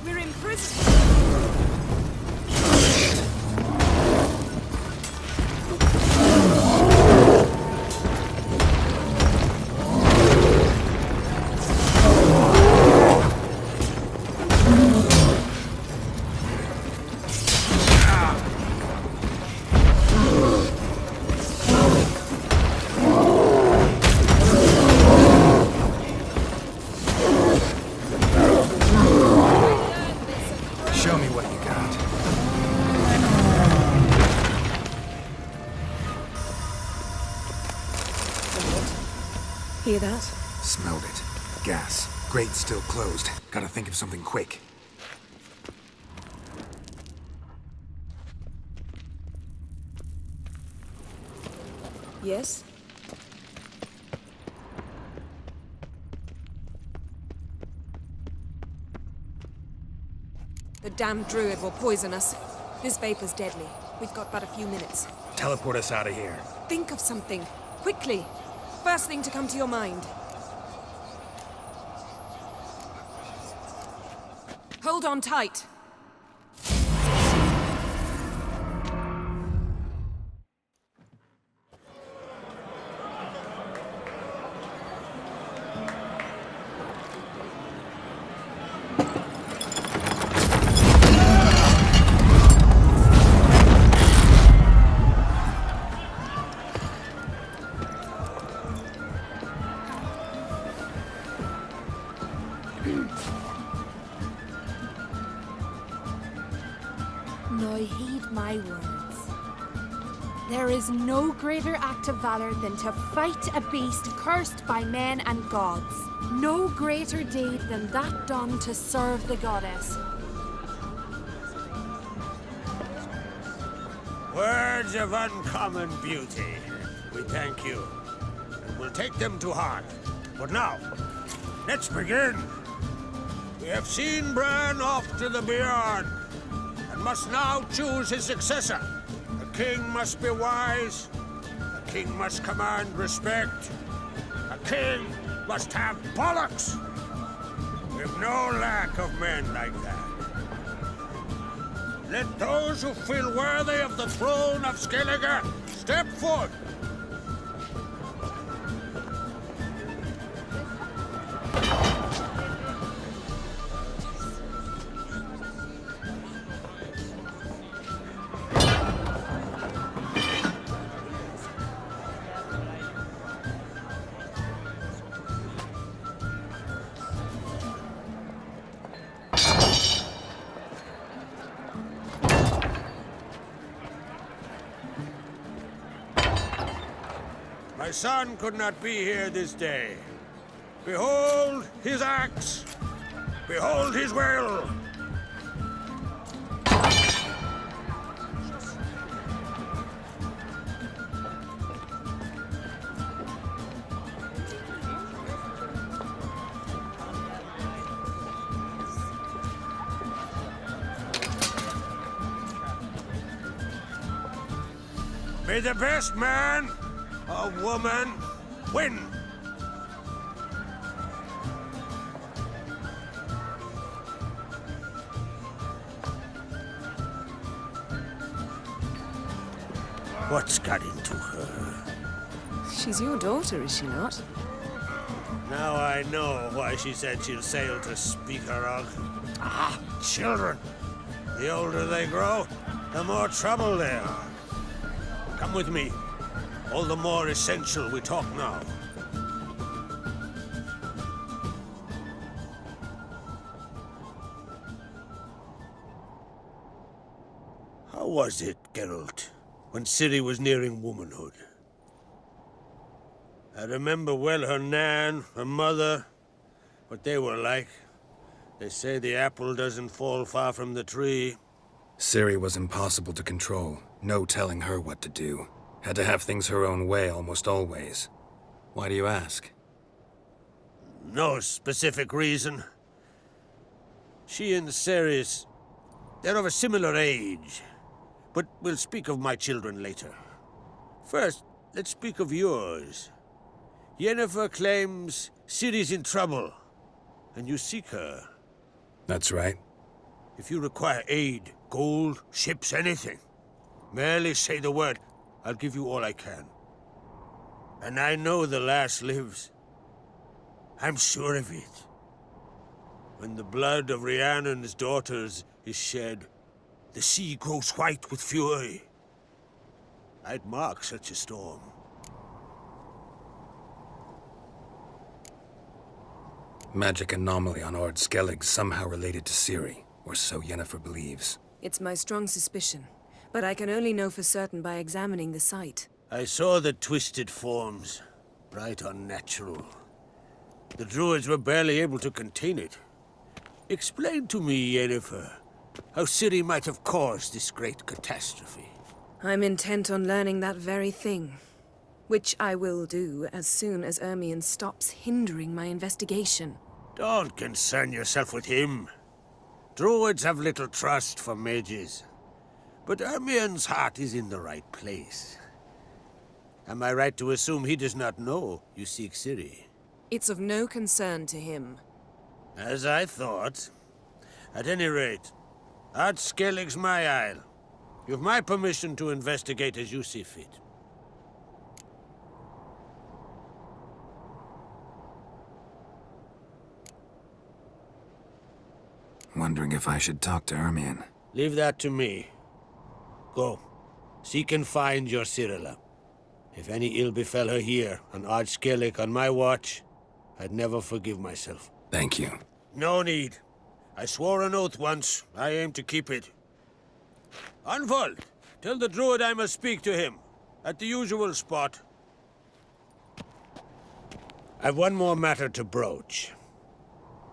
We're imprisoned!
Show me what you got.
Hear that?
Smelled it. Gas. Grate still closed. Gotta think of something quick.
Yes? The damned druid will poison us. This vapor's deadly. We've got but a few minutes.
Teleport us out of here.
Think of something. Quickly. First thing to come to your mind. Hold on tight.
Now heed my words. There is no greater act of valor than to fight a beast cursed by men and gods. No greater deed than that done to serve the goddess.
Words of uncommon beauty. We thank you. And we'll take them to heart. But now, let's begin. We have seen Bran off to the Beyond, and must now choose his successor. A king must be wise. A king must command respect. A king must have bollocks. We've no lack of men like that. Let those who feel worthy of the throne of Skellige step forth. My son could not be here this day. Behold his axe. Behold his will. May the best man or woman win. What's got into her?
She's your daughter, is she not?
Now I know why she said she'll sail to Speakerog. Ah, children. The older they grow, the more trouble they are. Come with me. All the more essential we talk now. How was it, Geralt, when Ciri was nearing womanhood? I remember well her nan, her mother, what they were like. They say the apple doesn't fall far from the tree.
Ciri was impossible to control. No telling her what to do. Had to have things her own way almost always. Why do you ask?
No specific reason. She and Ceres, they're of a similar age. But we'll speak of my children later. First, let's speak of yours. Yennefer claims Ciri's in trouble, and you seek her.
That's right.
If you require aid, gold, ships, anything, merely say the word. I'll give you all I can. And I know the lass lives. I'm sure of it. When the blood of Rhiannon's daughters is shed, the sea grows white with fury. I'd mark such a storm.
Magic anomaly on Ard Skellig somehow related to Ciri, or so Yennefer believes.
It's my strong suspicion, but I can only know for certain by examining the site.
I saw the twisted forms, right unnatural. The druids were barely able to contain it. Explain to me, Yennefer, how Ciri might have caused this great catastrophe.
I'm intent on learning that very thing, which I will do as soon as Ermion stops hindering my investigation.
Don't concern yourself with him. Druids have little trust for mages. But Ermion's heart is in the right place. Am I right to assume he does not know you seek Ciri?
It's of no concern to him.
As I thought. At any rate, Ard Skellig's my isle. You've my permission to investigate as you see fit.
Wondering if I should talk to Ermion.
Leave that to me. Go. Seek and find your Cirilla. If any ill befell her here, on Ard Skellig on my watch, I'd never forgive myself.
Thank you.
No need. I swore an oath once. I aim to keep it. Unfold. Tell the druid I must speak to him. At the usual spot. I've one more matter to broach.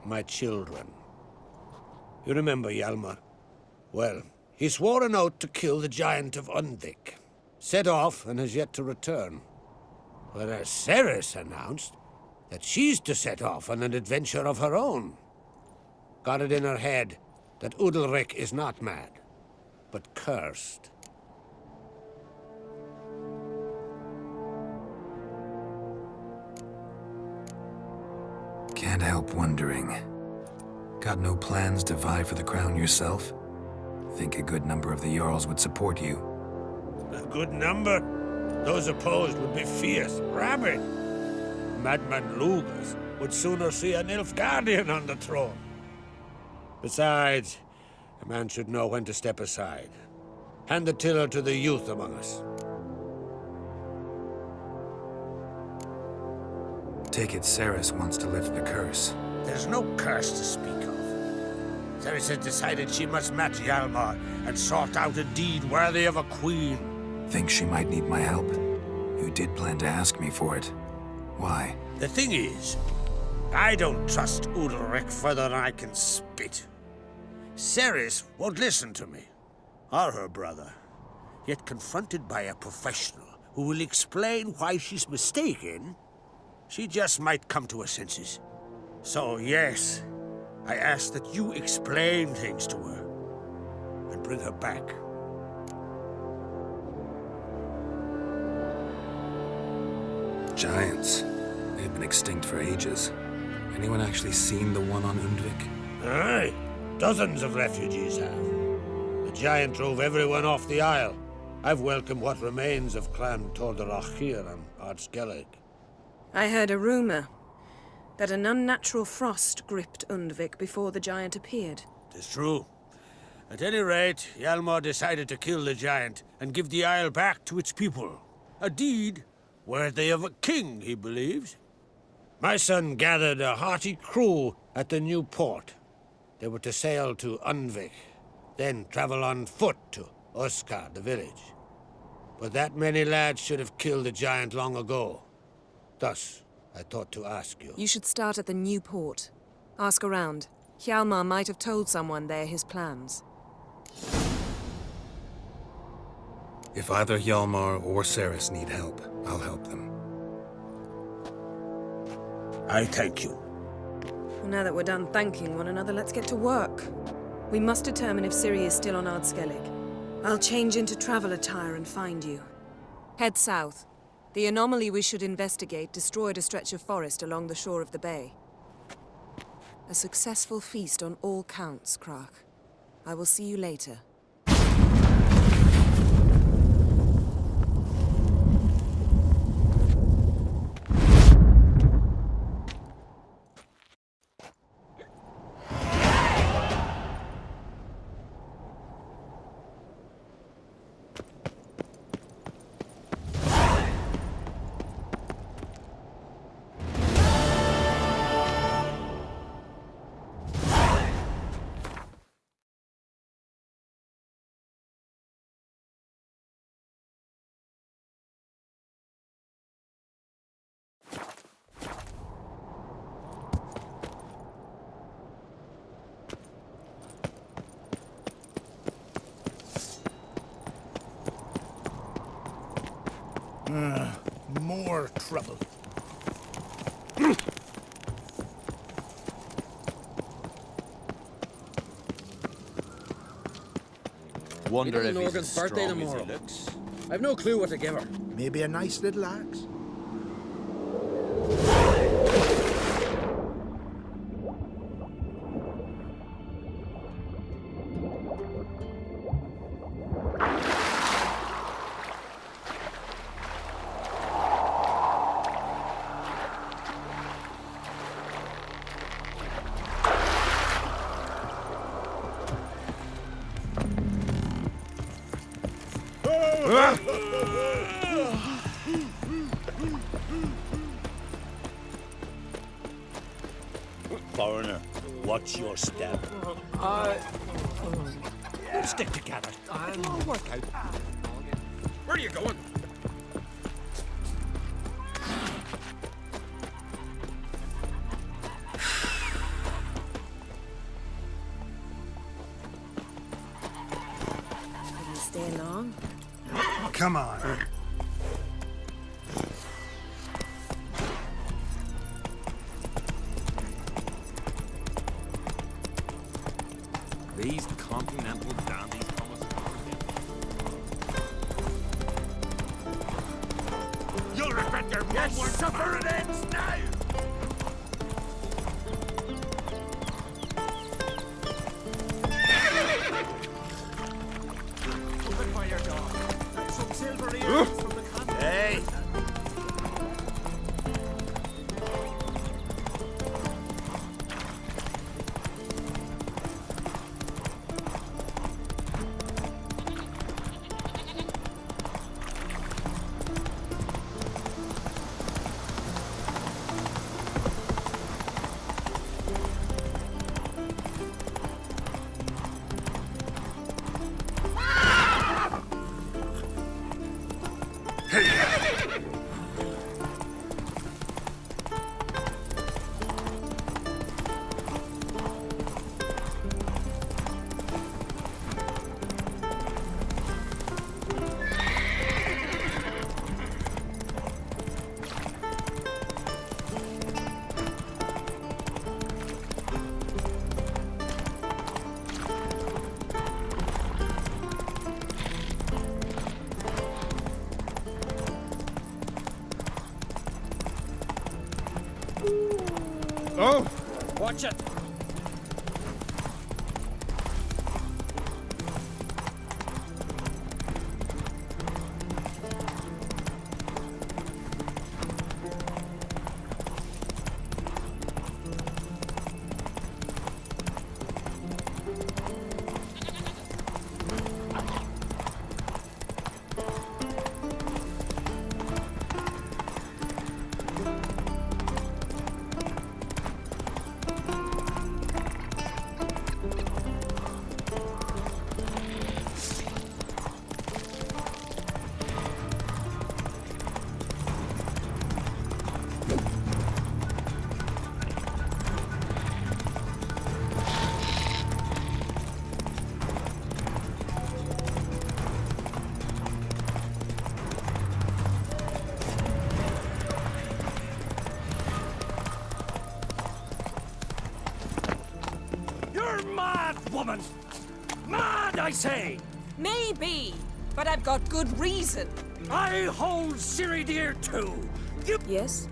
My children. You remember Hjalmar? Well, he swore an oath to kill the Giant of Undvik. Set off and has yet to return. Whereas Ceres announced that she's to set off on an adventure of her own. Got it in her head that Udalryk is not mad, but cursed.
Can't help wondering. Got no plans to vie for the crown yourself? Think a good number of the Jarls would support you.
A good number? Those opposed would be fierce, rabid. Madman Lugas would sooner see an Nilfgaardian on the throne. Besides, a man should know when to step aside. Hand the tiller to the youth among us.
Take it Ceres wants to lift the curse.
There's no curse to speak of. Ceres has decided she must match Hjalmar and sort out a deed worthy of a queen.
Think she might need my help? You did plan to ask me for it. Why?
The thing is, I don't trust Udalryk further than I can spit. Ceres won't listen to me, or her brother. Yet confronted by a professional who will explain why she's mistaken, she just might come to her senses. So yes, I ask that you explain things to her and bring her back.
Giants. They've been extinct for ages. Anyone actually seen the one on Undvik?
Aye. Dozens of refugees have. The giant drove everyone off the Isle. I've welcomed what remains of Clan Tordarach here on Ardskellig.
I heard a rumour that an unnatural frost gripped Undvik before the giant appeared.
Tis true. At any rate, Hjalmar decided to kill the giant and give the Isle back to its people. A deed worthy of a king, he believes. My son gathered a hearty crew at the new port. They were to sail to Undvik, then travel on foot to Oskar, the village. But that many lads should have killed the giant long ago. Thus, I thought to ask you.
You should start at the new port. Ask around. Hjalmar might have told someone there his plans.
If either Hjalmar or Ceres need help, I'll help them.
I thank you.
Well, now that we're done thanking one another, let's get to work. We must determine if Ciri is still on Ardskellig. I'll change into travel attire and find you. Head south. The anomaly we should investigate destroyed a stretch of forest along the shore of the bay. A successful feast on all counts, Krak. I will see you later.
More trouble.
Wonder if Morgan's birthday tomorrow. I've no clue what to give her.
Maybe a nice little axe.
Foreigner, watch your step. Stick together. It'll all work out.
Where are you going?
Did you stay long?
Come on.
These continental dandies promise
You'll regret your blood work. Suffer it ends now! Open fire, dog. Some silver earrings from the continent.
Hey!
Oh! Watch it! Woman! Mad, I say!
Maybe, but I've got good reason.
I hold Ciri dear too.
Yes?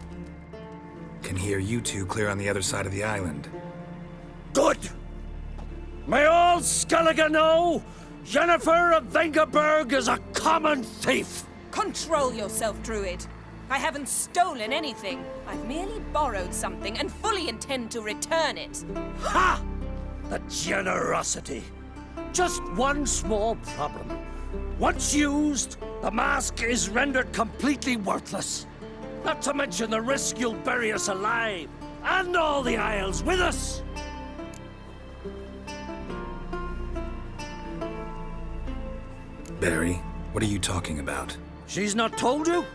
Can hear you two clear on the other side of the island.
Good! May all Skellige know Jennifer of Vengerberg is a common thief!
Control yourself, Druid. I haven't stolen anything. I've merely borrowed something and fully intend to return it.
Ha! The generosity. Just one small problem. Once used, the mask is rendered completely worthless. Not to mention the risk you'll bury us alive, and all the Isles with us.
Barry, what are you talking about?
She's not told you?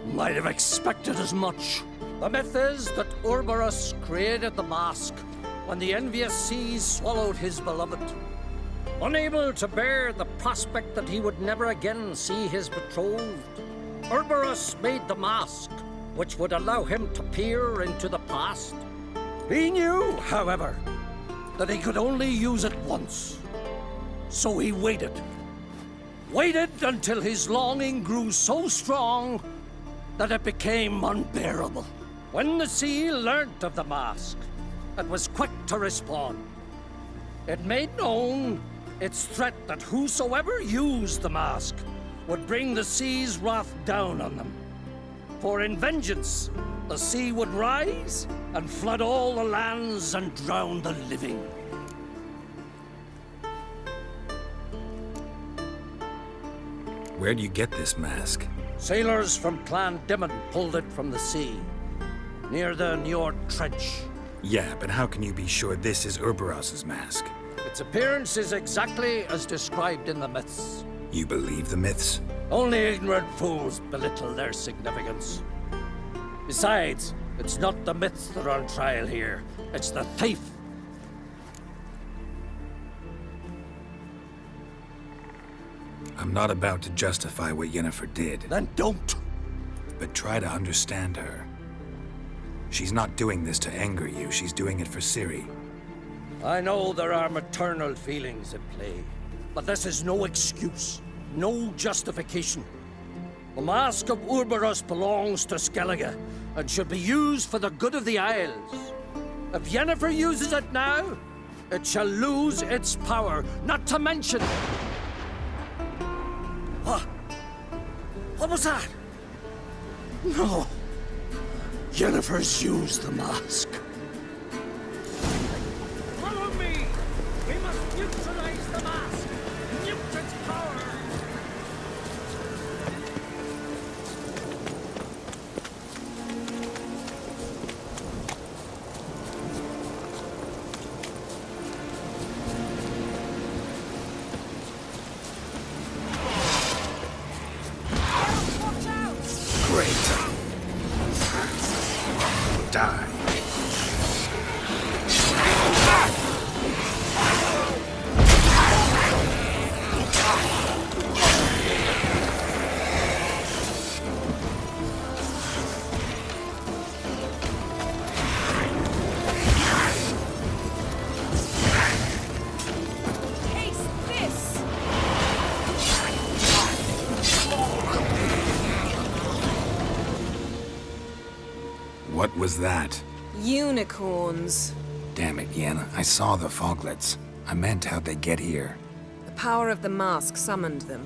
Might have expected as much. The myth is that Urberus created the mask when the envious seas swallowed his beloved. Unable to bear the prospect that he would never again see his betrothed, Urberus made the mask, which would allow him to peer into the past. He knew, however, that he could only use it once. So he waited. Waited until his longing grew so strong that it became unbearable. When the sea learnt of the mask, it was quick to respond. It made known its threat that whosoever used the mask would bring the sea's wrath down on them. For in vengeance, the sea would rise and flood all the lands and drown the living.
Where do you get this mask?
Sailors from Clan Dimon pulled it from the sea, near the Njord Trench.
Yeah, but how can you be sure this is Urberos's mask?
Its appearance is exactly as described in the myths.
You believe the myths?
Only ignorant fools belittle their significance. Besides, it's not the myths that are on trial here. It's the thief.
I'm not about to justify what Yennefer did.
Then don't.
But try to understand her. She's not doing this to anger you, she's doing it for Ciri.
I know there are maternal feelings at play, but this is no excuse, no justification. The Mask of Urberus belongs to Skellige, and should be used for the good of the Isles. If Yennefer uses it now, it shall lose its power, not to mention... What? What was that? No. Yennefer's used the mask. Follow me! We must neutralize the mask! Nuke its power!
Die. What was that?
Unicorns.
Damn it, Yen. I saw the foglets. I meant how'd they get here?
The power of the mask summoned them.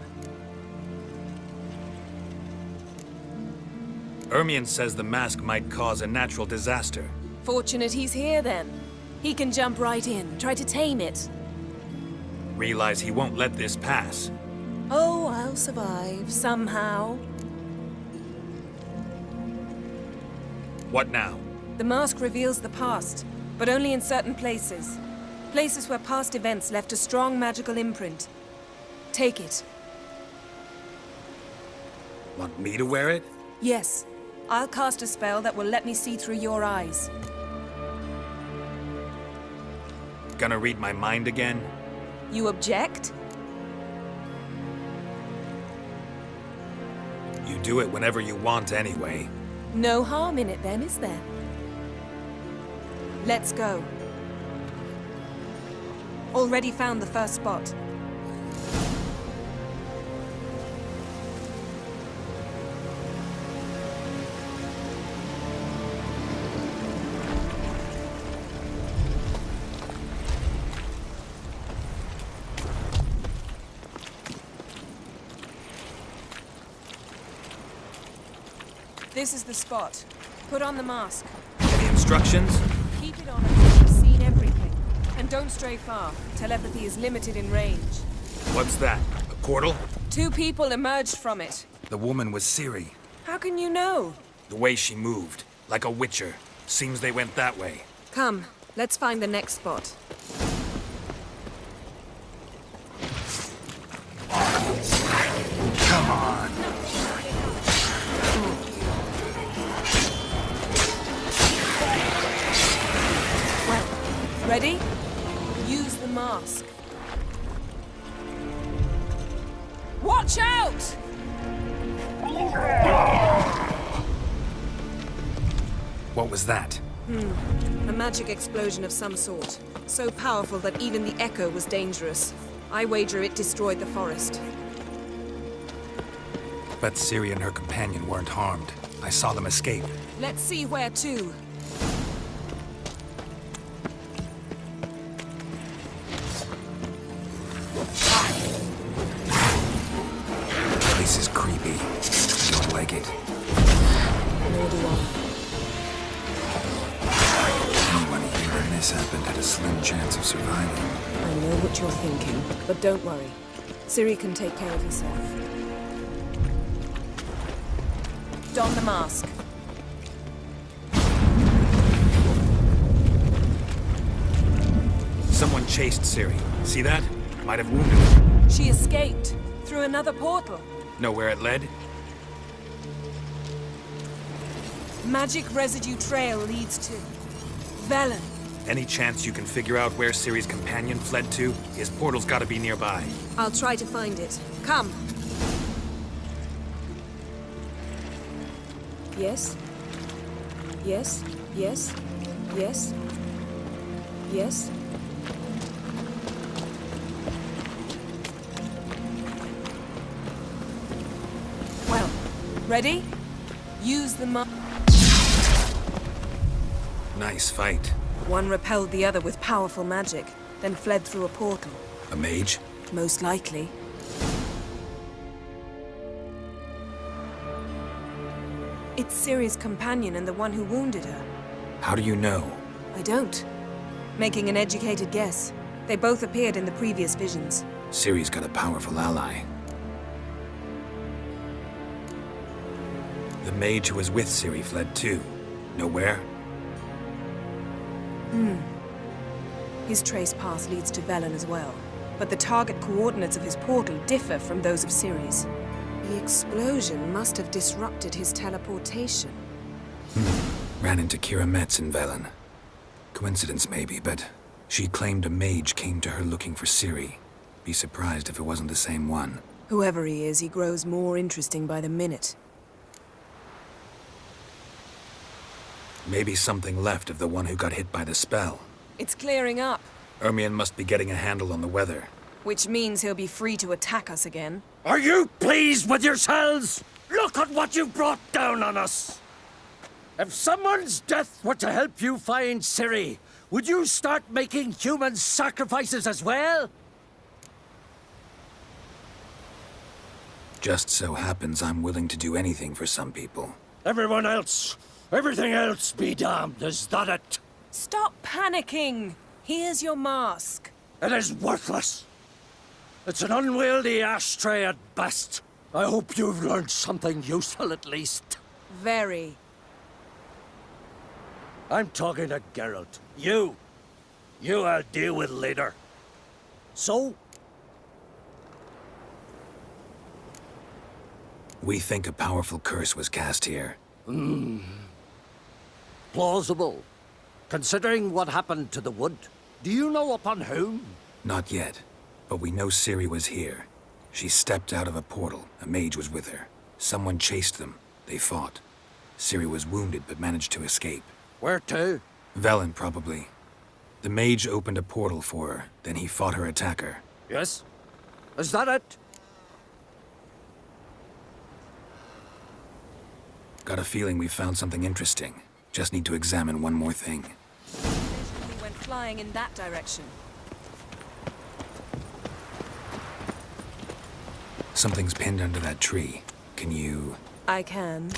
Ermion says the mask might cause a natural disaster.
Fortunate he's here, then. He can jump right in, try to tame it.
Realize he won't let this pass.
Oh, I'll survive, somehow.
What now?
The mask reveals the past, but only in certain places. Places where past events left a strong magical imprint. Take it.
Want me to wear it?
Yes. I'll cast a spell that will let me see through your eyes.
Gonna read my mind again?
You object?
You do it whenever you want anyway.
No harm in it then, is there? Let's go. Already found the first spot. This is the spot. Put on the mask.
Any instructions?
Keep it on until you've seen everything. And don't stray far. Telepathy is limited in range.
What's that? A portal?
2 people emerged from it.
The woman was Ciri.
How can you know?
The way she moved, like a witcher. Seems they went that way.
Come, let's find the next spot.
Come on.
Ready? Use the mask. Watch out!
What was that?
A magic explosion of some sort. So powerful that even the echo was dangerous. I wager it destroyed the forest.
But Ciri and her companion weren't harmed. I saw them escape.
Let's see where to.
This is creepy. I don't like it.
Nor do I.
Anyone here when this happened had a slim chance of surviving.
I know what you're thinking, but don't worry. Ciri can take care of herself. Don the mask.
Someone chased Ciri. See that? Might have wounded her.
She escaped through another portal.
Know where it led?
Magic residue trail leads to Velen.
Any chance you can figure out where Ciri's companion fled to? His portal's gotta be nearby.
I'll try to find it. Come. Yes? Yes? Yes? Yes? Yes? Well, ready? Use the
Nice fight.
One repelled the other with powerful magic, then fled through a portal.
A mage?
Most likely. It's Ciri's companion and the one who wounded her.
How do you know?
I don't. Making an educated guess. They both appeared in the previous visions.
Ciri's got a powerful ally. The mage who was with Ciri fled too. Know where?
His trace path leads to Velen as well. But the target coordinates of his portal differ from those of Ciri's. The explosion must have disrupted his teleportation.
Ran into Kira Metz in Velen. Coincidence maybe, but she claimed a mage came to her looking for Ciri. Be surprised if it wasn't the same one.
Whoever he is, he grows more interesting by the minute.
Maybe something left of the one who got hit by the spell.
It's clearing up,
Ermion must be getting a handle on the weather.
which means he'll be free to attack us again.
Are you pleased with yourselves? Look at what you've brought down on us!
If someone's death were to help you find Ciri, would you start making human sacrifices as well?
Just so happens I'm willing to do anything for some people.
Everyone else, everything else be damned, is that it?
Stop panicking! Here's your mask.
It is worthless. It's an unwieldy ashtray at best. I hope you've learned something useful at least.
Very.
I'm talking to Geralt. You I'll deal with later. So?
We think a powerful curse was cast here.
Plausible. Considering what happened to the wood, do you know upon whom?
Not yet, but we know Ciri was here. She stepped out of a portal. A mage was with her. Someone chased them. They fought. Ciri was wounded but managed to escape.
Where to?
Velen, probably. The mage opened a portal for her, then he fought her attacker.
Yes? Is that it?
Got a feeling we found something interesting. Just need to examine one more thing.
He went flying in that direction.
Something's pinned under that tree. Can you...
I can.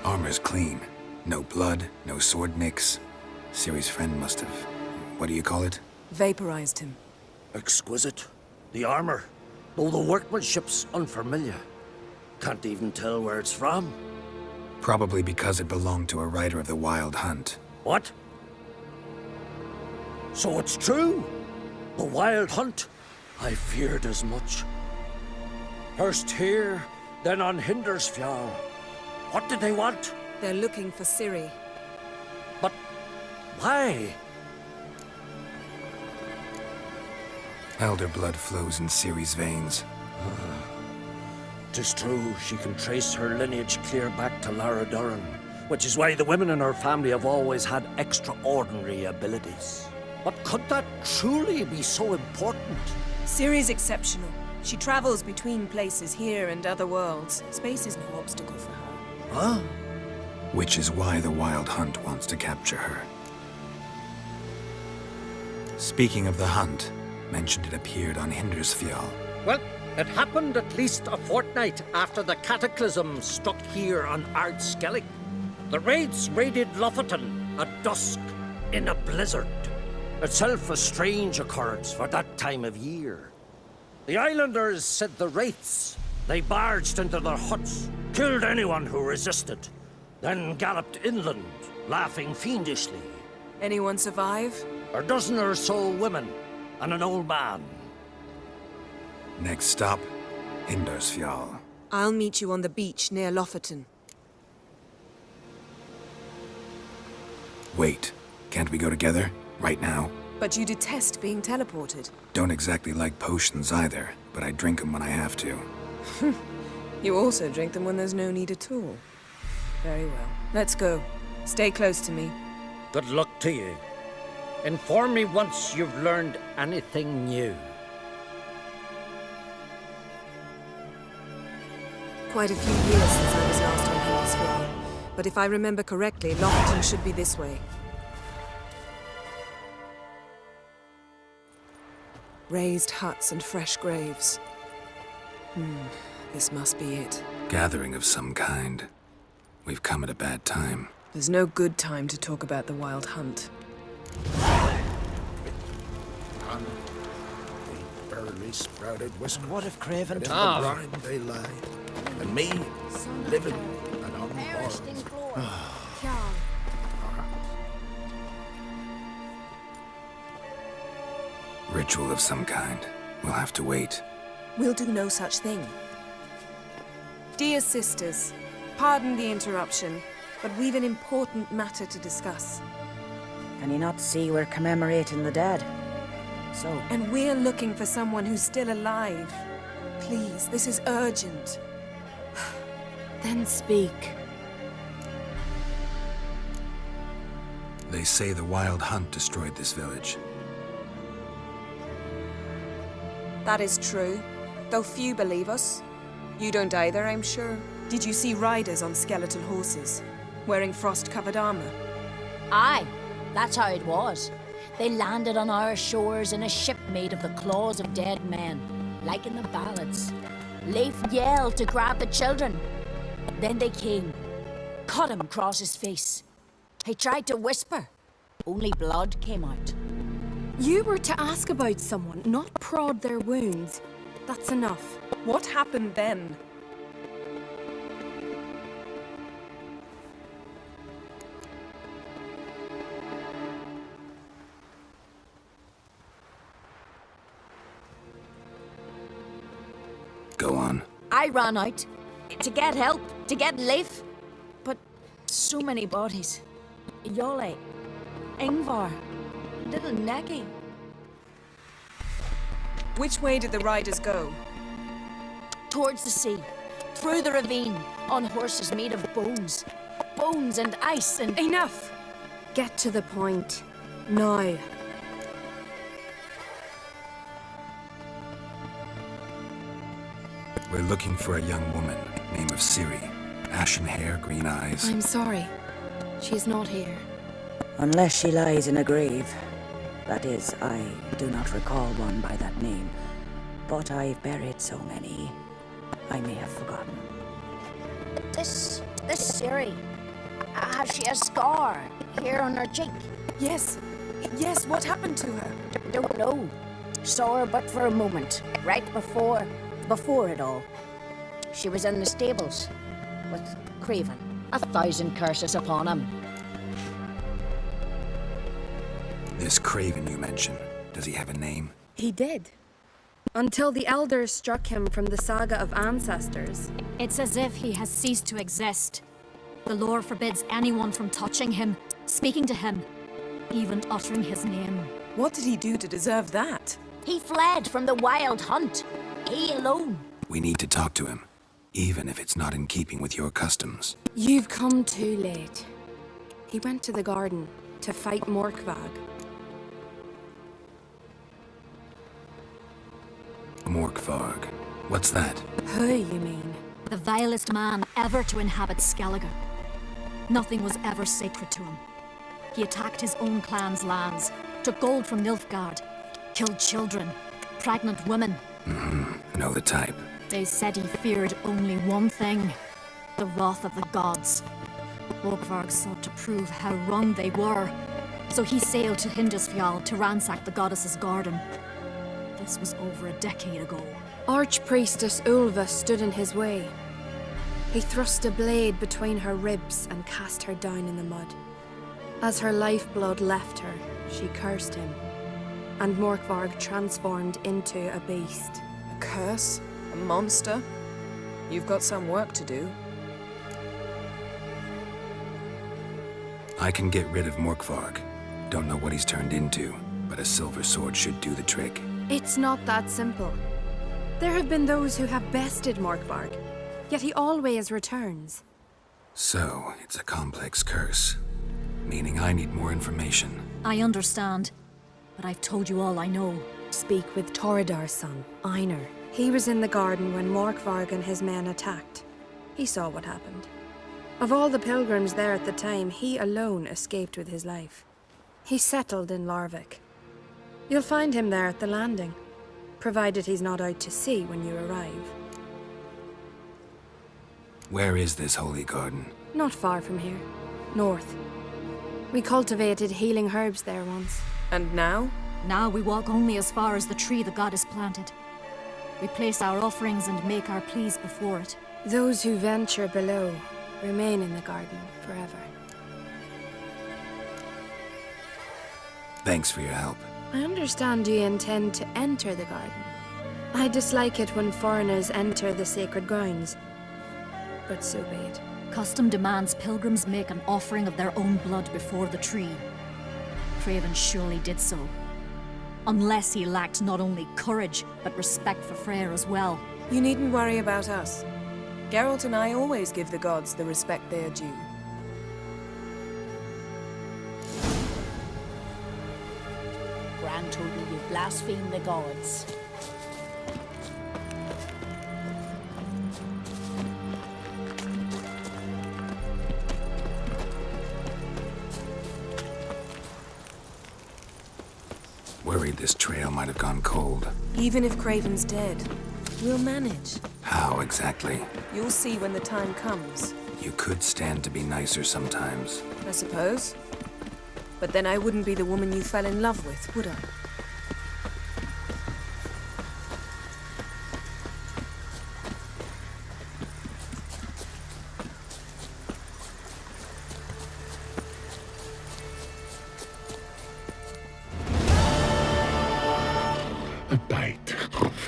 Armor's clean. No blood, no sword nicks. Ciri's friend must have... what do you call it?
Vaporized him.
Exquisite. The armor, though the workmanship's unfamiliar. Can't even tell where it's from.
Probably because it belonged to a rider of the Wild Hunt.
What? So it's true? The Wild Hunt? I feared as much. First here, then on Hindersfjall. What did they want?
They're looking for Ciri.
But why?
Elder blood flows in Ciri's veins.
'Tis true, she can trace her lineage clear back to Lara Doran, which is why the women in her family have always had extraordinary abilities. But could that truly be so important?
Ciri's exceptional. She travels between places here and other worlds. Space is no obstacle for her.
Huh?
Which is why the Wild Hunt wants to capture her. Speaking of the hunt, mentioned it appeared on Hindersfjall.
Well, it happened at least a fortnight after the cataclysm struck here on Ard Skellig. The raids raided Lofoten at dusk in a blizzard. Itself a strange occurrence for that time of year. The islanders said the wraiths. They barged into their huts, killed anyone who resisted, then galloped inland, laughing fiendishly.
Anyone survive?
A dozen or so women and an old man.
Next stop, Hindersfjall.
I'll meet you on the beach near Lofoten.
Wait, can't we go together? Right now?
But you detest being teleported.
Don't exactly like potions either, but I drink them when I have to.
You also drink them when there's no need at all. Very well. Let's go. Stay close to me.
Good luck to you. Inform me once you've learned anything new.
Quite a few years since I was last on Hindersfjall. But if I remember correctly, Lofoten should be this way. Raised huts and fresh graves. This must be it.
Gathering of some kind. We've come at a bad time.
There's no good time to talk about the Wild Hunt.
The early sprouted whisker.
What if Craven...
In the brine they lie, and me living and on board.
Ritual of some kind. We'll have to wait.
We'll do no such thing. Dear sisters, pardon the interruption, but we've an important matter to discuss.
Can you not see we're commemorating the dead? So...
And we're looking for someone who's still alive. Please, this is urgent.
Then speak.
They say the Wild Hunt destroyed this village.
That is true, though few believe us. You don't either, I'm sure. Did you see riders on skeletal horses, wearing frost-covered armor?
Aye, that's how it was. They landed on our shores in a ship made of the claws of dead men, like in the ballads. Leif yelled to grab the children. Then they came, cut him across his face. He tried to whisper, only blood came out.
You were to ask about someone, not prod their wounds. That's enough.
What happened then?
Go on.
I ran out to get help, to get Leif. But so many bodies. Yolle, Ingvar, little Necky.
Which way did the riders go?
Towards the sea, through the ravine, on horses made of bones. Bones and ice and...
Enough! Get to the point. Now.
We're looking for a young woman, name of Ciri. Ashen hair, green eyes.
I'm sorry. She's not here.
Unless she lies in a grave. That is, I do not recall one by that name. But I've buried so many, I may have forgotten.
This Ciri, has she a scar here on her cheek?
Yes, what happened to her?
Don't know. Saw her but for a moment, right before it all. She was in the stables with Craven. 1,000 curses upon him.
This Craven you mentioned, does he have a name?
He did. Until the elders struck him from the saga of ancestors.
It's as if he has ceased to exist. The lore forbids anyone from touching him, speaking to him, even uttering his name.
What did he do to deserve that?
He fled from the Wild Hunt. He alone.
We need to talk to him, even if it's not in keeping with your customs.
You've come too late. He went to the garden to fight Morkvag.
Morkvarg. What's that?
Who, you mean?
The vilest man ever to inhabit Skellige. Nothing was ever sacred to him. He attacked his own clan's lands, took gold from Nilfgaard, killed children, pregnant women.
Know the type.
They said he feared only one thing, the wrath of the gods. Morkvarg sought to prove how wrong they were, so he sailed to Hindisfjall to ransack the goddess's garden. This was over a decade ago.
Archpriestess Ulva stood in his way. He thrust a blade between her ribs and cast her down in the mud. As her lifeblood left her, she cursed him, and Morkvarg transformed into a beast.
A curse? A monster? You've got some work to do.
I can get rid of Morkvarg. Don't know what he's turned into, but a silver sword should do the trick.
It's not that simple. There have been those who have bested Morkvarg, yet he always returns.
So, it's a complex curse, meaning I need more information.
I understand, but I've told you all I know.
Speak with Torridar's son, Einar. He was in the garden when Morkvarg and his men attacked. He saw what happened. Of all the pilgrims there at the time, he alone escaped with his life. He settled in Larvik. You'll find him there at the landing, provided he's not out to sea when you arrive.
Where is this holy garden?
Not far from here. North. We cultivated healing herbs there once.
And now?
Now we walk only as far as the tree the goddess planted. We place our offerings and make our pleas before it.
Those who venture below remain in the garden forever.
Thanks for your help.
I understand you intend to enter the garden. I dislike it when foreigners enter the sacred grounds, but so be it.
Custom demands pilgrims make an offering of their own blood before the tree. Craven surely did so. Unless he lacked not only courage, but respect for Freyr as well.
You needn't worry about us. Geralt and I always give the gods the respect they are due.
Grand told me you blaspheme the gods.
Worried this trail might have gone cold.
Even if Craven's dead, we'll manage.
How exactly?
You'll see when the time comes.
You could stand to be nicer sometimes.
I suppose. But then I wouldn't be the woman you fell in love with, would I?
A bite.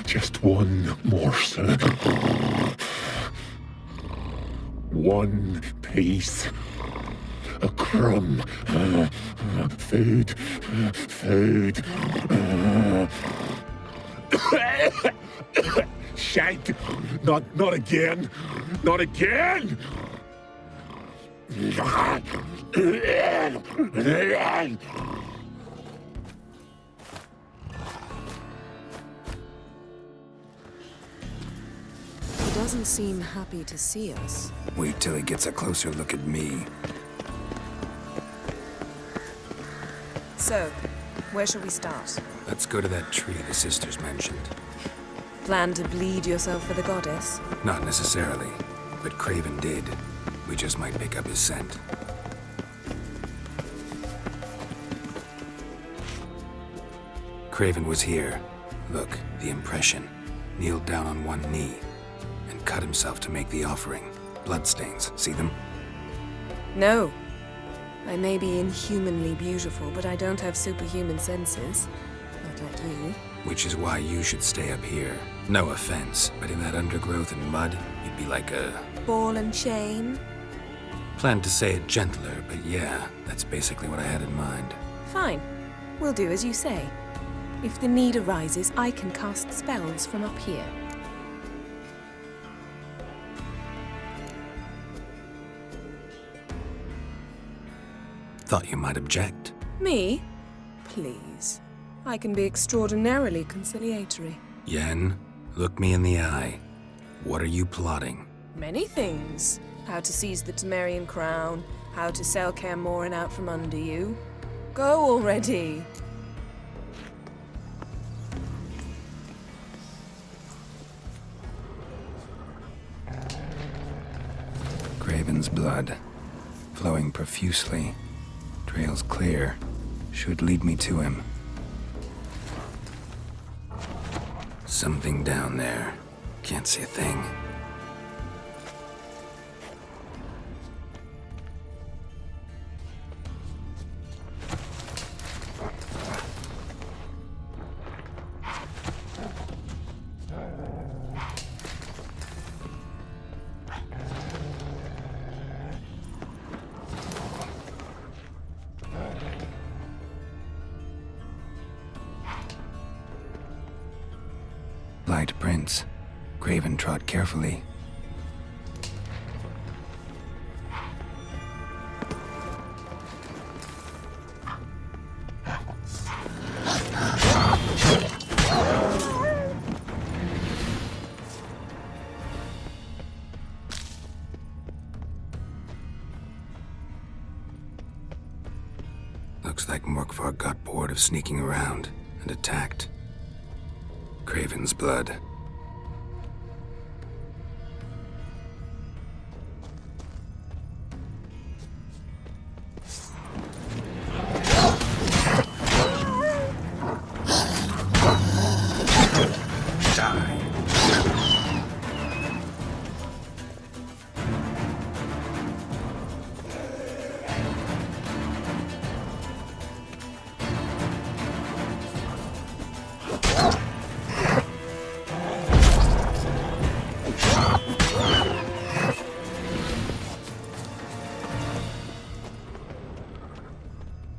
Just one morsel. One piece. A crumb. Food. Food. Shank. Not again. Not again.
He doesn't seem happy to see us.
Wait till he gets a closer look at me.
So, where shall we start?
Let's go to that tree the sisters mentioned.
Plan to bleed yourself for the goddess?
Not necessarily, but Craven did. We just might pick up his scent. Craven was here. Look, the impression. Kneeled down on one knee and cut himself to make the offering. Bloodstains, see them?
No. I may be inhumanly beautiful, but I don't have superhuman senses. Not like you.
Which is why you should stay up here. No offense, but in that undergrowth and mud, you'd be like a...
Ball and chain?
Planned to say it gentler, but yeah, that's basically what I had in mind.
Fine. We'll do as you say. If the need arises, I can cast spells from up here.
Thought you might object.
Me? Please. I can be extraordinarily conciliatory.
Yen, look me in the eye. What are you plotting?
Many things. How to seize the Temerian crown, how to sell Kaer Morhen out from under you. Go already!
Craven's blood, flowing profusely. Trail's clear. Should lead me to him. Something down there. Can't see a thing. Light prints. Craven trod carefully. Looks like Morkvar got bored of sneaking around and attacked. Craven's blood. Die.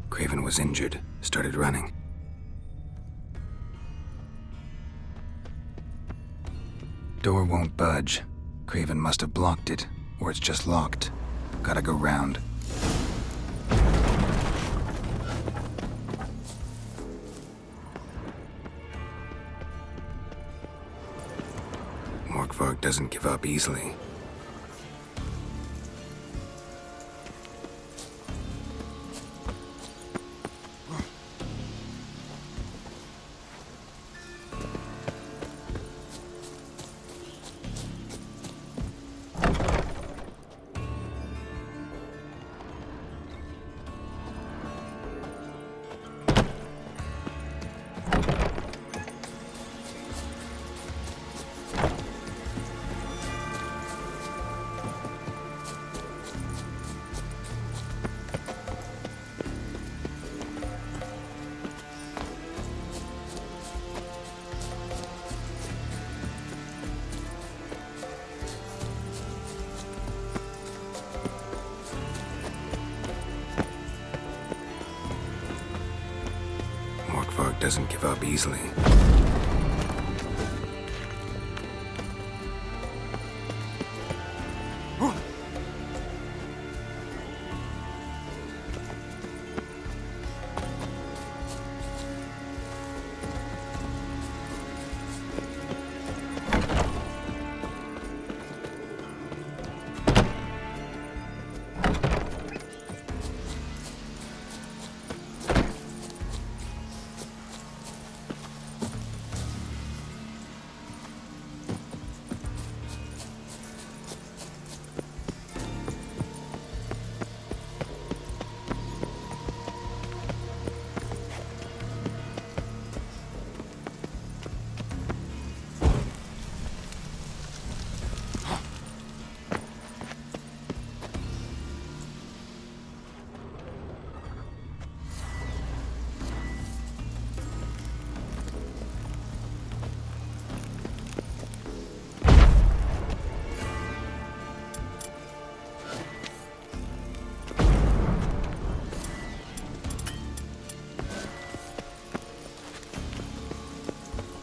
Craven was injured, started running. Door won't budge. Craven must have blocked it, or it's just locked. Gotta go round. Morkvarg doesn't give up easily. Morkvarg doesn't give up easily.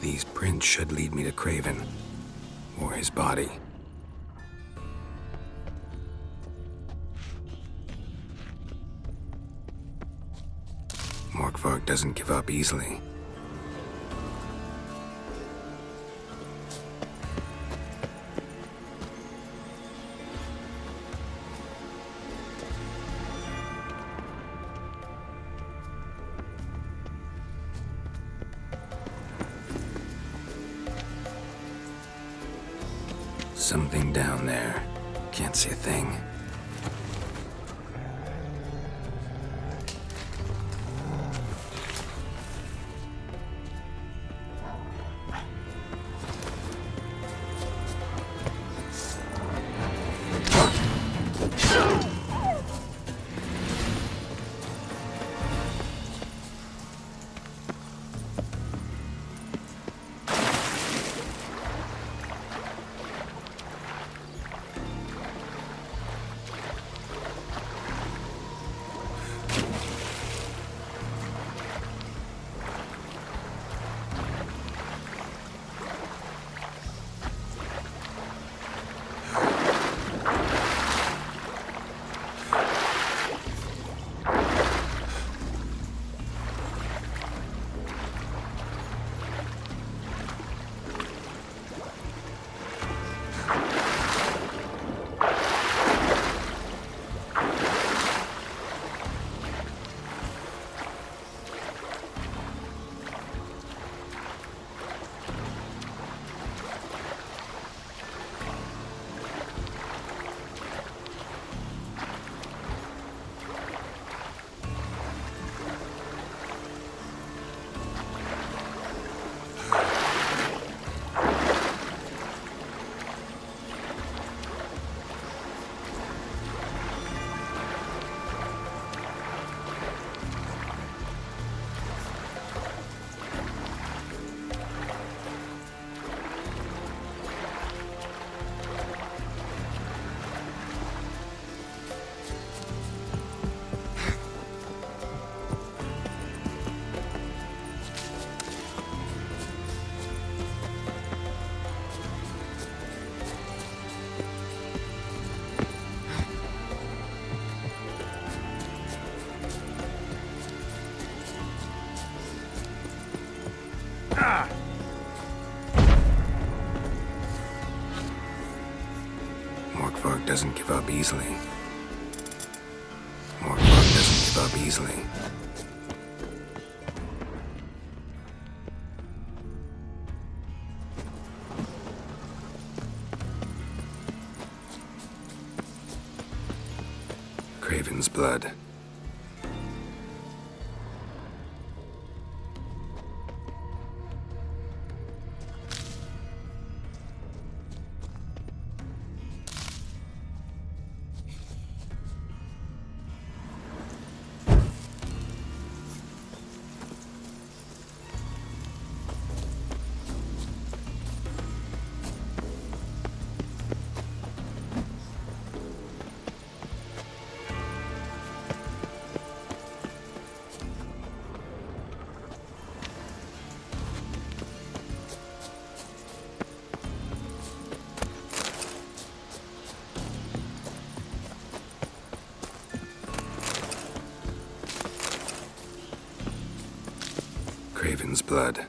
These prints should lead me to Craven, or his body. Morkvarg doesn't give up easily. Something down there. Can't see a thing. Morkvark doesn't give up easily. Morkvark doesn't give up easily. Craven's blood. Craven's blood.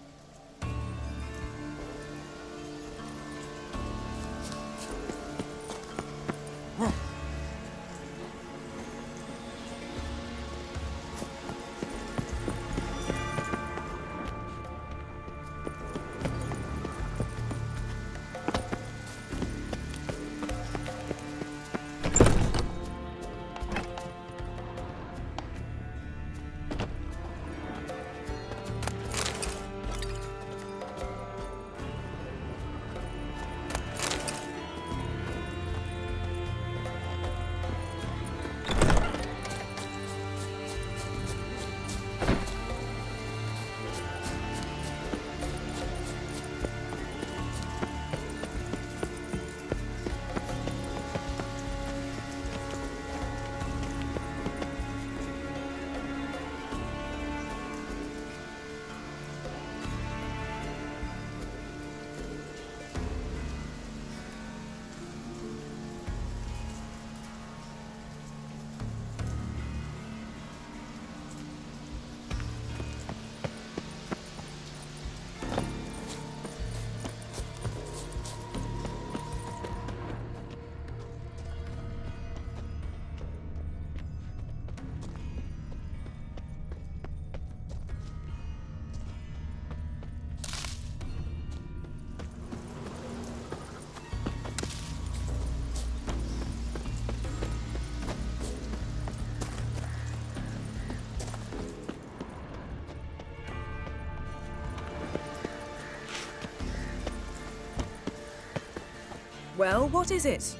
Well, what is it?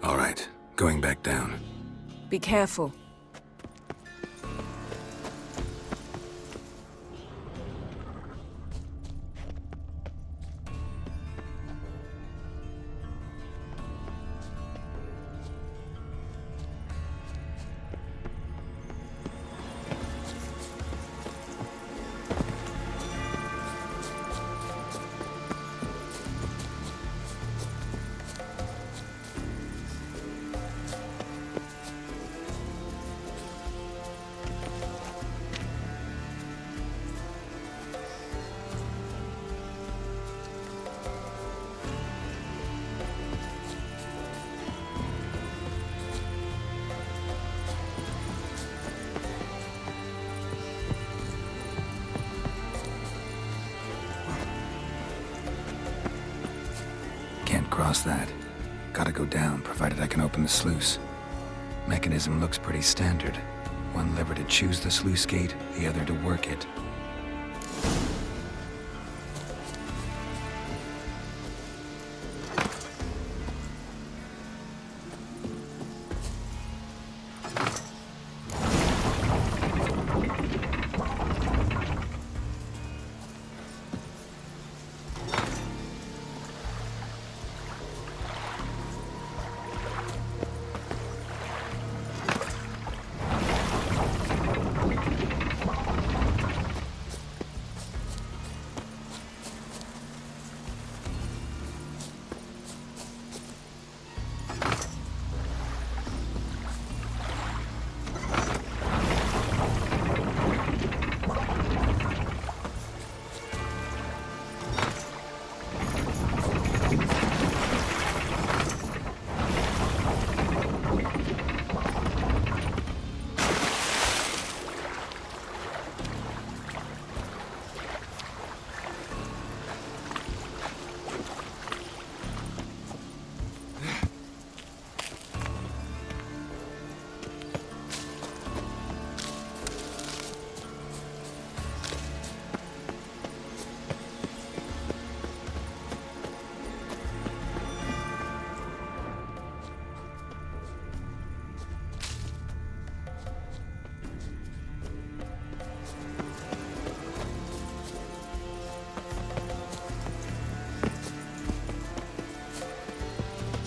All right, going back down.
Be careful.
Can't cross that. Gotta go down, provided I can open the sluice. Mechanism looks pretty standard. One lever to choose the sluice gate, the other to work it.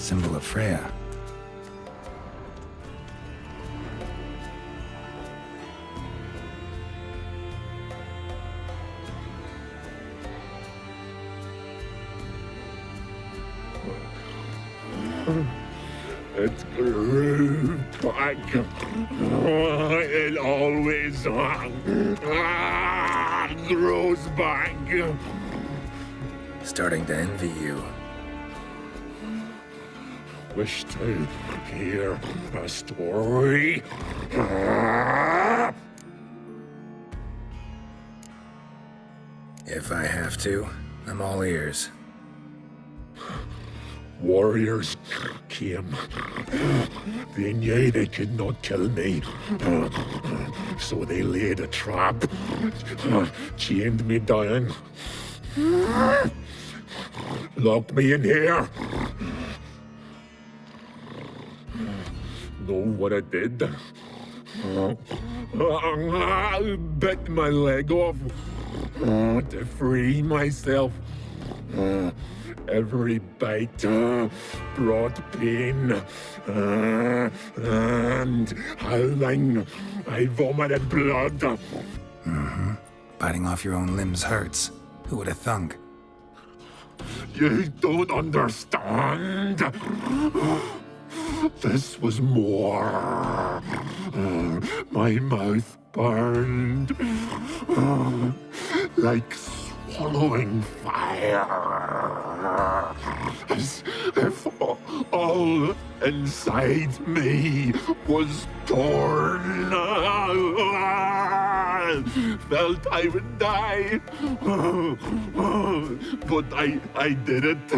Symbol of Freya.
It grew back. It always grows back.
Starting to envy you.
Wish to hear a story.
If I have to, I'm all ears.
Warriors came. They knew they could not kill me. So they laid a trap. Chained me down. Locked me in here. Know what I did? Bit my leg off to free myself. Every bite brought pain and howling. I vomited blood.
Mm-hmm. Biting off your own limbs hurts. Who would have thunk?
You don't understand. This was more. My mouth burned like swallowing fire. As if all inside me was torn. Felt I would die. But I did it.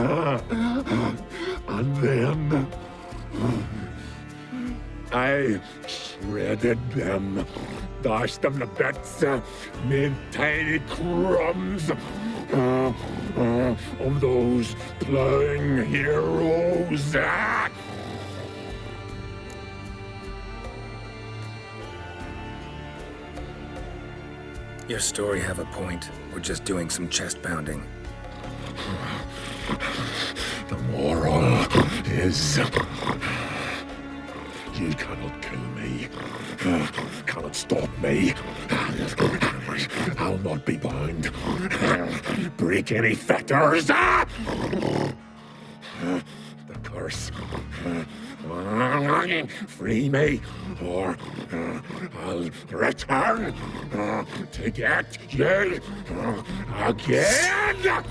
And then I shredded them, dashed them to bits, made tiny crumbs of those plowing heroes.
Your story have a point. We're just doing some chest pounding.
The moral is you cannot kill me, cannot stop me. I'll not be bound. Break any fetters. The curse. Free me, or I'll return to get you again.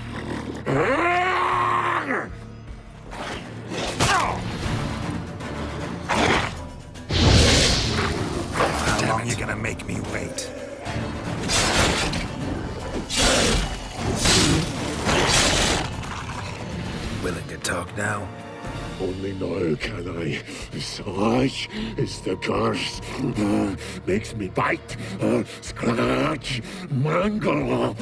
How long you gonna make me wait? Willing to talk now?
Only now can I. Such is the curse. Makes me bite, scratch, mangle,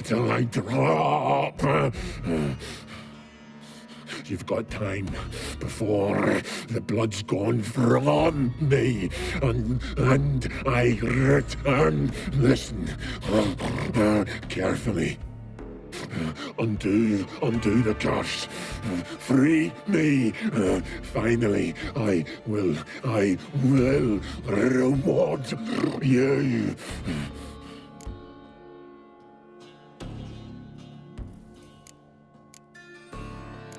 till I drop. You've got time before the blood's gone from me, and I return. Listen carefully. Undo the curse. Free me. Finally, I will reward you.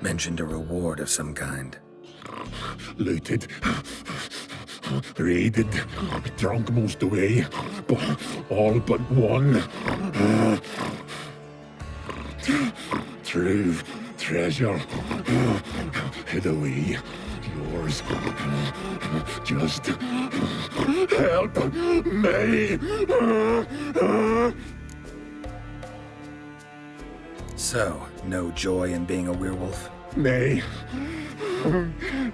Mentioned a reward of some kind.
Looted, raided, drunk most away, but all but one. True treasure hid away. Yours. Just help me.
So, no joy in being a werewolf?
Nay.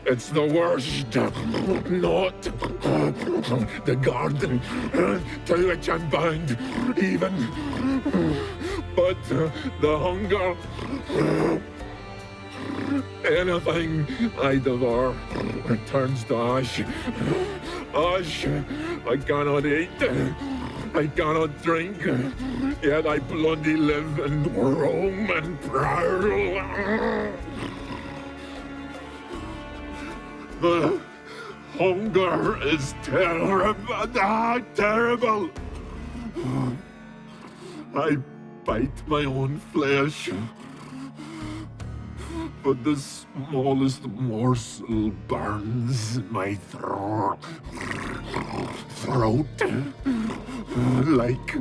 It's the worst. Not the garden to which I'm bound, even. But the hunger. Anything I devour turns to ash. Ash I cannot eat. I cannot drink. Yet I bloody live and roam and prowl. The hunger is terrible. Terrible. I bite my own flesh, but the smallest morsel burns my throat like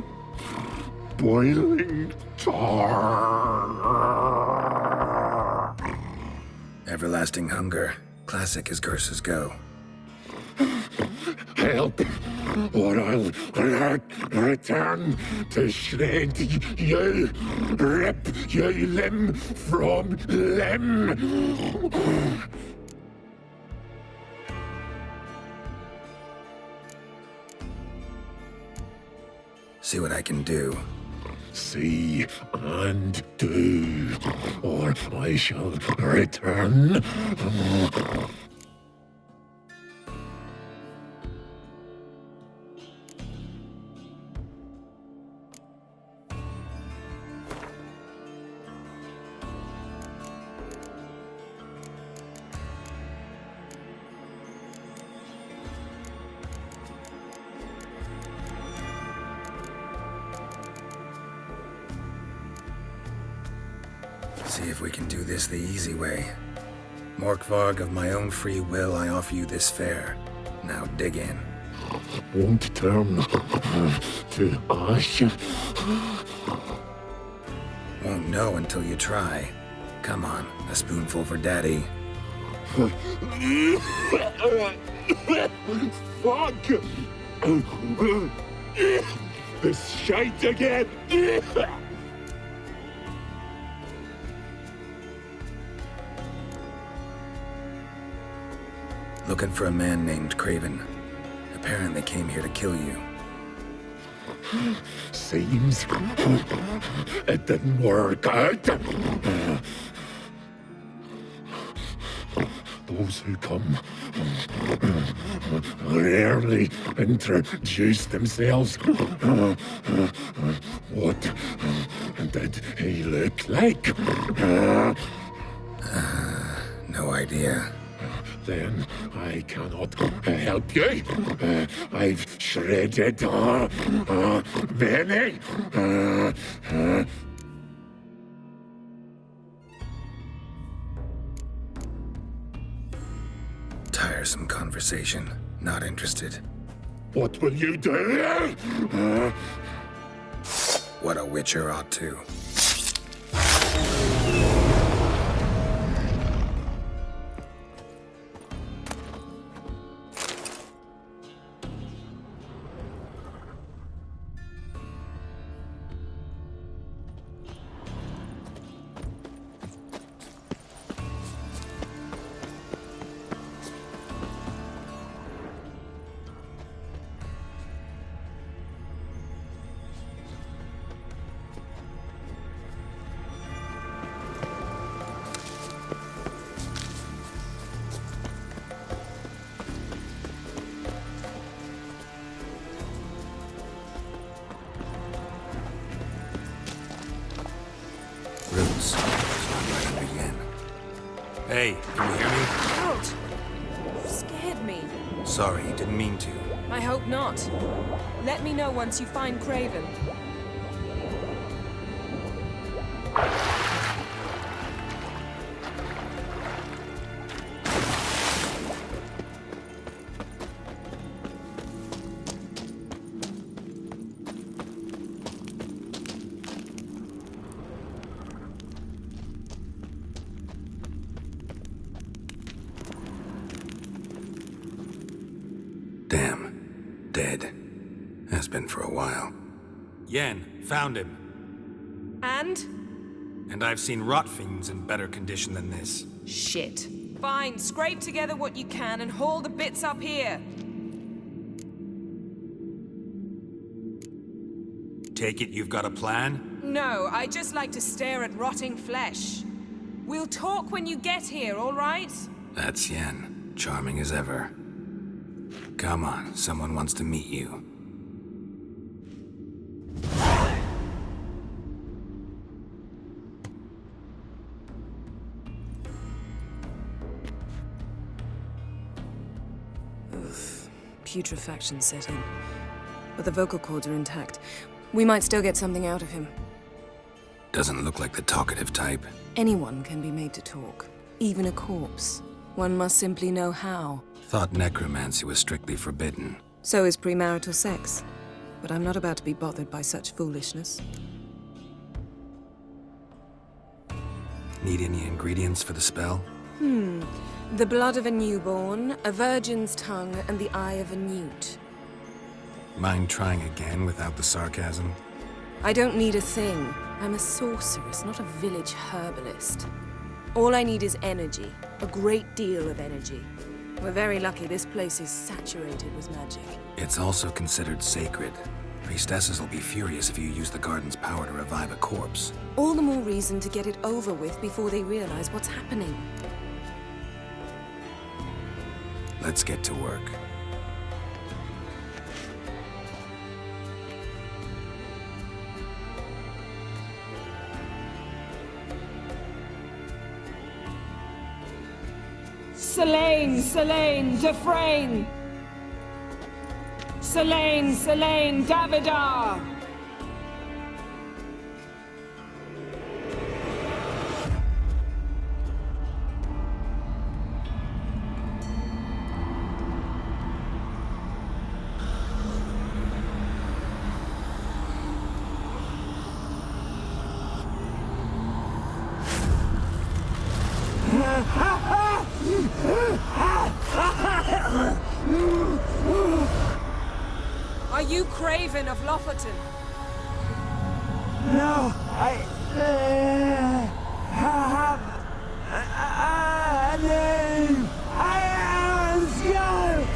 boiling tar.
Everlasting hunger. Classic as curses go.
Help, or I'll return to shred you, rip you limb from limb.
See what I can do.
See and do, or I shall return.
See if we can do this the easy way. Morkvarg, of my own free will, I offer you this fare. Now dig in.
Won't turn to ash.
Won't know until you try. Come on, a spoonful for Daddy.
Fuck! This shite again!
Looking for a man named Craven. Apparently came here to kill you.
Seems it didn't work out. Those who come rarely introduce themselves. What did he look like?
No idea.
Then I cannot help you. I've shredded many.
Tiresome conversation. Not interested.
What will you do?
What a witcher ought to. Roots. Right under Yen. Hey, can you hear me?
Out! You scared me.
Sorry, didn't mean to.
I hope not. Let me know once you find Craven.
Damn. Dead. Has been for a while.
Yen, found him.
And?
And I've seen rot fiends in better condition than this.
Shit. Fine, scrape together what you can and haul the bits up here.
Take it you've got a plan?
No, I just like to stare at rotting flesh. We'll talk when you get here, all right?
That's Yen. Charming as ever. Come on, someone wants to meet you.
putrefaction set in. But the vocal cords are intact. We might still get something out of him.
Doesn't look like the talkative type.
Anyone can be made to talk. Even a corpse. One must simply know how.
Thought necromancy was strictly forbidden.
So is premarital sex. But I'm not about to be bothered by such foolishness.
Need any ingredients for the spell?
The blood of a newborn, a virgin's tongue, and the eye of a newt.
Mind trying again without the sarcasm?
I don't need a thing. I'm a sorceress, not a village herbalist. All I need is energy. A great deal of energy. We're very lucky this place is saturated with magic.
It's also considered sacred. Priestesses will be furious if you use the garden's power to revive a corpse.
All the more reason to get it over with before they realize what's happening.
Let's get to work.
Selene, Selene, Dufresne! Selene, Selene, Davidar!
Are you Craven of Lofoten?
No, I have a name. I am Skull.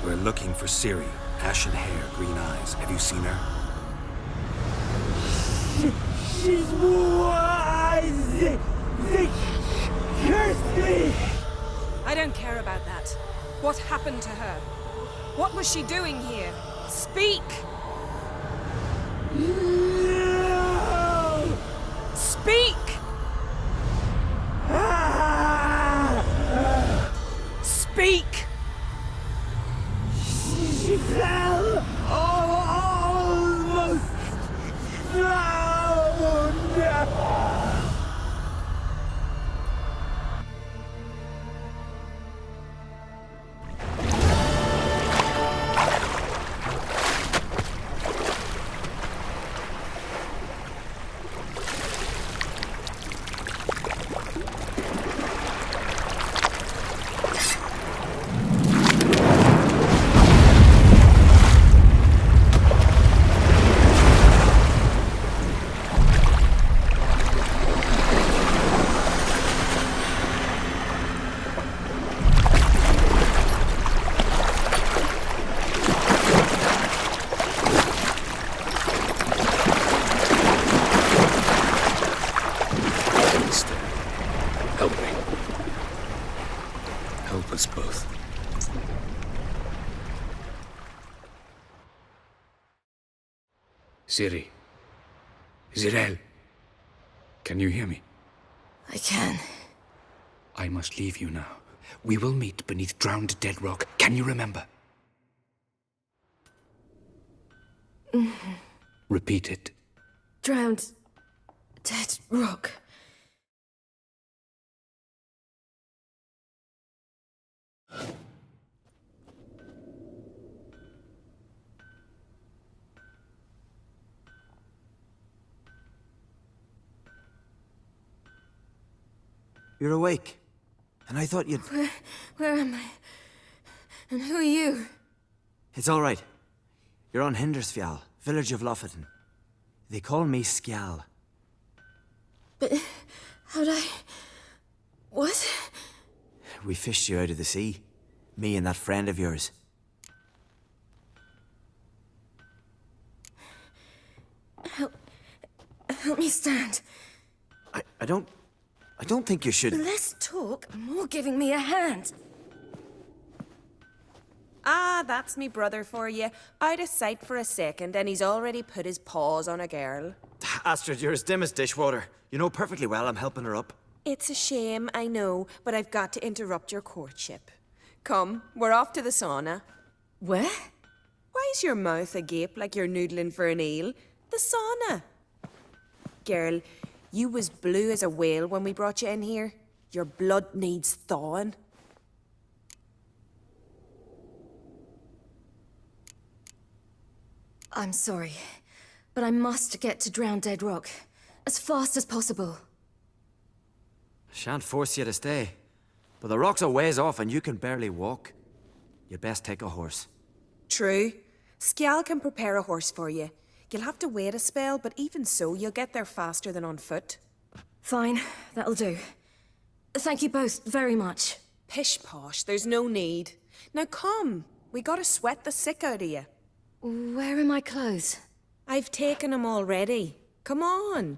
We're looking for Ciri. Ashen hair, green eyes. Have you seen her?
She's wise. They cursed me.
I don't care about that. What happened to her? What was she doing here? Speak!
No!
Speak! Speak!
She fell almost drowned.
Help me. Help us both. Ciri. Zirael. Can you hear me?
I can.
I must leave you now. We will meet beneath drowned dead rock. Can you remember? Repeat it.
Drowned. Dead rock.
You're awake. And I thought you'd...
Where am I? And who are you?
It's all right. You're on Hindersfjall, village of Lofoten. They call me Skjal.
But how'd I... What?
We fished you out of the sea. Me and that friend of yours.
Help me stand.
I don't think you should...
Less talk, more giving me a hand.
Ah, that's me brother for you. Out of sight for a second, and he's already put his paws on a girl.
Astrid, you're as dim as dishwater. You know perfectly well I'm helping her up.
It's a shame, I know, but I've got to interrupt your courtship. Come, we're off to the sauna.
Where?
Why is your mouth agape like you're noodling for an eel? The sauna. Girl, you was blue as a whale when we brought you in here. Your blood needs thawing.
I'm sorry, but I must get to Drowned Dead Rock as fast as possible.
Shan't force you to stay, but the rock's a ways off and you can barely walk. You'd best take a horse.
True. Skjal can prepare a horse for you. You'll have to wait a spell, but even so, you'll get there faster than on foot.
Fine, that'll do. Thank you both very much.
Pish posh, there's no need. Now come, we gotta sweat the sick out of you.
Where are my clothes?
I've taken them already. Come on.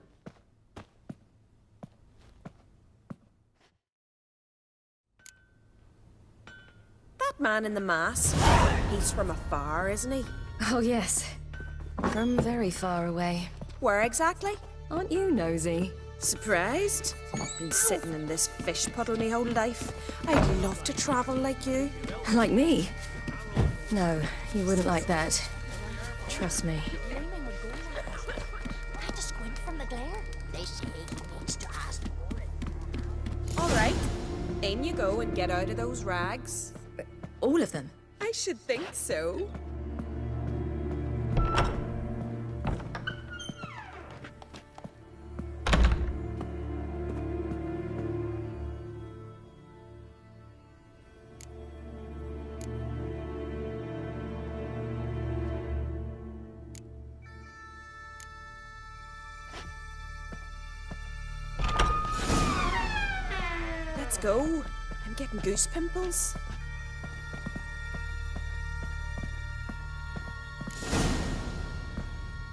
That man in the mask, he's from afar, isn't he?
Oh, yes. From very far away.
Where exactly?
Aren't you nosy?
Surprised? Been sitting in this fish puddle me whole life. I'd love to travel like you.
Like me? No, you wouldn't like that. Trust me.
Had to squint from the glare. They say he needs to ask for it.
All right. In you go and get out of those rags.
All of them?
I should think so. Let's go. I'm getting goose pimples.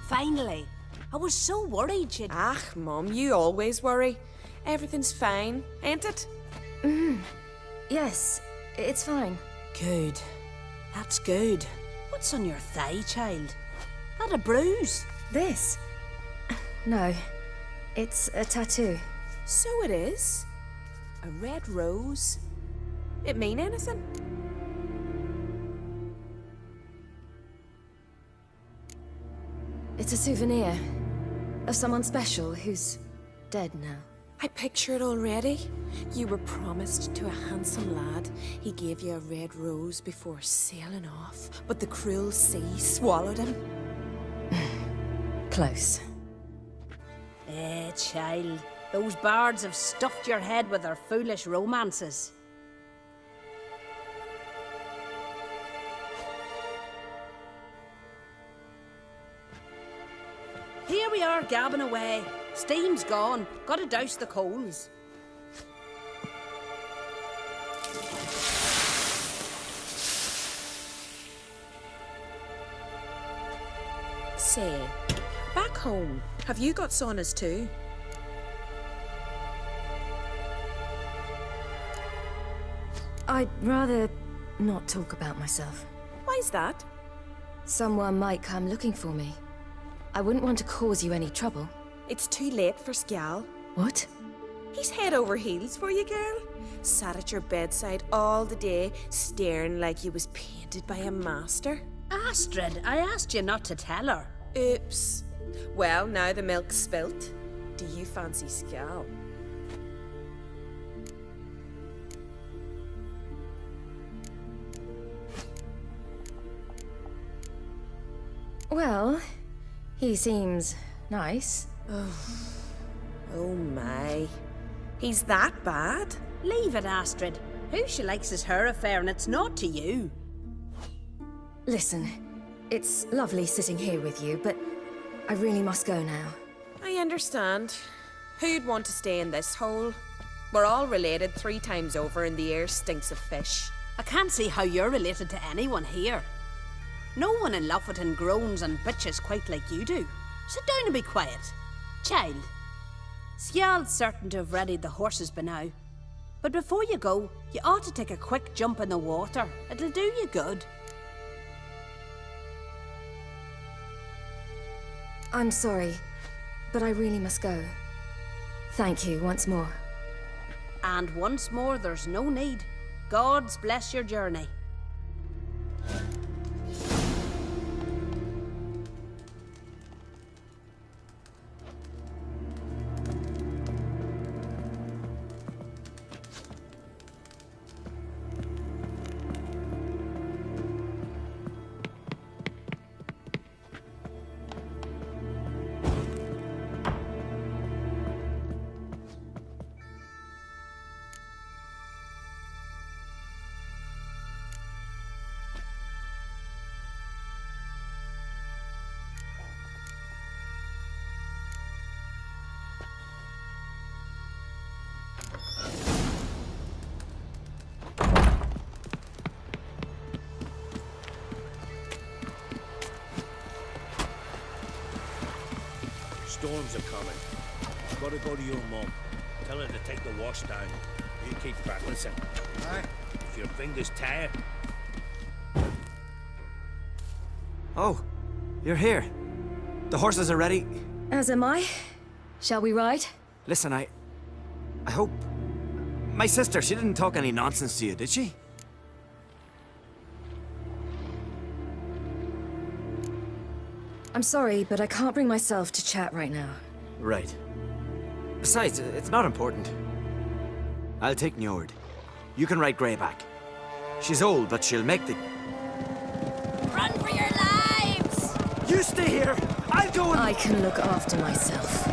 Finally. I was so worried you'd...
Ah, Mum, you always worry. Everything's fine, ain't it?
Yes, it's fine.
Good. That's good. What's on your thigh, child? Not a bruise?
This? No, it's a tattoo.
So it is. A red rose. It mean anything?
It's a souvenir of someone special who's dead now.
I picture it already. You were promised to a handsome lad. He gave you a red rose before sailing off, but the cruel sea swallowed him.
Close.
Child. Those bards have stuffed your head with their foolish romances. Here we are, gabbing away. Steam's gone. Gotta douse the coals.
Say, back home, have you got saunas too?
I'd rather not talk about myself.
Why's that?
Someone might come looking for me. I wouldn't want to cause you any trouble.
It's too late for Skjal.
What?
He's head over heels for you, girl. Sat at your bedside all the day, staring like you was painted by a master.
Astrid, I asked you not to tell her.
Oops. Well, now the milk's spilt. Do you fancy Skjal?
Well, he seems nice.
Oh my. He's that bad?
Leave it, Astrid. Who she likes is her affair, and it's not to you.
Listen, it's lovely sitting here with you, but I really must go now.
I understand. Who'd want to stay in this hole? We're all related 3 times over, and the air stinks of fish.
I can't see how you're related to anyone here. No one in Lofoten groans and bitches quite like you do. Sit down and be quiet. Child, Skjal's certain to have readied the horses by now. But before you go, you ought to take a quick jump in the water. It'll do you good.
I'm sorry, but I really must go. Thank you once more.
And once more, there's no need. Gods bless your journey.
Storms are coming. Gotta go to your mum. Tell her to take the wash down. You keep practicing. Aye. If your fingers tear.
Oh, you're here. The horses are ready.
As am I. Shall we ride?
Listen, I hope... My sister, she didn't talk any nonsense to you, did she?
I'm sorry, but I can't bring myself to chat right now.
Right. Besides, it's not important. I'll take Njord. You can ride Greyback. She's old, but she'll make the...
Run for your lives!
You stay here! I'll go and...
I can look after myself.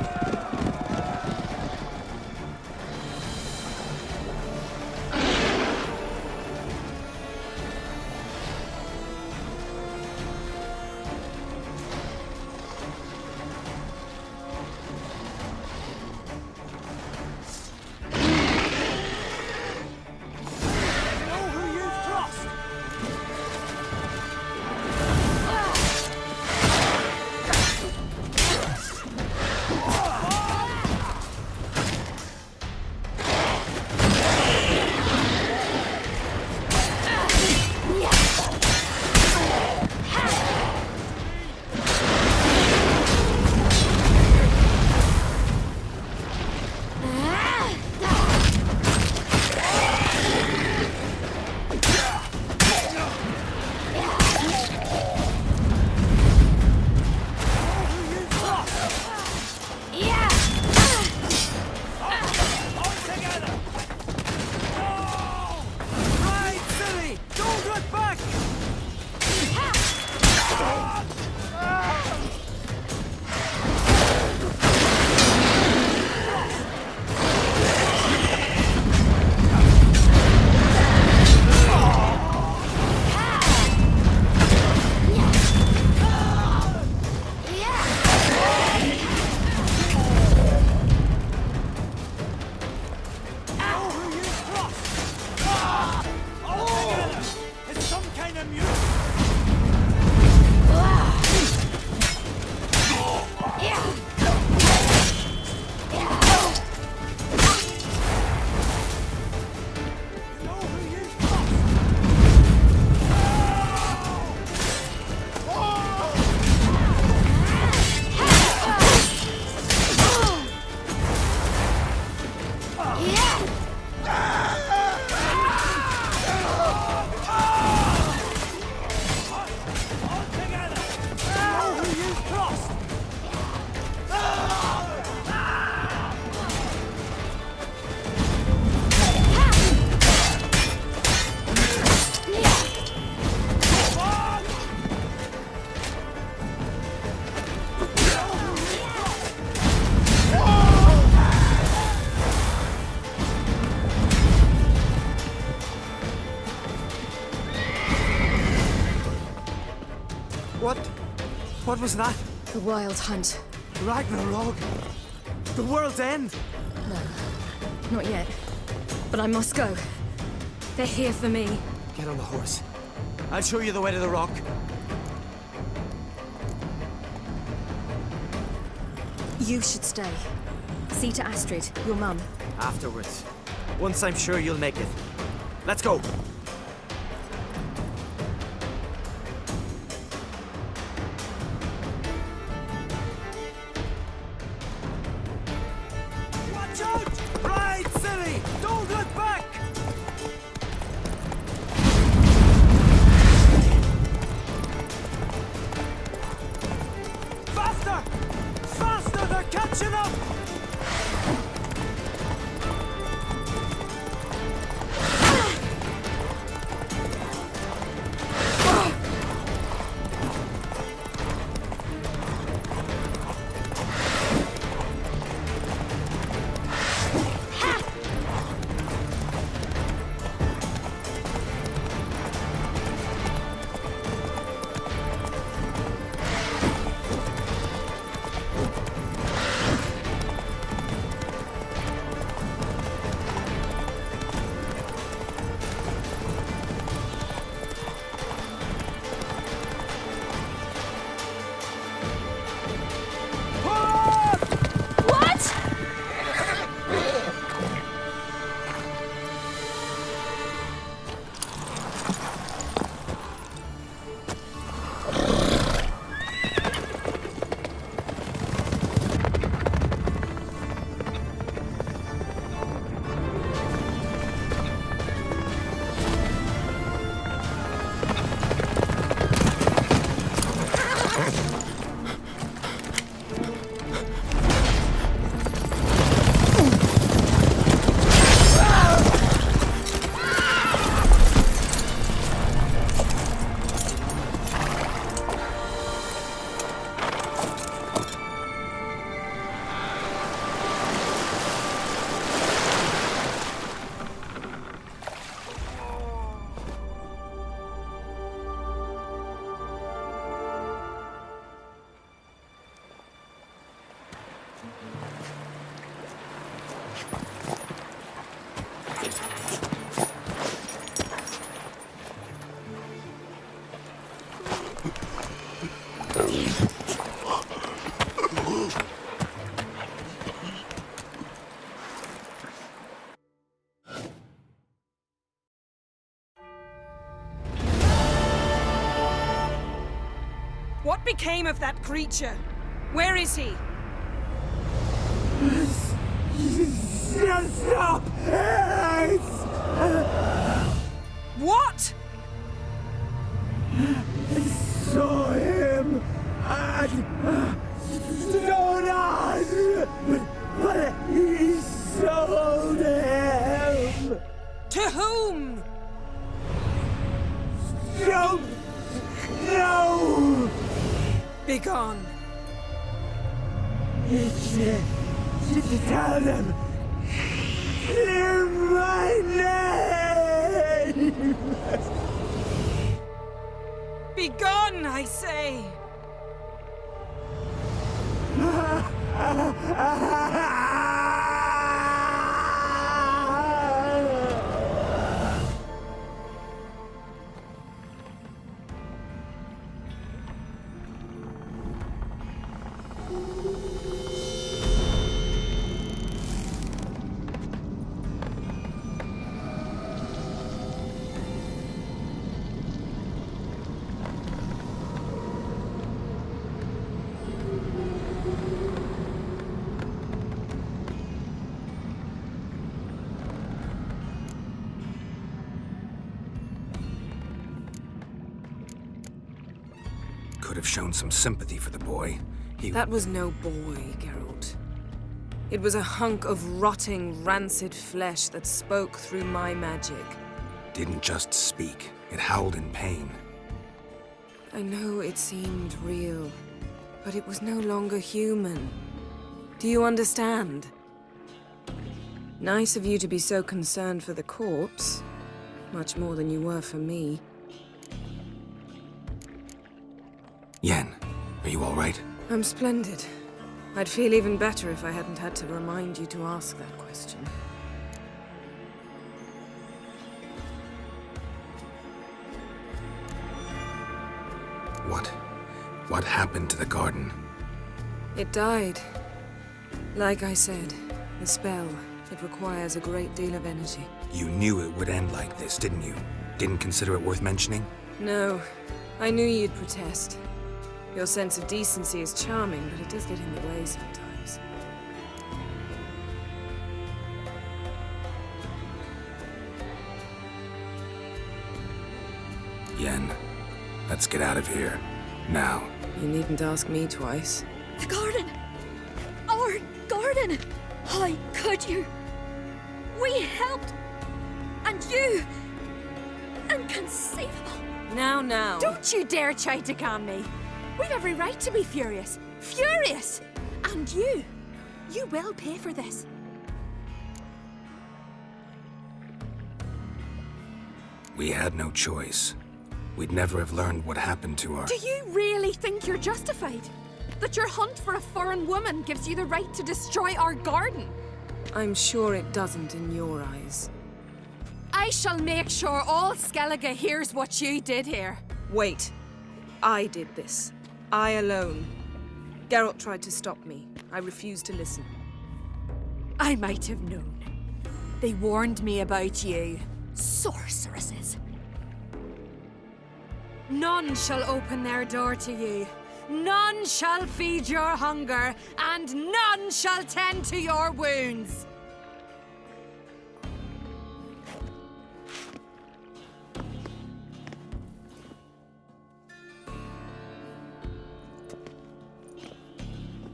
What was that?
The Wild Hunt.
Ragnarok? The world's end?
No, not yet. But I must go. They're here for me.
Get on the horse. I'll show you the way to the rock.
You should stay. See to Astrid, your mum.
Afterwards. Once I'm sure you'll make it. Let's go.
Watch out! Ride, silly! Don't
What became of that creature? Where is he?
Stop!
What?
Saw him at Stoneheart, but he sold him.
To whom?
Don't know.
Begone.
Tell them. Clear my name.
Begone, I say.
Could have shown some sympathy for the boy.
That was no boy, Geralt. It was a hunk of rotting, rancid flesh that spoke through my magic.
Didn't just speak. It howled in pain.
I know it seemed real, but it was no longer human. Do you understand? Nice of you to be so concerned for the corpse. Much more than you were for me.
Yen, are you all right?
I'm splendid. I'd feel even better if I hadn't had to remind you to ask that question.
What happened to the garden?
It died. Like I said, the spell, it requires a great deal of energy.
You knew it would end like this, didn't you? Didn't consider it worth mentioning?
No, I knew you'd protest. Your sense of decency is charming, but it does get in the way sometimes.
Yen, let's get out of here. Now.
You needn't ask me twice.
The garden! Our garden! How could you? We helped! And you! Inconceivable!
Now.
Don't you dare try to calm me. We've every right to be furious. Furious! And you will pay for this.
We had no choice. We'd never have learned what happened to our...
Do you really think you're justified? That your hunt for a foreign woman gives you the right to destroy our garden?
I'm sure it doesn't in your eyes.
I shall make sure all Skellige hears what you did here.
Wait. I did this. I alone. Geralt tried to stop me. I refused to listen.
I might have known. They warned me about you. Sorceresses. None shall open their door to you. None shall feed your hunger, and none shall tend to your wounds.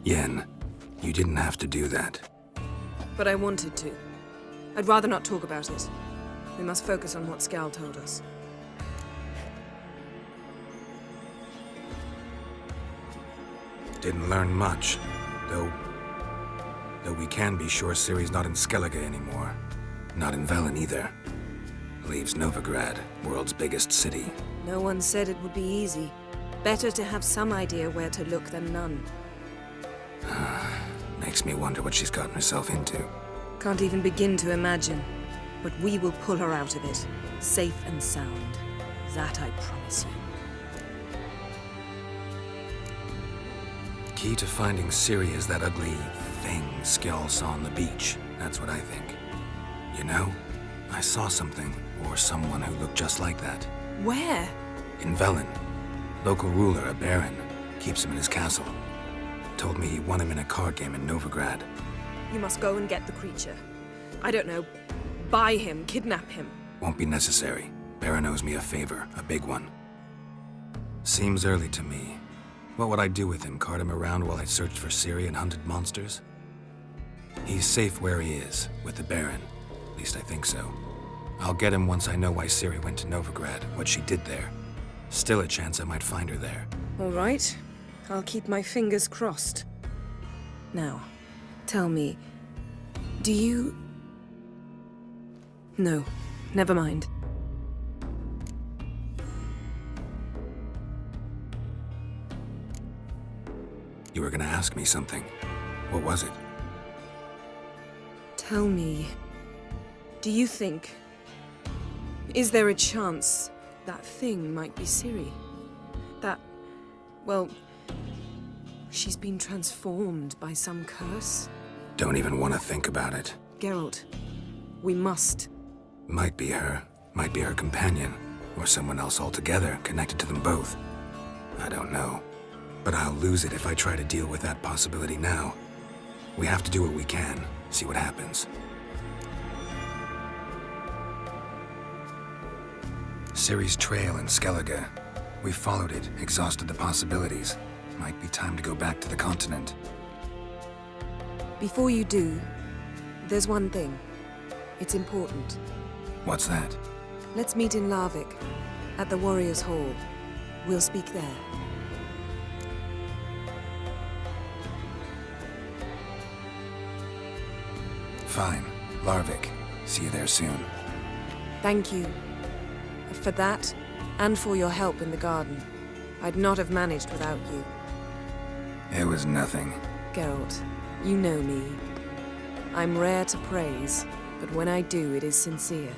Yen, you didn't have to do that.
But I wanted to. I'd rather not talk about it. We must focus on what Skal told us.
Didn't learn much, though we can be sure Ciri's not in Skellige anymore. Not in Velen either. Leaves Novigrad, world's biggest city.
No one said it would be easy. Better to have some idea where to look than none.
Makes me wonder what she's gotten herself into.
Can't even begin to imagine. But we will pull her out of it. Safe and sound. That I promise you.
key to finding Ciri is that ugly thing Skjall saw on the beach. That's what I think. You know, I saw something, or someone who looked just like that.
Where?
In Velen. Local ruler, a baron, keeps him in his castle. Told me he won him in a card game in Novigrad.
You must go and get the creature. I don't know. Buy him, kidnap him.
Won't be necessary. Baron owes me a favor, a big one. Seems early to me. What would I do with him? Cart him around while I searched for Ciri and hunted monsters? He's safe where he is, with the Baron. At least I think so. I'll get him once I know why Ciri went to Novigrad, what she did there. Still a chance I might find her there.
All right. I'll keep my fingers crossed. Now, tell me, do you... No, never mind.
You were gonna ask me something. What was it?
Tell me, do you think... Is there a chance that thing might be Ciri? That, well, she's been transformed by some curse?
Don't even want to think about it.
Geralt, we must.
Might be her companion, or someone else altogether connected to them both. I don't know. But I'll lose it if I try to deal with that possibility now. We have to do what we can, see what happens. Ciri's trail in Skellige. We followed it, exhausted the possibilities. Might be time to go back to the continent.
Before you do, there's one thing. It's important.
What's that?
Let's meet in Larvik, at the Warriors' Hall. We'll speak there.
Fine. Larvik. See you there soon.
Thank you. For that, and for your help in the garden. I'd not have managed without you.
It was nothing.
Geralt, you know me. I'm rare to praise, but when I do, it is sincere.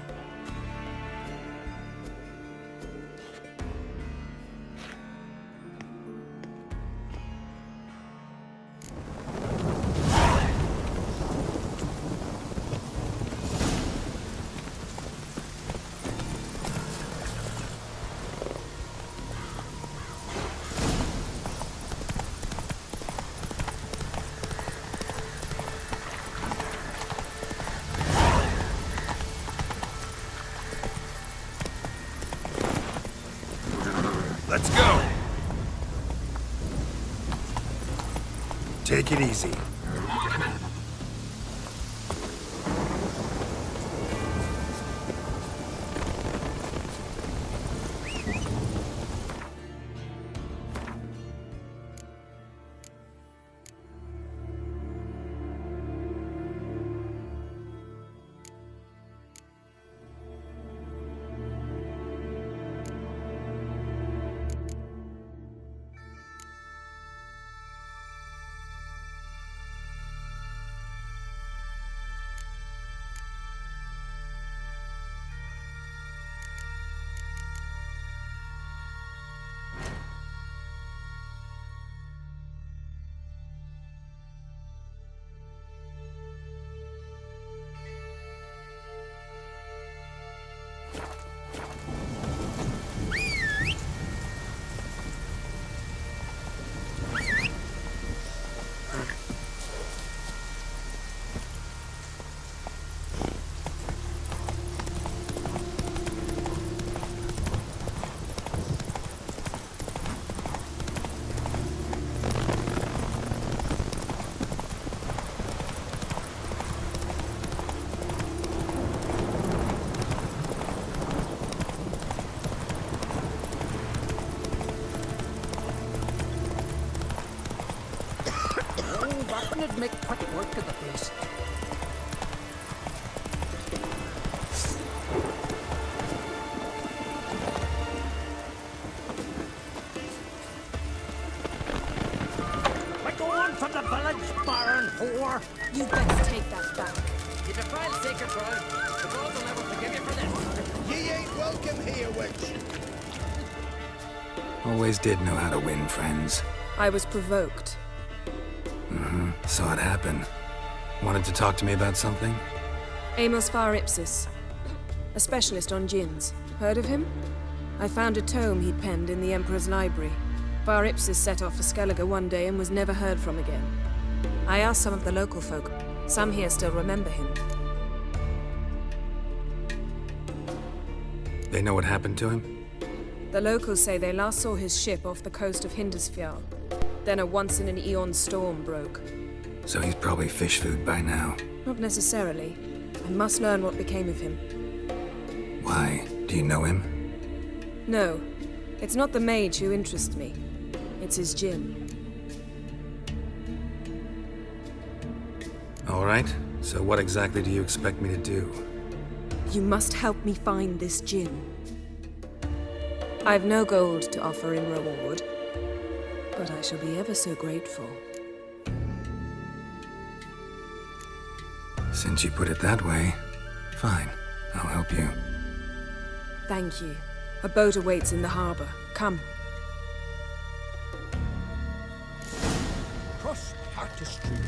Let's go! Take it easy.
That'd make quick work of the place. We're going for the village, Baron whore.
You best take that back.
You defile sacred ground. The gods will never forgive you for this.
Ye ain't welcome here, witch.
Always did know how to win, friends.
I was provoked.
Saw it happen. Wanted to talk to me about something?
Amos Far Ipsis, a specialist on djinns. Heard of him? I found a tome he'd penned in the Emperor's library. Far Ipsis set off for Skellige one day and was never heard from again. I asked some of the local folk. Some here still remember him.
They know what happened to him?
The locals say they last saw his ship off the coast of Hindisfjall. Then a once-in-an-eon storm broke.
So he's probably fish food by now.
Not necessarily. I must learn what became of him.
Why? Do you know him?
No. It's not the mage who interests me. It's his djinn.
All right. So what exactly do you expect me to do?
You must help me find this djinn. I've no gold to offer in reward, but I shall be ever so grateful.
Since you put it that way, fine. I'll help you.
Thank you. A boat awaits in the harbor. Come.
Cross Carter Street,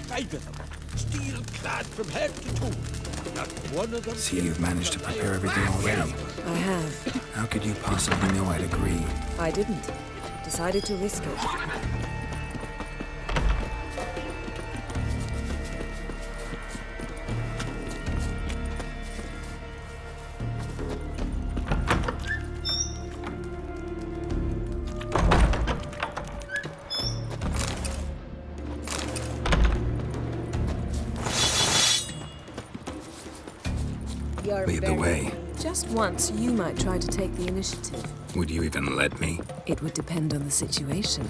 5 of them, steel-clad from head to toe. Not one of them.
See, you've managed to prepare everything already.
I have.
How could you possibly know I'd agree?
I didn't. Decided to risk it.
Lead the way.
Just once, you might try to take the initiative.
Would you even let me?
It would depend on the situation.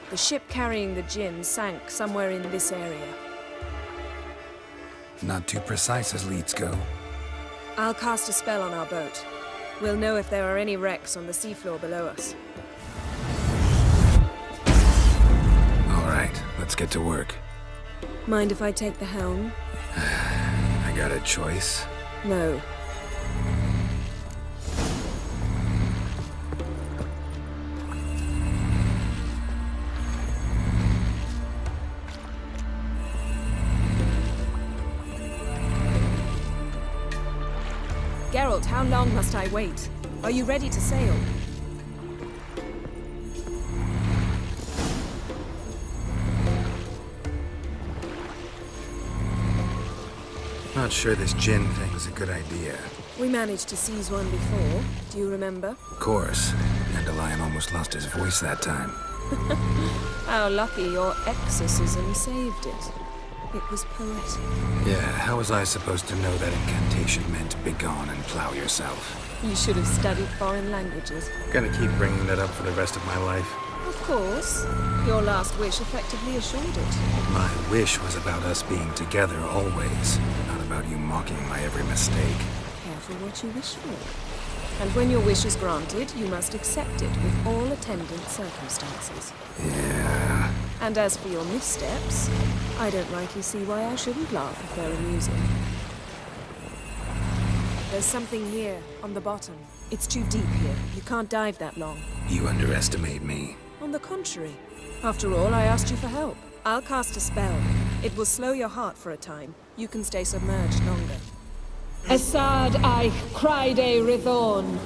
The ship carrying the djinn sank somewhere in this area.
Not too precise as leads go.
I'll cast a spell on our boat. We'll know if there are any wrecks on the seafloor below us.
All right, let's get to work.
Mind if I take the helm?
I got a choice.
No. Geralt, how long must I wait? Are you ready to sail?
Not sure this djinn thing is a good idea.
We managed to seize one before. Do you remember?
Of course. Dandelion almost lost his voice that time.
How lucky your exorcism saved it. It was poetic.
Yeah, how was I supposed to know that incantation meant begone and plow yourself?
You should have studied foreign languages.
Gonna keep bringing that up for the rest of my life.
Of course. Your last wish effectively assured it.
My wish was about us being together always, not about you mocking my every mistake.
Careful what you wish for. And when your wish is granted, you must accept it with all attendant circumstances.
Yeah.
And as for your missteps, I don't rightly see why I shouldn't laugh if they're amusing. There's something here, on the bottom. It's too deep here. You can't dive that long.
You underestimate me.
On the contrary. After all, I asked you for help. I'll cast a spell. It will slow your heart for a time. You can stay submerged longer.
Assad I Cried Rithorn.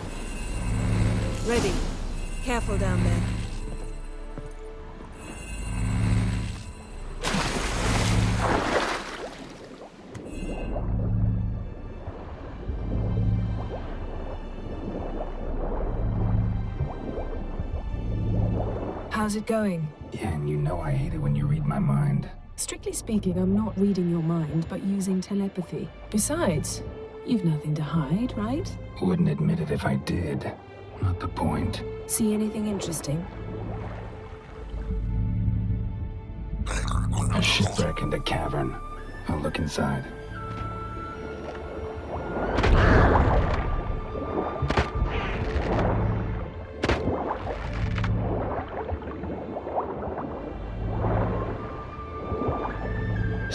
Ready. Careful down there.
How's it going?
Yeah, and you know I hate it when you read my mind.
Strictly speaking, I'm not reading your mind, but using telepathy. Besides, you've nothing to hide, right?
Wouldn't admit it if I did. Not the point.
See anything interesting?
A shipwreck in the cavern. I'll look inside.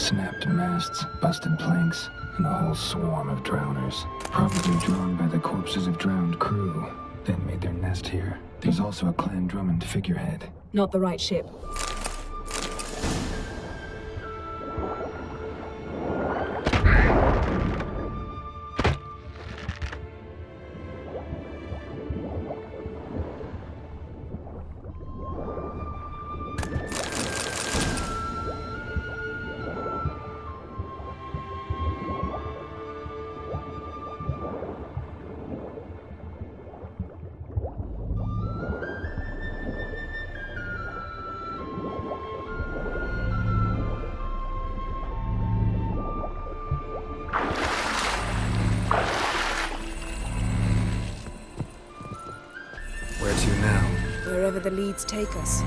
Snapped masts, busted planks, and a whole swarm of drowners. Probably drawn by the corpses of drowned crew, then made their nest here. There's also a Clan Drummond figurehead.
Not the right ship.
Where to now?
Wherever the leads take us.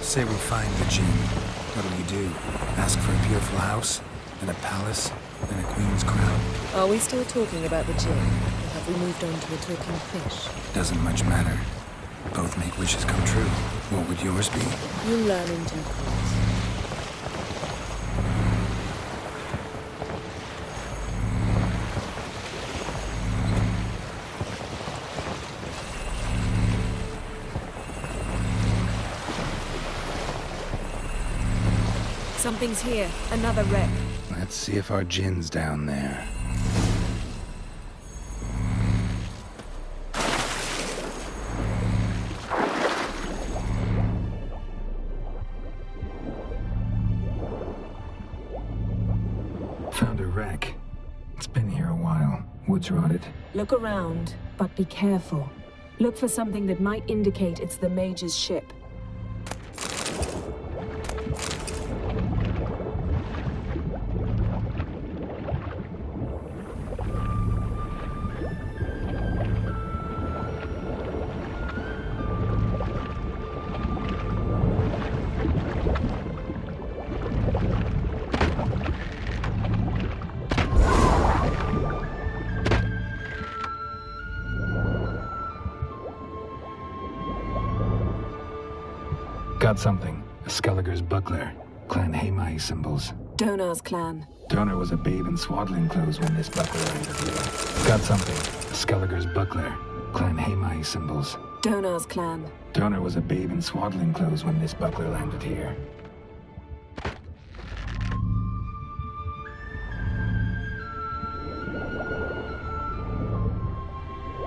Say we find the Jinn. What'll you do? Ask for a beautiful house? And a palace? And a queen's crown?
Are we still talking about the Jinn? Or have we moved on to the talking fish?
Doesn't much matter. Both make wishes come true. What would yours be?
You'll learn in due course. Something's here. Another wreck.
Let's see if our Jinn's down there. Found a wreck. It's been here a while. Wood's rotted.
Look around, but be careful. Look for something that might indicate it's the Mage's ship.
Got something. A Skelliger's buckler. Clan Hamai symbols.
Donar's clan.
Donar was a babe in swaddling clothes when this buckler landed here. Got something. A Skelliger's buckler. Clan Hamai symbols.
Donar's clan.
Donar was a babe in swaddling clothes when this buckler landed here.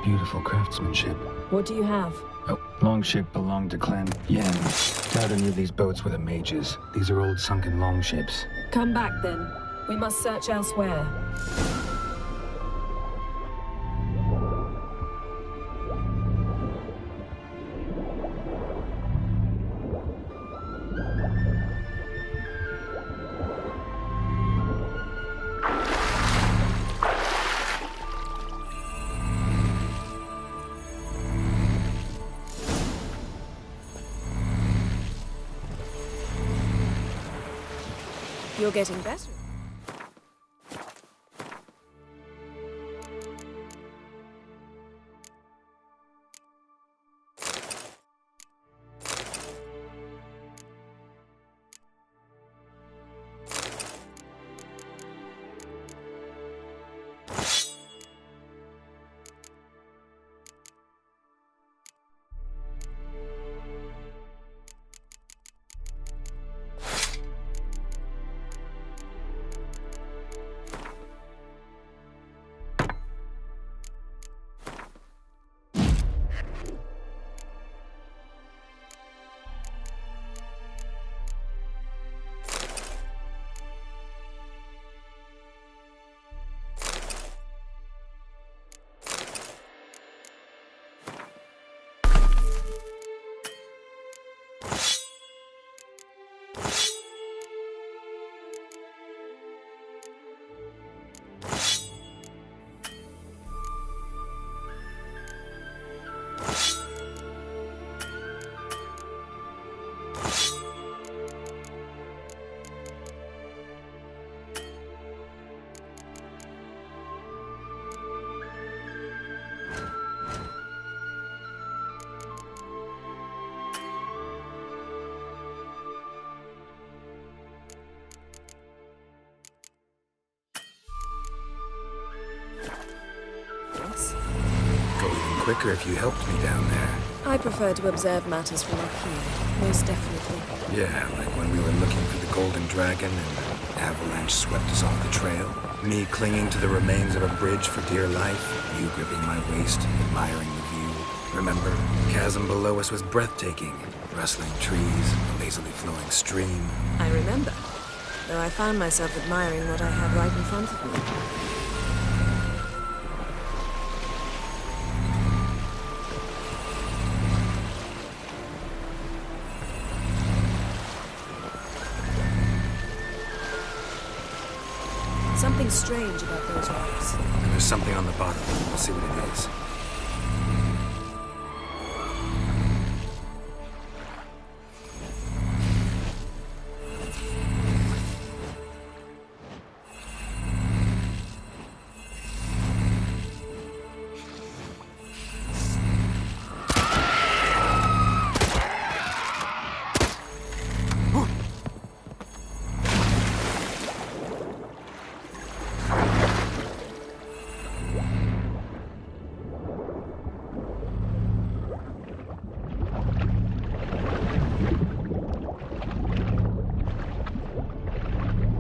Beautiful craftsmanship.
What do you have?
Oh, longship belonged to Clan Yen. Doubt any of these boats were the mages. These are old sunken longships.
Come back then. We must search elsewhere.
You're getting better.
quicker if you helped me down there.
I prefer to observe matters from up here, most definitely.
Yeah, like when we were looking for the Golden Dragon and the avalanche swept us off the trail. Me clinging to the remains of a bridge for dear life, you gripping my waist, admiring the view. Remember, the chasm below us was breathtaking. Rustling trees, a lazily flowing stream.
I remember, though I found myself admiring what I had right in front of me. Something strange about those rocks.
And there's something on the bottom. We'll see what it is.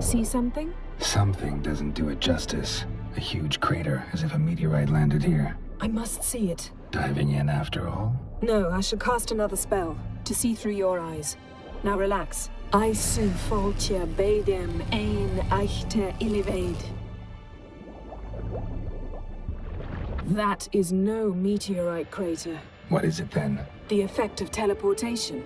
See something?
Something doesn't do it justice. A huge crater, as if a meteorite landed here.
I must see it.
Diving in after all?
No, I shall cast another spell to see through your eyes. Now relax. I su foltia bedem ein eichte illivaid. That is no meteorite crater.
What is it then?
The effect of teleportation.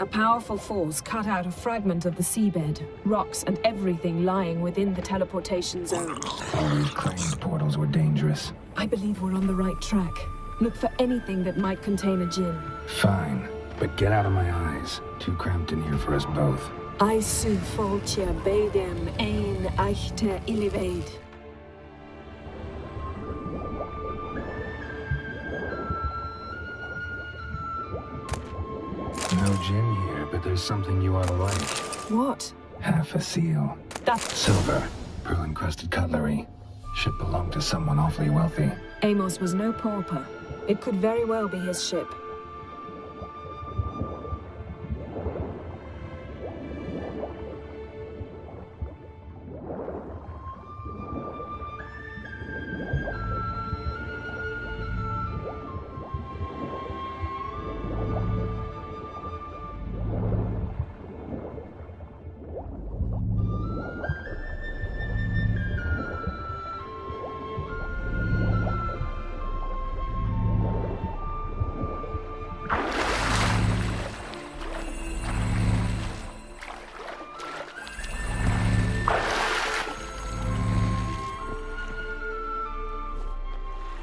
A powerful force cut out a fragment of the seabed, rocks and everything lying within the teleportation zone.
Always claimed portals were dangerous.
I believe we're on the right track. Look for anything that might contain a djinn.
Fine, but get out of my eyes. Too cramped in here for us both.
I su foltia bedem ein eichte illivaid.
No djinn here, but there's something you ought to like.
What?
Half a seal.
That's
silver. Pearl-encrusted cutlery. Should belong to someone awfully wealthy.
Amos was no pauper. It could very well be his ship.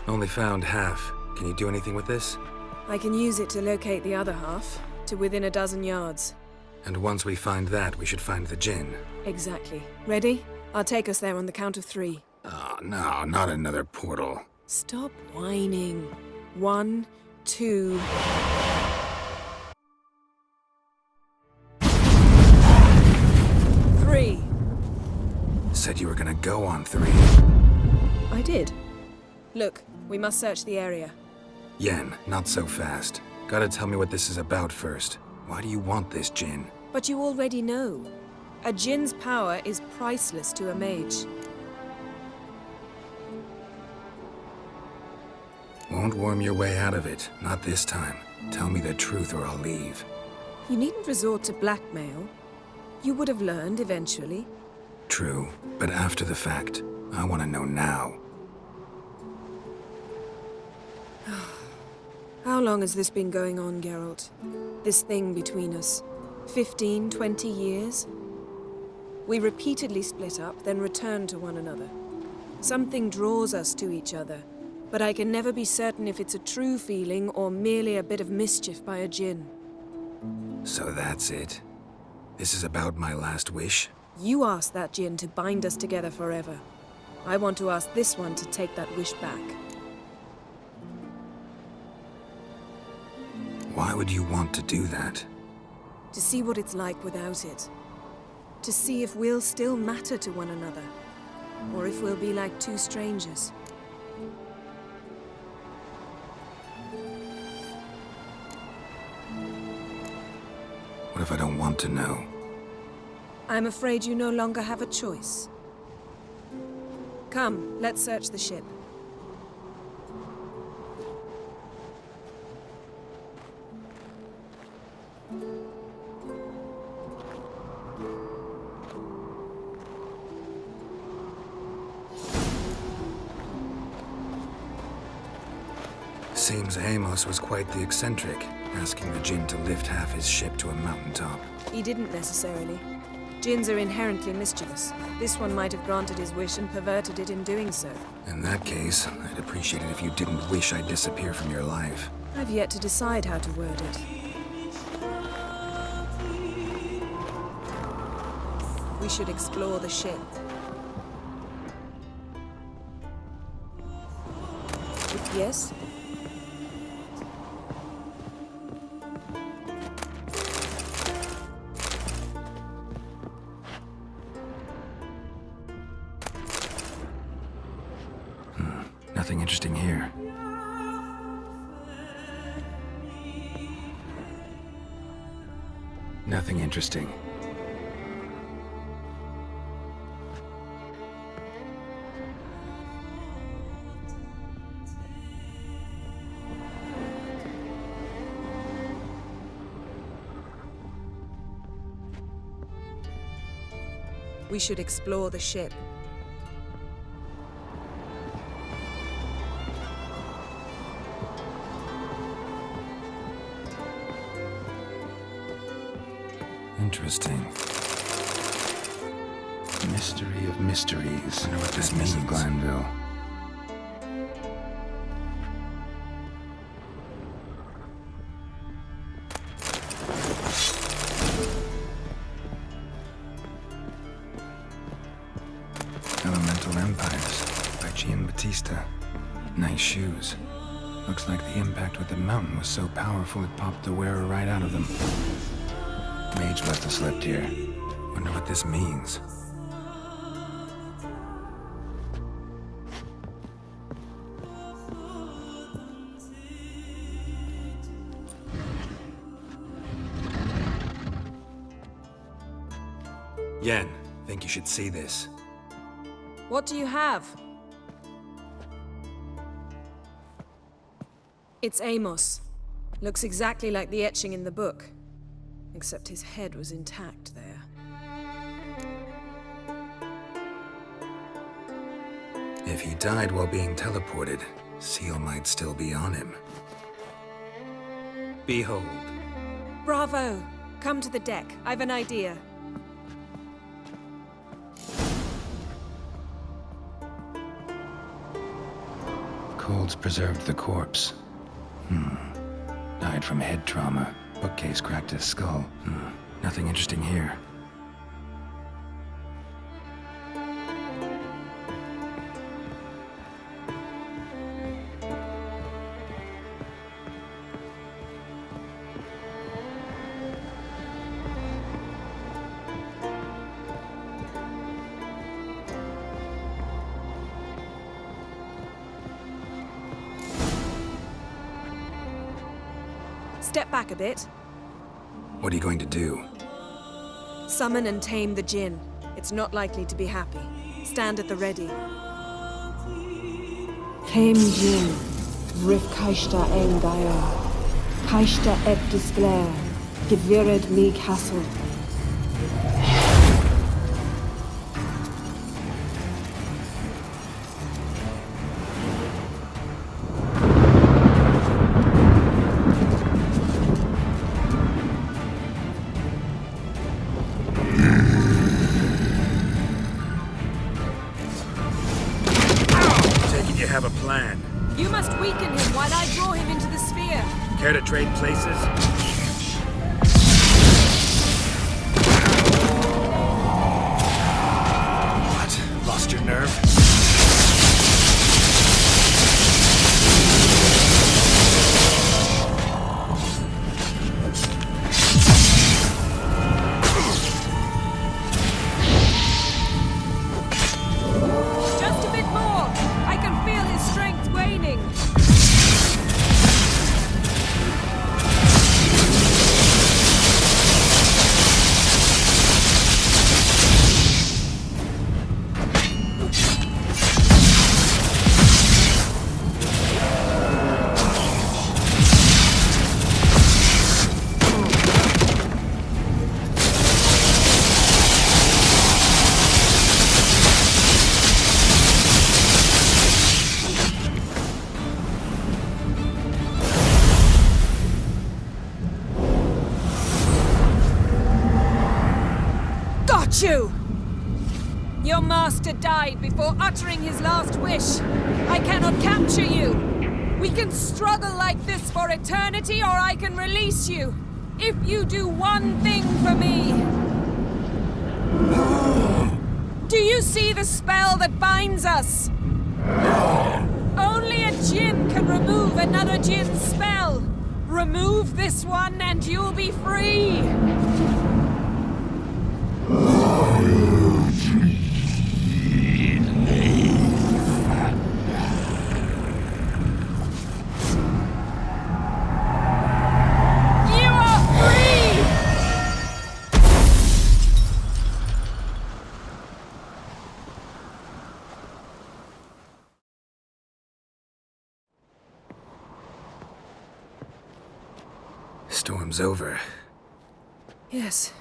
Only found half. Can you do anything with this?
I can use it to locate the other half, to within a dozen yards.
And once we find that, we should find the djinn.
Exactly. Ready? I'll take us there on the count of 3.
Oh, no, not another portal.
Stop whining. 1, 2... Three.
Said you were gonna go on 3.
I did. Look, we must search the area.
Yen, not so fast. Gotta tell me what this is about first. Why do you want this djinn?
But you already know. A djinn's power is priceless to a mage.
Won't worm your way out of it. Not this time. Tell me the truth or I'll leave.
You needn't resort to blackmail. You would have learned eventually.
True, but after the fact. I want to know now.
How long has this been going on, Geralt? This thing between us? 15, 20 years? We repeatedly split up, then returned to one another. Something draws us to each other, but I can never be certain if it's a true feeling or merely a bit of mischief by a djinn.
So that's it. This is about my last wish?
You asked that djinn to bind us together forever. I want to ask this one to take that wish back.
Why would you want to do that?
To see what it's like without it. To see if we'll still matter to one another. Or if we'll be like two strangers.
if I don't want to know?
I'm afraid you no longer have a choice. Come, let's search the ship.
Seems Amos was quite the eccentric, asking the Jinn to lift half his ship to a mountaintop.
He didn't necessarily. Jinns are inherently mischievous. This one might have granted his wish and perverted it in doing so.
In that case, I'd appreciate it if you didn't wish I'd disappear from your life.
I've yet to decide how to word it. We should explore the ship. Yes?
Nothing interesting here. Nothing interesting.
We should explore the ship.
Interesting. Mystery of mysteries. I wonder what this means, Glanville. Elemental Empires by Giambattista. Nice shoes. Looks like the impact with the mountain was so powerful it popped the wearer right out of them. Mage must have slept here. Wonder what this means. Yen, think you should see this.
What do you have? It's Amos. Looks exactly like the etching in the book. Except his head was intact there.
If he died while being teleported, Seal might still be on him. Behold.
Bravo! Come to the deck. I've an idea.
Cold's preserved the corpse. Died from head trauma. Bookcase cracked his skull. Nothing interesting here.
Step back a bit.
What are you going to do?
Summon and tame the Jinn. It's not likely to be happy. Stand at the ready.
Tame Jinn, Rif Kaishta Engaya, Kaishta Eb Displair, Gevired League Hassel.
Have a plan.
You must weaken him while I draw him into the sphere.
Care to trade places? What? Lost your nerve?
hate you! Your master died before uttering his last wish. I cannot capture you. We can struggle like this for eternity, or I can release you. If you do one thing for me. Do you see the spell that binds us? Only a djinn can remove another djinn's spell. Remove this one and you'll be free.
Storm's over.
Yes.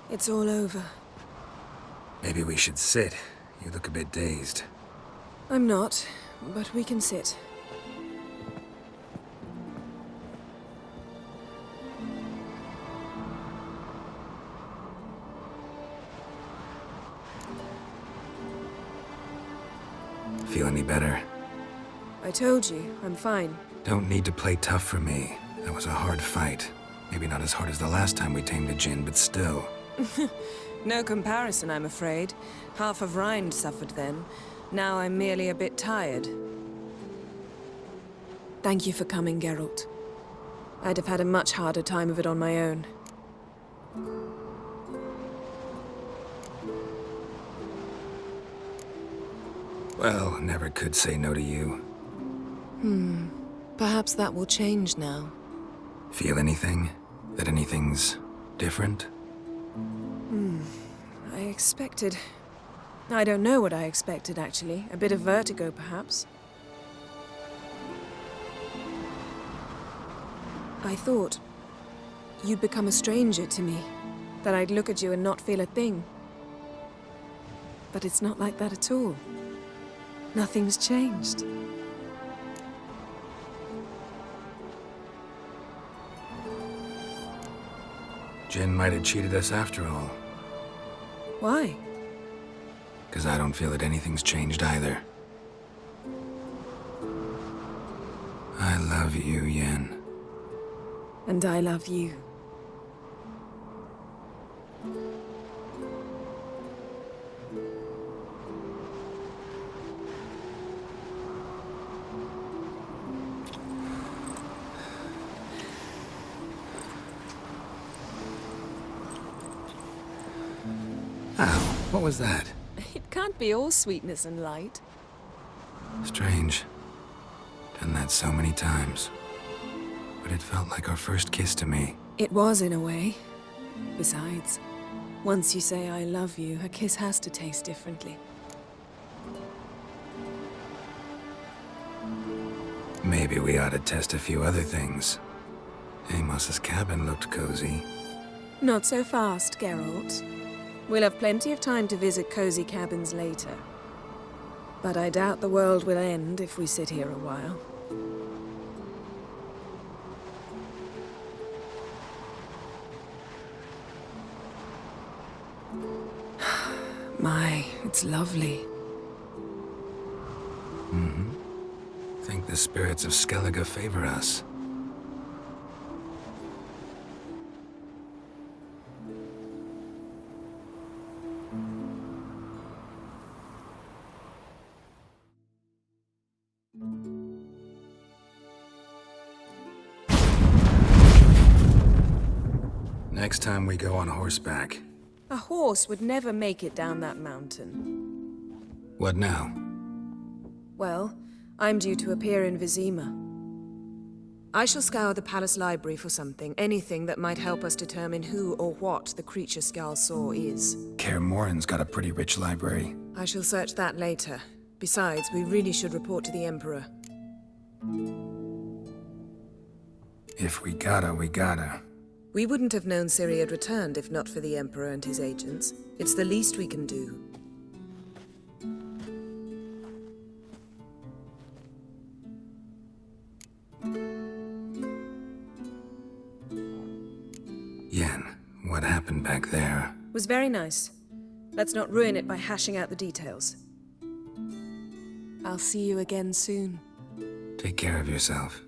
It's all over.
Maybe we should sit. You look a bit dazed.
I'm not, but we can sit.
Feel any better?
I told you, I'm fine.
Don't need to play tough for me. That was a hard fight. Maybe not as hard as the last time we tamed a djinn, but still.
No comparison, I'm afraid. Half of Rind suffered then. Now I'm merely a bit tired. Thank you for coming, Geralt. I'd have had a much harder time of it on my own.
Well, never could say no to you.
Perhaps that will change now.
Feel anything? That anything's different?
I expected... I don't know what I expected, actually. A bit of vertigo, perhaps. I thought you'd become a stranger to me. That I'd look at you and not feel a thing. But it's not like that at all. Nothing's changed.
Jinn might have cheated us after all.
Why?
Because I don't feel that anything's changed either. I love you, Yen.
And I love you.
Ow, what was that?
It can't be all sweetness and light.
Strange. Done that so many times. But it felt like our first kiss to me.
It was, in a way. Besides, once you say I love you, a kiss has to taste differently.
Maybe we ought to test a few other things. Amos's cabin looked cozy.
Not so fast, Geralt. We'll have plenty of time to visit cozy cabins later. But I doubt the world will end if we sit here a while. My, it's lovely.
Think the spirits of Skellige favor us. Next time we go on horseback.
A horse would never make it down that mountain.
What now?
Well, I'm due to appear in Vizima. I shall scour the palace library for something, anything that might help us determine who or what the creature Skal saw is.
Kaer Morhen's got a pretty rich library.
I shall search that later. Besides, we really should report to the Emperor.
If we gotta, we gotta.
We wouldn't have known Ciri had returned if not for the Emperor and his agents. It's the least we can do.
Yen, what happened back there?
Was very nice. Let's not ruin it by hashing out the details. I'll see you again soon.
Take care of yourself.